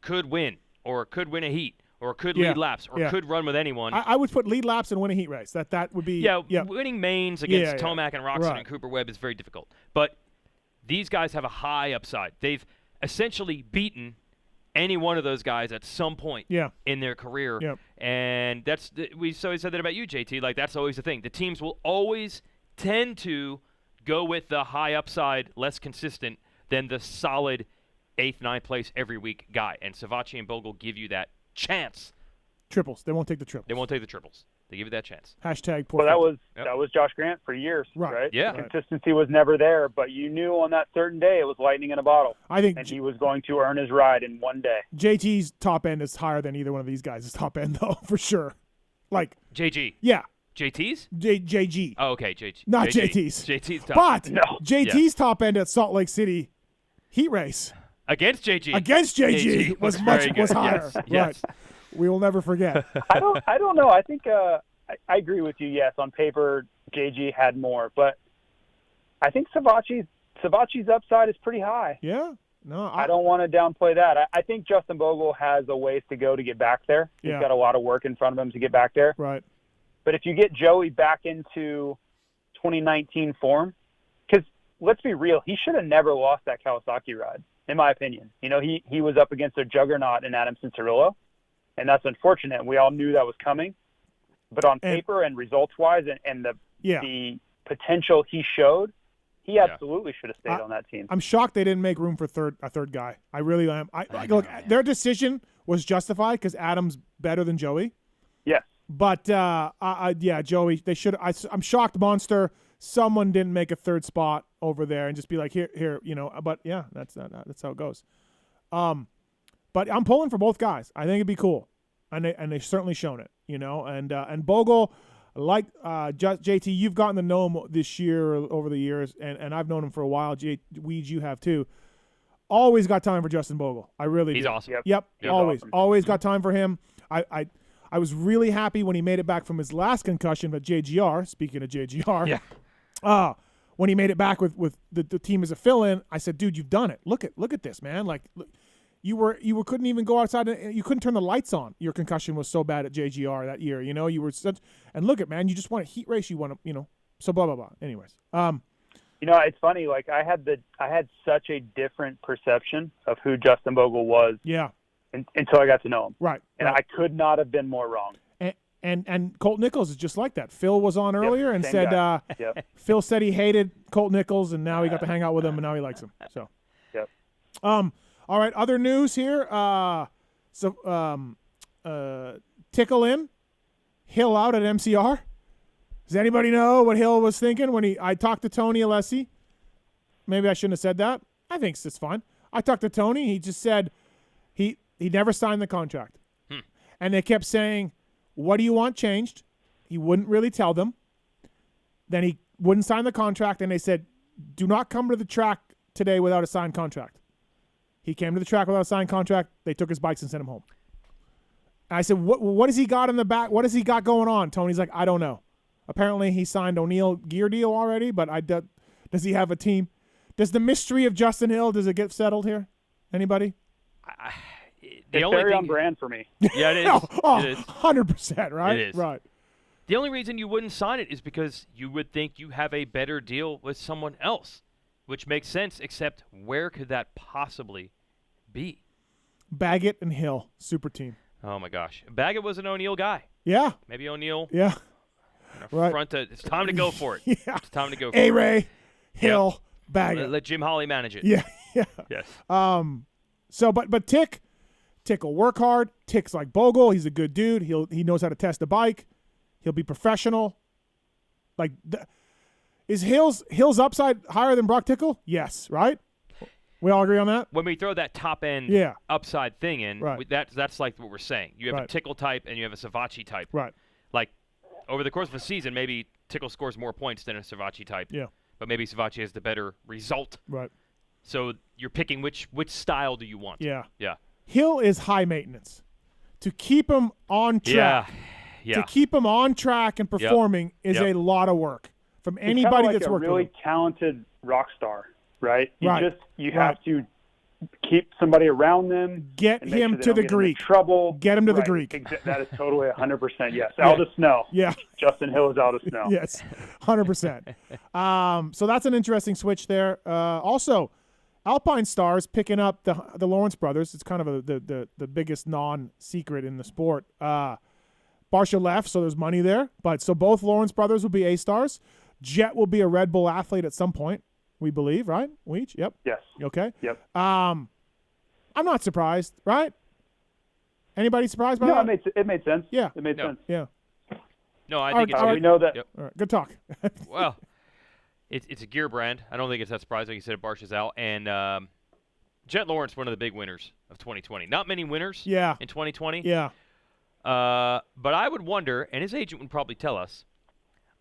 S4: could win, or could win a heat, or could lead laps, or could run with anyone.
S3: I would put lead laps and win a heat race. That would be
S4: winning mains against Tomac and Roxon and Cooper Webb is very difficult. But these guys have a high upside. They've essentially beaten any one of those guys at some point in their career.
S3: Yep.
S4: And we always said that about you, JT. Like, that's always the thing. The teams will always tend to go with the high upside, less consistent than the solid 8th, 9th place every week guy. And Savachi and Bogle give you that chance.
S3: Triples. They won't take the triples.
S4: They won't take the triples. They give you that chance.
S3: Hashtag
S20: poor. Well, that was Josh Grant for years, right?
S4: Yeah.
S20: The consistency was never there, but you knew on that certain day it was lightning in a bottle.
S3: I think,
S20: and he was going to earn his ride in one day.
S3: JT's top end is higher than either one of these guys' top end, though, for sure. Like
S4: JG.
S3: Yeah.
S4: JT's?
S3: JG.
S4: Oh, okay, JG.
S3: Not JT's.
S4: JT's top.
S3: But JT's top end at Salt Lake City heat race
S4: against JG.
S3: Against JG was higher.
S4: Yes.
S3: Right. We will never forget.
S20: I don't know. I think I agree with you. Yes, on paper JG had more, but I think Savachi's upside is pretty high.
S3: Yeah. No,
S20: I don't want to downplay that. I think Justin Bogle has a ways to go to get back there. He's got a lot of work in front of him to get back there.
S3: Right.
S20: But if you get Joey back into 2019 form, because let's be real, he should have never lost that Kawasaki ride, in my opinion. He was up against a juggernaut in Adam Cincerillo, and that's unfortunate. We all knew that was coming. But on paper and results-wise and the potential he showed, he absolutely should have stayed on that team.
S3: I'm shocked they didn't make room for a third guy. I really am. Look, their decision was justified because Adam's better than Joey.
S20: Yes.
S3: But, Joey, they should. I'm shocked, Monster. Someone didn't make a third spot over there and just be like, here, But, yeah, that's how it goes. But I'm pulling for both guys. I think it'd be cool. And they've certainly shown it, And Bogle, like JT, you've gotten to know him this year over the years, and I've known him for a while. Weege, you have too. Always got time for Justin Bogle. I really
S4: He's
S3: do.
S4: awesome.
S3: Yep.
S4: He's
S3: always.
S4: awesome.
S3: Always got time for him. I was really happy when he made it back from his last concussion at JGR. Speaking of JGR.
S4: Yeah.
S3: When he made it back with the team as a fill-in, I said, dude, you've done it. Look at this, man. Like, look, you couldn't even go outside. You couldn't turn the lights on. Your concussion was so bad at JGR that year. You were such. And look at, man, you just won a heat race. You won so blah blah blah. Anyways,
S20: it's funny. Like I had such a different perception of who Justin Bogle was.
S3: Yeah.
S20: Until I got to know him.
S3: Right.
S20: And I could not have been more wrong.
S3: And Colt Nichols is just like that. Phil was on earlier and said Phil said he hated Colt Nichols, and now he got to hang out with him, and now he likes him. So, all right. Other news here. Tickle in, Hill out at MCR. Does anybody know what Hill was thinking when I talked to Tony Alessi? Maybe I shouldn't have said that. I think it's fine. I talked to Tony. He just said he never signed the contract. And they kept saying, what do you want changed? He wouldn't really tell them. Then he wouldn't sign the contract, and they said, do not come to the track today without a signed contract. He came to the track without a signed contract. They took his bikes and sent him home. And I said, what has he got in the back? What has he got going on? Tony's like, I don't know. Apparently he signed O'Neill gear deal already, but does he have a team? Does the mystery of Justin Hill, does it get settled here? Anybody?
S20: It's very on brand for me.
S4: Yeah, it is.
S3: It
S4: is.
S3: 100%, right?
S4: It is.
S3: Right.
S4: The only reason you wouldn't sign it is because you would think you have a better deal with someone else, which makes sense, except where could that possibly be?
S3: Baggett and Hill, super team.
S4: Oh, my gosh. Baggett was an O'Neill guy.
S3: Yeah.
S4: Maybe O'Neill.
S3: Yeah.
S4: Right. It's time to go for it.
S3: Yeah.
S4: It's time to go for it.
S3: A-Ray, Hill, Baggett.
S4: Let Jim Holley manage it.
S3: Yeah. Yeah.
S4: Yes.
S3: So, but Tick will work hard. Tick's like Bogle. He's a good dude. He knows how to test a bike. He'll be professional. Like, is Hill's upside higher than Brock Tickle? Yes, right? We all agree on that?
S4: When we throw that top end upside thing in,
S3: right.
S4: that's like what we're saying. You have
S3: right.
S4: a Tickle type and you have a Savachi type.
S3: Right.
S4: Like, over the course of a season, maybe Tickle scores more points than a Savachi type.
S3: Yeah.
S4: But maybe Savachi has the better result.
S3: Right.
S4: So you're picking which style do you want?
S3: Yeah.
S4: Yeah.
S3: Hill is high maintenance. To keep him on track.
S4: Yeah.
S3: To keep him on track and performing is a lot of work from anybody that's worked
S20: really
S3: with him.
S20: Talented rock star, right? You
S3: Right.
S20: have to keep somebody around them.
S3: Get him to the Greek.
S20: Trouble.
S3: Get him to the Greek.
S20: That is totally 100% yes. Aldous Snow.
S3: Yeah.
S20: Justin Hill is Aldous Snow.
S3: Yes, 100%. So that's an interesting switch there. Also, Alpine Stars picking up the Lawrence brothers. It's kind of the biggest non-secret in the sport. Barsha left, so there's money there. But so both Lawrence brothers will be A-stars. Jet will be a Red Bull athlete at some point, we believe, right? Weech? Yep.
S20: Yes.
S3: Okay.
S20: Yep.
S3: I'm not surprised, right? Anybody surprised by
S20: that?
S3: No,
S20: it made sense.
S3: Yeah.
S20: It made sense.
S3: Yeah.
S4: No, I think
S20: we know that.
S4: Yep.
S3: All right, good talk.
S4: Well, it's a gear brand. I don't think it's that surprising. You said Barsha's out. And Jet Lawrence, one of the big winners of 2020. Not many winners in 2020.
S3: Yeah.
S4: But I would wonder, and his agent would probably tell us,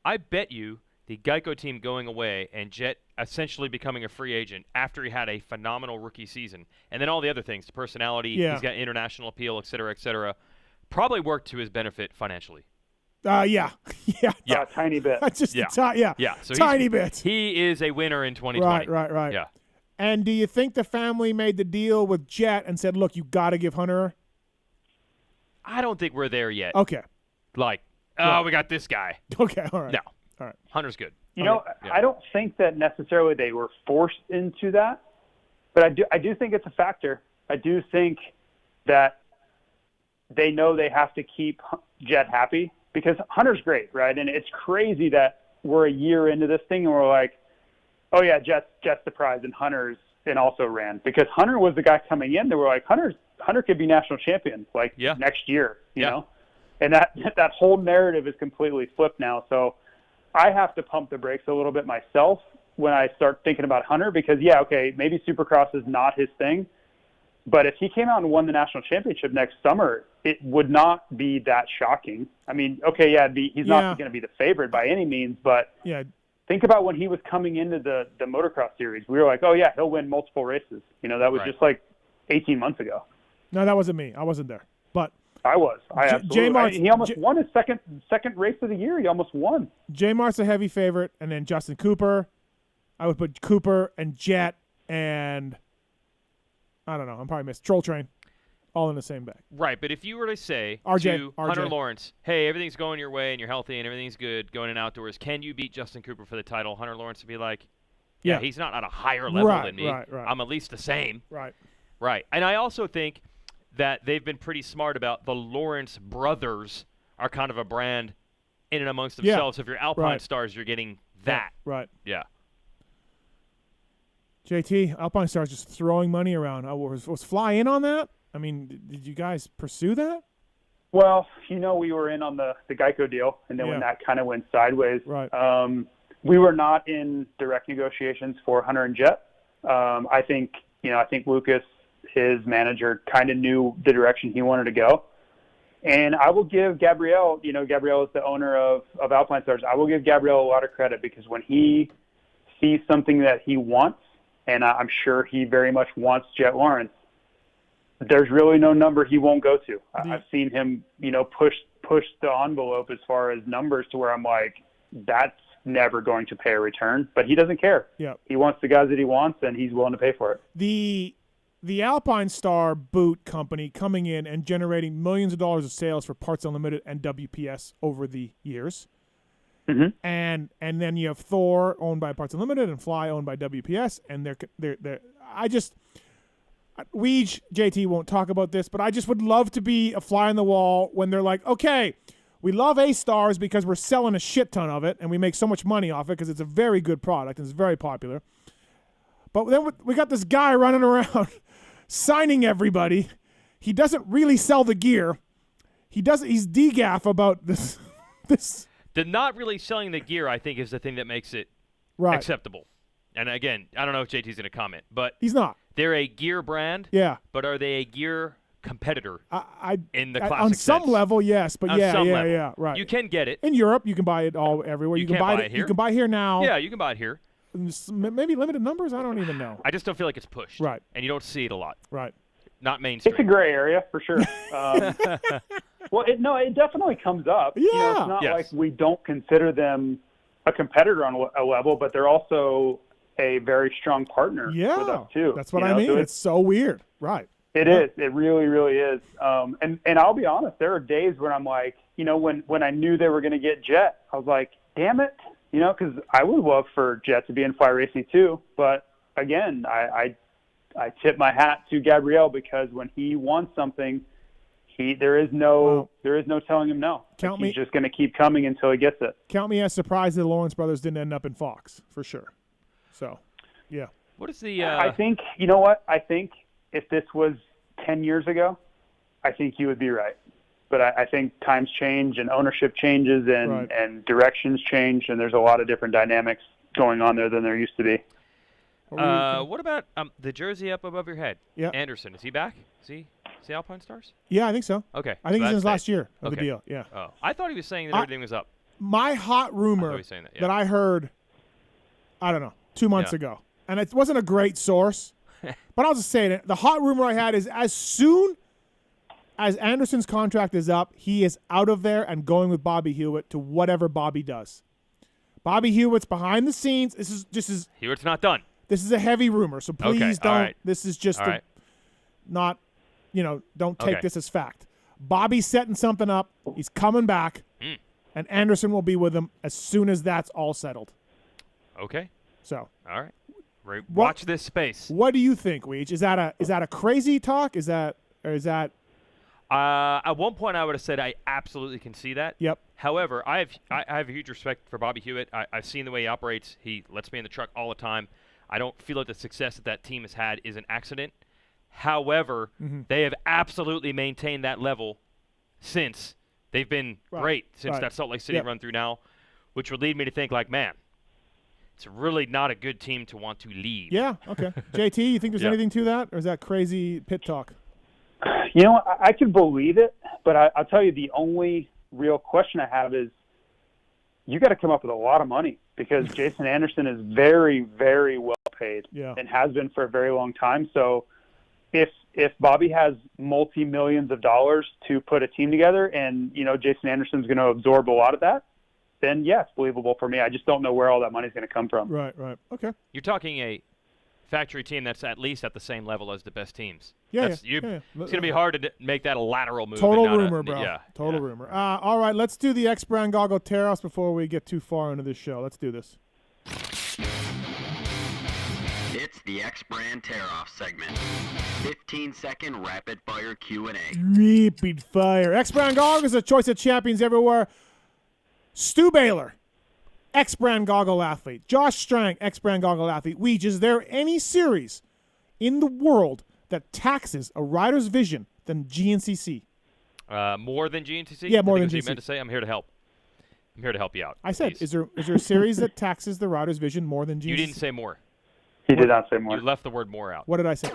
S4: I bet you the Geico team going away and Jet essentially becoming a free agent after he had a phenomenal rookie season, and then all the other things, the personality, he's got international appeal, et cetera, probably worked to his benefit financially.
S3: Yeah.
S20: A tiny bit.
S3: Just
S4: yeah. So
S3: tiny bit.
S4: He is a winner in 2020.
S3: Right.
S4: Yeah.
S3: And do you think the family made the deal with Jet and said, look, you got to give Hunter?
S4: I don't think we're there yet.
S3: Okay.
S4: Like, we got this guy.
S3: Okay, all right.
S4: No.
S3: All right.
S4: Hunter's good.
S20: You know, I don't think that necessarily they were forced into that, but I do think it's a factor. I do think that they know they have to keep Jet happy because Hunter's great, right? And it's crazy that we're a year into this thing and we're like, oh yeah, Jet's the prize and Hunter's and also ran because Hunter was the guy coming in. They were like, Hunter could be national champion next year, you know? And that whole narrative is completely flipped now. So I have to pump the brakes a little bit myself when I start thinking about Hunter because, maybe Supercross is not his thing. But if he came out and won the national championship next summer, it would not be that shocking. I mean, he's not going to be the favorite by any means, but think about when he was coming into the motocross series. We were like, oh, yeah, he'll win multiple races. You know, that was just like 18 months ago.
S3: No, that wasn't me. I wasn't there. But
S20: I was. He almost won his second race of the year. He almost won.
S3: J-Mart's a heavy favorite, and then Justin Cooper. I would put Cooper and Jet and I don't know. I'm probably missed Troll Train, all in the same bag.
S4: Right, but if you were to say
S3: RJ.
S4: Hunter Lawrence, hey, everything's going your way and you're healthy and everything's good going in outdoors, can you beat Justin Cooper for the title? Hunter Lawrence would be like, yeah, he's not at a higher level than me.
S3: Right.
S4: I'm at least the same.
S3: Right.
S4: And I also think that they've been pretty smart about the Lawrence brothers are kind of a brand in and amongst themselves. If you're Alpine
S3: Right.
S4: Stars, you're getting that.
S3: Right.
S4: Yeah.
S3: JT, Alpine Stars just throwing money around. Was Fly in on that? I mean, did you guys pursue that?
S20: Well, we were in on the Geico deal, and then when that kind of went sideways, we were not in direct negotiations for Hunter and Jet. I think Lucas, his manager, kind of knew the direction he wanted to go. And I will give Gabriel, Gabriel is the owner of Alpine Stars. I will give Gabriel a lot of credit because when he sees something that he wants, and I'm sure he very much wants Jet Lawrence, there's really no number he won't go to. I've seen him, push the envelope as far as numbers to where I'm like, that's never going to pay a return. But he doesn't care.
S3: Yeah.
S20: He wants the guys that he wants, and he's willing to pay for it.
S3: The Alpine Star boot company coming in and generating millions of dollars of sales for Parts Unlimited and WPS over the years.
S20: Mm-hmm.
S3: And then you have Thor owned by Parts Unlimited and Fly owned by WPS, and JT won't talk about this, but I just would love to be a fly on the wall when they're like, okay, we love A-Stars because we're selling a shit ton of it and we make so much money off it because it's a very good product and it's very popular. But then we got this guy running around signing everybody. He doesn't really sell the gear. He's degaff about this.
S4: The not really selling the gear, I think, is the thing that makes it acceptable. And again, I don't know if JT's going to comment, but
S3: he's not.
S4: They're a gear brand.
S3: Yeah.
S4: But are they a gear competitor in the classic
S3: on some
S4: sense?
S3: level, yes, but
S4: On some level.
S3: right.
S4: You can get it.
S3: In Europe, you can buy it all everywhere.
S4: You can buy it here.
S3: You can buy here now.
S4: Yeah, you can buy it here.
S3: Maybe limited numbers? I don't even know.
S4: I just don't feel like it's pushed.
S3: Right.
S4: And you don't see it a lot.
S3: Right.
S4: Not mainstream.
S20: It's a gray area for sure. Well, it definitely comes up.
S3: Yeah.
S20: It's not like we don't consider them a competitor on a level, but they're also a very strong partner with us too.
S3: That's what I mean. So it's so weird. Right.
S20: It is. It really, really is. And I'll be honest, there are days when I'm like, when I knew they were going to get Jet, I was like, damn it, because I would love for Jet to be in Fly Racing too. But again, I tip my hat to Gabriel because when he wants something, there is no telling him no. He's just going to keep coming until he gets it.
S3: Count me as surprised that the Lawrence brothers didn't end up in Fox for sure. So, yeah.
S4: What is the?
S20: I think you know what? I think if this was 10 years ago, I think you would be right. But I think times change and ownership changes and directions change, and there's a lot of different dynamics going on there than there used to be.
S4: What about the jersey up above your head?
S3: Yeah.
S4: Anderson, is he back? Is he Alpine Stars?
S3: Yeah, I think so.
S4: Okay.
S3: I think
S4: so
S3: he's in his
S4: that's
S3: last year of
S4: okay.
S3: the deal. Yeah.
S4: Oh, I thought he was saying that everything was up.
S3: My hot rumor
S4: he was saying that
S3: I heard, I don't know, 2 months ago, and it wasn't a great source, but I'll just say it. The hot rumor I had is as soon as Anderson's contract is up, he is out of there and going with Bobby Hewitt to whatever Bobby does. Bobby Hewitt's behind the scenes.
S4: Hewitt's not done.
S3: This is a heavy rumor, so please don't.
S4: Right.
S3: This is just not, don't take
S4: Okay.
S3: this as fact. Bobby's setting something up. He's coming back, and Anderson will be with him as soon as that's all settled.
S4: Okay.
S3: So.
S4: All right. Watch this space.
S3: What do you think, Weege? Is that a crazy talk? Is that?
S4: At one point, I would have said I absolutely can see that.
S3: Yep.
S4: However, I have a huge respect for Bobby Hewitt. I've seen the way he operates. He lets me in the truck all the time. I don't feel like the success that team has had is an accident. However, they have absolutely maintained that level since they've been great since that Salt Lake City run through now, which would lead me to think like, man, it's really not a good team to want to leave.
S3: Yeah. Okay. JT, you think there's anything to that, or is that crazy pit talk?
S20: I can believe it, but I'll tell you the only real question I have is you got to come up with a lot of money because Jason Anderson is very, very well paid and has been for a very long time. So if Bobby has multi-millions of dollars to put a team together and, Jason Anderson's going to absorb a lot of that, then yes, believable for me. I just don't know where all that money's going to come from.
S3: Right. Okay.
S4: You're talking a factory team that's at least at the same level as the best teams.
S3: Yeah.
S4: It's going to be hard to make that a lateral move.
S3: Total rumor, bro. Yeah. Total rumor. All right, let's do the X-Brand Goggle Tear-Offs before we get too far into this show. Let's do this.
S12: It's the X-Brand Tear-Off segment. 15-second rapid-fire Q&A.
S3: Rapid fire. X-Brand Goggles, a choice of champions everywhere. Stu Baylor, X-Brand Goggle athlete. Josh Strang, X-Brand Goggle athlete. Weege, is there any series in the world that taxes a rider's vision than GNCC?
S4: More than GNCC?
S3: Yeah, more
S4: I
S3: than
S4: think
S3: GNCC.
S4: was what you meant to say. I'm here to help. I'm here to help you out.
S3: I said,
S4: please.
S3: is there a series that taxes the rider's vision more than GNCC?
S4: You didn't say more.
S20: He did not say more.
S4: You left the word more out.
S3: What did I say?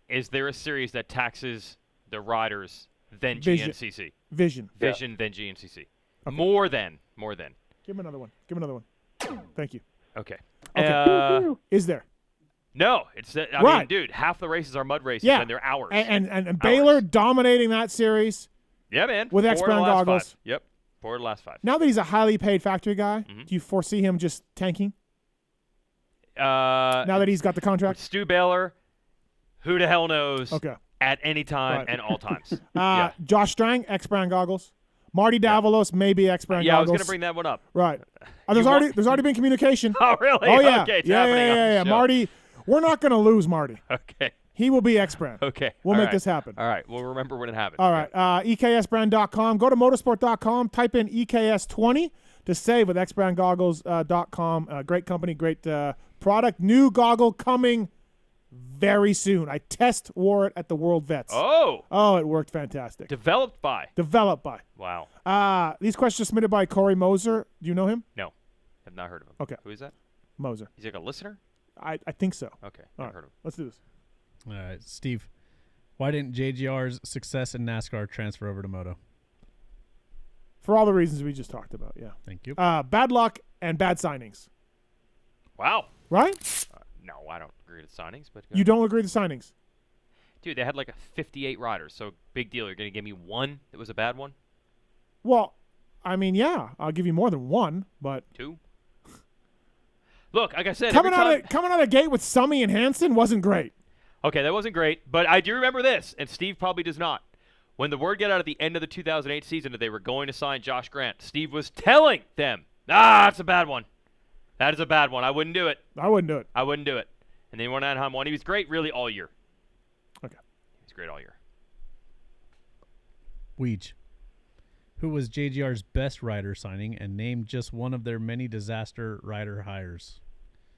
S4: Is there a series that taxes the riders than
S3: Vision.
S4: GNCC?
S3: Vision.
S4: Vision than GNCC. Okay. More than.
S3: Give him another one. Thank you.
S4: Okay.
S3: Is there?
S4: No, it's I
S3: Right.
S4: mean, dude, half the races are mud races,
S3: Yeah.
S4: and they're hours.
S3: And Baylor dominating that series.
S4: Yeah, man.
S3: With
S4: 4 of the
S3: X-Brand
S4: last
S3: goggles.
S4: 5. Yep. 4 of the last 5.
S3: Now that he's a highly paid factory guy, do you foresee him just tanking? Now that he's got the contract?
S4: Stu Baylor, who the hell knows?
S3: Okay.
S4: At any time
S3: Right.
S4: and all times. Yeah.
S3: Josh Strang, X-Brand goggles. Marty Davalos, maybe X-Brand
S4: Yeah, I was
S3: goggles.
S4: going to bring that one up.
S3: Right. There's already been communication.
S4: Oh, really?
S3: Oh, yeah.
S4: Okay, it's
S3: yeah.
S4: happening on the show.
S3: Marty, we're not going to lose Marty.
S4: Okay.
S3: He will be X-Brand.
S4: Okay.
S3: We'll
S4: All
S3: make
S4: right.
S3: this happen.
S4: All right. We'll remember when it happens.
S3: All right. EKSbrand.com. Go to motorsport.com. Type in EKS20 to save with xbrandgoggles.com. Great company, great product. New goggle coming very soon. I test wore it at the World Vets.
S4: Oh,
S3: it worked fantastic.
S4: Developed by.
S3: Wow. These questions are submitted by Corey Moser. Do you know him?
S4: No. Have not heard of him.
S3: Okay.
S4: Who is that?
S3: Moser.
S4: He's like a listener?
S3: I think so.
S4: Okay.
S3: All
S4: Never
S3: right.
S4: heard of him.
S3: Let's do this.
S1: All right, Steve. Why didn't JGR's success in NASCAR transfer over to Moto?
S3: For all the reasons we just talked about, yeah.
S1: Thank you.
S3: Bad luck and bad signings.
S4: Wow.
S3: Right?
S4: No, I don't agree with signings, but
S3: You don't agree with the signings?
S4: dude, they had like a 58 riders, so big deal. You're going to give me one that was a bad one?
S3: Well, I mean, yeah, I'll give you more than one, but
S4: 2? Look, like I said,
S3: coming
S4: every time,
S3: out of the gate with Summy and Hansen wasn't great.
S4: Okay, that wasn't great, but I do remember this, and Steve probably does not. When the word got out at the end of the 2008 season that they were going to sign Josh Grant, Steve was telling them, that's a bad one. That is a bad one. I wouldn't do it.
S3: I wouldn't do it.
S4: And then he went Anaheim one. He was great really all year.
S3: Okay.
S4: He was great all year.
S1: Weege. Who was JGR's best rider signing and named just one of their many disaster rider hires?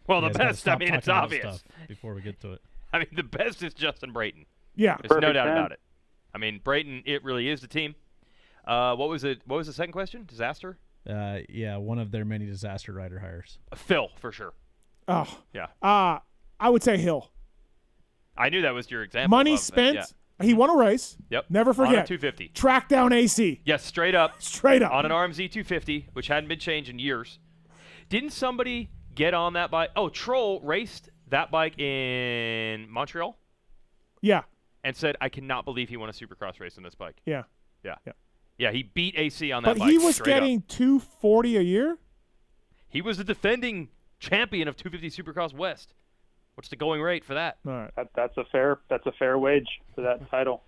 S4: Well,
S1: You
S4: the
S1: guys gotta
S4: best,
S1: stop
S4: I mean, it's
S1: talking about
S4: obvious.
S1: stuff before we get to it.
S4: I mean, the best is Justin Brayton.
S3: Yeah.
S4: There's no
S20: Perfect
S4: doubt
S20: 10.
S4: about it. I mean, Brayton, it really is the team. What was it? What was the second question? Disaster?
S1: Yeah, one of their many disaster rider hires.
S4: Phil, for sure.
S3: Oh.
S4: Yeah.
S3: I would say Hill.
S4: I knew that was your example.
S3: Money
S4: of that,
S3: spent.
S4: yeah.
S3: He won a race.
S4: Yep.
S3: Never
S4: On a
S3: forget.
S4: 250.
S3: Track down AC.
S4: Yes, straight up.
S3: Straight up.
S4: On an RMZ 250, which hadn't been changed in years. Didn't somebody get on that bike? Oh, Troll raced that bike in Montreal?
S3: Yeah.
S4: And said, I cannot believe he won a Supercross race on this bike.
S3: Yeah.
S4: Yeah.
S3: Yeah.
S4: Yeah, he beat AC on that
S3: But
S4: bike.
S3: he was
S4: straight up.
S3: getting $240 a year?
S4: He was the defending champion of 250 Supercross West. What's the going rate for that?
S3: All right.
S20: That's a fair wage for that title.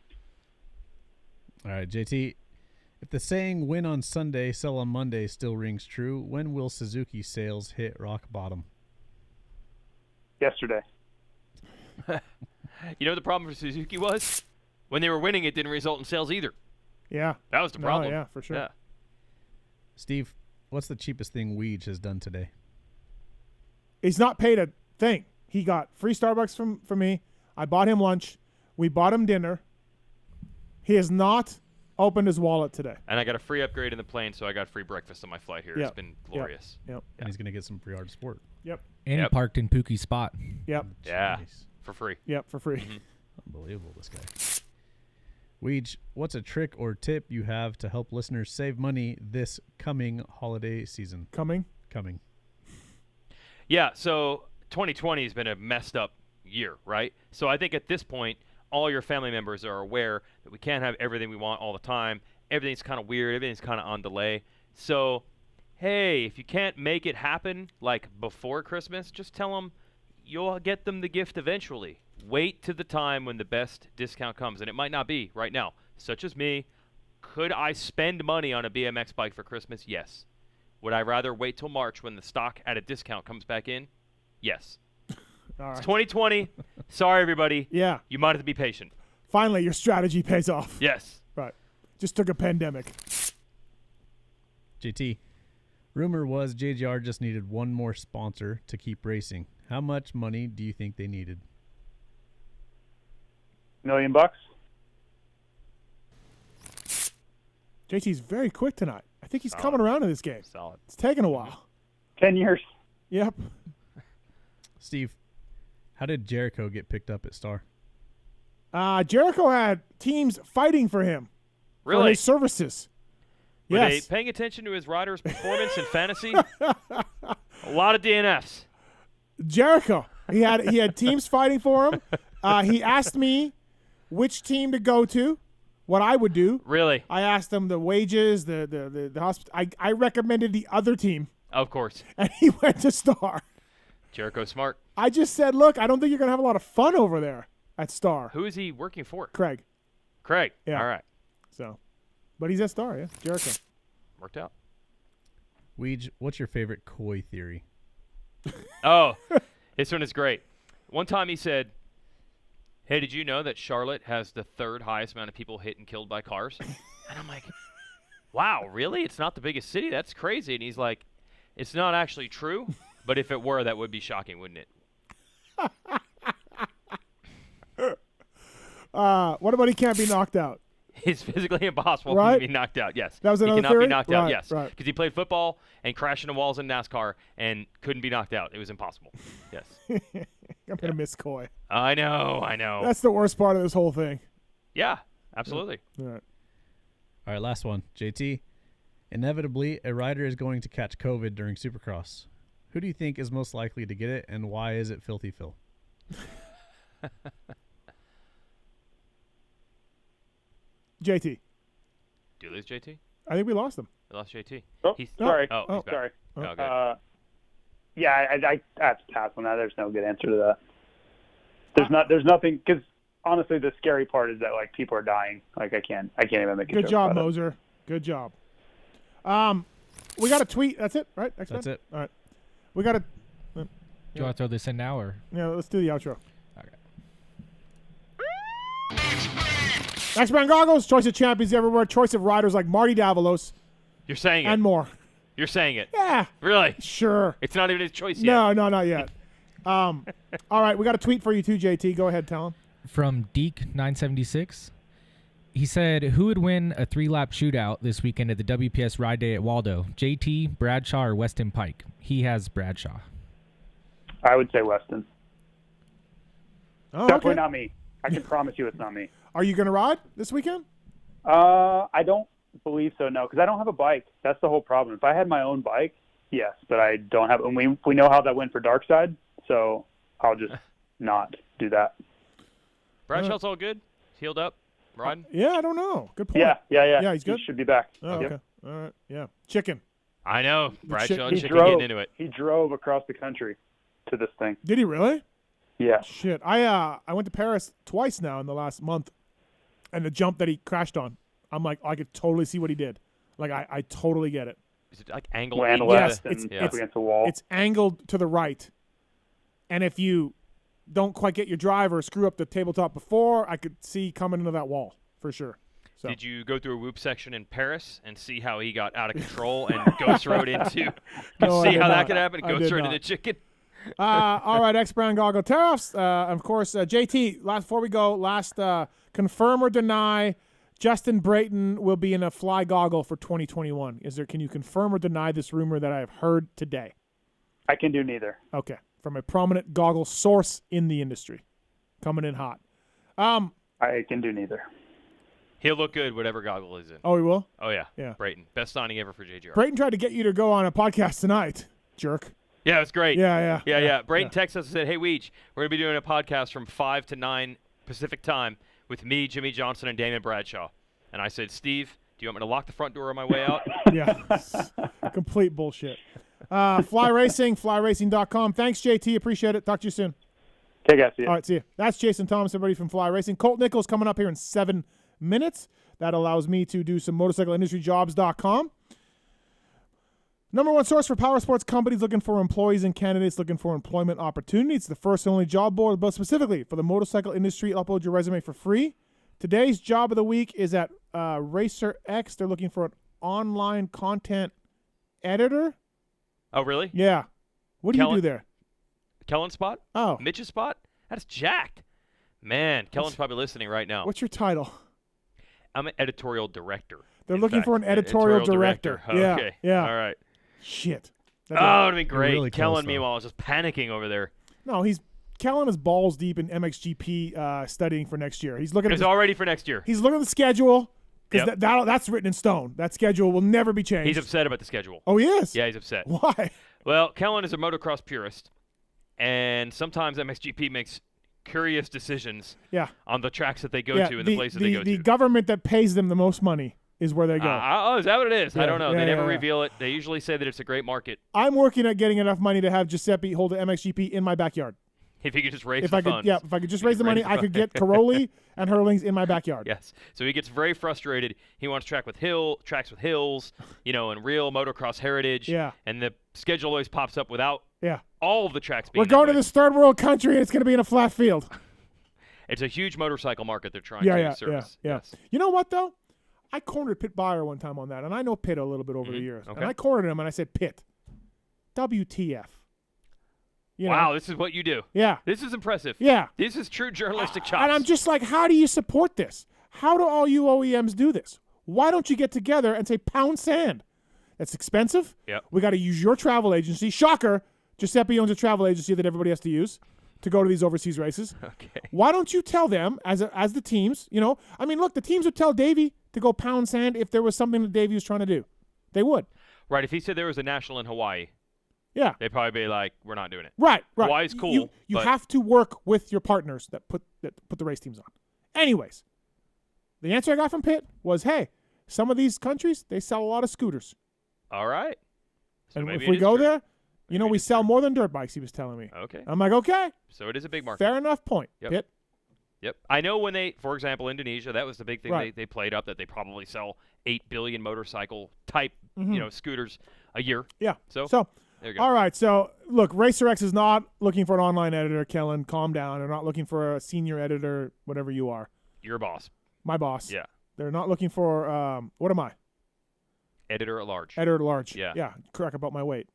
S1: All right, JT. If the saying "win on Sunday, sell on Monday" still rings true, when will Suzuki sales hit rock bottom?
S20: Yesterday.
S4: You know what the problem for Suzuki was? When they were winning, it didn't result in sales either.
S3: Yeah.
S4: That was the problem.
S3: Yeah, for sure.
S4: Yeah.
S1: Steve, what's the cheapest thing Weege has done today?
S3: He's not paid a thing. He got free Starbucks from me. I bought him lunch. We bought him dinner. He has not opened his wallet today.
S4: And I got a free upgrade in the plane, so I got free breakfast on my flight here.
S3: Yep.
S4: It's been glorious.
S3: Yep.
S1: And he's going to get some free art sport.
S3: Yep.
S21: And he parked in Pookie's spot.
S3: Yep.
S4: Yeah.
S1: Jeez.
S4: For free.
S3: Yep, for free.
S1: Unbelievable, this guy. Weege, what's a trick or tip you have to help listeners save money this coming holiday season?
S3: Coming.
S4: Yeah, so 2020 has been a messed up year, right? So I think at this point, all your family members are aware that we can't have everything we want all the time. Everything's kind of weird. Everything's kind of on delay. So, hey, if you can't make it happen like before Christmas, just tell them you'll get them the gift eventually. Wait to the time when the best discount comes, and it might not be right now. Such as me, could I spend money on a BMX bike for Christmas? Yes. Would I rather wait till March when the stock at a discount comes back in? Yes.
S3: All right.
S4: It's 2020. Sorry, everybody.
S3: Yeah.
S4: You might have to be patient.
S3: Finally, your strategy pays off.
S4: Yes.
S3: Right. Just took a pandemic.
S1: JT, rumor was JGR just needed one more sponsor to keep racing. How much money do you think they needed?
S20: $1 million bucks.
S3: JT's very quick tonight. I think he's coming around to this game.
S4: Solid.
S3: It's taking a while.
S20: 10 years.
S3: Yep.
S1: Steve, how did Jericho get picked up at Star?
S3: Jericho had teams fighting for him. For
S4: Really?
S3: his services.
S4: Were
S3: Yes.
S4: they paying attention to his rider's performance in fantasy? A lot of DNFs.
S3: Jericho. He had teams fighting for him. He asked me which team to go to, what I would do.
S4: Really?
S3: I asked him the wages, the hospital. I recommended the other team,
S4: Of course.
S3: and he went to Star.
S4: Jericho smart.
S3: I just said, look, I don't think you're going to have a lot of fun over there at Star.
S4: Who is he working for?
S3: Craig.
S4: Craig.
S3: Yeah.
S4: All right.
S3: So, but he's at Star, yeah. Jericho.
S4: Worked out.
S1: Weege, what's your favorite koi theory?
S4: Oh, this one is great. One time he said, hey, did you know that Charlotte has the third highest amount of people hit and killed by cars? And I'm like, wow, really? It's not the biggest city? That's crazy. And he's like, it's not actually true, but if it were, that would be shocking, wouldn't it?
S3: What about he can't be knocked out?
S4: It's physically impossible
S3: Right?
S4: to be knocked out, yes.
S3: That was another
S4: He cannot
S3: theory?
S4: be knocked out,
S3: Right,
S4: yes.
S3: right.
S4: Because he played football and crashed into walls in NASCAR and couldn't be knocked out. It was impossible. Yes.
S3: I'm going to miss Coy.
S4: I know.
S3: That's the worst part of this whole thing.
S4: Yeah, absolutely.
S3: All right.
S1: All right, last one. JT, inevitably, a rider is going to catch COVID during Supercross. Who do you think is most likely to get it, and why is it Filthy Phil?
S3: JT.
S4: Do you lose JT?
S3: I think we lost him.
S4: We lost JT.
S20: Oh,
S4: He's,
S20: sorry.
S4: Oh, he's back.
S20: Sorry.
S4: Oh, good.
S20: Yeah, I have to pass on that. There's no good answer to that. There's nothing, because honestly, the scary part is that like people are dying. Like I can't even make a
S3: Good
S20: joke
S3: job,
S20: about it.
S3: Moser. Good job. We got a tweet. That's it, right? Next
S1: That's
S3: one?
S1: it.
S3: All right. We got a.
S21: Do you want to throw this in now, or?
S3: Yeah, let's do the outro. X-Brand Goggles, choice of champions everywhere, choice of riders like Marty Davalos.
S4: You're saying it.
S3: And more.
S4: You're saying it.
S3: Yeah.
S4: Really?
S3: Sure.
S4: It's not even his choice yet.
S3: No, not yet. All right, we got a tweet for you too, JT. Go ahead, tell him.
S21: From Deke976. He said, who would win a 3-lap shootout this weekend at the WPS Ride Day at Waldo? JT, Bradshaw, or Weston Pike? He has Bradshaw.
S20: I would say Weston.
S3: Oh,
S20: Definitely
S3: okay.
S20: not me. I can promise you it's not me.
S3: Are you going to ride this weekend?
S20: I don't believe so, no, because I don't have a bike. That's the whole problem. If I had my own bike, yes, but I don't have. And we know how that went for Darkside, so I'll just not do that.
S4: Bradshaw's all good? He's healed up? Riding?
S3: Yeah, I don't know. Good point.
S20: Yeah.
S3: Yeah, he's good.
S20: He should be back.
S3: Oh,
S20: Yep.
S3: okay. All right. Yeah. Chicken.
S4: I know. Bradshaw and
S20: He
S4: Chicken
S20: drove.
S4: getting into it.
S20: He drove across the country to this thing.
S3: Did he really?
S20: Yeah.
S3: Shit. I went to Paris twice now in the last month, and the jump that he crashed on, I'm like, I could totally see what he did. Like, I totally get it.
S4: Is it like angled?
S3: Yes,
S20: and
S3: it's
S20: up against the wall.
S3: It's angled to the right, and if you don't quite get your drive or screw up the tabletop before, I could see coming into that wall for sure. So.
S4: Did you go through a whoop section in Paris and see how he got out of control and ghost rode into?
S3: No, I
S4: see
S3: did
S4: how
S3: not.
S4: that could happen?
S3: I
S4: Ghost
S3: did
S4: rode
S3: not.
S4: into Chicken.
S3: All right, X-Brand Goggle Tariffs. Of course, JT, before we go, confirm or deny Justin Brayton will be in a fly goggle for 2021. Can you confirm or deny this rumor that I have heard today?
S20: I can do neither.
S3: Okay. From a prominent goggle source in the industry. Coming in hot.
S20: I can do neither.
S4: He'll look good whatever goggle is in.
S3: Oh, he will?
S4: Oh, yeah.
S3: Yeah.
S4: Brayton. Best signing ever for JGR.
S3: Brayton tried to get you to go on a podcast tonight, jerk.
S4: Yeah, it was great.
S3: Yeah.
S4: Brayton texted us and said, hey, Weech, we're going to be doing a podcast from 5 to 9 Pacific time with me, Jimmy Johnson, and Damon Bradshaw. And I said, Steve, do you want me to lock the front door on my way out?
S3: Yeah. Complete bullshit. Fly Racing, flyracing.com. Thanks, JT. Appreciate it. Talk to you soon.
S20: Okay, guys. See you.
S3: All right, see you. That's Jason Thomas, everybody from Fly Racing. Colt Nichols coming up here in 7 minutes. That allows me to do some motorcycleindustryjobs.com. Number one source for power sports companies looking for employees and candidates looking for employment opportunities. The first and only job board, but specifically for the motorcycle industry. Upload your resume for free. Today's job of the week is at Racer X. They're looking for an online content editor.
S4: Oh, really?
S3: Yeah. What do you do there?
S4: Kellen's spot?
S3: Oh.
S4: Mitch's spot? That's jacked. Man, Kellen's probably listening right now.
S3: What's your title?
S4: I'm an editorial director.
S3: They're looking for an editorial director. Yeah.
S4: Okay.
S3: Yeah.
S4: All right.
S3: Shit.
S4: Oh, that would be great.
S1: really
S4: Kellen,
S1: close,
S4: meanwhile, is just panicking over there.
S3: No, Kellen is balls deep in MXGP studying for next year. He's looking.
S4: It's all ready for next year.
S3: He's looking at the schedule because
S4: Yep.
S3: that's written in stone. That schedule will never be changed.
S4: He's upset about the schedule.
S3: Oh, he is?
S4: Yeah, he's upset.
S3: Why?
S4: Well, Kellen is a motocross purist, and sometimes MXGP makes curious decisions on the tracks that they go to and the places they go
S3: The
S4: to.
S3: government that pays them the most money is where they go.
S4: Oh, is that what it is? I
S3: Yeah,
S4: don't know.
S3: yeah,
S4: They never
S3: yeah.
S4: reveal it. They usually say that it's a great market.
S3: I'm working at getting enough money to have Giuseppe hold an MXGP in my backyard.
S4: If he could just raise
S3: If
S4: the
S3: I could,
S4: funds.
S3: if I could just raise the money, I could get Caroli and Hurlings in my backyard.
S4: Yes. So he gets very frustrated. He wants tracks with hills, and real motocross heritage.
S3: Yeah.
S4: And the schedule always pops up without
S3: Yeah.
S4: all of the tracks being
S3: We're going to this third world country, and it's going to be in a flat field.
S4: It's a huge motorcycle market they're trying
S3: Yeah,
S4: to
S3: yeah,
S4: service.
S3: yeah. You know what, though? I cornered Pitt Byer one time on that, and I know Pitt a little bit over the years.
S4: Okay.
S3: And I cornered him, and I said, Pitt, WTF. You know?
S4: Wow, this is what you do.
S3: Yeah.
S4: This is impressive.
S3: Yeah.
S4: This is true journalistic chops.
S3: And I'm just like, how do you support this? How do all you OEMs do this? Why don't you get together and say, pound sand? That's expensive.
S4: Yep.
S3: We got to use your travel agency. Shocker, Giuseppe owns a travel agency that everybody has to use to go to these overseas races.
S4: Okay.
S3: Why don't you tell them as the teams, I mean, look, the teams would tell Davey to go pound sand if there was something that Davey was trying to do. They would.
S4: Right. If he said there was a national in Hawaii,
S3: Yeah.
S4: they'd probably be like, we're not doing it.
S3: Right.
S4: Hawaii's cool.
S3: You
S4: but
S3: have to work with your partners that put the race teams on. Anyways, the answer I got from Pitt was, hey, some of these countries, they sell a lot of scooters.
S4: All right. So
S3: And
S4: maybe
S3: if
S4: it
S3: we
S4: is
S3: go
S4: true.
S3: there, we sell more than dirt bikes, he was telling me.
S4: Okay.
S3: I'm like, okay.
S4: So it is a big market.
S3: Fair enough point,
S4: Yep.
S3: Pitt.
S4: Yep. I know when for example, Indonesia, that was the big thing
S3: Right.
S4: they played up, that they probably sell 8 billion motorcycle type,
S3: Mhm.
S4: scooters a year.
S3: Yeah.
S4: So there you go.
S3: All right. So, look, Racer X is not looking for an online editor, Kellen. Calm down. They're not looking for a senior editor, whatever you are.
S4: Your boss.
S3: My boss.
S4: Yeah.
S3: They're not looking for, what am I?
S4: Editor at large.
S3: Editor at large.
S4: Yeah.
S3: Yeah. Crack about my weight.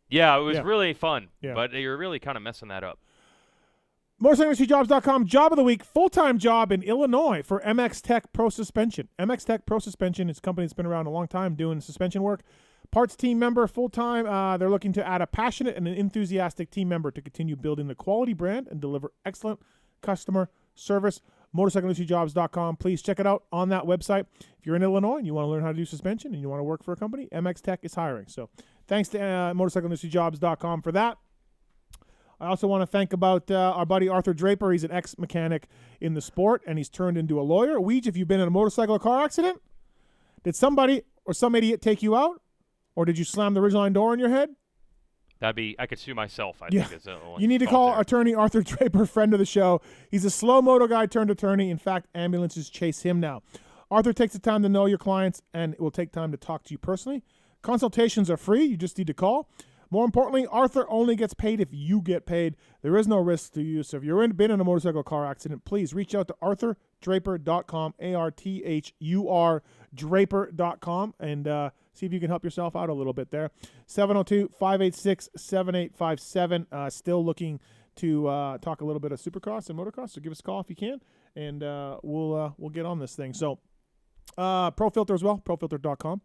S4: Yeah, it was
S3: Yeah.
S4: really fun.
S3: Yeah.
S4: But you're really kind of messing that up.
S3: MotorcycleIndustryJobs.com, job of the week, full-time job in Illinois for MX Tech Pro Suspension. MX Tech Pro Suspension is a company that's been around a long time doing suspension work. Parts team member, full-time. They're looking to add a passionate and an enthusiastic team member to continue building the quality brand and deliver excellent customer service. MotorcycleIndustryJobs.com. Please check it out on that website. If you're in Illinois and you want to learn how to do suspension and you want to work for a company, MX Tech is hiring. So thanks to MotorcycleIndustryJobs.com for that. I also want to thank our buddy Arthur Draper. He's an ex-mechanic in the sport, and he's turned into a lawyer. Weege, if you've been in a motorcycle or car accident, did somebody or some idiot take you out? Or did you slam the Ridgeline door in your head?
S4: I could sue myself, I
S3: Yeah.
S4: think. Is the only
S3: You need to
S4: fault
S3: call
S4: there.
S3: attorney Arthur Draper, friend of the show. He's a slow moto guy turned attorney. In fact, ambulances chase him now. Arthur takes the time to know your clients, and it will take time to talk to you personally. Consultations are free. You just need to call. More importantly, Arthur only gets paid if you get paid. There is no risk to you. So if you've been in a motorcycle car accident, please reach out to ArthurDraper.com, ARTHUR Draper.com, and see if you can help yourself out a little bit there. 702-586-7857. Still looking to talk a little bit of Supercross and motocross, so give us a call if you can, and we'll get on this thing. So ProFilter as well, ProFilter.com.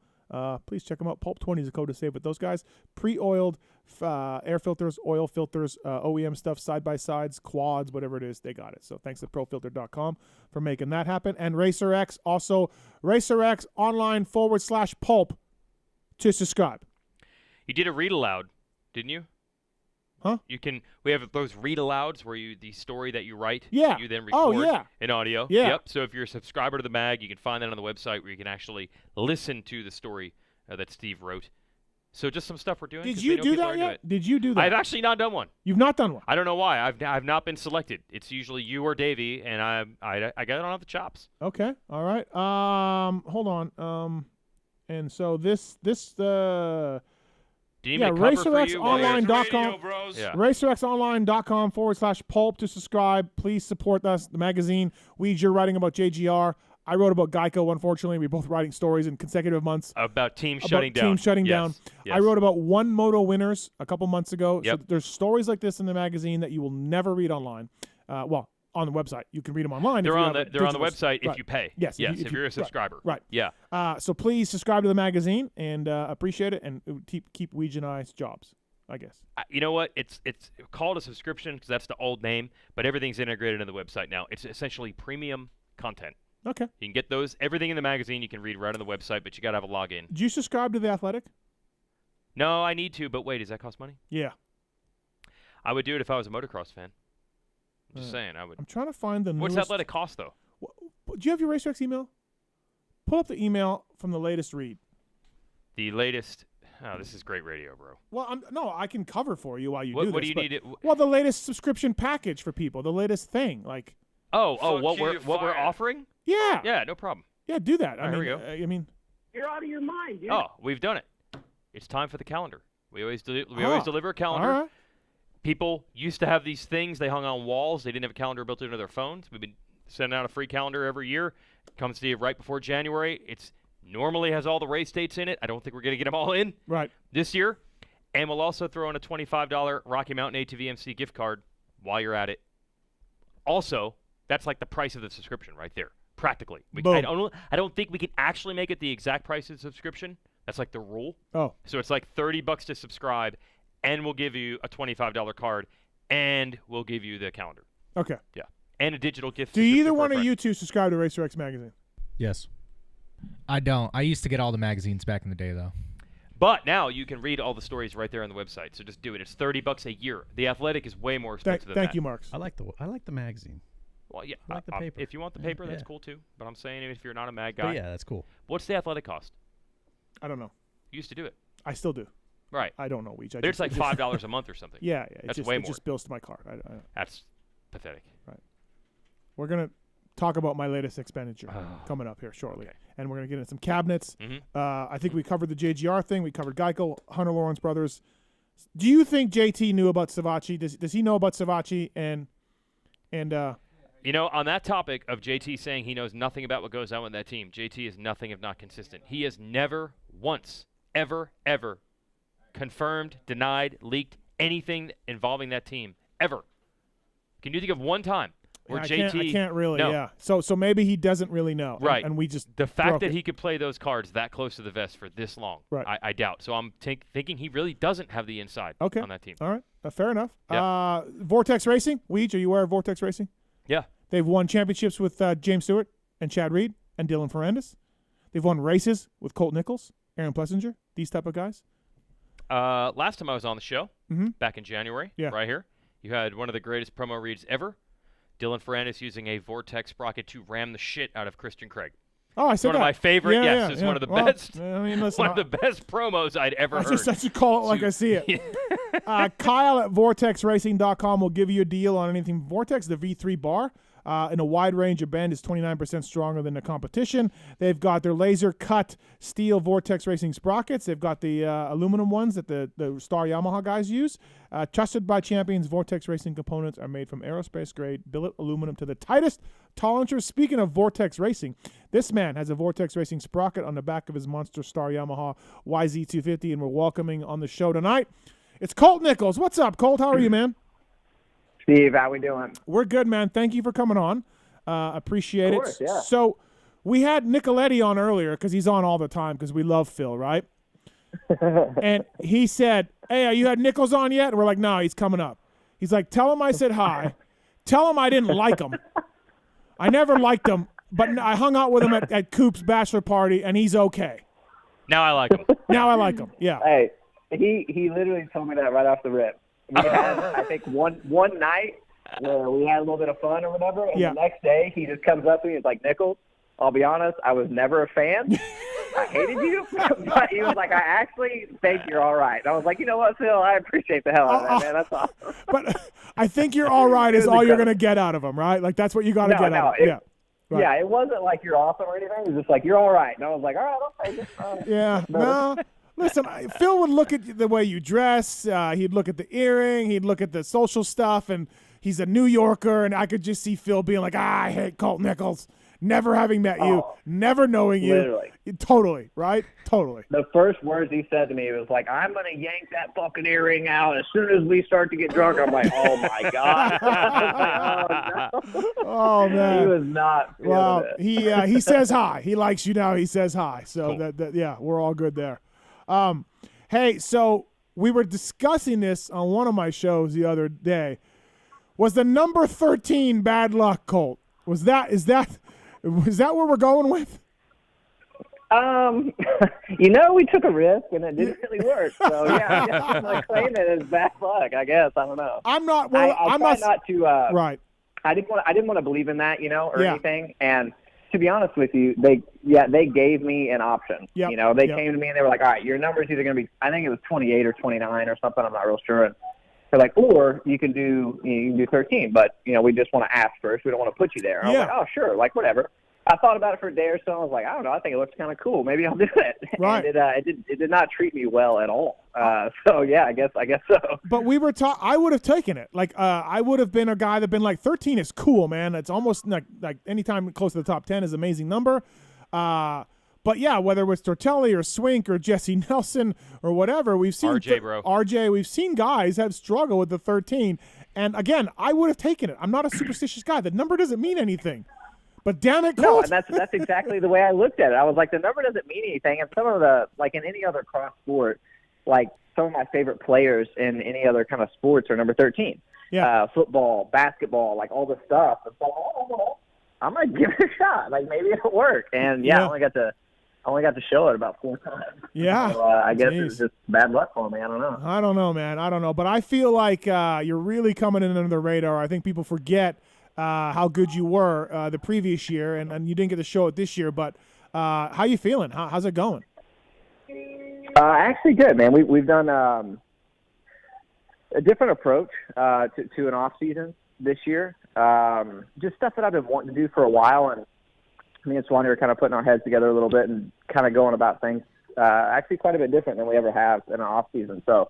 S3: Please check them out. Pulp20 is a code to save with those guys. Pre-oiled air filters, oil filters, OEM stuff, side-by-sides, quads, whatever it is, they got it. So thanks to ProFilter.com for making that happen. And RacerX, also RacerX online/pulp to subscribe.
S4: You did a read aloud, didn't you?
S3: Huh?
S4: We have those read alouds where the story that you write,
S3: Yeah.
S4: you then
S3: Oh,
S4: record
S3: yeah.
S4: in audio.
S3: Yeah.
S4: Yep. So if you're a subscriber to the mag, you can find that on the website where you can actually listen to the story that Steve wrote. So just some stuff we're doing.
S3: Did
S4: 'cause
S3: you
S4: we know
S3: do
S4: people
S3: that
S4: are into
S3: yet?
S4: it.
S3: Did you do that?
S4: I've actually not done one.
S3: You've not done one?
S4: I don't know why. I've not been selected. It's usually you or Davey, and I don't have the chops.
S3: Okay. All right. Hold on. And so this
S4: Do you need me to cover for you?
S3: RacerXOnline.com.
S4: Yeah.
S3: RacerXOnline.com/pulp to subscribe. Please support us, the magazine. You're writing about JGR. I wrote about Geico, unfortunately. We're both writing stories in consecutive months.
S4: About teams shutting down.
S3: Teams shutting down.
S4: Yes.
S3: I wrote about one moto winners a couple months ago.
S4: Yep.
S3: So there's stories like this in the magazine that you will never read online. Well, on the website. You can read them online.
S4: They're on the
S3: digitals.
S4: website
S3: Right.
S4: if you pay.
S3: Yes.
S4: If you're a subscriber.
S3: Right.
S4: Yeah.
S3: So please subscribe to the magazine and appreciate it, and keep Weege and I's jobs, I guess.
S4: You know what? It's called a subscription because that's the old name, but everything's integrated in the website now. It's essentially premium content.
S3: Okay.
S4: You can get everything in the magazine you can read right on the website, but you got to have a login.
S3: Do you subscribe to The Athletic?
S4: No, I need to, but wait, does that cost money?
S3: Yeah.
S4: I would do it if I was a motocross fan. I'm just saying, I would.
S3: I'm trying to find the
S4: What's
S3: newest.
S4: Athletic cost, though?
S3: Do you have your RacerX email? Pull up the email from the latest read.
S4: The latest. Oh, this is great radio, bro.
S3: Well, I can cover for you while you
S4: What-
S3: do this.
S4: what do you
S3: but-
S4: need
S3: Well, the latest subscription package for people, the latest thing, like.
S4: What we're offering?
S3: Yeah.
S4: Yeah, no problem.
S3: Yeah, do that.
S4: All right, here we go.
S3: I mean.
S2: You're out of your mind, dude.
S4: Oh, we've done it. It's time for the calendar. We always deliver a calendar.
S3: All right.
S4: People used to have these things they hung on walls. They didn't have a calendar built into their phones. We've been sending out a free calendar every year. It comes to you right before January. It's normally has all the race dates in it. I don't think we're going to get them all in this year. And we'll also throw in a $25 Rocky Mountain ATVMC gift card while you're at it. Also, that's like the price of the subscription right there, practically. I don't think we can actually make it the exact price of the subscription. That's like the rule.
S3: Oh.
S4: So it's like $30 to subscribe, and we'll give you a $25 card, and we'll give you the calendar.
S3: Okay.
S4: Yeah. And a digital gift.
S3: Do either one of you two subscribe to RacerX magazine?
S1: Yes.
S21: I don't. I used to get all the magazines back in the day, though.
S4: But now you can read all the stories right there on the website. So just do it. It's $30 a year. The Athletic is way more expensive than that.
S3: Thank you, Marks.
S1: I like the magazine.
S4: Well, yeah.
S1: I like the paper.
S4: If you want the paper, that's
S1: yeah.
S4: cool too. But I'm saying if you're not a mag guy.
S1: But yeah, that's cool.
S4: What's the Athletic cost?
S3: I don't know.
S4: You used to do it.
S3: I still do.
S4: Right.
S3: I don't know, Weege.
S4: It's like $5 a month or something.
S3: Yeah.
S4: That's
S3: just,
S4: way
S3: it
S4: more.
S3: just bills to my card.
S4: That's pathetic.
S3: Right. We're going to talk about my latest expenditure coming up here shortly.
S4: Okay.
S3: And we're going to get into some cabinets.
S4: Mm-hmm.
S3: I think we covered the JGR thing. We covered Geico, Hunter Lawrence Brothers. Do you think JT knew about Savacci? Does he know about Savacci? And
S4: you know, on that topic of JT saying he knows nothing about what goes on with that team, JT is nothing if not consistent. He has never once, ever confirmed, denied, leaked anything involving that team, ever. Can you think of one time where JT...
S3: I can't really,
S4: no.
S3: yeah. So maybe he doesn't really know.
S4: Right.
S3: And we just
S4: the fact
S3: broke
S4: that
S3: it.
S4: he could play those cards that close to the vest for this long,
S3: Right.
S4: I doubt. So I'm thinking he really doesn't have the inside on that team.
S3: All right. Fair enough.
S4: Yeah.
S3: Vortex Racing. Weege, are you aware of Vortex Racing?
S4: Yeah.
S3: They've won championships with James Stewart and Chad Reed and Dylan Ferrandis. They've won races with Colt Nichols, Aaron Plessinger, these type of guys.
S4: Last time I was on the show, back in January,
S3: Yeah.
S4: right here, you had one of the greatest promo reads ever. Dylan Ferrandis using a Vortex sprocket to ram the shit out of Christian Craig.
S3: Oh, I said
S4: one of my favorite.
S3: Yeah,
S4: yes,
S3: yeah,
S4: it's
S3: yeah.
S4: one of the
S3: Well,
S4: best.
S3: I mean, listen,
S4: one of the best promos I'd ever heard.
S3: I should call it like I see it. Kyle at vortexracing.com will give you a deal on anything Vortex, the V3 bar. In a wide range of bend is 29% stronger than the competition. They've got their laser cut steel Vortex Racing sprockets. They've got the aluminum ones that the Star Yamaha guys use. Trusted by champions, Vortex Racing components are made from aerospace grade billet aluminum to the tightest tolerances. Speaking of Vortex Racing, this man has a Vortex Racing sprocket on the back of his monster Star Yamaha YZ250, and we're welcoming on the show tonight. It's Colt Nichols. What's up, Colt? How are you, man?
S5: Steve, how we doing?
S3: We're good, man. Thank you for coming on. Appreciate
S5: Of course,
S3: it.
S5: yeah.
S3: So we had Nicoletti on earlier because he's on all the time because we love Phil, right? And he said, hey, you had Nichols on yet? And we're like, no, he's coming up. He's like, tell him I said hi. Tell him I didn't like him. I never liked him, but I hung out with him at Coop's bachelor party, and he's okay.
S4: Now I like him.
S3: Now I like him, yeah.
S5: Hey, he literally told me that right off the rip. We had, I think, one night where we had a little bit of fun or whatever, and the next day he just comes up to me and he's like, Nichols, I'll be honest, I was never a fan. I hated you. But he was like, I actually think you're all right. And I was like, you know what, Phil, I appreciate the hell out of that, man. That's awesome.
S3: But I think you're all right is all you're going to get out of him, right? Like, that's what you got to get out of him. Yeah. Right.
S5: Yeah, it wasn't like you're awesome or anything. It was just like, you're all right. And I was like, all right, I'll take it.
S3: Yeah, no. Listen, Phil would look at the way you dress. He'd look at the earring. He'd look at the social stuff, and he's a New Yorker, and I could just see Phil being like, I hate Colt Nichols. Never having met you, never knowing you.
S5: Literally.
S3: Totally, right? Totally.
S5: The first words he said to me was like, I'm going to yank that fucking earring out as soon as we start to get drunk. I'm like, oh, my God.
S3: Oh, man.
S5: He was not feeling
S3: Well,
S5: it.
S3: he says hi. He likes you now. He says hi. So, that yeah, we're all good there. Hey, so we were discussing this on one of my shows the other day. Was the number 13 bad luck, Colt? Is that where we're going with?
S5: We took a risk and it didn't really work. So yeah, I guess I'm gonna claim it as bad luck. I guess I don't know.
S3: I'm not.
S5: Well,
S3: I'm
S5: try
S3: not.
S5: not to.
S3: Right.
S5: I didn't want to believe in that, or
S3: Yeah.
S5: anything. And to be honest with you, they gave me an option.
S3: Yep.
S5: They came to me and they were like, all right, your number is either going to be, I think it was 28 or 29 or something. I'm not real sure. And they're like, or you can do 13, but we just want to ask first. We don't want to put you there. And I was like, oh sure, like whatever. I thought about it for a day or so. I was like, I don't know. I think it looks kind of cool. Maybe I'll do it.
S3: Right.
S5: And it did not treat me well at all. So yeah, I guess so.
S3: But we were taught. I would have taken it. Like I would have been a guy that been like 13 is cool, man. It's almost like anytime close to the top 10 is an amazing number. But yeah, whether it was Tortelli or Swink or Jesse Nelson or whatever, we've seen RJ. We've seen guys have struggled with the 13. And again, I would have taken it. I'm not a superstitious guy. The number doesn't mean anything. But damn it, Colt.
S5: No, and that's exactly the way I looked at it. I was like, the number doesn't mean anything. And some of the, like in any other cross sport, like some of my favorite players in any other kind of sports are number 13.
S3: Yeah.
S5: Football, basketball, like all the stuff. And so I'm gonna give it a shot. Like maybe it'll work. And I only got to show it about 4 times.
S3: Yeah.
S5: So, I guess it was just bad luck for me. I don't know.
S3: I don't know, man. I don't know. But I feel like you're really coming in under the radar. I think people forget how good you were the previous year, and you didn't get to show it this year. But how you feeling? How's it going?
S5: Actually good, man. We've done a different approach to an off season this year. Just stuff that I've been wanting to do for a while, and me and Swanee are kind of putting our heads together a little bit and kind of going about things actually quite a bit different than we ever have in an off season. So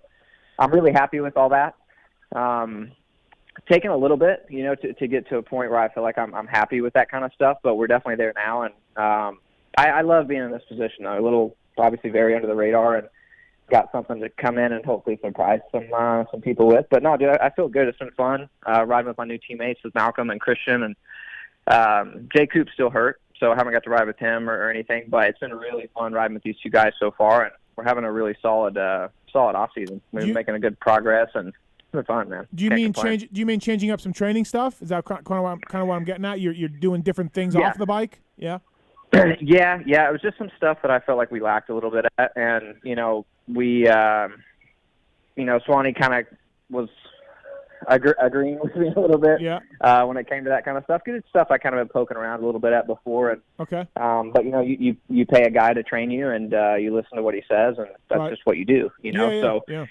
S5: I'm really happy with all that. Taking a little bit, to get to a point where I feel like I'm happy with that kind of stuff, but we're definitely there now. And I love being in this position. I'm a little, obviously, very under the radar, and got something to come in and hopefully surprise some people with. But no, dude, I feel good. It's been fun riding with my new teammates, with Malcolm and Christian, and Jay Coop's still hurt, so I haven't got to ride with him or anything. But it's been really fun riding with these two guys so far, and we're having a really solid off season. We're making a good progress, and it's fun, man.
S3: Do you mean changing up some training stuff? Is that kind of what I'm getting at? You're doing different things off the bike? Yeah.
S5: Yeah. It was just some stuff that I felt like we lacked a little bit at, and we, Swanee kind of was agreeing with me a little bit.
S3: Yeah.
S5: When it came to that kind of stuff, because it's stuff I kind of been poking around a little bit at before. And
S3: okay.
S5: But you pay a guy to train you, and you listen to what he says, and that's just what you do.
S3: Yeah.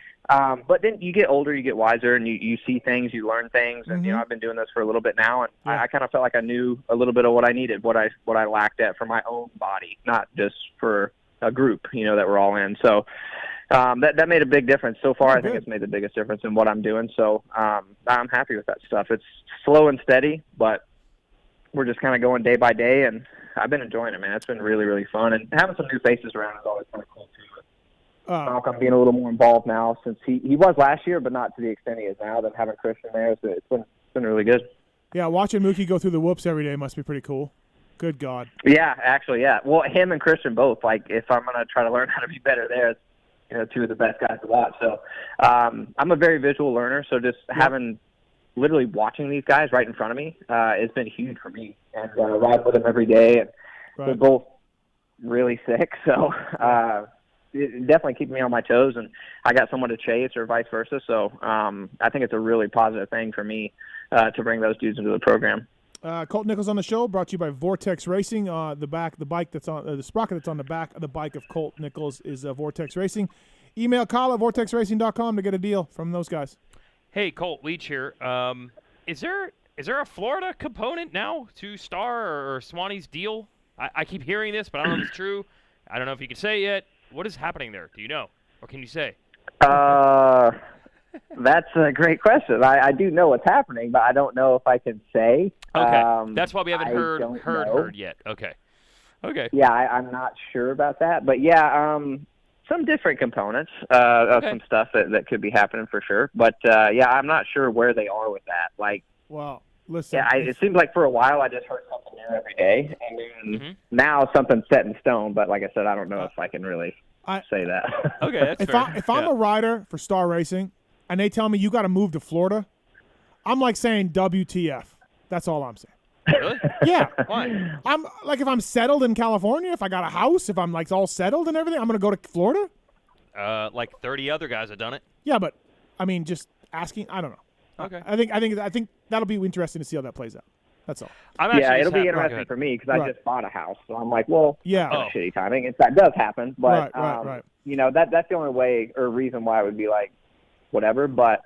S5: But then you get older, you get wiser, and you see things, you learn things, and I've been doing this for a little bit now, and I kind of felt like I knew a little bit of what I needed, what I lacked at for my own body, not just for a group, that we're all in. So that made a big difference so far. I think it's made the biggest difference in what I'm doing. So I'm happy with that stuff. It's slow and steady, but we're just kind of going day by day, and I've been enjoying it, man. It's been really, really fun, and having some new faces around is always kind of cool too. Malcolm being a little more involved now, since he was last year, but not to the extent he is now. Then having Christian there, it's been really good.
S3: Yeah, watching Mookie go through the whoops every day must be pretty cool. Good God.
S5: Yeah, actually, yeah. Well, him and Christian both. Like, if I'm gonna try to learn how to be better there, it's two of the best guys to watch. So I'm a very visual learner, so just having literally watching these guys right in front of me has been huge for me. And riding with them every day, and they're both really sick, so. It definitely keeping me on my toes, and I got someone to chase or vice versa. So I think it's a really positive thing for me to bring those dudes into the program.
S3: Colt Nichols on the show, brought to you by Vortex Racing. The bike that's on the sprocket that's on the back of the bike of Colt Nichols is Vortex Racing. Email Kyle at vortexracing.com to get a deal from those guys.
S4: Hey, Colt, Leach here. Is there a Florida component now to Star or Swanee's deal? I keep hearing this, but I don't know if it's true. I don't know if you can say it yet. What is happening there? Do you know, or can you say?
S5: That's a great question. I do know what's happening, but I don't know if I can say.
S4: Okay, that's why we haven't heard
S5: know.
S4: yet. Okay.
S5: Yeah, I'm not sure about that, but yeah, some different components of some stuff that could be happening for sure. But yeah, I'm not sure where they are with that. Like,
S3: well, listen.
S5: Yeah, it seems like for a while I just heard something new every day, and then now something's set in stone. But like I said, I don't know if I can really say that.
S4: Okay, that's fair.
S3: If I'm a rider for Star Racing and they tell me you got to move to Florida, I'm like saying WTF. That's all I'm saying.
S4: Really?
S3: Yeah.
S4: Why?
S3: I'm like, if I'm settled in California, if I got a house, if I'm like all settled and everything, I'm gonna go to Florida.
S4: Like 30 other guys have done it.
S3: Yeah, but I mean, just asking. I don't know.
S4: Okay.
S3: I think that'll be interesting to see how that plays out. That's all.
S5: It'll be interesting for me because I just bought a house, so I'm like, well,
S3: yeah,
S5: shitty timing. That does happen, but
S3: right.
S5: You know, that's the only way or reason why I would be like, whatever. But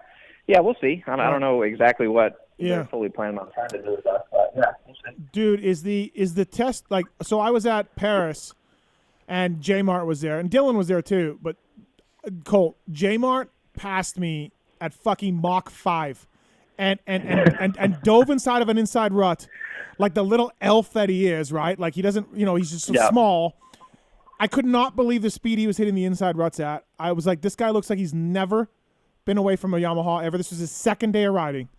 S5: yeah, we'll see. I don't know exactly what they're fully planning on trying to do with us, but yeah, we'll see.
S3: Dude, is the test like? So I was at Paris, and J-Mart was there, and Dylan was there too. But Colt, J-Mart passed me at fucking Mach 5, and dove inside of an inside rut, like the little elf that he is, right? Like he doesn't, he's just so small. I could not believe the speed he was hitting the inside ruts at. I was like, this guy looks like he's never been away from a Yamaha ever. This was his second day of riding.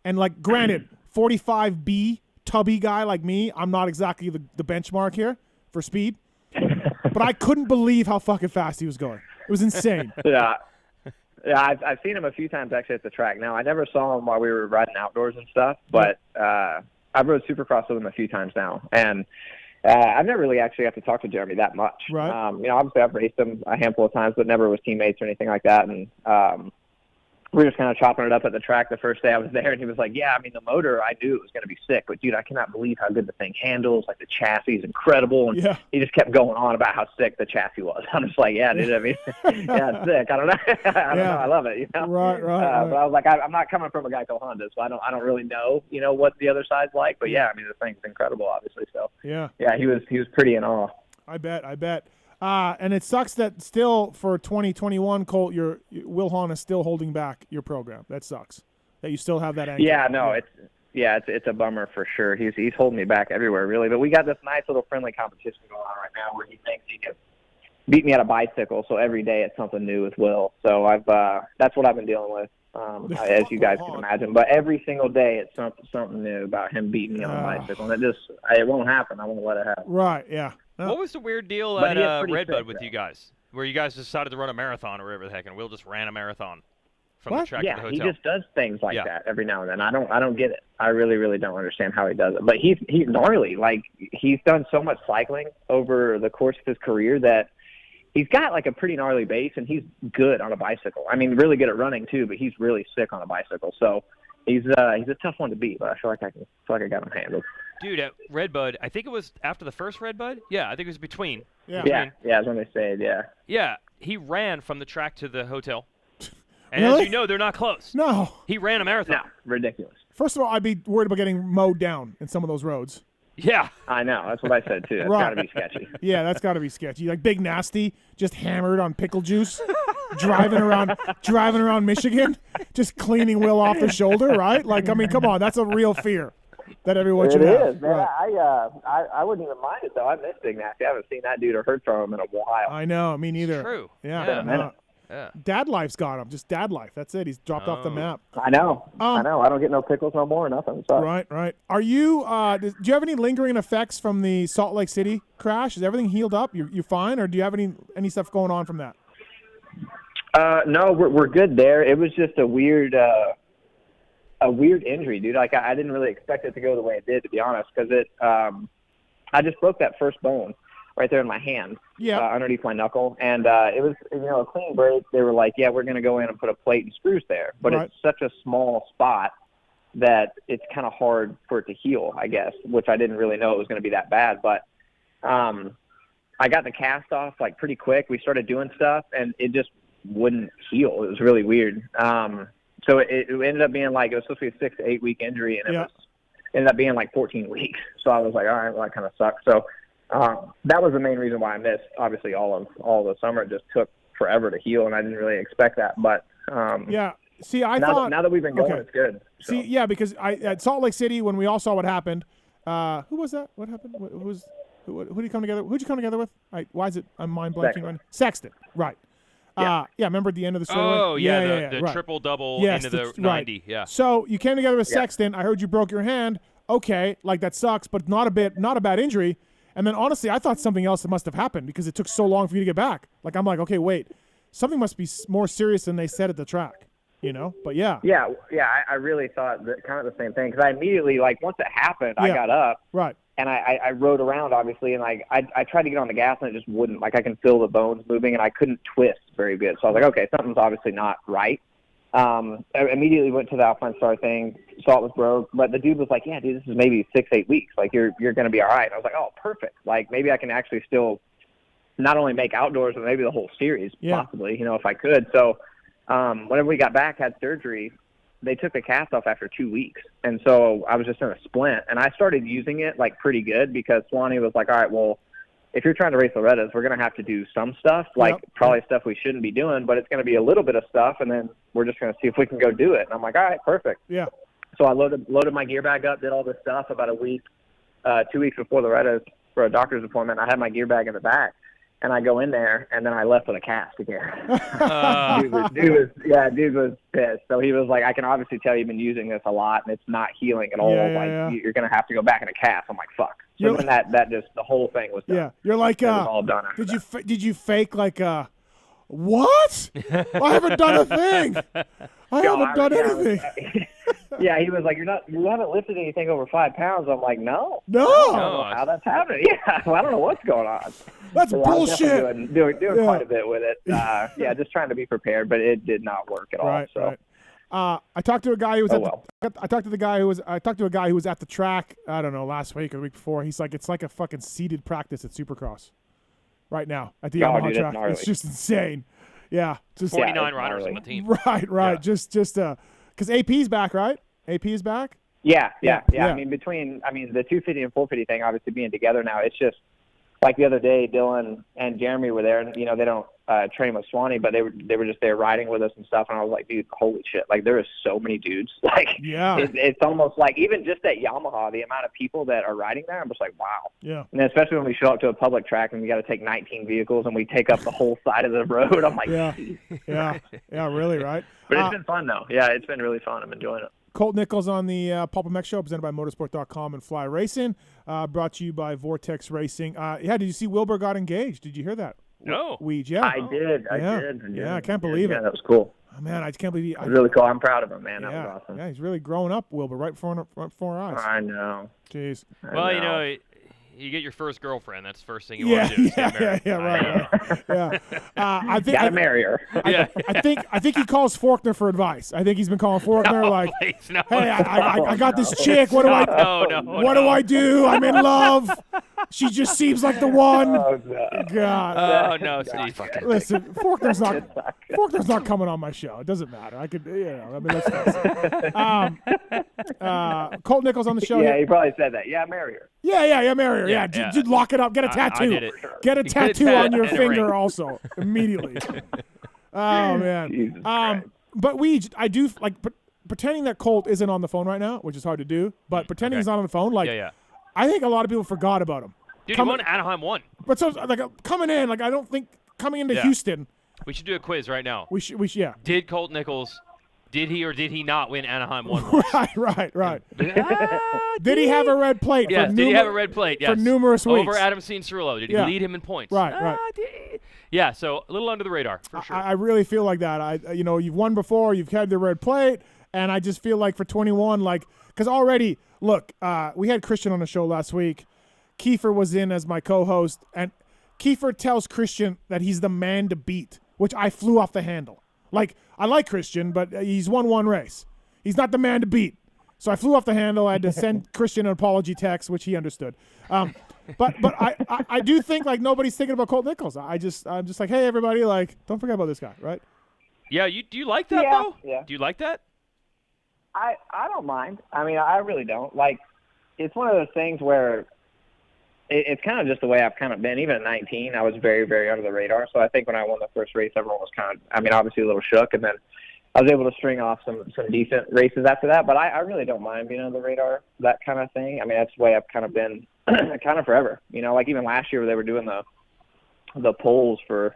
S3: And, like, granted, 45B tubby guy like me, I'm not exactly the benchmark here for speed. But I couldn't believe how fucking fast he was going. It was insane.
S5: Yeah, I've seen him a few times actually at the track. Now, I never saw him while we were riding outdoors and stuff, but I've rode Supercross with him a few times now. And I've never really actually got to talk to Jeremy that much.
S3: Right.
S5: Obviously I've raced him a handful of times, but never with teammates or anything like that. And we were just kind of chopping it up at the track the first day I was there, and he was like, yeah, I mean, the motor, I knew it was going to be sick, but, dude, I cannot believe how good the thing handles. Like, the chassis is incredible. And he just kept going on about how sick the chassis was. I'm just like, yeah, dude, I mean, yeah, it's sick. I don't know. I don't know. I love it,
S3: Right.
S5: But I was like, I'm not coming from a guy called Honda, so I don't really know, what the other side's like. But, yeah, I mean, the thing's incredible, obviously. So,
S3: yeah,
S5: he was pretty in awe.
S3: I bet. And it sucks that still for 2021, Colt, Wilhon is still holding back your program. That sucks. That you still have that angle.
S5: Yeah, no, it's a bummer for sure. He's holding me back everywhere, really. But we got this nice little friendly competition going on right now where he thinks he can beat me at a bicycle. So every day it's something new with Will. So that's what I've been dealing with, as you guys can imagine. But every single day it's something new about him beating me on a bicycle, and it won't happen. I won't let it happen.
S3: Right? Yeah.
S4: What was the weird deal
S5: But
S4: at
S5: he is pretty
S4: Redbud
S5: sick,
S4: with
S5: though.
S4: you guys, where you guys decided to run a marathon or whatever the heck, and Will just ran a marathon from the track to the hotel?
S5: He just does things like that every now and then. I don't get it. I really, really don't understand how he does it. But he's gnarly. Like, he's done so much cycling over the course of his career that he's got like a pretty gnarly base, and he's good on a bicycle. I mean, really good at running too, but he's really sick on a bicycle. So he's a tough one to beat. But I feel like I got him handled.
S4: Dude, at Redbud, I think it was after the first Redbud. Yeah, I think it was between.
S5: Yeah, that's when they stayed. Yeah.
S4: Yeah, he ran from the track to the hotel. And
S3: Really?
S4: as you know, they're not close.
S3: No.
S4: He ran a marathon.
S5: No, ridiculous.
S3: First of all, I'd be worried about getting mowed down in some of those roads.
S4: Yeah.
S5: I know. That's what I said, too. That's got to be sketchy.
S3: Yeah, that's got to be sketchy. Like Big Nasty, just hammered on pickle juice, driving around Michigan, just cleaning Will off the shoulder, right? Like, I mean, come on, that's a real fear that everyone should have.
S5: It is, man.
S3: Right.
S5: I wouldn't even mind it, though. I miss Big Nasty. I haven't seen that dude or heard from him in a while.
S3: I know, me neither.
S4: It's true.
S3: Yeah.
S4: Yeah.
S3: Dad life's got him. Just dad life. That's it. He's dropped off the map.
S5: I know. I don't get no pickles no more or nothing. So.
S3: Right. Are you? Do you have any lingering effects from the Salt Lake City crash? Is everything healed up? You fine, or do you have any stuff going on from that?
S5: No, we're good there. It was just a weird injury, dude. Like I didn't really expect it to go the way it did, to be honest, because I just broke that first bone right there in my hand, underneath my knuckle, and it was a clean break. They were like, yeah, we're going to go in and put a plate and screws there, but it's such a small spot that it's kind of hard for it to heal, I guess, which I didn't really know it was going to be that bad. But I got the cast off like pretty quick. We started doing stuff, and it just wouldn't heal. It was really weird. So it ended up being like, it was supposed to be a 6 to 8 week injury, and it ended up being like 14 weeks. So I was like, all right, well, that kind of sucks. So that was the main reason why I missed. Obviously, all of the summer. It just took forever to heal, and I didn't really expect that. But
S3: yeah. See, I
S5: now
S3: thought
S5: now that we've been going, it's good. So.
S3: See, yeah, because at Salt Lake City when we all saw what happened, who was that? What happened? Who did you come together? Who'd you come together with? Why is it I'm mind blanking right now? Sexton, right? Yeah. Remember at the end of the story?
S4: Oh, the
S3: right.
S4: triple double
S3: Yes,
S4: into the
S3: right.
S4: 90. Yeah.
S3: So you came together with Sexton. I heard you broke your hand. Okay, like that sucks, but not a bad injury. And then honestly, I thought something else must have happened because it took so long for you to get back. Like I'm like, okay, wait, something must be more serious than they said at the track, But yeah.
S5: Yeah, I really thought kind of the same thing because I immediately once it happened, I got up.
S3: Right.
S5: And I rode around, obviously, and I tried to get on the gas, and it just wouldn't. Like, I can feel the bones moving, and I couldn't twist very good. So I was like, okay, something's obviously not right. I immediately went to the Alpine Star thing, saw it was broke, but the dude was like, yeah, dude, this is maybe 6-8 weeks. Like, you're going to be all right. And I was like, oh, perfect. Like, maybe I can actually still not only make outdoors, but maybe the whole series, possibly, if I could. So whenever we got back, had surgery, they took the cast off after 2 weeks. And so I was just in a splint. And I started using it, pretty good because Swanee was like, all right, well, if you're trying to race Loretta's, we're going to have to do some stuff, probably stuff we shouldn't be doing, but it's going to be a little bit of stuff, and then we're just going to see if we can go do it. And I'm like, all right, perfect.
S3: Yeah.
S5: So I loaded my gear bag up, did all this stuff about a week, 2 weeks before Loretta's for a doctor's appointment. I had my gear bag in the back. And I go in there, and then I left with a cast again. Dude was pissed. So he was like, I can obviously tell you've been using this a lot, and it's not healing at all. You're going to have to go back in a cast. I'm like, fuck. So then that just, the whole thing was done.
S3: Yeah. You're like,
S5: it was all done after
S3: did you fake what? I haven't done a thing. I haven't done anything.
S5: Yeah, he was like, you haven't lifted anything over 5 pounds. I'm like, no.
S3: No.
S5: I don't know how that's happening. Yeah, well, I don't know what's going on.
S3: That's bullshit.
S5: I was doing quite a bit with it. Just trying to be prepared, but it did not work at all. So.
S3: Right. I talked to a guy who was I talked to a guy who was at the track, I don't know, last week or the week before. He's like, it's like a fucking seated practice at Supercross right now at the Yamaha track. It's just insane. Yeah. Just
S4: 49 riders on the team.
S3: Right. Yeah. Just because AP's back, right? AP is back?
S5: Yeah. I mean, the 250 and 450 thing obviously being together now, it's just like the other day, Dylan and Jeremy were there, and they don't train with Swanee, but they were just there riding with us and stuff. And I was like, dude, holy shit! Like there is so many dudes. It's almost like even just at Yamaha, the amount of people that are riding there, I'm just like, wow.
S3: Yeah.
S5: And then especially when we show up to a public track and we got to take 19 vehicles and we take up the whole side of the road, I'm like,
S3: yeah, really, right?
S5: But it's been fun though. Yeah, it's been really fun. I'm enjoying it.
S3: Colt Nichols on the PulpMX show, presented by Motorsport.com and Fly Racing, brought to you by Vortex Racing. Did you see Wilbur got engaged? Did you hear that?
S4: No.
S3: Yeah.
S5: I did.
S3: Yeah, I can't believe it.
S5: Yeah, that was cool.
S3: Oh, man, I can't believe
S5: it was really cool. I'm proud of him, man. That was awesome.
S3: Yeah, he's really growing up, Wilbur, right before our eyes.
S5: I know.
S3: Jeez.
S4: Well, you get your first girlfriend. That's the first thing you want to do.
S3: Right. I think
S5: gotta marry her.
S3: I think he calls Faulkner for advice. I think he's been calling Faulkner hey, I got this chick. What do I do? I'm in love. She just seems like the one.
S5: Oh,
S3: God.
S4: Oh no, Steve.
S3: Listen, Faulkner's not coming on my show. It doesn't matter. I could, let's face it. Colt Nichols on the show.
S5: Yeah, he probably said that. Yeah, marry her.
S3: Yeah, marry her. Yeah, dude, lock it up. Get a tattoo.
S4: I did it.
S3: Get a tattoo on your finger also immediately. Oh man. But I do like pretending that Colt isn't on the phone right now, which is hard to do. But pretending he's not on the phone, I think a lot of people forgot about him.
S4: Dude, he won Anaheim 1.
S3: But so coming in, I don't think coming into Houston.
S4: We should do a quiz right now.
S3: We should. Yeah.
S4: Did Colt Nichols? Did he or did he not win Anaheim 1?
S3: Right. Did he have a red plate?
S4: Yes. Did he have a red plate? Yes.
S3: For numerous weeks.
S4: Over Adam Cianciarulo. Did he lead him in points?
S3: Right.
S4: Yeah, so a little under the radar, for sure.
S3: I really feel like that. You've won before. You've had the red plate. And I just feel like for 21, because already, look, we had Christian on the show last week. Kiefer was in as my co-host. And Kiefer tells Christian that he's the man to beat, which I flew off the handle. I like Christian, but he's won one race. He's not the man to beat. So I flew off the handle. I had to send Christian an apology text, which he understood. But I do think nobody's thinking about Colt Nichols. I'm just like, hey everybody, don't forget about this guy, right?
S4: Yeah, do you like that though?
S5: Yeah.
S4: Do you like that?
S5: I don't mind. I mean, I really don't. It's one of those things where it's kind of just the way I've kind of been. Even at 19, I was very, very under the radar. So I think when I won the first race, everyone was kind of, I mean, obviously a little shook. And then I was able to string off some decent races after that. But I really don't mind being under the radar, that kind of thing. I mean, that's the way I've kind of been kind of forever. You know, like even last year where they were doing the polls for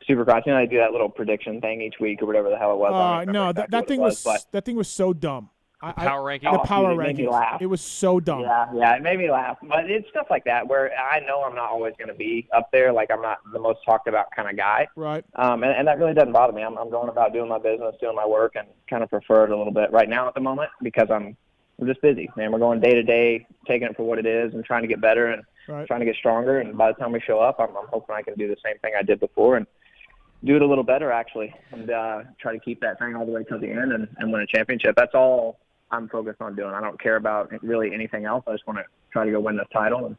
S5: Supercross, you know, they do that little prediction thing each week or whatever the hell it was.
S3: No, that thing was so dumb.
S4: Power ranking?
S3: The power
S5: It made me
S3: rankings.
S5: laugh.
S3: It was so dumb.
S5: Yeah, it made me laugh. But it's stuff like that where I know I'm not always going to be up there. Like, I'm not the most talked about kind of guy.
S3: Right.
S5: And that really doesn't bother me. I'm going about doing my business, doing my work, and kind of prefer it a little bit right now at the moment because I'm just busy, man. We're going day to day, taking it for what it is and trying to get better and trying to get stronger. And by the time we show up, I'm hoping I can do the same thing I did before and do it a little better, actually, and try to keep that thing all the way till the end and win a championship. That's all I'm focused on doing. I don't care about really anything else. I just want to try to go win this title and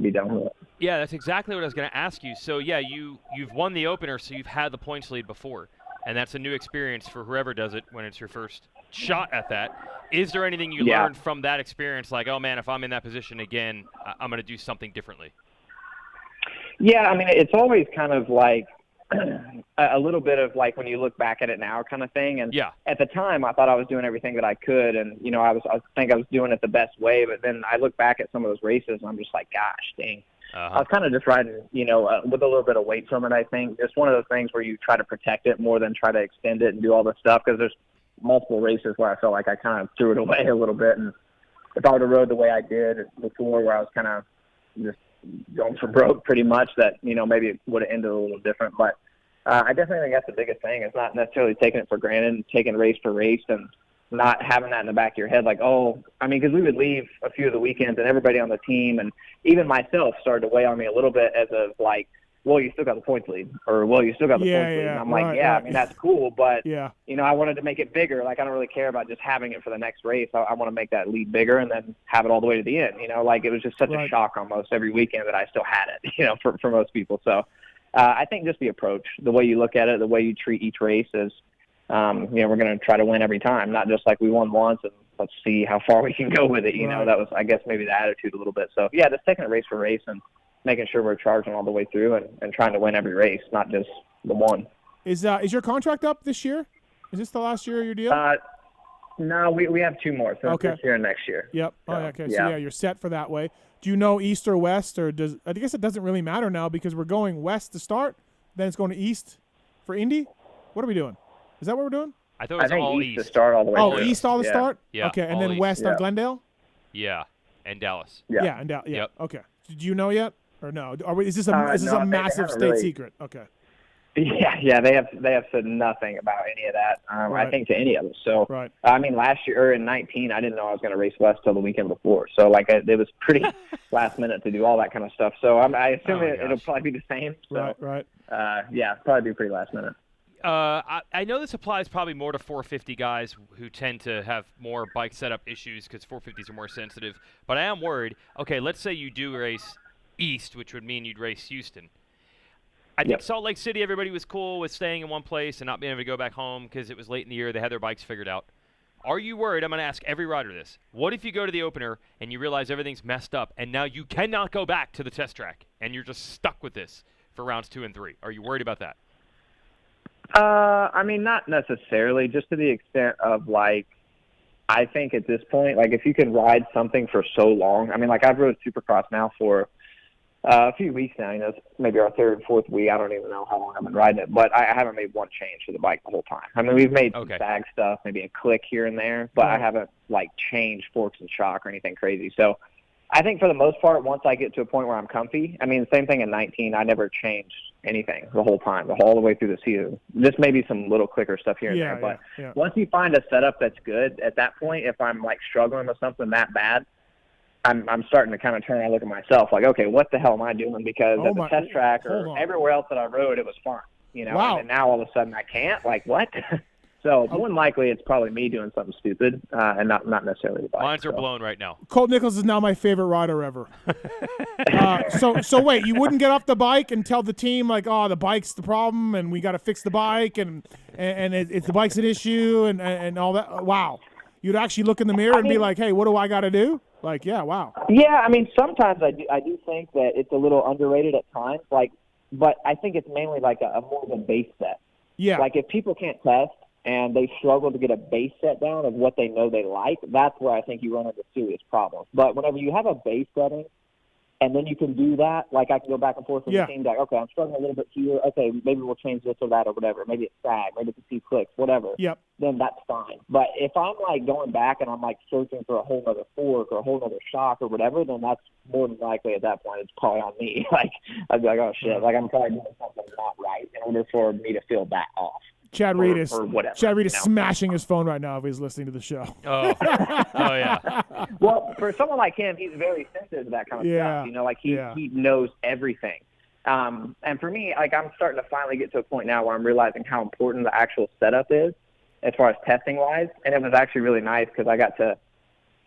S5: be done with it.
S4: Yeah, that's exactly what I was going to ask you. So, yeah, you've won the opener, so you've had the points lead before, and that's a new experience for whoever does it when it's your first shot at that. Is there anything you learned from that experience, like, oh, man, if I'm in that position again, I'm going to do something differently?
S5: Yeah, I mean, it's always kind of like a little bit of like when you look back at it now kind of thing. And at the time I thought I was doing everything that I could. And, you know, I think I was doing it the best way. But then I look back at some of those races and I'm just like, gosh, dang. I was kind of just riding, you know, with a little bit of weight from it, I think. Just one of those things where you try to protect it more than try to extend it and do all this stuff. Because there's multiple races where I felt like I kind of threw it away a little bit. And if I would have rode the way I did before, where I was kind of just going for broke pretty much, that, you know, maybe it would have ended a little different. But I definitely think that's the biggest thing. It's not necessarily taking it for granted and taking race for race and not having that in the back of your head. Like, oh, I mean, because we would leave a few of the weekends and everybody on the team and even myself started to weigh on me a little bit as of like, well, you still got the points lead, or well, you still got the points lead. And I'm like, I mean, that's cool, but you know, I wanted to make it bigger. Like, I don't really care about just having it for the next race. I want to make that lead bigger and then have it all the way to the end. You know, like it was just such a shock almost every weekend that I still had it. You know, for most people. So I think just the approach, the way you look at it, the way you treat each race is, you know, we're going to try to win every time, not just like we won once and let's see how far we can go with it. You know, that was, I guess, maybe the attitude a little bit. So yeah, just taking it race for race and making sure we're charging all the way through and trying to win every race, not just the one.
S3: Is your contract up this year? Is this the last year of your deal?
S5: No, we have two more. So this year and next year.
S3: Yep.
S5: So,
S3: okay. So yeah, you're set for that way. Do you know east or west, or I guess it doesn't really matter now because we're going west to start, then it's going to east for Indy? What are we doing? Is that what we're doing?
S4: I thought it was all
S5: east to start all the way through.
S3: Oh, east all to start?
S4: Yeah.
S3: Okay, and then west on Glendale?
S4: Yeah, and Dallas.
S3: Yeah, and Dallas. Yeah.
S4: Yep.
S3: Okay. Do you know yet, or no? Is this a massive state secret? Okay.
S5: Yeah, they have said nothing about any of that. I think to any of us. So I mean, last year or in 19, I didn't know I was going to race west till the weekend before. So like it was pretty last minute to do all that kind of stuff. So I assume it'll probably be the same. So, yeah, probably be pretty last minute.
S4: I know this applies probably more to 450 guys who tend to have more bike setup issues because 450s are more sensitive. But I am worried. Okay, let's say you do race east, which would mean you'd race Houston. I think Salt Lake City, everybody was cool with staying in one place and not being able to go back home because it was late in the year. They had their bikes figured out. Are you worried? I'm going to ask every rider this. What if you go to the opener and you realize everything's messed up and now you cannot go back to the test track and you're just stuck with this for rounds 2 and 3? Are you worried about that?
S5: I mean, not necessarily, just to the extent of, like, I think at this point, like, if you can ride something for so long, I mean, like, I've rode Supercross now for a few weeks now. You know, it's maybe our third, fourth week. I don't even know how long I've been riding it, but I haven't made one change to the bike the whole time. I mean, we've made some bag stuff, maybe a click here and there, but I haven't, like, changed forks and shock or anything crazy. So I think for the most part, once I get to a point where I'm comfy, I mean, same thing in 19, I never changed anything the whole time, all the way through the season. Just maybe some little clicker stuff here and there. But once you find a setup that's good, at that point, if I'm, like, struggling with something that bad, I'm starting to kind of turn and look at myself like, okay, what the hell am I doing? Because at the test track or everywhere else that I rode, it was fun, you know, and now all of a sudden I can't. Like, what? So more than likely, it's probably me doing something stupid and not necessarily the bike.
S4: Lines are blown right now.
S3: Colt Nichols is now my favorite rider ever. So wait, you wouldn't get off the bike and tell the team like, oh, the bike's the problem and we got to fix the bike and it's the bike's an issue and all that. Wow. You'd actually look in the mirror and be like, hey, what do I got to do? Like, yeah, wow.
S5: Yeah, I mean, sometimes I do think that it's a little underrated at times. Like, but I think it's mainly like a more of a base set.
S3: Yeah.
S5: Like if people can't test and they struggle to get a base set down of what they know they like, that's where I think you run into serious problems. But whenever you have a base setting, and then you can do that, like I can go back and forth with the team, like, okay, I'm struggling a little bit here. Okay, maybe we'll change this or that or whatever. Maybe it's sag, maybe it's a C clicks, whatever.
S3: Yep.
S5: Then that's fine. But if I'm like going back and I'm like searching for a whole other fork or a whole other shock or whatever, then that's more than likely at that point it's probably on me. Like I'd be like, oh shit, like I'm probably doing something not right in order for me to feel that off.
S3: Chad Reed is
S5: whatever,
S3: smashing his phone right now if he's listening to the show.
S4: Oh yeah.
S5: Well, for someone like him, he's very sensitive to that kind of stuff. You know, like he knows everything. And for me, like I'm starting to finally get to a point now where I'm realizing how important the actual setup is as far as testing wise. And it was actually really nice because I got to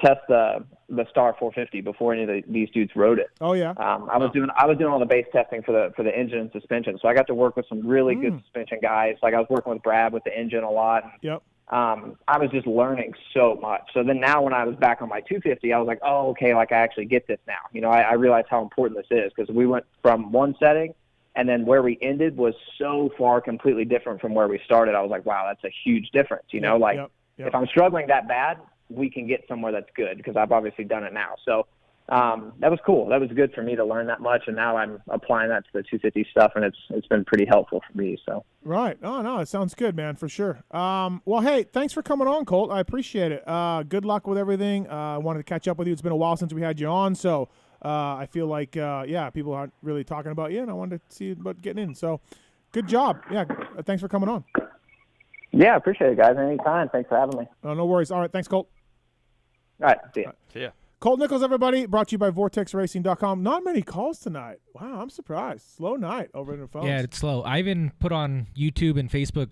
S5: test the Star 450 before any of these dudes rode it.
S3: Oh yeah.
S5: I was doing all the base testing for the engine and suspension, so I got to work with some really good suspension guys. Like I was working with Brad with the engine a lot.
S3: Yep.
S5: I was just learning so much. So then now when I was back on my 250, I was like, oh okay, like I actually get this now. You know, I realized how important this is because we went from one setting, and then where we ended was so far completely different from where we started. I was like, wow, that's a huge difference. You know, like if I'm struggling that bad, we can get somewhere that's good because I've obviously done it now. So that was cool. That was good for me to learn that much, and now I'm applying that to the 250 stuff, and it's been pretty helpful for me. So
S3: right. Oh no, it sounds good, man, for sure. Well, hey, thanks for coming on, Colt. I appreciate it. Good luck with everything. I wanted to catch up with you. It's been a while since we had you on, so I feel like people aren't really talking about you, and I wanted to see about getting in. So good job. Yeah, thanks for coming on.
S5: Yeah, appreciate it, guys. Anytime. Thanks for having me.
S3: No worries. All right, thanks, Colt.
S5: All right, see ya.
S4: See ya.
S3: Colt Nichols, everybody, brought to you by VortexRacing.com. Not many calls tonight. Wow, I'm surprised. Slow night over in the phones.
S21: Yeah, it's slow. I even put on YouTube and Facebook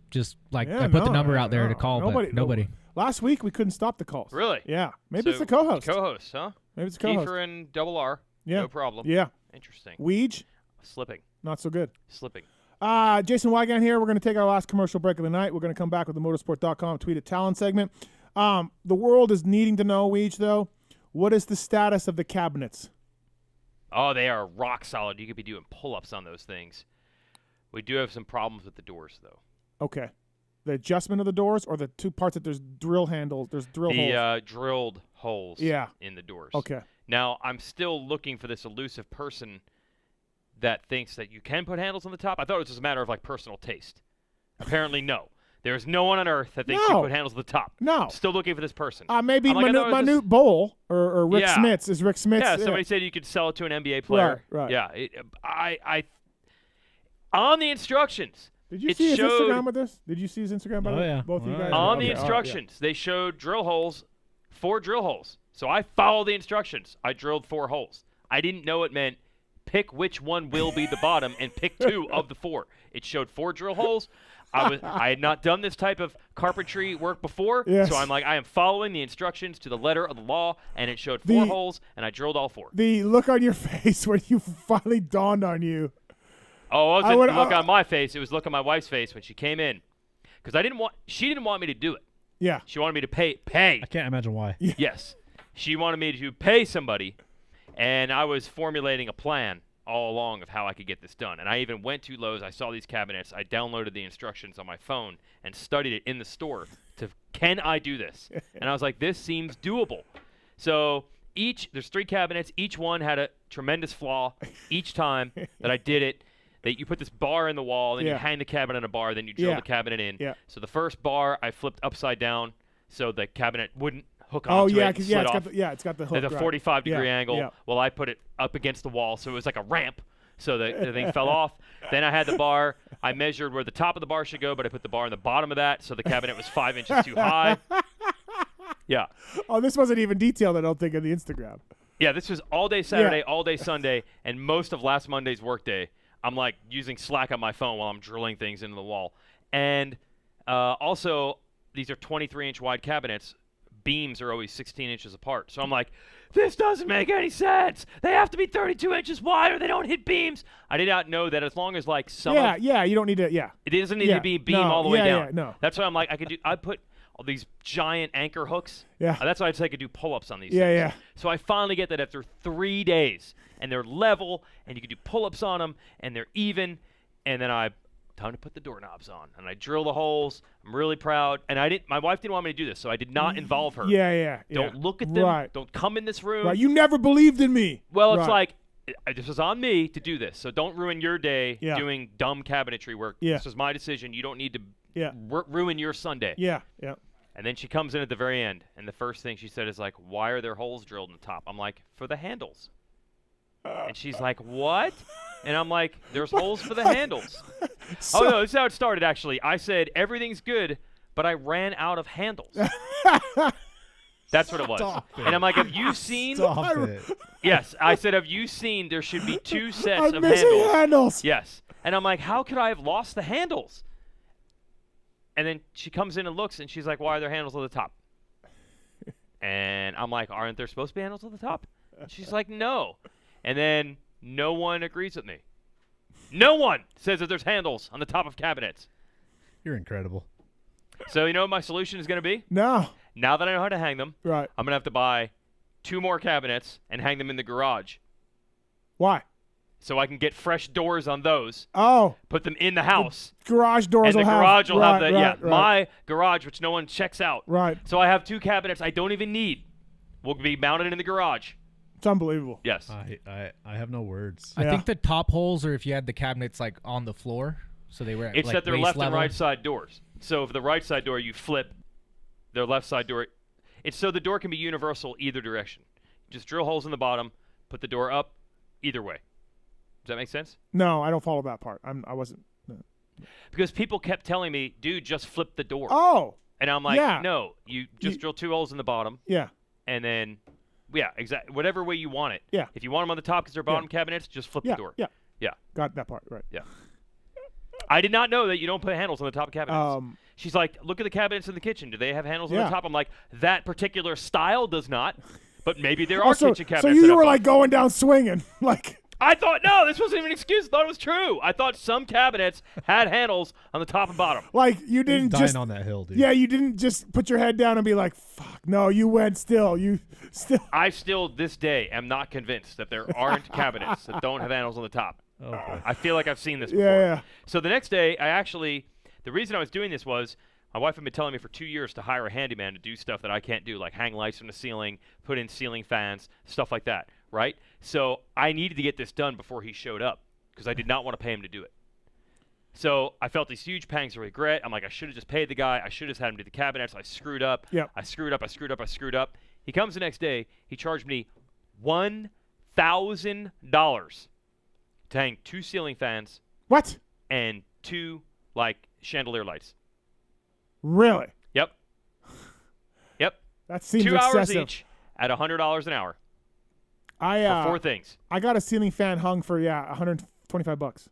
S21: I put the number out there to call, but nobody.
S3: Last week, we couldn't stop the calls.
S4: Really?
S3: Yeah. Maybe it's the co-host.
S4: Co-host, huh?
S3: Maybe it's the co-host.
S4: Kiefer and Double R.
S3: Yeah.
S4: No problem.
S3: Yeah.
S4: Interesting.
S3: Weege?
S4: Slipping.
S3: Not so good.
S4: Slipping.
S3: Jason Weigandt here. We're going to take our last commercial break of the night. We're going to come back with the motorsport.com Tweet at Talon segment. The world is needing to know, Weege, though, what is the status of the cabinets?
S4: Oh, they are rock solid. You could be doing pull-ups on those things. We do have some problems with the doors, though.
S3: Okay. The adjustment of the doors or the two parts that there's drill handles, there's drill holes?
S4: The drilled holes in the doors.
S3: Okay.
S4: Now, I'm still looking for this elusive person that thinks that you can put handles on the top. I thought it was just a matter of, like, personal taste. Apparently, no. There's no one on earth that thinks you put handles on the top.
S3: No.
S4: I'm still looking for this person.
S3: Maybe Manute Bowl or Rick Smits. Is Rick Smits?
S4: Yeah, somebody said you could sell it to an NBA player.
S3: Right.
S4: Yeah. I on the instructions.
S3: Did you see his Instagram with this? Did you see his Instagram? Both of you guys?
S4: On the instructions, they showed drill holes, 4 drill holes. So I followed the instructions. I drilled 4 holes. I didn't know it meant pick which one will be the bottom and pick 2 of the 4. It showed 4 drill holes. I had not done this type of carpentry work before, so I'm like, I am following the instructions to the letter of the law, and it showed 4 holes, and I drilled all 4.
S3: The look on your face when you finally dawned on you.
S4: Oh, it wasn't look on my face. It was look on my wife's face when she came in, because she didn't want me to do it.
S3: Yeah.
S4: She wanted me to pay.
S1: I can't imagine why.
S4: Yes. She wanted me to pay somebody, and I was formulating a plan all along of how I could get this done. And I even went to Lowe's. I saw these cabinets. I downloaded the instructions on my phone and studied it in the store can I do this? And I was like, this seems doable. So there's 3 cabinets. Each one had a tremendous flaw each time that I did it. That you put this bar in the wall, then you hang the cabinet on a bar, then you drill the cabinet in. Yeah. So the first bar I flipped upside down so the cabinet wouldn't hook onto it and slid off.
S3: It's got the hook.
S4: At a 45-degree angle. Yeah. Well, I put it up against the wall, so it was like a ramp, so the thing fell off. Then I had the bar. I measured where the top of the bar should go, but I put the bar in the bottom of that, so the cabinet was 5 inches too high. Yeah.
S3: Oh, this wasn't even detailed, I don't think, in the Instagram.
S4: Yeah, this was all day Saturday, all day Sunday, and most of last Monday's workday. I'm like using Slack on my phone while I'm drilling things into the wall. And also, these are 23-inch wide cabinets. Beams are always 16 inches apart. So I'm like, this doesn't make any sense. They have to be 32 inches wide or they don't hit beams. I did not know that as long as like some
S3: you don't need to,
S4: it doesn't need to be beam all the way down.
S3: No.
S4: That's why I'm like, I put all these giant anchor hooks.
S3: Yeah.
S4: That's why I could do pull-ups on these
S3: Yeah,
S4: things.
S3: yeah.
S4: So I finally get that after 3 days, and they're level, and you can do pull-ups on them, and they're even, and then time to put the doorknobs on, and I drill the holes. I'm really proud, and my wife didn't want me to do this, so I did not involve her.
S3: Yeah.
S4: Don't look at them.
S3: Right.
S4: Don't come in this room.
S3: Right. You never believed in me.
S4: Well, it's
S3: Right.
S4: like, this was on me to do this, so don't ruin your day
S3: Yeah.
S4: doing dumb cabinetry work.
S3: Yeah.
S4: This was my decision. You don't need to
S3: Yeah.
S4: ruin your Sunday.
S3: Yeah.
S4: And then she comes in at the very end, and the first thing she said is like, why are there holes drilled in the top? I'm like, for the handles. And she's like, what? And I'm like, there's holes for the handles. Oh, no, this is how it started, actually. I said, everything's good, but I ran out of handles. That's what it was. And I'm like, have you seen?
S1: Stop it.
S4: Yes, I said, have you seen there should be 2 sets
S3: I'm
S4: of
S3: missing handles.
S4: Yes. And I'm like, how could I have lost the handles? And then she comes in and looks, and she's like, why are there handles on the top? And I'm like, aren't there supposed to be handles on the top? And she's like, no. And then no one agrees with me. No one says that there's handles on the top of cabinets.
S1: You're incredible.
S4: So you know what my solution is going to be?
S3: No.
S4: Now that I know how to hang them,
S3: Right.
S4: I'm going to have to buy 2 more cabinets and hang them in the garage.
S3: Why?
S4: So I can get fresh doors on those.
S3: Oh.
S4: Put them in the house.
S3: Garage doors
S4: and the
S3: will
S4: garage
S3: have.
S4: will have the
S3: Right.
S4: my garage, which no one checks out.
S3: Right.
S4: So I have 2 cabinets I don't even need. Will be mounted in the garage.
S3: It's unbelievable.
S4: Yes.
S1: I have no words.
S21: I think the top holes are if you had the cabinets like on the floor, so they were at,
S4: It's
S21: like,
S4: that they're
S21: waist
S4: left
S21: level.
S4: and right side doors. So for the right side door, you flip the left side door. It's so the door can be universal either direction. Just drill holes in the bottom, put the door up, either way. Does that make sense?
S3: No, I don't follow that part. I wasn't. No.
S4: Because people kept telling me, dude, just flip the door.
S3: Oh.
S4: And I'm like,
S3: Yeah.
S4: no, you just drill 2 holes in the bottom.
S3: Yeah.
S4: And then, yeah, exactly. Whatever way you want it.
S3: Yeah.
S4: If you want them on the top because they're bottom cabinets, just flip the door.
S3: Yeah.
S4: Yeah.
S3: Got that part right.
S4: Yeah. I did not know that you don't put handles on the top of cabinets. She's like, look at the cabinets in the kitchen. Do they have handles on
S3: Yeah.
S4: the top? I'm like, that particular style does not, but maybe there are
S3: Also,
S4: kitchen cabinets.
S3: so
S4: that
S3: you
S4: have
S3: were
S4: both.
S3: like going down swinging, like.
S4: I thought, no, this wasn't even an excuse. I thought it was true. I thought some cabinets had handles on the top and bottom.
S3: Like you didn't
S1: dying
S3: just
S1: on that hill, dude.
S3: Yeah, you didn't just put your head down and be like, "Fuck." No, you went still. You still.
S4: I still, this day, am not convinced that there aren't cabinets that don't have handles on the top.
S1: Oh, boy.
S4: I feel like I've seen this before.
S3: Yeah.
S4: So the next day, the reason I was doing this was my wife had been telling me for 2 years to hire a handyman to do stuff that I can't do, like hang lights from the ceiling, put in ceiling fans, stuff like that, right? So I needed to get this done before he showed up because I did not want to pay him to do it. So I felt these huge pangs of regret. I'm like, I should have just paid the guy. I should have had him do the cabinets. I screwed up.
S3: Yep.
S4: I screwed up. He comes the next day. He charged me $1,000 to hang 2 ceiling fans.
S3: What?
S4: And 2 like chandelier lights.
S3: Really?
S4: Yep.
S3: That seems
S4: 2
S3: excessive.
S4: hours each at $100 an hour.
S3: For
S4: 4 things.
S3: I got a ceiling fan hung for $125.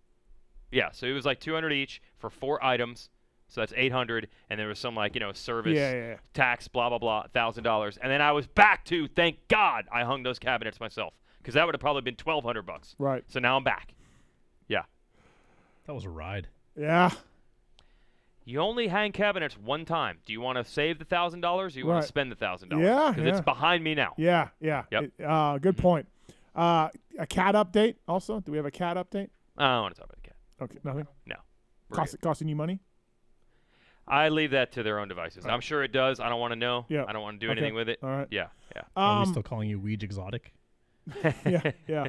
S4: Yeah, so it was like $200 each for 4 items. So that's $800, and there was some service, tax, blah blah blah, $1,000, and then I was back to thank God I hung those cabinets myself because that would have probably been $1,200.
S3: Right.
S4: So now I'm back. Yeah.
S1: That was a ride.
S3: Yeah.
S4: You only hang cabinets one time. Do you want to save the $1,000 or do you want to spend the $1,000?
S3: Yeah.
S4: Because it's behind me now.
S3: Yeah.
S4: Yep.
S3: Good point. A cat update also? Do we have a cat update?
S4: I don't want to talk about the cat.
S3: Okay. Nothing?
S4: No.
S3: Costing you money?
S4: I leave that to their own devices.
S3: Right.
S4: I'm sure it does. I don't want to know.
S3: Yeah.
S4: I don't want to do
S3: Okay.
S4: anything with it.
S3: All right.
S4: Yeah.
S1: Are we still calling you Weege Exotic?
S3: Yeah.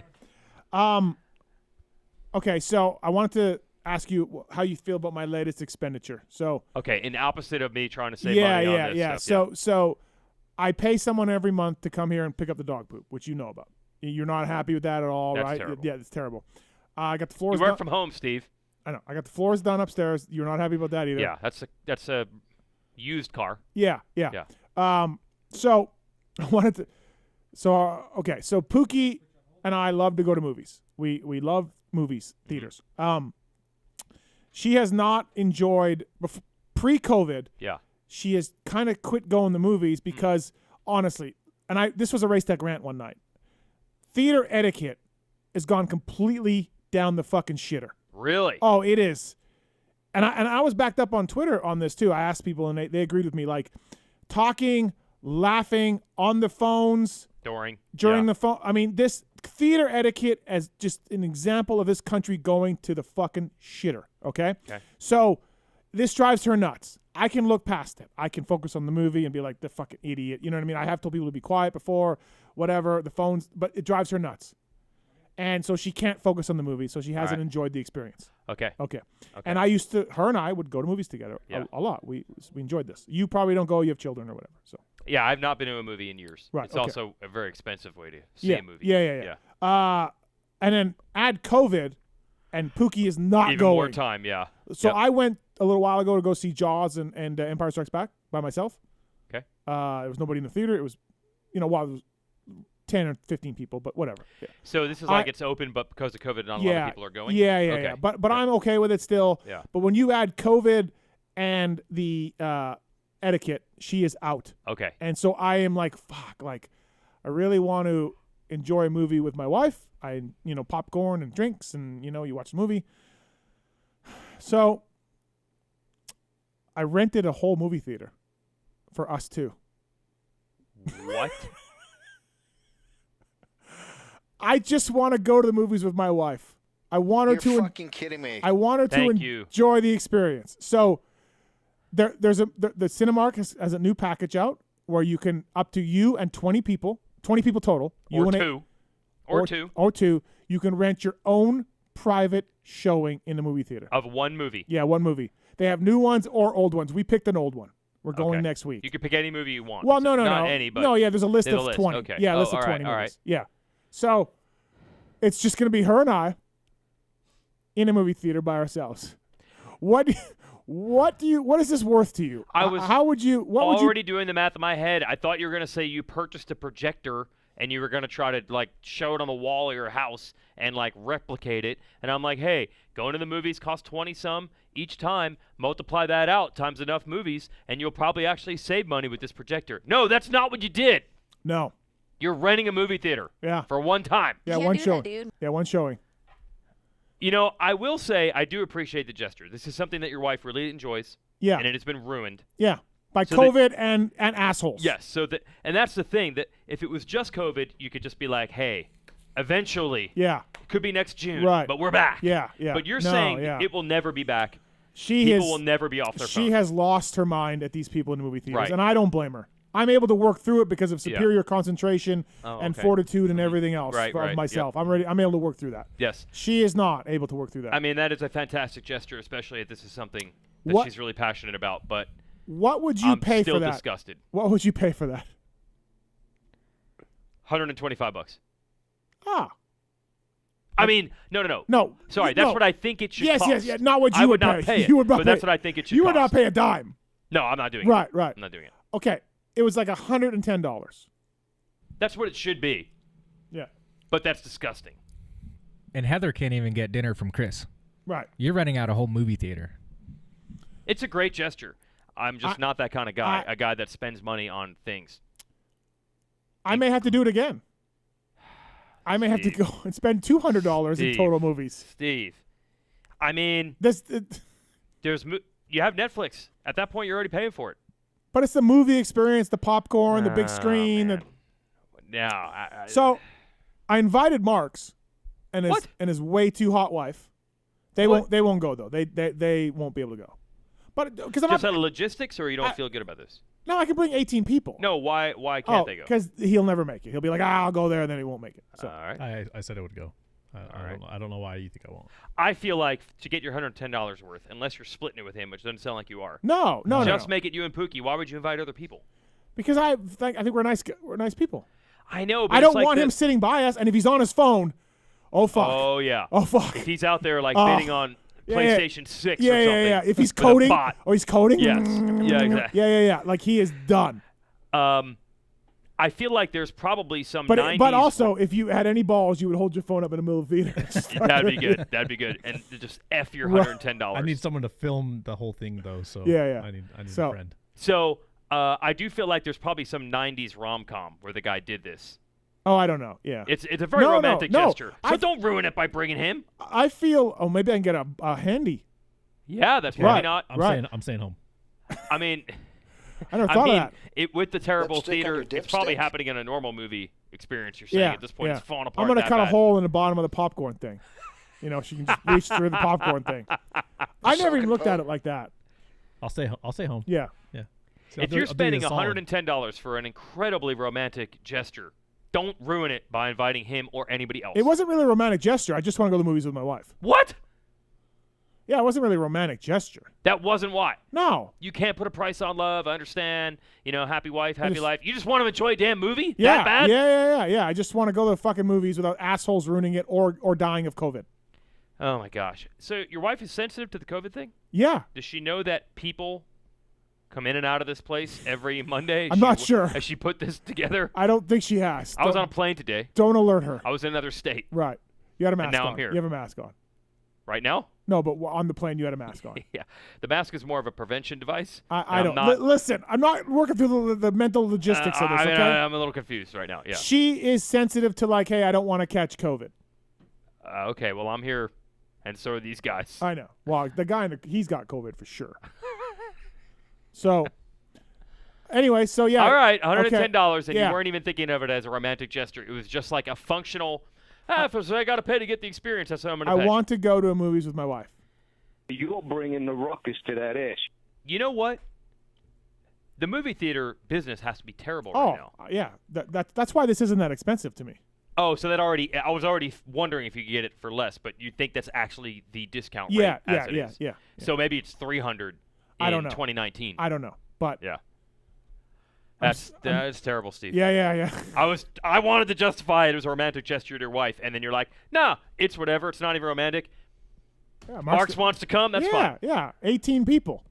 S3: Okay, so I wanted to ask you how you feel about my latest expenditure. So
S4: okay, in opposite of me trying to save money on this stuff.
S3: So I pay someone every month to come here and pick up the dog poop, which you know about. You're not happy with that at all,
S4: That's
S3: right?
S4: terrible.
S3: Yeah, it's terrible. I got the floors.
S4: You work from home, Steve.
S3: I know. I got the floors done upstairs. You're not happy about that either.
S4: Yeah, that's a used car.
S3: Yeah. So I wanted to. So okay. So Pookie and I love to go to movies. We love movies, theaters. She has not enjoyed pre-COVID.
S4: Yeah.
S3: She has kind of quit going to movies because honestly, and this was a Race Tech rant one night. Theater etiquette has gone completely down the fucking shitter.
S4: Really?
S3: Oh, it is. And I was backed up on Twitter on this too. I asked people and they agreed with me. Like talking, laughing on the phones during the phone. I mean, this theater etiquette as just an example of this country going to the fucking shitter. Okay. So this drives her nuts. I can look past it. I can focus on the movie and be like the fucking idiot. You know what I mean? I have told people to be quiet before, whatever, the phones, but it drives her nuts. And so she can't focus on the movie, so she hasn't enjoyed the experience.
S4: Okay.
S3: And her and I would go to movies together a lot. We enjoyed this. You probably don't go, you have children or whatever. So
S4: yeah, I've not been to a movie in years.
S3: Right.
S4: It's also a very expensive way to see a movie.
S3: Yeah. And then add COVID, and Pookie is not
S4: even
S3: going.
S4: More time, yeah.
S3: So I went a little while ago to go see Jaws and Empire Strikes Back by myself.
S4: Okay.
S3: There was nobody in the theater. It was, while it was 10 or 15 people, but whatever. Yeah.
S4: So this is like it's open, but because of COVID, not a lot of people are going?
S3: Yeah. But I'm okay with it still.
S4: Yeah.
S3: But when you add COVID and the etiquette, she is out.
S4: Okay.
S3: And so I am like, fuck, like I really want to enjoy a movie with my wife. Popcorn and drinks and, you watch the movie. So I rented a whole movie theater for us two.
S4: What?
S3: I just want to go to the movies with my wife. I want her
S11: You're fucking kidding me.
S3: I want her to enjoy the experience. So the Cinemark has a new package out where you can up to you and 20 people total.
S4: Or
S3: two. You can rent your own private showing in the movie theater.
S4: Of one movie?
S3: Yeah, one movie. They have new ones or old ones. We picked an old one. We're going next week.
S4: You can pick any movie you want.
S3: Well, no.
S4: Not any, but
S3: there's a list of 20.
S4: Okay.
S3: Yeah, a list of 20 movies.
S4: All right.
S3: Yeah. So it's just going to be her and I in a movie theater by ourselves. What is this worth to you? What would you
S4: doing the math in my head. I thought you were going to say you purchased a projector and you were going to try to like show it on the wall of your house and like replicate it. And I'm like, hey, going to the movies costs 20 some each time. Multiply that out times enough movies, and you'll probably actually save money with this projector. No, that's not what you did.
S3: No.
S4: You're renting a movie theater.
S3: Yeah.
S4: For one time.
S3: Yeah, one showing. Yeah, one showing.
S4: I will say I do appreciate the gesture. This is something that your wife really enjoys.
S3: Yeah.
S4: And it has been ruined.
S3: Yeah. By COVID and assholes.
S4: Yes. And that's the thing, that if it was just COVID, you could just be like, hey, eventually.
S3: Yeah.
S4: It could be next June.
S3: Right.
S4: But we're back.
S3: Yeah.
S4: But you're saying it will never be back.
S3: People
S4: will never be off their phone.
S3: She has lost her mind at these people in the movie theaters,
S4: right.
S3: And I don't blame her. I'm able to work through it because of superior concentration and fortitude and everything else of myself. Yep. I'm able to work through that.
S4: Yes.
S3: She is not able to work through that.
S4: I mean, that is a fantastic gesture, especially if this is something that she's really passionate about. But
S3: what would you pay for that?
S4: I'm still disgusted.
S3: What would you pay for that?
S4: $125.
S3: Ah.
S4: I mean, no.
S3: No.
S4: Sorry, that's what I think it should cost.
S3: Yes. Not what you
S4: would not pay it.
S3: You would not
S4: but that's what I think it should
S3: You
S4: cost.
S3: would not pay a dime.
S4: No, I'm not doing
S3: it. Right.
S4: I'm not doing it.
S3: Okay. It was like $110.
S4: That's what it should be.
S3: Yeah.
S4: But that's disgusting.
S21: And Heather can't even get dinner from Chris.
S3: Right.
S21: You're renting out a whole movie theater.
S4: It's a great gesture. I'm just not that kind of guy, a guy that spends money on things.
S3: I may have to do it again. I may have to go and spend $200 in total movies.
S4: Steve, I mean, you have Netflix. At that point, you're already paying for it.
S3: But it's the movie experience, the popcorn, the big screen. So I invited Marks and his way too hot wife. They won't go though. They won't be able to go. But because
S4: just out of logistics, or you don't feel good about this?
S3: No, I can bring 18 people.
S4: No, why can't they go?
S3: Because he'll never make it. He'll be like, I'll go there, and then he won't make it. So.
S4: All right.
S1: I said I would go. I don't know why you think I won't.
S4: I feel like to get your $110 worth, unless you're splitting it with him, which doesn't sound like you are.
S3: No.
S4: Just make it you and Pookie. Why would you invite other people?
S3: Because I think we're nice people.
S4: I know, but
S3: I don't want him sitting by us, and if he's on his phone, oh fuck.
S4: Oh yeah.
S3: Oh fuck.
S4: If he's out there like bidding on PlayStation 6 or something.
S3: Yeah. If he's coding, he's coding.
S4: Yes. Yeah, exactly.
S3: Yeah. Like he is done.
S4: I feel like there's probably some 90s.
S3: But also, if you had any balls, you would hold your phone up in the middle of the theater.
S4: That'd be good. And just F your $110.
S1: I need someone to film the whole thing, though. So
S3: yeah.
S1: I need a friend.
S4: So I do feel like there's probably some 90s rom-com where the guy did this.
S3: Oh, I don't know. Yeah.
S4: It's a very romantic gesture. So don't ruin it by bringing him.
S3: I feel, maybe I can get a handy.
S4: Yeah, that's
S3: Right.
S4: probably not.
S1: I'm staying home.
S4: I mean,
S3: I never thought of that.
S4: With the terrible
S11: Lipstick on
S4: theater,
S11: your
S4: it's probably
S11: dipstick.
S4: happening in a normal movie experience. You're saying
S3: Yeah,
S4: at this point,
S3: yeah.
S4: it's falling apart.
S3: I'm gonna
S4: that
S3: cut a
S4: bad.
S3: hole in the bottom of the popcorn thing. You know, she can just reach through the popcorn thing. I never even looked at it like that.
S1: I'll stay home.
S3: Yeah.
S1: Yeah.
S4: If you're spending $110 for an incredibly romantic gesture, don't ruin it by inviting him or anybody else.
S3: It wasn't really a romantic gesture. I just want to go to the movies with my wife.
S4: What?
S3: Yeah, it wasn't really a romantic gesture.
S4: That wasn't why.
S3: No.
S4: You can't put a price on love. I understand. Happy wife, happy life. You just want to enjoy a damn movie?
S3: Yeah,
S4: That bad?
S3: Yeah. I just want to go to the fucking movies without assholes ruining it or dying of COVID.
S4: Oh, my gosh. So your wife is sensitive to the COVID thing?
S3: Yeah.
S4: Does she know that people come in and out of this place every Monday?
S3: I'm not sure.
S4: Has she put this together?
S3: I don't think she has.
S4: I was on a plane today.
S3: Don't alert her.
S4: I was in another state.
S3: Right. You had a mask
S4: And now
S3: on.
S4: I'm here.
S3: You have a mask on.
S4: Right now?
S3: No, but on the plane you had a mask on.
S4: Yeah. The mask is more of a prevention device.
S3: I don't. Listen, I'm not working through the mental logistics of this, okay?
S4: I'm a little confused right now. Yeah.
S3: She is sensitive to hey, I don't want to catch COVID.
S4: Okay, well, I'm here, and so are these guys.
S3: I know. Well, the guy, he's got COVID for sure. So, anyway, so yeah.
S4: All right, $110,
S3: okay.
S4: and you weren't even thinking of it as a romantic gesture. It was just like a functional, so I got to pay to get the experience. That's how I'm going to pay.
S3: I want to go to the movies with my wife.
S6: You're bringing the ruckus to that ass.
S4: You know what? The movie theater business has to be terrible right now.
S3: Yeah. That's why this isn't that expensive to me.
S4: Oh, so I was already wondering if you could get it for less, but you think that's actually the discount rate as it is.
S3: Yeah.
S4: So maybe it's $300 in
S3: I don't know.
S4: 2019.
S3: I don't know, but
S4: yeah. That's terrible, Steve.
S3: Yeah.
S4: I wanted to justify it as a romantic gesture to your wife, and then you're like, nah, it's whatever. It's not even romantic.
S3: Yeah,
S4: Marks wants to come. That's fine.
S3: Yeah, 18 people.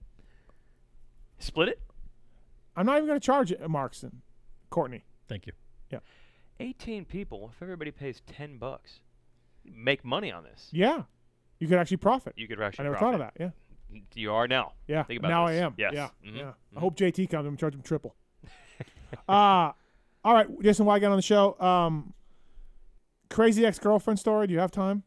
S4: Split it?
S3: I'm not even going to charge it, Marks and Courtney.
S1: Thank you.
S3: Yeah.
S4: 18 people. If everybody pays $10, you make money on this.
S3: Yeah. You could actually profit.
S4: You could actually
S3: I never
S4: profit.
S3: thought of that, yeah.
S4: You are now.
S3: Yeah,
S4: Think about
S3: now
S4: this.
S3: I am.
S4: Yes.
S3: Yeah,
S4: Mm-hmm.
S3: yeah.
S4: Mm-hmm.
S3: I hope JT comes and charge him triple. All right, Jason Weigandt on the show. Crazy ex-girlfriend story. Do you have time?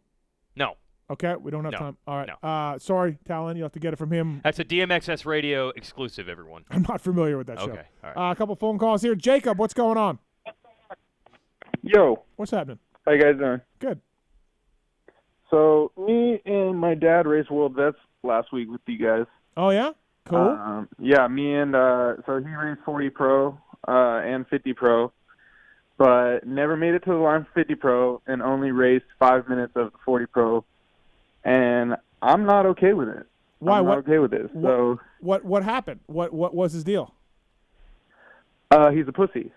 S4: No.
S3: Okay, we don't have
S4: No.
S3: time. All right.
S4: No.
S3: Sorry, Talon. You'll have to get it from him.
S4: That's a DMXS radio exclusive, everyone.
S3: I'm not familiar with that show.
S4: Okay. All right.
S3: A couple phone calls here. Jacob, what's going on?
S22: Yo.
S3: What's happening?
S22: How you guys doing?
S3: Good.
S22: So, me and my dad raced World Vets last week with you guys.
S3: Oh, yeah? Cool.
S22: Yeah, me and, so he raced 40 Pro and 50 Pro, but never made it to the line for 50 Pro and only raced 5 minutes of the 40 Pro. And I'm not okay with it.
S3: Why?
S22: I'm not okay with it. So,
S3: what happened? What was his deal?
S22: he's a pussy.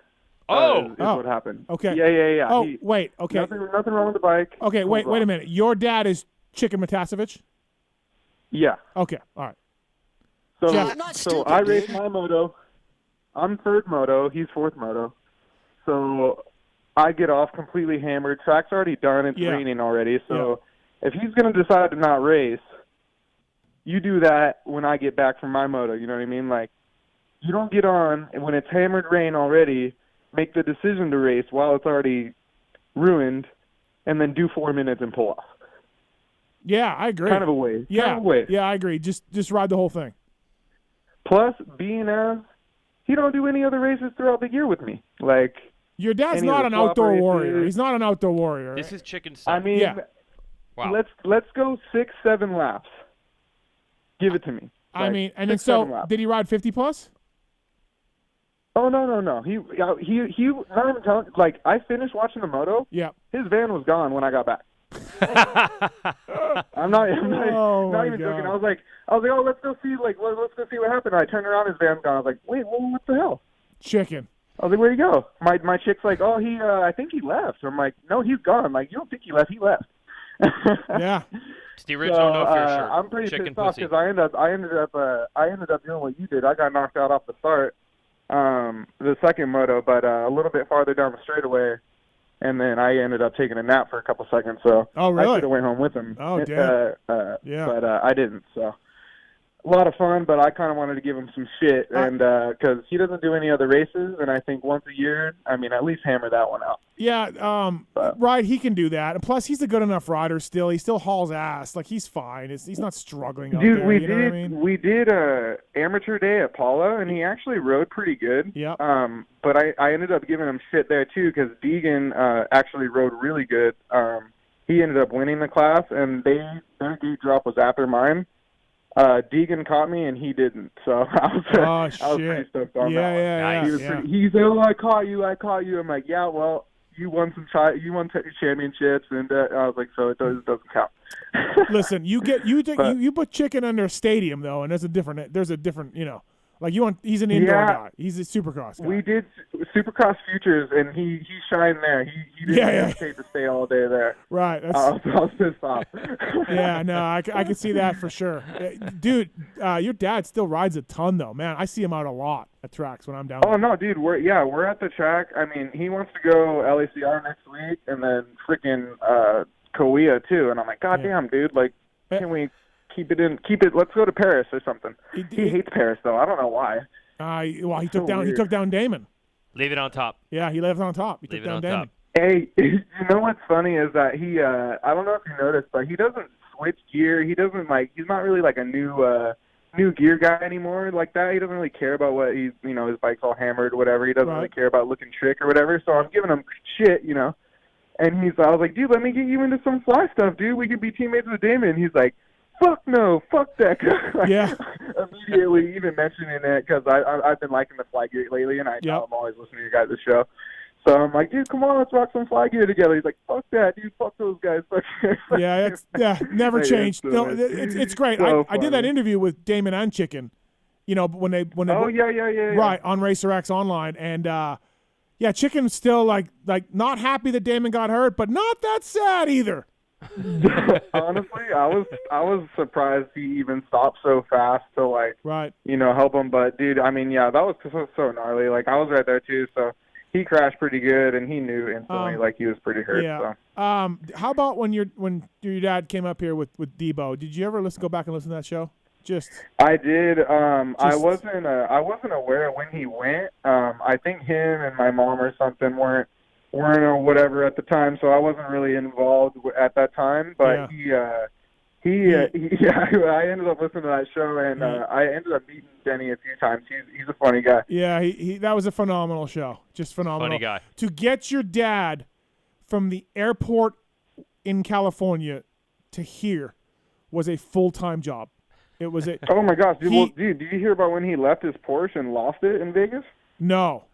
S22: Is what happened.
S3: Okay.
S22: Yeah.
S3: Oh, wait. Okay.
S22: Nothing wrong with the bike.
S3: Okay, wait a minute. Your dad is Chicken Matasevich?
S22: Yeah.
S3: Okay. All right.
S22: So,
S3: Jeff.
S22: so I raced my moto. I'm third moto. He's fourth moto. So I get off completely hammered. Track's already done. It's raining already. So if he's going to decide to not race, you do that when I get back from my moto. You know what I mean? Like, you don't get on, and when it's hammered rain already, make the decision to race while it's already ruined, and then do 4 minutes and pull off.
S3: Yeah, I agree.
S22: Kind of a waste.
S3: Yeah,
S22: Kind of a waste.
S3: yeah, I agree. Just ride the whole thing.
S22: Plus, being as he don't do any other races throughout the year with me. Like,
S3: your dad's
S22: any
S3: not
S22: of
S3: an
S22: the swap
S3: outdoor
S22: races.
S3: warrior. He's not an outdoor warrior.
S4: This is chicken
S22: I
S4: soup.
S22: mean,
S4: Wow.
S22: let's go 6-7 laps. Give it to me.
S3: I mean, and then
S22: 6-7
S3: so
S22: laps.
S3: did he ride 50 plus?
S22: Oh no. He not even telling. Like, I finished watching the moto.
S3: Yeah.
S22: His van was gone when I got back. I'm not even joking. I was like, oh, let's go see let's go see what happened. And I turned around, his van's gone. I was like, wait, what the hell?
S3: Chicken.
S22: I was like, where'd he go? My chick's like, oh, he I think he left. I'm like, no, he's gone. I'm like, you don't think he left? He left.
S3: Yeah.
S4: It's the original no fear shirt.
S22: I'm pretty
S4: chicken
S22: pissed off
S4: pussy.
S22: because I ended up doing what you did. I got knocked out off the start, the second moto, but a little bit farther down the straightaway, and then I ended up taking a nap for a couple seconds. So
S3: Oh, really?
S22: I should have went home with him.
S3: Oh, damn.
S22: Yeah. But I didn't. So a lot of fun, but I kind of wanted to give him some shit, and because he doesn't do any other races, and I think once a year, I mean, at least hammer that one out.
S3: Yeah, right. He can do that, and plus, he's a good enough rider. Still, he still hauls ass. Like he's fine. He's not struggling out
S22: Dude,
S3: there. You know what I mean?
S22: we did a amateur day at Paula, and he actually rode pretty good.
S3: Yeah.
S22: But I ended up giving him shit there too, because Deegan actually rode really good. He ended up winning the class, and their gate drop was after mine. Deegan caught me and he didn't, so I was pretty stoked on that one.
S3: Yeah.
S22: He said, "Oh, I caught you." I'm like, "Yeah, well, you won championships," and I was like, "So it doesn't count."
S3: Listen, you put Chicken under a stadium though, and there's a different like he's an indoor guy. He's a Supercross guy.
S22: We did Supercross Futures, and he shined there. He didn't hesitate to stay all day there.
S3: Right.
S22: I was pissed off.
S3: Yeah, no, I can see that for sure. Dude, your dad still rides a ton though, man. I see him out a lot at tracks when I'm down there.
S22: Oh no, dude, we're at the track. I mean, he wants to go LACR next week, and then freaking Kauai too. And I'm like, God damn, dude, like, can we keep it? Let's go to Paris or something. He hates Paris though. I don't know why.
S3: Well, he took down Damon.
S4: Leave it on top.
S3: Yeah, he left on top. He
S4: Leave
S3: took
S4: it
S3: down
S4: on
S3: Damon.
S4: top.
S22: Hey, you know what's funny is that he I don't know if you noticed, but he doesn't switch gear. He doesn't he's not really like a new gear guy anymore like that. He doesn't really care about what his bike's all hammered or whatever. He doesn't really care about looking trick or whatever. So I'm giving him shit, And I was like, dude, let me get you into some fly stuff, dude. We could be teammates with Damon. And he's like, fuck no, fuck that.
S3: Yeah.
S22: Immediately even mentioning it because I've been liking the fly gear lately, and I'm always listening to your guys' show. So I'm like, dude, come on, let's rock some fly gear together. He's like, fuck that, dude, fuck those guys.
S3: Never changed. No, it's great.
S22: So
S3: I did that interview with Damon and Chicken, when they right on Racer X Online, and Chicken's still like not happy that Damon got hurt, but not that sad either.
S22: Honestly, I was surprised he even stopped so fast to help him. But dude, I mean, that was so gnarly. Like I was right there too, so he crashed pretty good, and he knew instantly he was pretty hurt.
S3: Yeah.
S22: So.
S3: How about when your dad came up here with Debo? Did you ever go back and listen to that show?
S22: I did. I wasn't aware when he went. I think him and my mom or something weren't or whatever at the time, so I wasn't really involved at that time. But I ended up listening to that show, and I ended up meeting Denny a few times. He's a funny guy.
S3: Yeah, that was a phenomenal show. Just phenomenal.
S4: Funny guy.
S3: To get your dad from the airport in California to here was a full-time job. It was a.
S22: Oh my gosh, dude! Did you hear about when he left his Porsche and lost it in Vegas?
S3: No.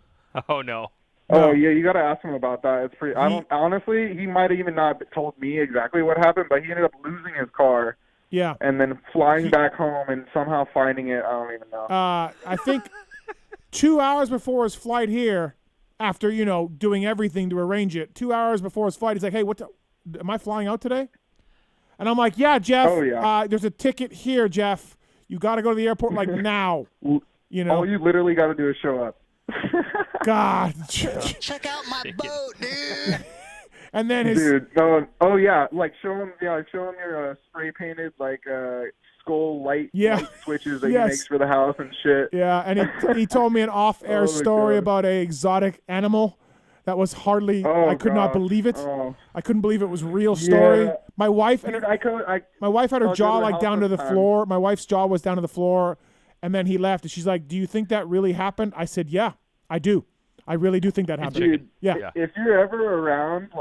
S4: Oh no.
S22: Oh yeah, you got to ask him about that. It's pretty. Honestly, he might have even not told me exactly what happened, but he ended up losing his car.
S3: Yeah.
S22: And then flying back home and somehow finding it. I don't even know.
S3: I think 2 hours before his flight here, after doing everything to arrange it, 2 hours before his flight, he's like, "Hey, am I flying out today?" And I'm like, "Yeah, Jeff.
S22: Oh, yeah.
S3: There's a ticket here, Jeff. You got to go to the airport now."
S22: Oh, you literally got to do is show up.
S3: God.
S11: Check out my boat, dude.
S3: And then
S22: show him your spray painted skull light switches that he makes for the house and shit.
S3: Yeah, and he told me an off-air story about a exotic animal that was hardly. I could not believe it. I couldn't believe it was a real story.
S22: Yeah.
S3: My wife and my wife had her jaw down to the floor. My wife's jaw was down to the floor, and then he left. And she's like, "Do you think that really happened?" I said, "Yeah, I do. I really do think that happened."
S22: Dude,
S3: yeah.
S22: If you're ever around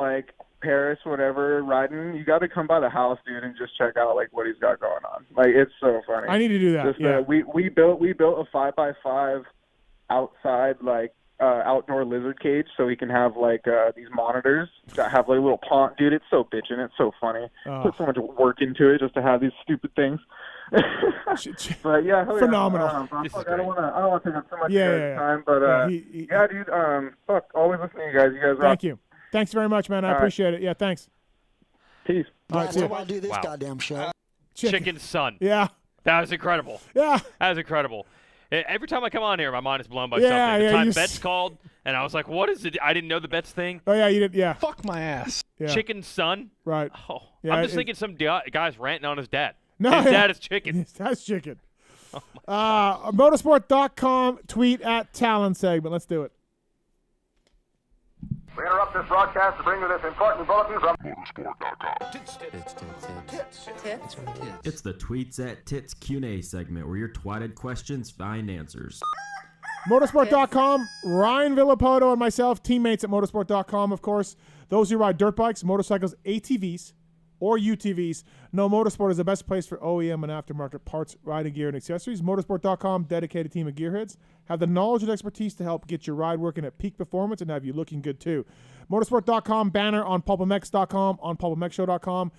S22: Paris, whatever, riding, you got to come by the house, dude, and just check out what he's got going on. It's so funny.
S3: I need to do that.
S22: We built a 5x5 outside outdoor lizard cage so we can have these monitors that have little pond. Dude, it's so bitchin'. It's so funny. Put so much work into it just to have these stupid things. But yeah,
S3: phenomenal.
S22: I don't want to take up too much of your time, but dude. Always listening to you guys. You guys rock.
S3: Thank you. Thanks very much, man. I appreciate it. Yeah, thanks.
S22: Peace.
S3: All right,
S11: That's why I do this goddamn show.
S4: Chicken's son.
S3: Yeah.
S4: That was incredible.
S3: Yeah.
S4: That was incredible. Every time I come on here, my mind is blown by
S3: Yeah,
S4: something. The
S3: yeah,
S4: time
S3: you
S4: Betts called, and I was like, what is it? I didn't know the Betts thing.
S3: Oh, yeah, you did. Yeah.
S11: Fuck my ass.
S3: Yeah.
S4: Chicken's son?
S3: Right.
S4: Oh,
S3: Yeah,
S4: I'm just thinking some guy's ranting on his dad.
S3: No,
S4: his dad is Chicken.
S3: His dad's Chicken. Motorsport.com tweet at Talon segment. Let's do it.
S7: We interrupt this broadcast to bring you this important bulletin from Motorsport.com.
S9: It's the Tweets at Tits Q&A segment where your twatted questions find answers.
S3: Motorsport.com, Ryan Villapoto and myself, teammates at Motorsport.com, of course. Those who ride dirt bikes, motorcycles, ATVs, or UTVs know Motorsport is the best place for OEM and aftermarket parts, riding gear, and accessories. Motorsport.com, dedicated team of gearheads, have the knowledge and expertise to help get your ride working at peak performance and have you looking good too. Motorsport.com banner on PulpMX.com, on PulpMXShow.com.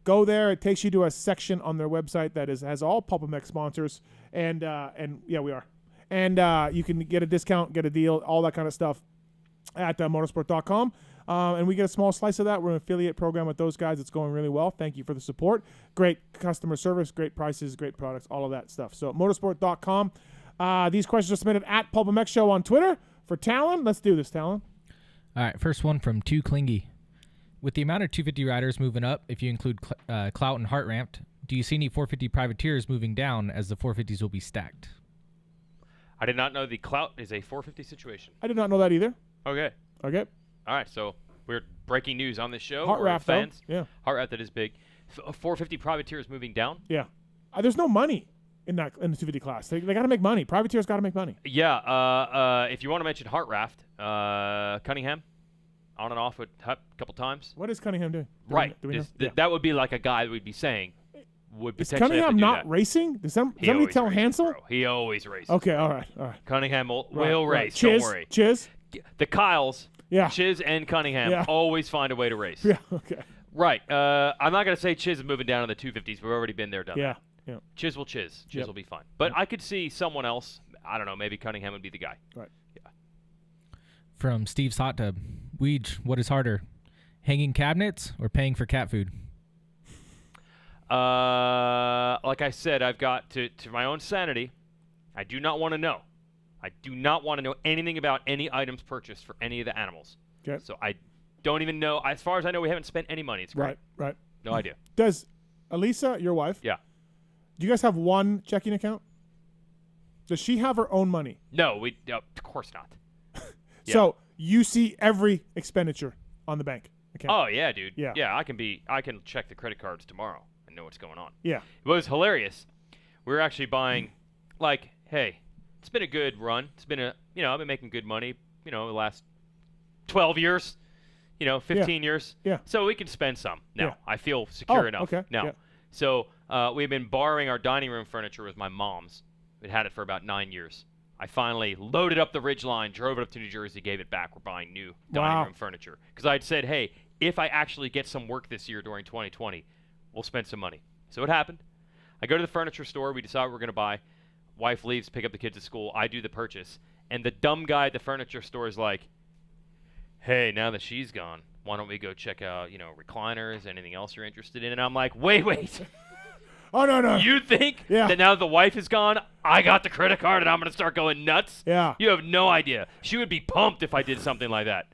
S3: Go there. It takes you to a section on their website that has all PulpMX sponsors. And yeah, we are. And you can get a discount, get a deal, all that kind of stuff at Motorsport.com. And we get a small slice of that. We're an affiliate program with those guys. It's going really well. Thank you for the support. Great customer service, great prices, great products, all of that stuff. So Motorsport.com. These questions are submitted at PulpMX Show on Twitter for Talon. Let's do this, Talon.
S21: All right, first one from Too Clingy. With the amount of 250 riders moving up, if you include Clout and Heart Ramped, do you see any 450 privateers moving down as the 450s will be stacked?
S4: I did not know the Clout is a 450 situation.
S3: I did not know that either.
S4: Okay.
S3: Okay.
S4: All right, so we're breaking news on this show.
S3: Heart Raft,
S4: fans.
S3: though. Yeah.
S4: Heart Raft, that is big. 450 privateers moving down?
S3: Yeah. There's no money in the 250 class. They got to make money. Privateers got to make money.
S4: Yeah. If you want to mention Heart Raft, Cunningham, on and off a couple times.
S3: What is Cunningham doing?
S4: Right. That would be like a guy that we'd be saying would
S3: Is
S4: potentially
S3: Cunningham
S4: have to do
S3: not
S4: that.
S3: racing? Does somebody tell Hansel?
S4: He always races.
S3: Okay, all right.
S4: Cunningham will
S3: Right.
S4: race.
S3: Chiz,
S4: Don't worry.
S3: Chiz?
S4: The Kyles,
S3: Yeah.
S4: Chiz and Cunningham
S3: Yeah.
S4: always find a way to race.
S3: Yeah, okay.
S4: Right. I'm not going to say Chiz is moving down in the 250s. We've already been there, done
S3: Yeah,
S4: that.
S3: yeah.
S4: Chiz will Chiz. Chiz
S3: Yep.
S4: will be fine. But I could see someone else. I don't know. Maybe Cunningham would be the guy.
S3: Right.
S4: Yeah.
S21: From Steve's Hot Tub. Weege, what is harder, hanging cabinets or paying for cat food?
S4: Like I said, I've got to my own sanity. I do not want to know. I do not want to know anything about any items purchased for any of the animals.
S3: Okay.
S4: So I don't even know. As far as I know, we haven't spent any money. It's great.
S3: Right.
S4: No idea.
S3: Does Elisa, your wife?
S4: Yeah.
S3: Do you guys have one checking account? Does she have her own money?
S4: No, of course not. Yeah.
S3: So you see every expenditure on the bank account.
S4: Oh yeah, dude.
S3: Yeah.
S4: Yeah, I can check the credit cards tomorrow and know what's going on.
S3: Yeah.
S4: It was hilarious. We were actually buying, like, hey, it's been a good run. It's been I've been making good money, the last 12 years, 15 years.
S3: Yeah.
S4: So we can spend some now.
S3: Yeah.
S4: I feel secure enough
S3: okay.
S4: now.
S3: Yeah.
S4: So we've been borrowing our dining room furniture with my mom's. We'd had it for about 9 years. I finally loaded up the Ridgeline, drove it up to New Jersey, gave it back. We're buying new dining room furniture. Because I'd said, hey, if I actually get some work this year during 2020, we'll spend some money. So it happened. I go to the furniture store. We decide what we're going to buy. Wife leaves, pick up the kids at school. I do the purchase. And the dumb guy at the furniture store is like, hey, now that she's gone, why don't we go check out, recliners, anything else you're interested in? And I'm like, wait.
S3: Oh, no.
S4: You think that now that the wife is gone, I got the credit card and I'm going to start going nuts?
S3: Yeah.
S4: You have no idea. She would be pumped if I did something like that.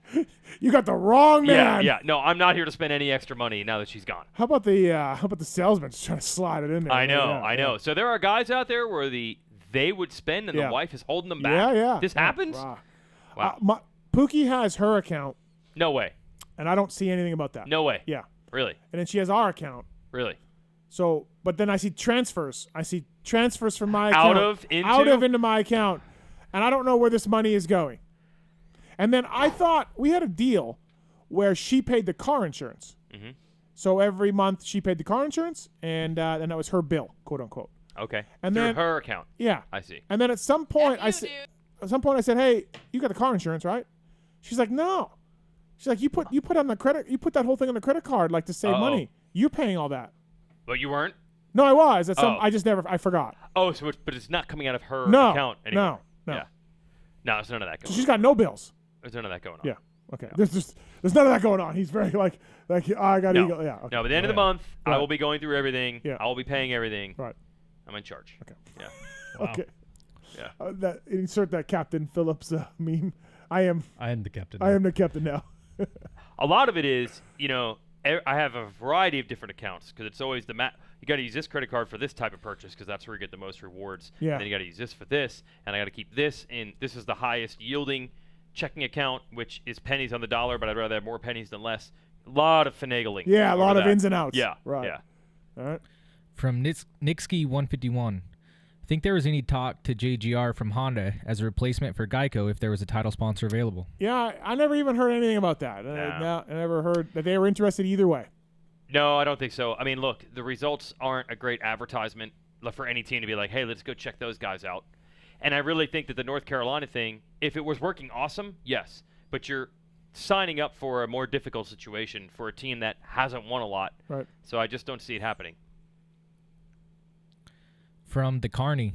S3: You got the wrong man.
S4: Yeah. No, I'm not here to spend any extra money now that she's gone.
S3: How about the salesman just trying to slide it in there?
S4: I know.
S3: Yeah.
S4: So there are guys out there where they would spend and the wife is holding them back.
S3: Yeah.
S4: This happens?
S3: Wow. Pookie has her account.
S4: No way.
S3: And I don't see anything about that.
S4: No way.
S3: Yeah.
S4: Really?
S3: And then she has our account.
S4: Really?
S3: So, but then I see transfers. From my account. Out of into my account. And I don't know where this money is going. And then I thought we had a deal where she paid the car insurance.
S4: Mm-hmm.
S3: So every month she paid the car insurance, and that was her bill, quote unquote.
S4: Okay.
S3: And
S4: through
S3: then
S4: her account.
S3: Yeah.
S4: I see.
S3: And then at some point I said, "Hey, you got the car insurance, right?" She's like, "No." She's like, "You put that whole thing on the credit card, like to save money. You're paying all that."
S4: But you weren't?
S3: No, I was. I forgot.
S4: Oh, but it's not coming out of her account anymore.
S3: No.
S4: Yeah. No, there's none of that going on.
S3: She's got no bills.
S4: There's none of that going on.
S3: Yeah. Okay. No. There's none of that going on. He's very like I got ego. Yeah. Okay.
S4: No, by the end of the month, I will be going through everything.
S3: Yeah.
S4: I will be paying everything.
S3: Right.
S4: I'm in charge.
S3: Okay.
S4: Yeah.
S3: Okay.
S4: Yeah.
S3: Insert that Captain Phillips meme. I am
S1: the captain.
S3: I am the captain now.
S4: A lot of it is, I have a variety of different accounts because it's always you got to use this credit card for this type of purchase because that's where you get the most rewards.
S3: Yeah.
S4: And then you got to use this for this, and I got to keep this in. This is the highest yielding checking account, which is pennies on the dollar, but I'd rather have more pennies than less. A lot of finagling.
S3: Yeah, a lot of
S4: that.
S3: ins and outs.
S4: Yeah,
S3: right.
S4: Yeah.
S3: All right.
S21: From Nixky 151. Think there was any talk to JGR from Honda as a replacement for Geico if there was a title sponsor available?
S3: Yeah, I never even heard anything about that. No, I never heard that they were interested either way.
S4: No, I don't think so. I mean, look, the results aren't a great advertisement for any team to be like, hey, let's go check those guys out. And I really think that the North Carolina thing, if it was working awesome, yes. But you're signing up for a more difficult situation for a team that hasn't won a lot.
S3: Right.
S4: So I just don't see it happening.
S21: From the Carney.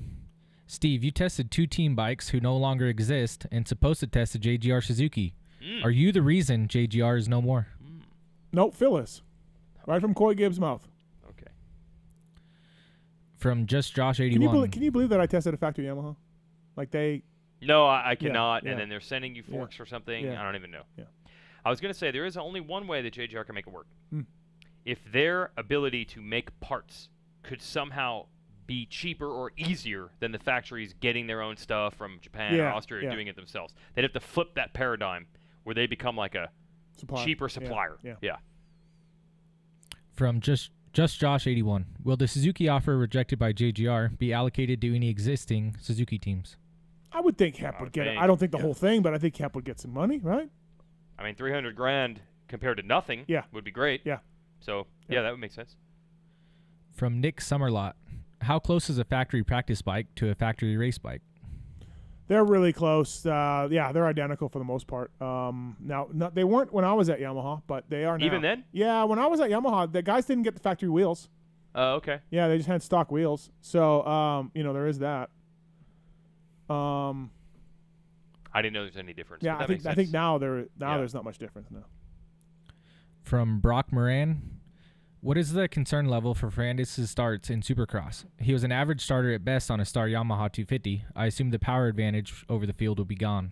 S21: Steve, you tested 2 team bikes who no longer exist and supposed to test a JGR Suzuki. Are you the reason JGR is no more?
S3: Nope, Phil is. Right from Coy Gibbs' mouth.
S4: Okay.
S21: From Just Josh 81.
S3: Can you believe that I tested a factory Yamaha? Like they...
S4: No, I cannot.
S3: Yeah.
S4: And then they're sending you forks or something.
S3: Yeah.
S4: I don't even know.
S3: Yeah.
S4: I was going to say there is only one way that JGR can make it work.
S3: Mm.
S4: If their ability to make parts could somehow be cheaper or easier than the factories getting their own stuff from Japan or Austria doing it themselves. They'd have to flip that paradigm where they become like a cheaper supplier. Yeah.
S21: From Just Josh 81. Will the Suzuki offer rejected by JGR be allocated to any existing Suzuki teams?
S3: I would think Hep would get it. I don't think the whole thing, but I think Hep would get some money, right?
S4: I mean, $300,000 compared to nothing would be great.
S3: Yeah.
S4: So, that would make sense.
S21: From Nick Summerlot. How close is a factory practice bike to a factory race bike?
S3: They're really close. They're identical for the most part. Now, they weren't when I was at Yamaha, but they are now.
S4: Even then?
S3: Yeah, when I was at Yamaha, the guys didn't get the factory wheels.
S4: Oh, okay.
S3: Yeah, they just had stock wheels. So, there is that.
S4: I didn't know there's any difference.
S3: Yeah, I think now there's not much difference now.
S21: From Brock Moran. What is the concern level for Ferrandis' starts in Supercross? He was an average starter at best on a Star Yamaha 250. I assume the power advantage over the field will be gone.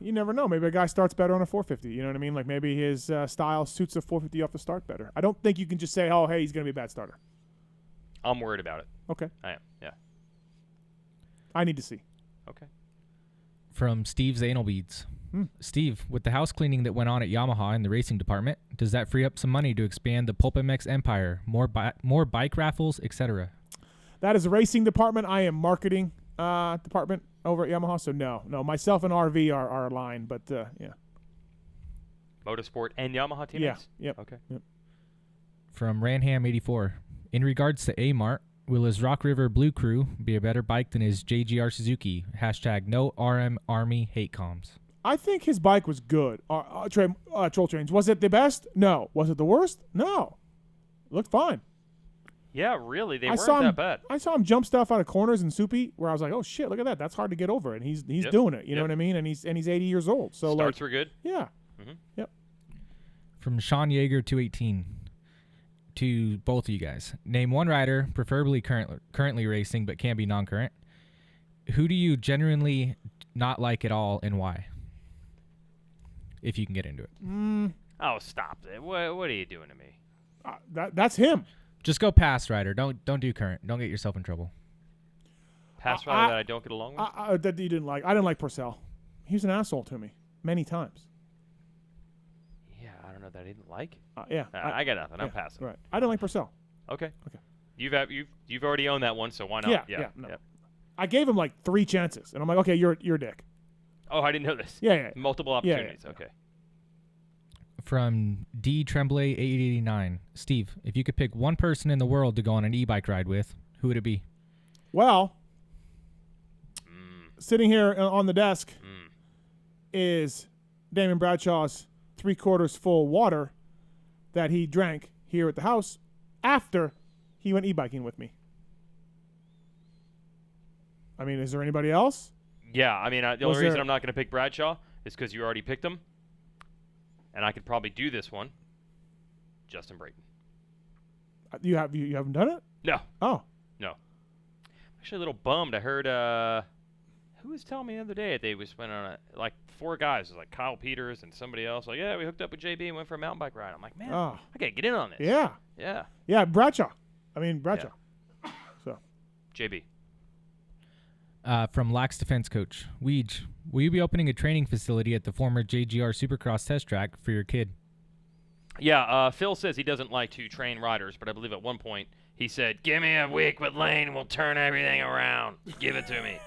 S3: You never know. Maybe a guy starts better on a 450. You know what I mean? Like maybe his style suits a 450 off the start better. I don't think you can just say, oh, hey, he's going to be a bad starter.
S4: I'm worried about it.
S3: Okay.
S4: I am, yeah.
S3: I need to see.
S4: Okay.
S21: From Steve's Anal Beads. Steve, with the house cleaning that went on at Yamaha in the racing department, does that free up some money to expand the PulpMX empire, more bike raffles, etc.?
S3: That is the racing department. I am marketing department over at Yamaha, so no. Myself and RV are aligned, but yeah.
S4: Motorsport and Yamaha teammates?
S3: Yeah. Yep.
S4: Okay.
S3: Yep.
S21: From Ranham84. In regards to A-Mart, will his Rock River Blue Crew be a better bike than his JGR Suzuki? # no RM Army hate comms.
S3: I think his bike was good. Troll Trains. Was it the best? No. Was it the worst? No. It looked fine.
S4: Yeah, really. They weren't that bad.
S3: I saw him jump stuff out of corners in Soupy where I was like, oh, shit, look at that. That's hard to get over. And he's doing it. You know what I mean? And he's 80 years old. So
S4: starts were good.
S3: Yeah.
S4: Mm-hmm.
S3: Yep.
S21: From Sean Yeager 218. To both of you guys. Name one rider, preferably currently racing but can be non-current. Who do you genuinely not like at all and why? If you can get into it.
S4: Oh, stop it. What are you doing to me?
S3: That's him.
S21: Just go past rider. Don't do current. Don't get yourself in trouble.
S4: Past rider that I don't get along with?
S3: That you didn't like. I didn't like Purcell. He was an asshole to me many times.
S4: Yeah, I don't know that I didn't like.
S3: Yeah.
S4: I got nothing. I'm passing.
S3: Right. I didn't like Purcell.
S4: Okay. You've already owned that one, so why not?
S3: Yeah. No. I gave him like 3 chances, and I'm like, okay, you're a dick.
S4: Oh, I didn't know this.
S3: Yeah.
S4: Multiple opportunities.
S3: Yeah.
S4: Okay.
S21: From D Tremblay 889. Steve, if you could pick one person in the world to go on an e-bike ride with, who would it be?
S3: Well, sitting here on the desk is Damon Bradshaw's 3/4 full water that he drank here at the house after he went e-biking with me. I mean, is there anybody else?
S4: Yeah, I mean, the only reason I'm not going to pick Bradshaw is because you already picked him. And I could probably do this one. Justin Brayton.
S3: You haven't done it?
S4: No.
S3: Oh.
S4: No. Actually, a little bummed. I heard, who was telling me the other day they went on like 4 guys. It was like Kyle Peters and somebody else. Like, yeah, we hooked up with JB and went for a mountain bike ride. I'm like, man, I got to get in on this.
S3: Yeah.
S4: Yeah.
S3: Yeah, Bradshaw. I mean, Bradshaw. So,
S4: JB.
S21: From Lax Defense Coach, Weege, will you be opening a training facility at the former JGR Supercross test track for your kid?
S4: Yeah, Phil says he doesn't like to train riders, but I believe at one point he said, "Give me a week with Lane, we'll turn everything around. Give it to me."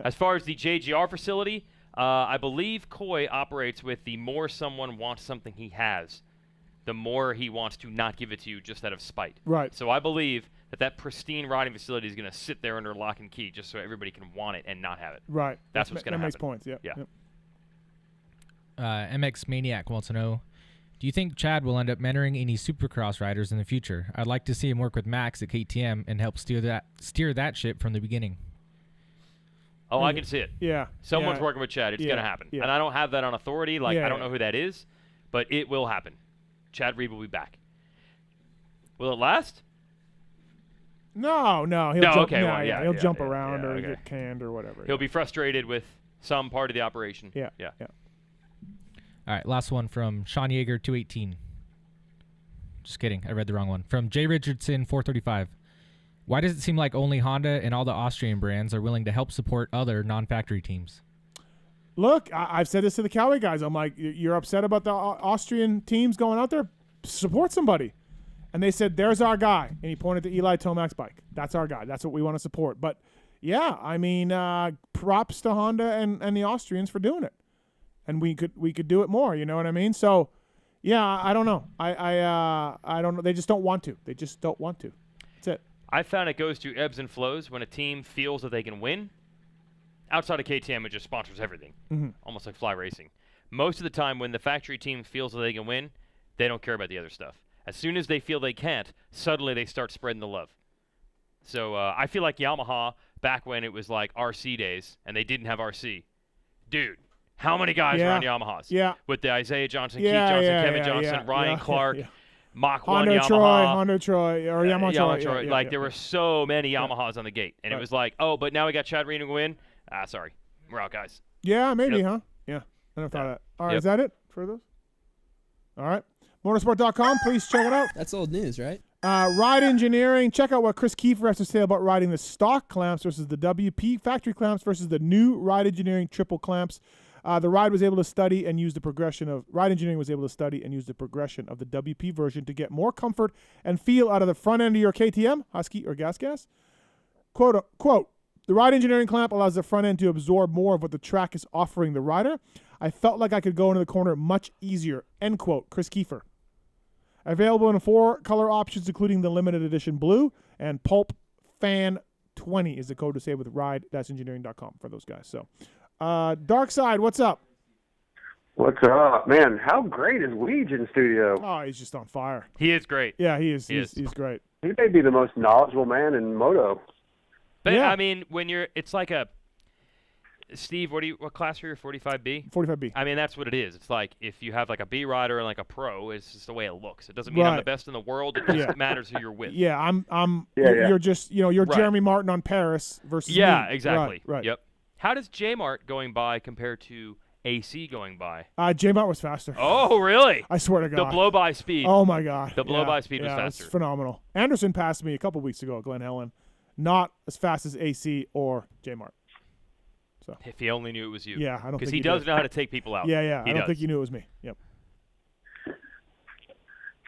S4: As far as the JGR facility, I believe Coy operates with the more someone wants something he has, the more he wants to not give it to you just out of spite.
S3: Right.
S4: So I believe that pristine riding facility is going to sit there under lock and key just so everybody can want it and not have it.
S3: Right.
S4: That's what's going to happen.
S3: That makes points, yeah.
S4: Yeah.
S21: MX Maniac wants to know, do you think Chad will end up mentoring any Supercross riders in the future? I'd like to see him work with Max at KTM and help steer that ship from the beginning.
S4: Oh, I can see it.
S3: Yeah.
S4: Someone's working with Chad. It's going to happen.
S3: Yeah.
S4: And I don't have that on authority. I don't know who that is, but it will happen. Chad Reed will be back. Will it last?
S3: No. He'll jump around or get canned or whatever.
S4: He'll be frustrated with some part of the operation.
S3: Yeah.
S21: All right, last one from Sean Yeager 218. Just kidding, I read the wrong one. From J Richardson 435. Why does it seem like only Honda and all the Austrian brands are willing to help support other non-factory teams?
S3: Look, I've said this to the Cowboy guys. I'm like, you're upset about the Austrian teams going out there? Support somebody. And they said, there's our guy. And he pointed to Eli Tomac's bike. That's our guy. That's what we want to support. But, yeah, I mean, props to Honda and the Austrians for doing it. And we could do it more, you know what I mean? So, yeah, I don't know. I don't know. They just don't want to. They just don't want to. That's it.
S4: I found it goes through ebbs and flows when a team feels that they can win. Outside of KTM, it just sponsors everything, almost like Fly Racing. Most of the time when the factory team feels that they can win, they don't care about the other stuff. As soon as they feel they can't, suddenly they start spreading the love. So I feel like Yamaha, back when it was like RC days, and they didn't have RC. Dude, how many guys were on Yamahas?
S3: Yeah.
S4: With the Isaiah Johnson, Keith Johnson, Kevin Johnson, Ryan Clark, Mach 1 Yamaha.
S3: Honda Troy, or Yamaha Troy.
S4: There were so many Yamahas on the gate. And it was like, oh, but now we got Chad Reed to win. Sorry. We're out, guys.
S3: Yeah, maybe, huh? Yeah. I never thought of that. All right, is that it for those? All right. Motorsport.com, please check it out.
S8: That's old news, right?
S3: Ride Engineering. Check out what Chris Kiefer has to say about riding the stock clamps versus the WP factory clamps versus the new Ride Engineering triple clamps. The Ride was able to study and use the progression of Ride Engineering was able to study and use the progression of the WP version to get more comfort and feel out of the front end of your KTM, Husky, or Gas. Quote, the Ride Engineering clamp allows the front end to absorb more of what the track is offering the rider. I felt like I could go into the corner much easier, end quote, Chris Kiefer. Available in 4 color options, including the limited edition blue, and Pulp Fan 20 is the code to save with ride-engineering.com for those guys. So, Dark Side, what's up?
S10: What's up, man? How great is Weege in studio?
S3: Oh, he's just on fire.
S4: He is great.
S3: Yeah, he is. He's great.
S10: He may be the most knowledgeable man in moto.
S4: But I mean, it's like a Steve. What class are you? 45B.
S3: 45B.
S4: I mean, that's what it is. It's like if you have like a B rider and like a pro, it's just the way it looks. It doesn't mean I'm the best in the world. It just matters who you're with.
S3: Yeah, you're just you're Jeremy Martin on Paris versus me.
S4: Exactly.
S3: Right.
S4: Yep. How does J Mart going by compare to AC going by?
S3: J Mart was faster.
S4: Oh, really?
S3: I swear to God.
S4: The blow by speed.
S3: Oh my God.
S4: The blow by speed was faster.
S3: It was phenomenal. Anderson passed me a couple weeks ago at Glen Helen. Not as fast as AC or J Mart. So
S4: if he only knew it was you.
S3: Yeah, I don't think
S4: because he does know how to take people out.
S3: Yeah. I don't think you knew it was me. Yep.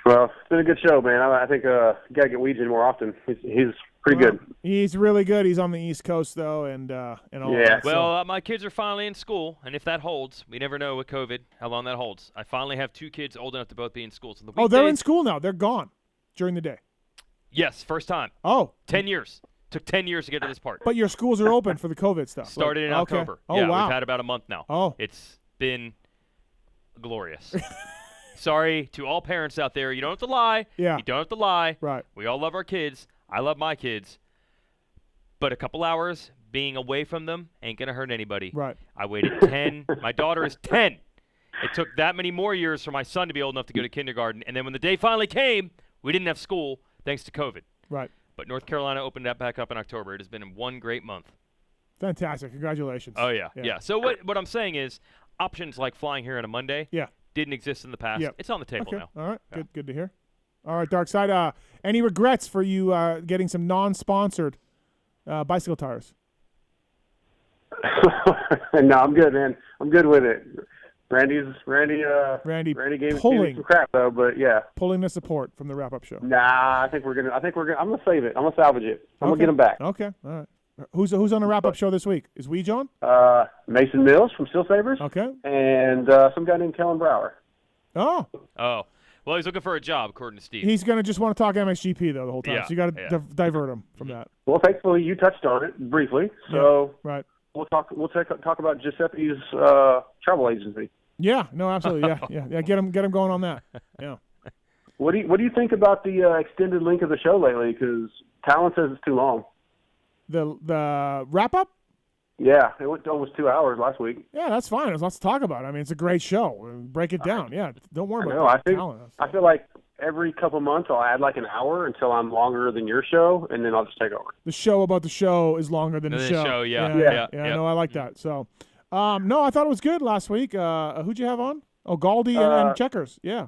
S10: Well, it's been a good show, man. I think you gotta get Weege in more often. He's pretty good.
S3: He's really good. He's on the East Coast though, and all that.
S4: Well, my kids are finally in school, and if that holds, we never know with COVID how long that holds. I finally have 2 kids old enough to both be in school. So the weekdays,
S3: they're in school now. They're gone during the day.
S4: Yes, first time.
S3: Oh.
S4: 10 years. Took 10 years to get to this part.
S3: But your schools are open for the COVID stuff.
S4: Started in October.
S3: Oh,
S4: yeah,
S3: wow.
S4: We've had about a month now.
S3: Oh.
S4: It's been glorious. Sorry to all parents out there. You don't have to lie.
S3: Yeah.
S4: You don't have to lie.
S3: Right.
S4: We all love our kids. I love my kids. But a couple hours being away from them ain't going to hurt anybody.
S3: Right.
S4: I waited 10. My daughter is 10. It took that many more years for my son to be old enough to go to kindergarten. And then when the day finally came, we didn't have school thanks to COVID.
S3: Right.
S4: But North Carolina opened that back up in October. It has been one great month.
S3: Fantastic. Congratulations.
S4: Oh, yeah. So what I'm saying is options like flying here on a Monday didn't exist in the past.
S3: Yep.
S4: It's on the table now.
S3: All right. Good to hear. All right, Dark Side. Any regrets for you getting some non-sponsored bicycle tires?
S10: No, I'm good, man. I'm good with it. Randy gave me some crap though, but yeah.
S3: Pulling the support from the wrap-up show.
S10: Nah, I'm gonna save it. I'm gonna salvage it. I'm gonna get him back.
S3: Okay, all right. Who's on the wrap-up show this week? Is Weege on?
S10: Mason Mills from Steel Sabers.
S3: Okay.
S10: And some guy named Kellen Brower.
S3: Oh.
S4: Well, he's looking for a job, according to Steve.
S3: He's gonna just want to talk MXGP though the whole time,
S4: Yeah,
S3: so you got to divert him from that.
S10: Well, thankfully you touched on it briefly, so
S3: right.
S10: We'll talk about Giuseppe's travel agency.
S3: Yeah, no, absolutely, yeah. Get him going on that. Yeah.
S10: What do you think about the extended length of the show lately? Because Talon says it's too long.
S3: The wrap up?
S10: Yeah, it went to almost 2 hours last week.
S3: Yeah, that's fine. There's lots to talk about. I mean, it's a great show. Break it down. Yeah, don't worry about
S10: I
S3: Talon.
S10: I feel like every couple months I'll add like an hour until I'm longer than your show, and then I'll just take over.
S3: The show about the show is longer than the show.
S4: Yeah.
S3: No, I like that. So, no, I thought it was good last week. Who'd you have on? Oh, Galdi and Checkers. Yeah.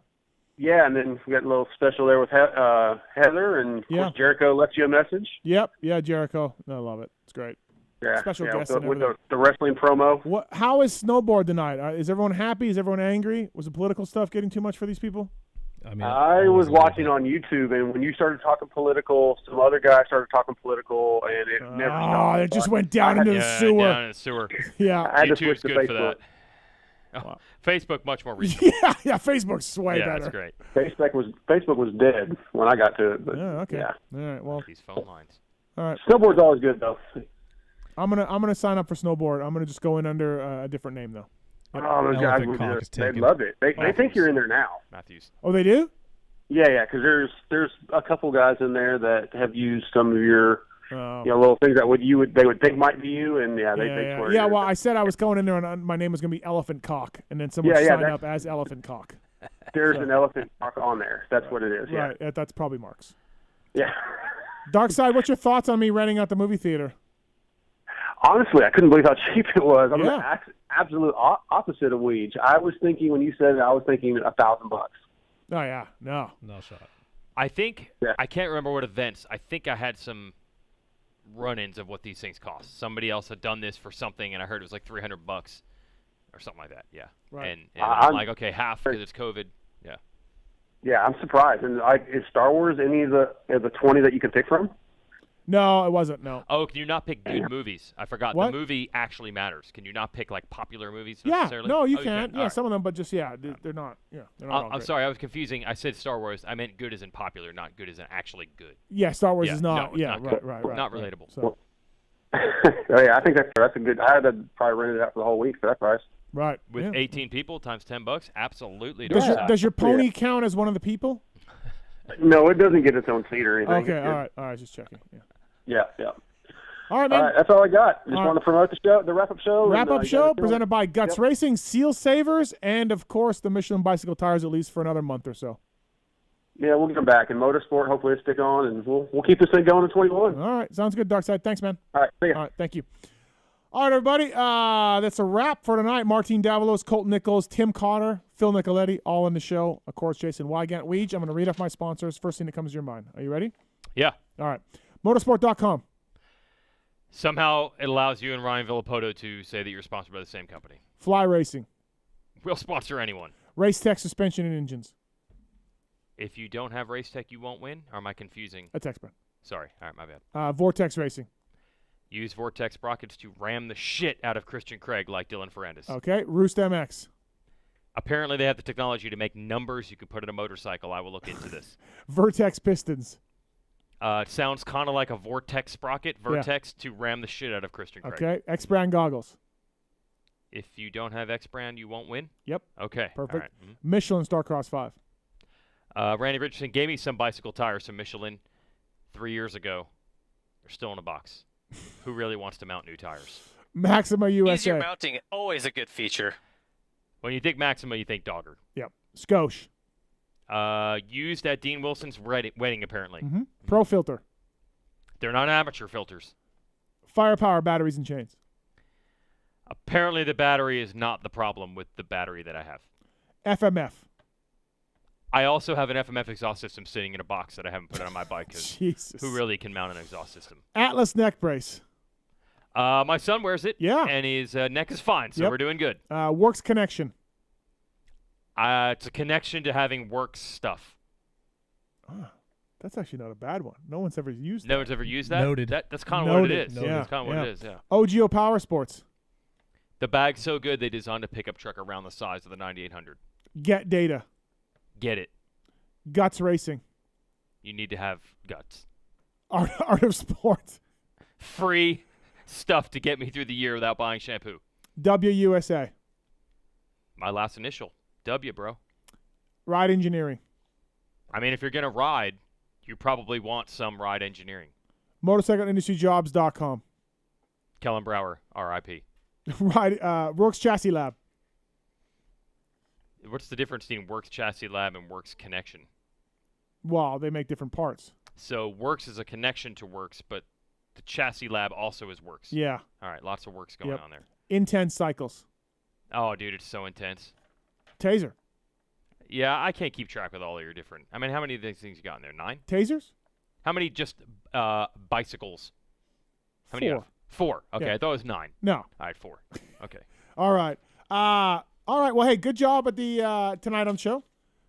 S10: Yeah, and then we got a little special there with Heather, and of course Jericho left you a message.
S3: Yep. Yeah, Jericho. I love it. It's great.
S10: Yeah.
S3: Special guest
S10: with the wrestling promo.
S3: How is Snowboard tonight? Is everyone happy? Is everyone angry? Was the political stuff getting too much for these people?
S1: I mean,
S10: I was watching on YouTube, and when you started talking political, some other guy started talking political, and it never stopped.
S3: It just went down into the sewer.
S4: Down in the sewer.
S3: Yeah.
S10: I had to
S4: YouTube's
S10: switch to
S4: good for
S10: Facebook.
S4: that. Oh, Facebook much more reasonable.
S3: yeah, Facebook's way better.
S4: Yeah, that's great.
S10: Facebook was dead when I got to it. But
S3: okay.
S10: Yeah.
S3: All right. Well,
S4: these phone lines.
S3: All right.
S10: Snowboard's always good though.
S3: I'm gonna sign up for Snowboard. I'm gonna just go in under a different name though.
S10: Oh, those guys they love it. They think you're in there now.
S4: Matthews.
S3: Oh, they do?
S10: Yeah, because there's a couple guys in there that have used some of your little things that they would think might be you, and they swear.
S3: Yeah, well, I said I was going in there and my name was gonna be Elephant Cock, and then someone signed up as Elephant Cock.
S10: There's an Elephant Cock on there. That's what it is.
S3: Right. Yeah, that's probably Mark's.
S10: Yeah.
S3: Dark Side, what's your thoughts on me renting out the movie theater?
S10: Honestly, I couldn't believe how cheap it was. I'm the absolute opposite of Weege. I was thinking when you said it, I was thinking $1,000.
S3: Oh yeah, no
S1: shot.
S4: I think I can't remember what events. I think I had some run-ins of what these things cost. Somebody else had done this for something, and I heard it was like $300 or something like that. Yeah,
S3: right.
S4: And I'm like, okay, half because it's COVID. Yeah.
S10: Yeah, I'm surprised. And is Star Wars any of the 20 that you can pick from?
S3: No, it wasn't. No.
S4: Oh, can you not pick good movies? I forgot.
S3: What?
S4: The movie actually matters. Can you not pick like popular movies
S3: Yeah.
S4: necessarily?
S3: No, you
S4: can.
S3: can. Yeah, some of them, but just they're not. Yeah, they're not. all
S4: I'm
S3: great.
S4: sorry, I was confusing. I said Star Wars. I meant good as in popular, not good as in actually good.
S3: Yeah, Star Wars is not.
S4: No,
S3: yeah,
S4: not
S3: right.
S4: Not relatable.
S3: So.
S10: Oh yeah, I think that's a good. I had to probably rent it out for the whole week for that price.
S3: Right.
S4: With 18 people times $10, absolutely.
S3: Does your pony count as one of the people?
S10: No, it doesn't get its own seat or anything.
S3: Okay, all right, just checking.
S10: Yeah.
S3: All right, man.
S10: All right, that's all I got. Just want to promote the show, the wrap-up show.
S3: Wrap-up show presented by Guts Racing, Seal Savers, and, of course, the Michelin bicycle tires at least for another month or so.
S10: Yeah, we'll get them back. And Motorsport, hopefully it'll stick on, and we'll keep this thing going in 21.
S3: All right, sounds good, Darkside. Thanks, man.
S10: All right, see ya.
S3: All right, thank you. All right, everybody, that's a wrap for tonight. Martin Davalos, Colt Nichols, Tim Cotter, Phil Nicoletti, all in the show. Of course, Jason Weigandt. Weege, I'm going to read off my sponsors. First thing that comes to your mind. Are you ready?
S4: Yeah.
S3: All right. Motorsport.com.
S4: Somehow it allows you and Ryan Villapoto to say that you're sponsored by the same company.
S3: Fly Racing.
S4: We'll sponsor anyone.
S3: Race Tech Suspension and Engines.
S4: If you don't have Race Tech, you won't win? Or am I confusing?
S3: That's expert.
S4: Sorry. All right, my bad.
S3: Vortex Racing.
S4: Use Vortex sprockets to ram the shit out of Christian Craig like Dylan Ferrandis.
S3: Okay. Roost MX.
S4: Apparently they have the technology to make numbers you could put in a motorcycle. I will look into this.
S3: Vertex Pistons.
S4: It sounds kind of like a Vortex sprocket. Vertex to ram the shit out of Christian Craig.
S3: Okay. X-Brand Goggles.
S4: If you don't have X-Brand, you won't win?
S3: Yep.
S4: Okay.
S3: Perfect.
S4: All right.
S3: Michelin Starcross 5.
S4: Randy Richardson gave me some bicycle tires from Michelin 3 years ago. They're still in a box. Who really wants to mount new tires?
S3: Maxima USA.
S8: Easier mounting, always a good feature.
S4: When you think Maxima, you think Dogger.
S3: Yep. Scosh.
S4: Used at Dean Wilson's wedding, apparently.
S3: Mm-hmm. Pro Filter.
S4: They're not amateur filters.
S3: Firepower batteries and chains.
S4: Apparently the battery is not the problem with the battery that I have.
S3: FMF.
S4: I also have an FMF exhaust system sitting in a box that I haven't put on my bike because
S3: Jesus.
S4: who really can mount an exhaust system?
S3: Atlas neck brace.
S4: My son wears it.
S3: Yeah.
S4: And his neck is fine, so we're doing good.
S3: Works connection.
S4: It's a connection to having Works stuff.
S3: That's actually not a bad one. No one's ever used that.
S4: No one's ever used that?
S1: Noted.
S4: That's kind of what it is.
S3: Yeah.
S4: That's kind of what it is, yeah.
S3: OGO Power Sports.
S4: The bag's so good they designed a pickup truck around the size of the 9800.
S3: Get Data.
S4: Get it.
S3: Guts Racing.
S4: You need to have guts.
S3: Art of Sport.
S4: Free stuff to get me through the year without buying shampoo.
S3: WUSA.
S4: My last initial. W, bro.
S3: Ride Engineering.
S4: I mean, if you're going to ride, you probably want some ride engineering.
S3: MotorcycleIndustryJobs.com.
S4: Kellen Brower, RIP.
S3: Works Chassis Lab.
S4: What's the difference between Works Chassis Lab and Works Connection?
S3: Well, they make different parts.
S4: So Works is a connection to Works, but the Chassis Lab also is Works.
S3: Yeah.
S4: All right, lots of Works going on there.
S3: Intense Cycles.
S4: Oh, dude, it's so intense.
S3: Taser.
S4: Yeah, I can't keep track with all of your different. I mean, how many of these things you got in there? 9?
S3: Tasers?
S4: How many just bicycles? How many?
S3: 4.
S4: 4. Okay,
S3: Yeah.
S4: I thought it was 9.
S3: No.
S4: All right, 4. Okay.
S3: All right. All right. Well, hey, good job at the tonight on the show.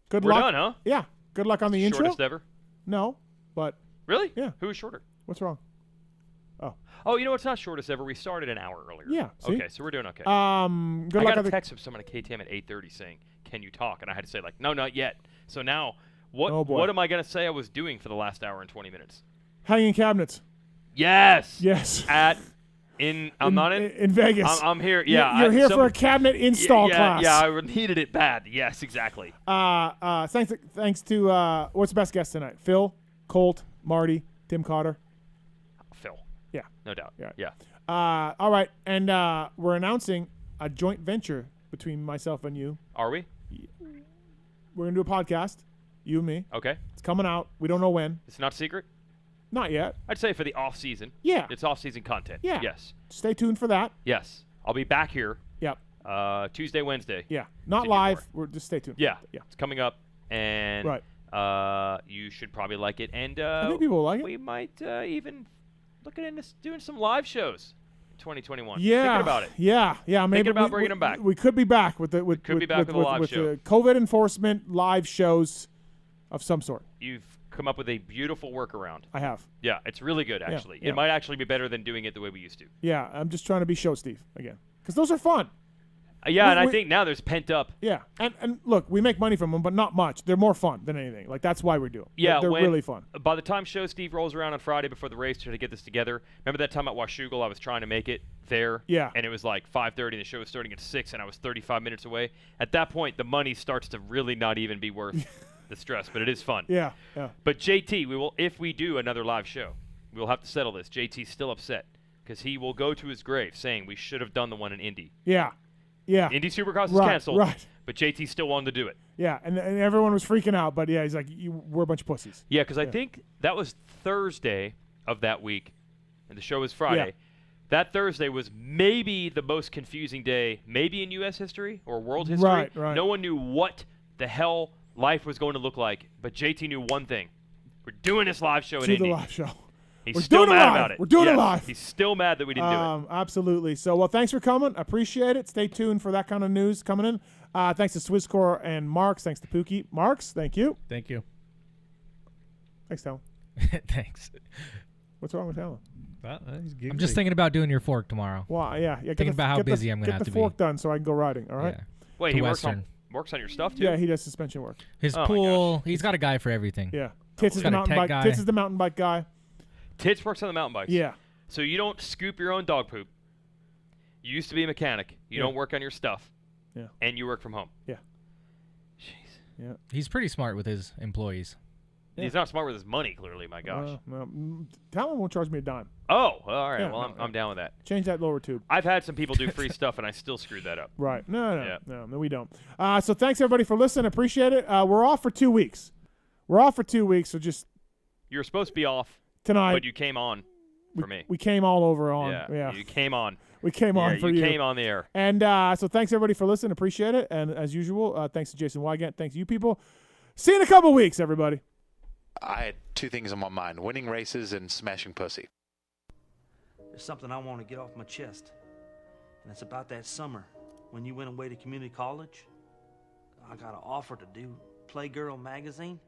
S3: Good
S4: We're
S3: luck.
S4: done, huh?
S3: Yeah. Good luck on the intro.
S4: Shortest ever?
S3: No, but
S4: Really?
S3: Yeah.
S4: Who was shorter?
S3: What's wrong?
S4: Oh, you know it's not shortest ever. We started an hour earlier.
S3: Yeah, see?
S4: Okay, so we're doing okay.
S3: Good
S4: I
S3: luck
S4: got
S3: on
S4: a text from someone at KTM at 8:30 saying, "Can you talk?" And I had to say like, "No, not yet." So now, what
S3: Oh, boy.
S4: what am I gonna say I was doing for the last hour and 20 minutes?
S3: Hanging cabinets.
S4: Yes.
S3: Yes.
S4: I'm not in.
S3: In Vegas.
S4: I'm here. Yeah.
S3: You're here for a cabinet install class.
S4: Yeah, I needed it bad. Yes, exactly.
S3: Thanks to what's the best guest tonight? Phil, Colt, Marty, Tim Cotter.
S4: Phil.
S3: Yeah.
S4: No doubt.
S3: Yeah.
S4: Yeah.
S3: All right, and we're announcing a joint venture between myself and you.
S4: Are we?
S3: We're gonna do a podcast, you and me.
S4: Okay.
S3: It's coming out. We don't know when.
S4: It's not secret?
S3: Not yet.
S4: I'd say for the off season.
S3: Yeah.
S4: It's off season content.
S3: Yeah.
S4: Yes.
S3: Stay tuned for that.
S4: Yes. I'll be back here.
S3: Yep.
S4: Tuesday, Wednesday.
S3: Yeah. Not live. We're just stay tuned.
S4: Yeah.
S3: Yeah.
S4: It's coming up, and
S3: right.
S4: You should probably like it. And
S3: I think people will like it.
S4: We might even look into doing some live shows in 2021.
S3: Yeah.
S4: Thinking about it.
S3: Yeah. Maybe
S4: Thinking about bringing them back.
S3: We could be back with the
S4: Could be back with a live show.
S3: the COVID enforcement live shows of some sort.
S4: You've come up with a beautiful workaround.
S3: I have.
S4: Yeah, it's really good actually.
S3: yeah.
S4: It might actually be better than doing it the way we used to.
S3: Yeah, I'm just trying to be show Steve again because those are fun.
S4: I think now there's pent up.
S3: Yeah, and look, we make money from them, but not much. They're more fun than anything. Like that's why we do them.
S4: Yeah,
S3: they're really fun.
S4: By the time Show Steve rolls around on Friday before the race to get this together, remember that time at Washougal I was trying to make it there?
S3: Yeah.
S4: And it was like 5:30 and the show was starting at 6 and I was 35 minutes away. At that point, the money starts to really not even be worth the stress, but it is fun.
S3: Yeah.
S4: But JT, if we do another live show, we'll have to settle this. JT's still upset because he will go to his grave saying we should have done the one in Indy.
S3: Yeah.
S4: Indy Supercross is
S3: Right,
S4: canceled,
S3: right.
S4: but JT still wanted to do it.
S3: Yeah, and everyone was freaking out, but yeah, he's like, we're a bunch of pussies.
S4: Yeah, because I think that was Thursday of that week, and the show was Friday.
S3: Yeah.
S4: That Thursday was maybe the most confusing day, maybe in U.S. history or world history.
S3: Right.
S4: No one knew what the hell life was going to look like, but JT knew one thing. We're doing this live show in
S3: Do
S4: Indy.
S3: the live show.
S4: He's
S3: We're
S4: still
S3: doing it
S4: mad
S3: live.
S4: about it.
S3: We're doing it
S4: Yes,
S3: live.
S4: He's still mad that we didn't do it.
S3: Absolutely. So, well, thanks for coming. I appreciate it. Stay tuned for that kind of news coming in. Thanks to Swisscore and Marks. Thanks to Pookie. Marks, thank you.
S1: Thank you.
S3: Thanks, Talon.
S21: Thanks.
S3: What's wrong with Talon?
S21: I'm just thinking about doing your fork tomorrow.
S3: Well, yeah.
S21: Thinking about how busy I'm going to have to
S3: Get
S21: be.
S3: the fork done so I can go riding, all right?
S21: Yeah.
S4: Wait,
S21: To
S4: he
S21: Western.
S4: works on your stuff too?
S3: Yeah, he does suspension work.
S21: His
S4: Oh my
S21: pool, he's got a guy for everything.
S3: Yeah. Tits is
S21: Got
S3: the
S21: a
S3: mountain
S21: tech
S3: bike.
S21: guy.
S3: Tits is the mountain bike guy.
S4: Tits works on the mountain bikes.
S3: Yeah.
S4: So you don't scoop your own dog poop. You used to be a mechanic. You don't work on your stuff.
S3: Yeah.
S4: And you work from home.
S3: Yeah.
S4: Jeez.
S3: Yeah.
S21: He's pretty smart with his employees.
S3: Yeah.
S4: He's not smart with his money, clearly, my gosh.
S3: Talon won't charge me a dime.
S4: Oh, well, all right.
S3: Yeah,
S4: well, I'm down with that.
S3: Change that lower tube.
S4: I've had some people do free stuff, and I still screwed that up.
S3: Right. No,
S4: Yeah.
S3: we don't. So thanks, everybody, for listening. Appreciate it. We're off for 2 weeks. So just
S4: You were supposed to be off
S3: tonight.
S4: but you came on for me.
S3: We came all over on.
S4: Yeah. You came on.
S3: We came on for you.
S4: You came on the air.
S3: And so thanks, everybody, for listening. Appreciate it. And as usual, thanks to Jason Weigandt. Thanks to you people. See you in a couple weeks, everybody.
S13: I had two things on my mind: winning races and smashing pussy.
S15: There's something I want to get off my chest, and it's about that summer when you went away to community college. I got an offer to do Playgirl magazine.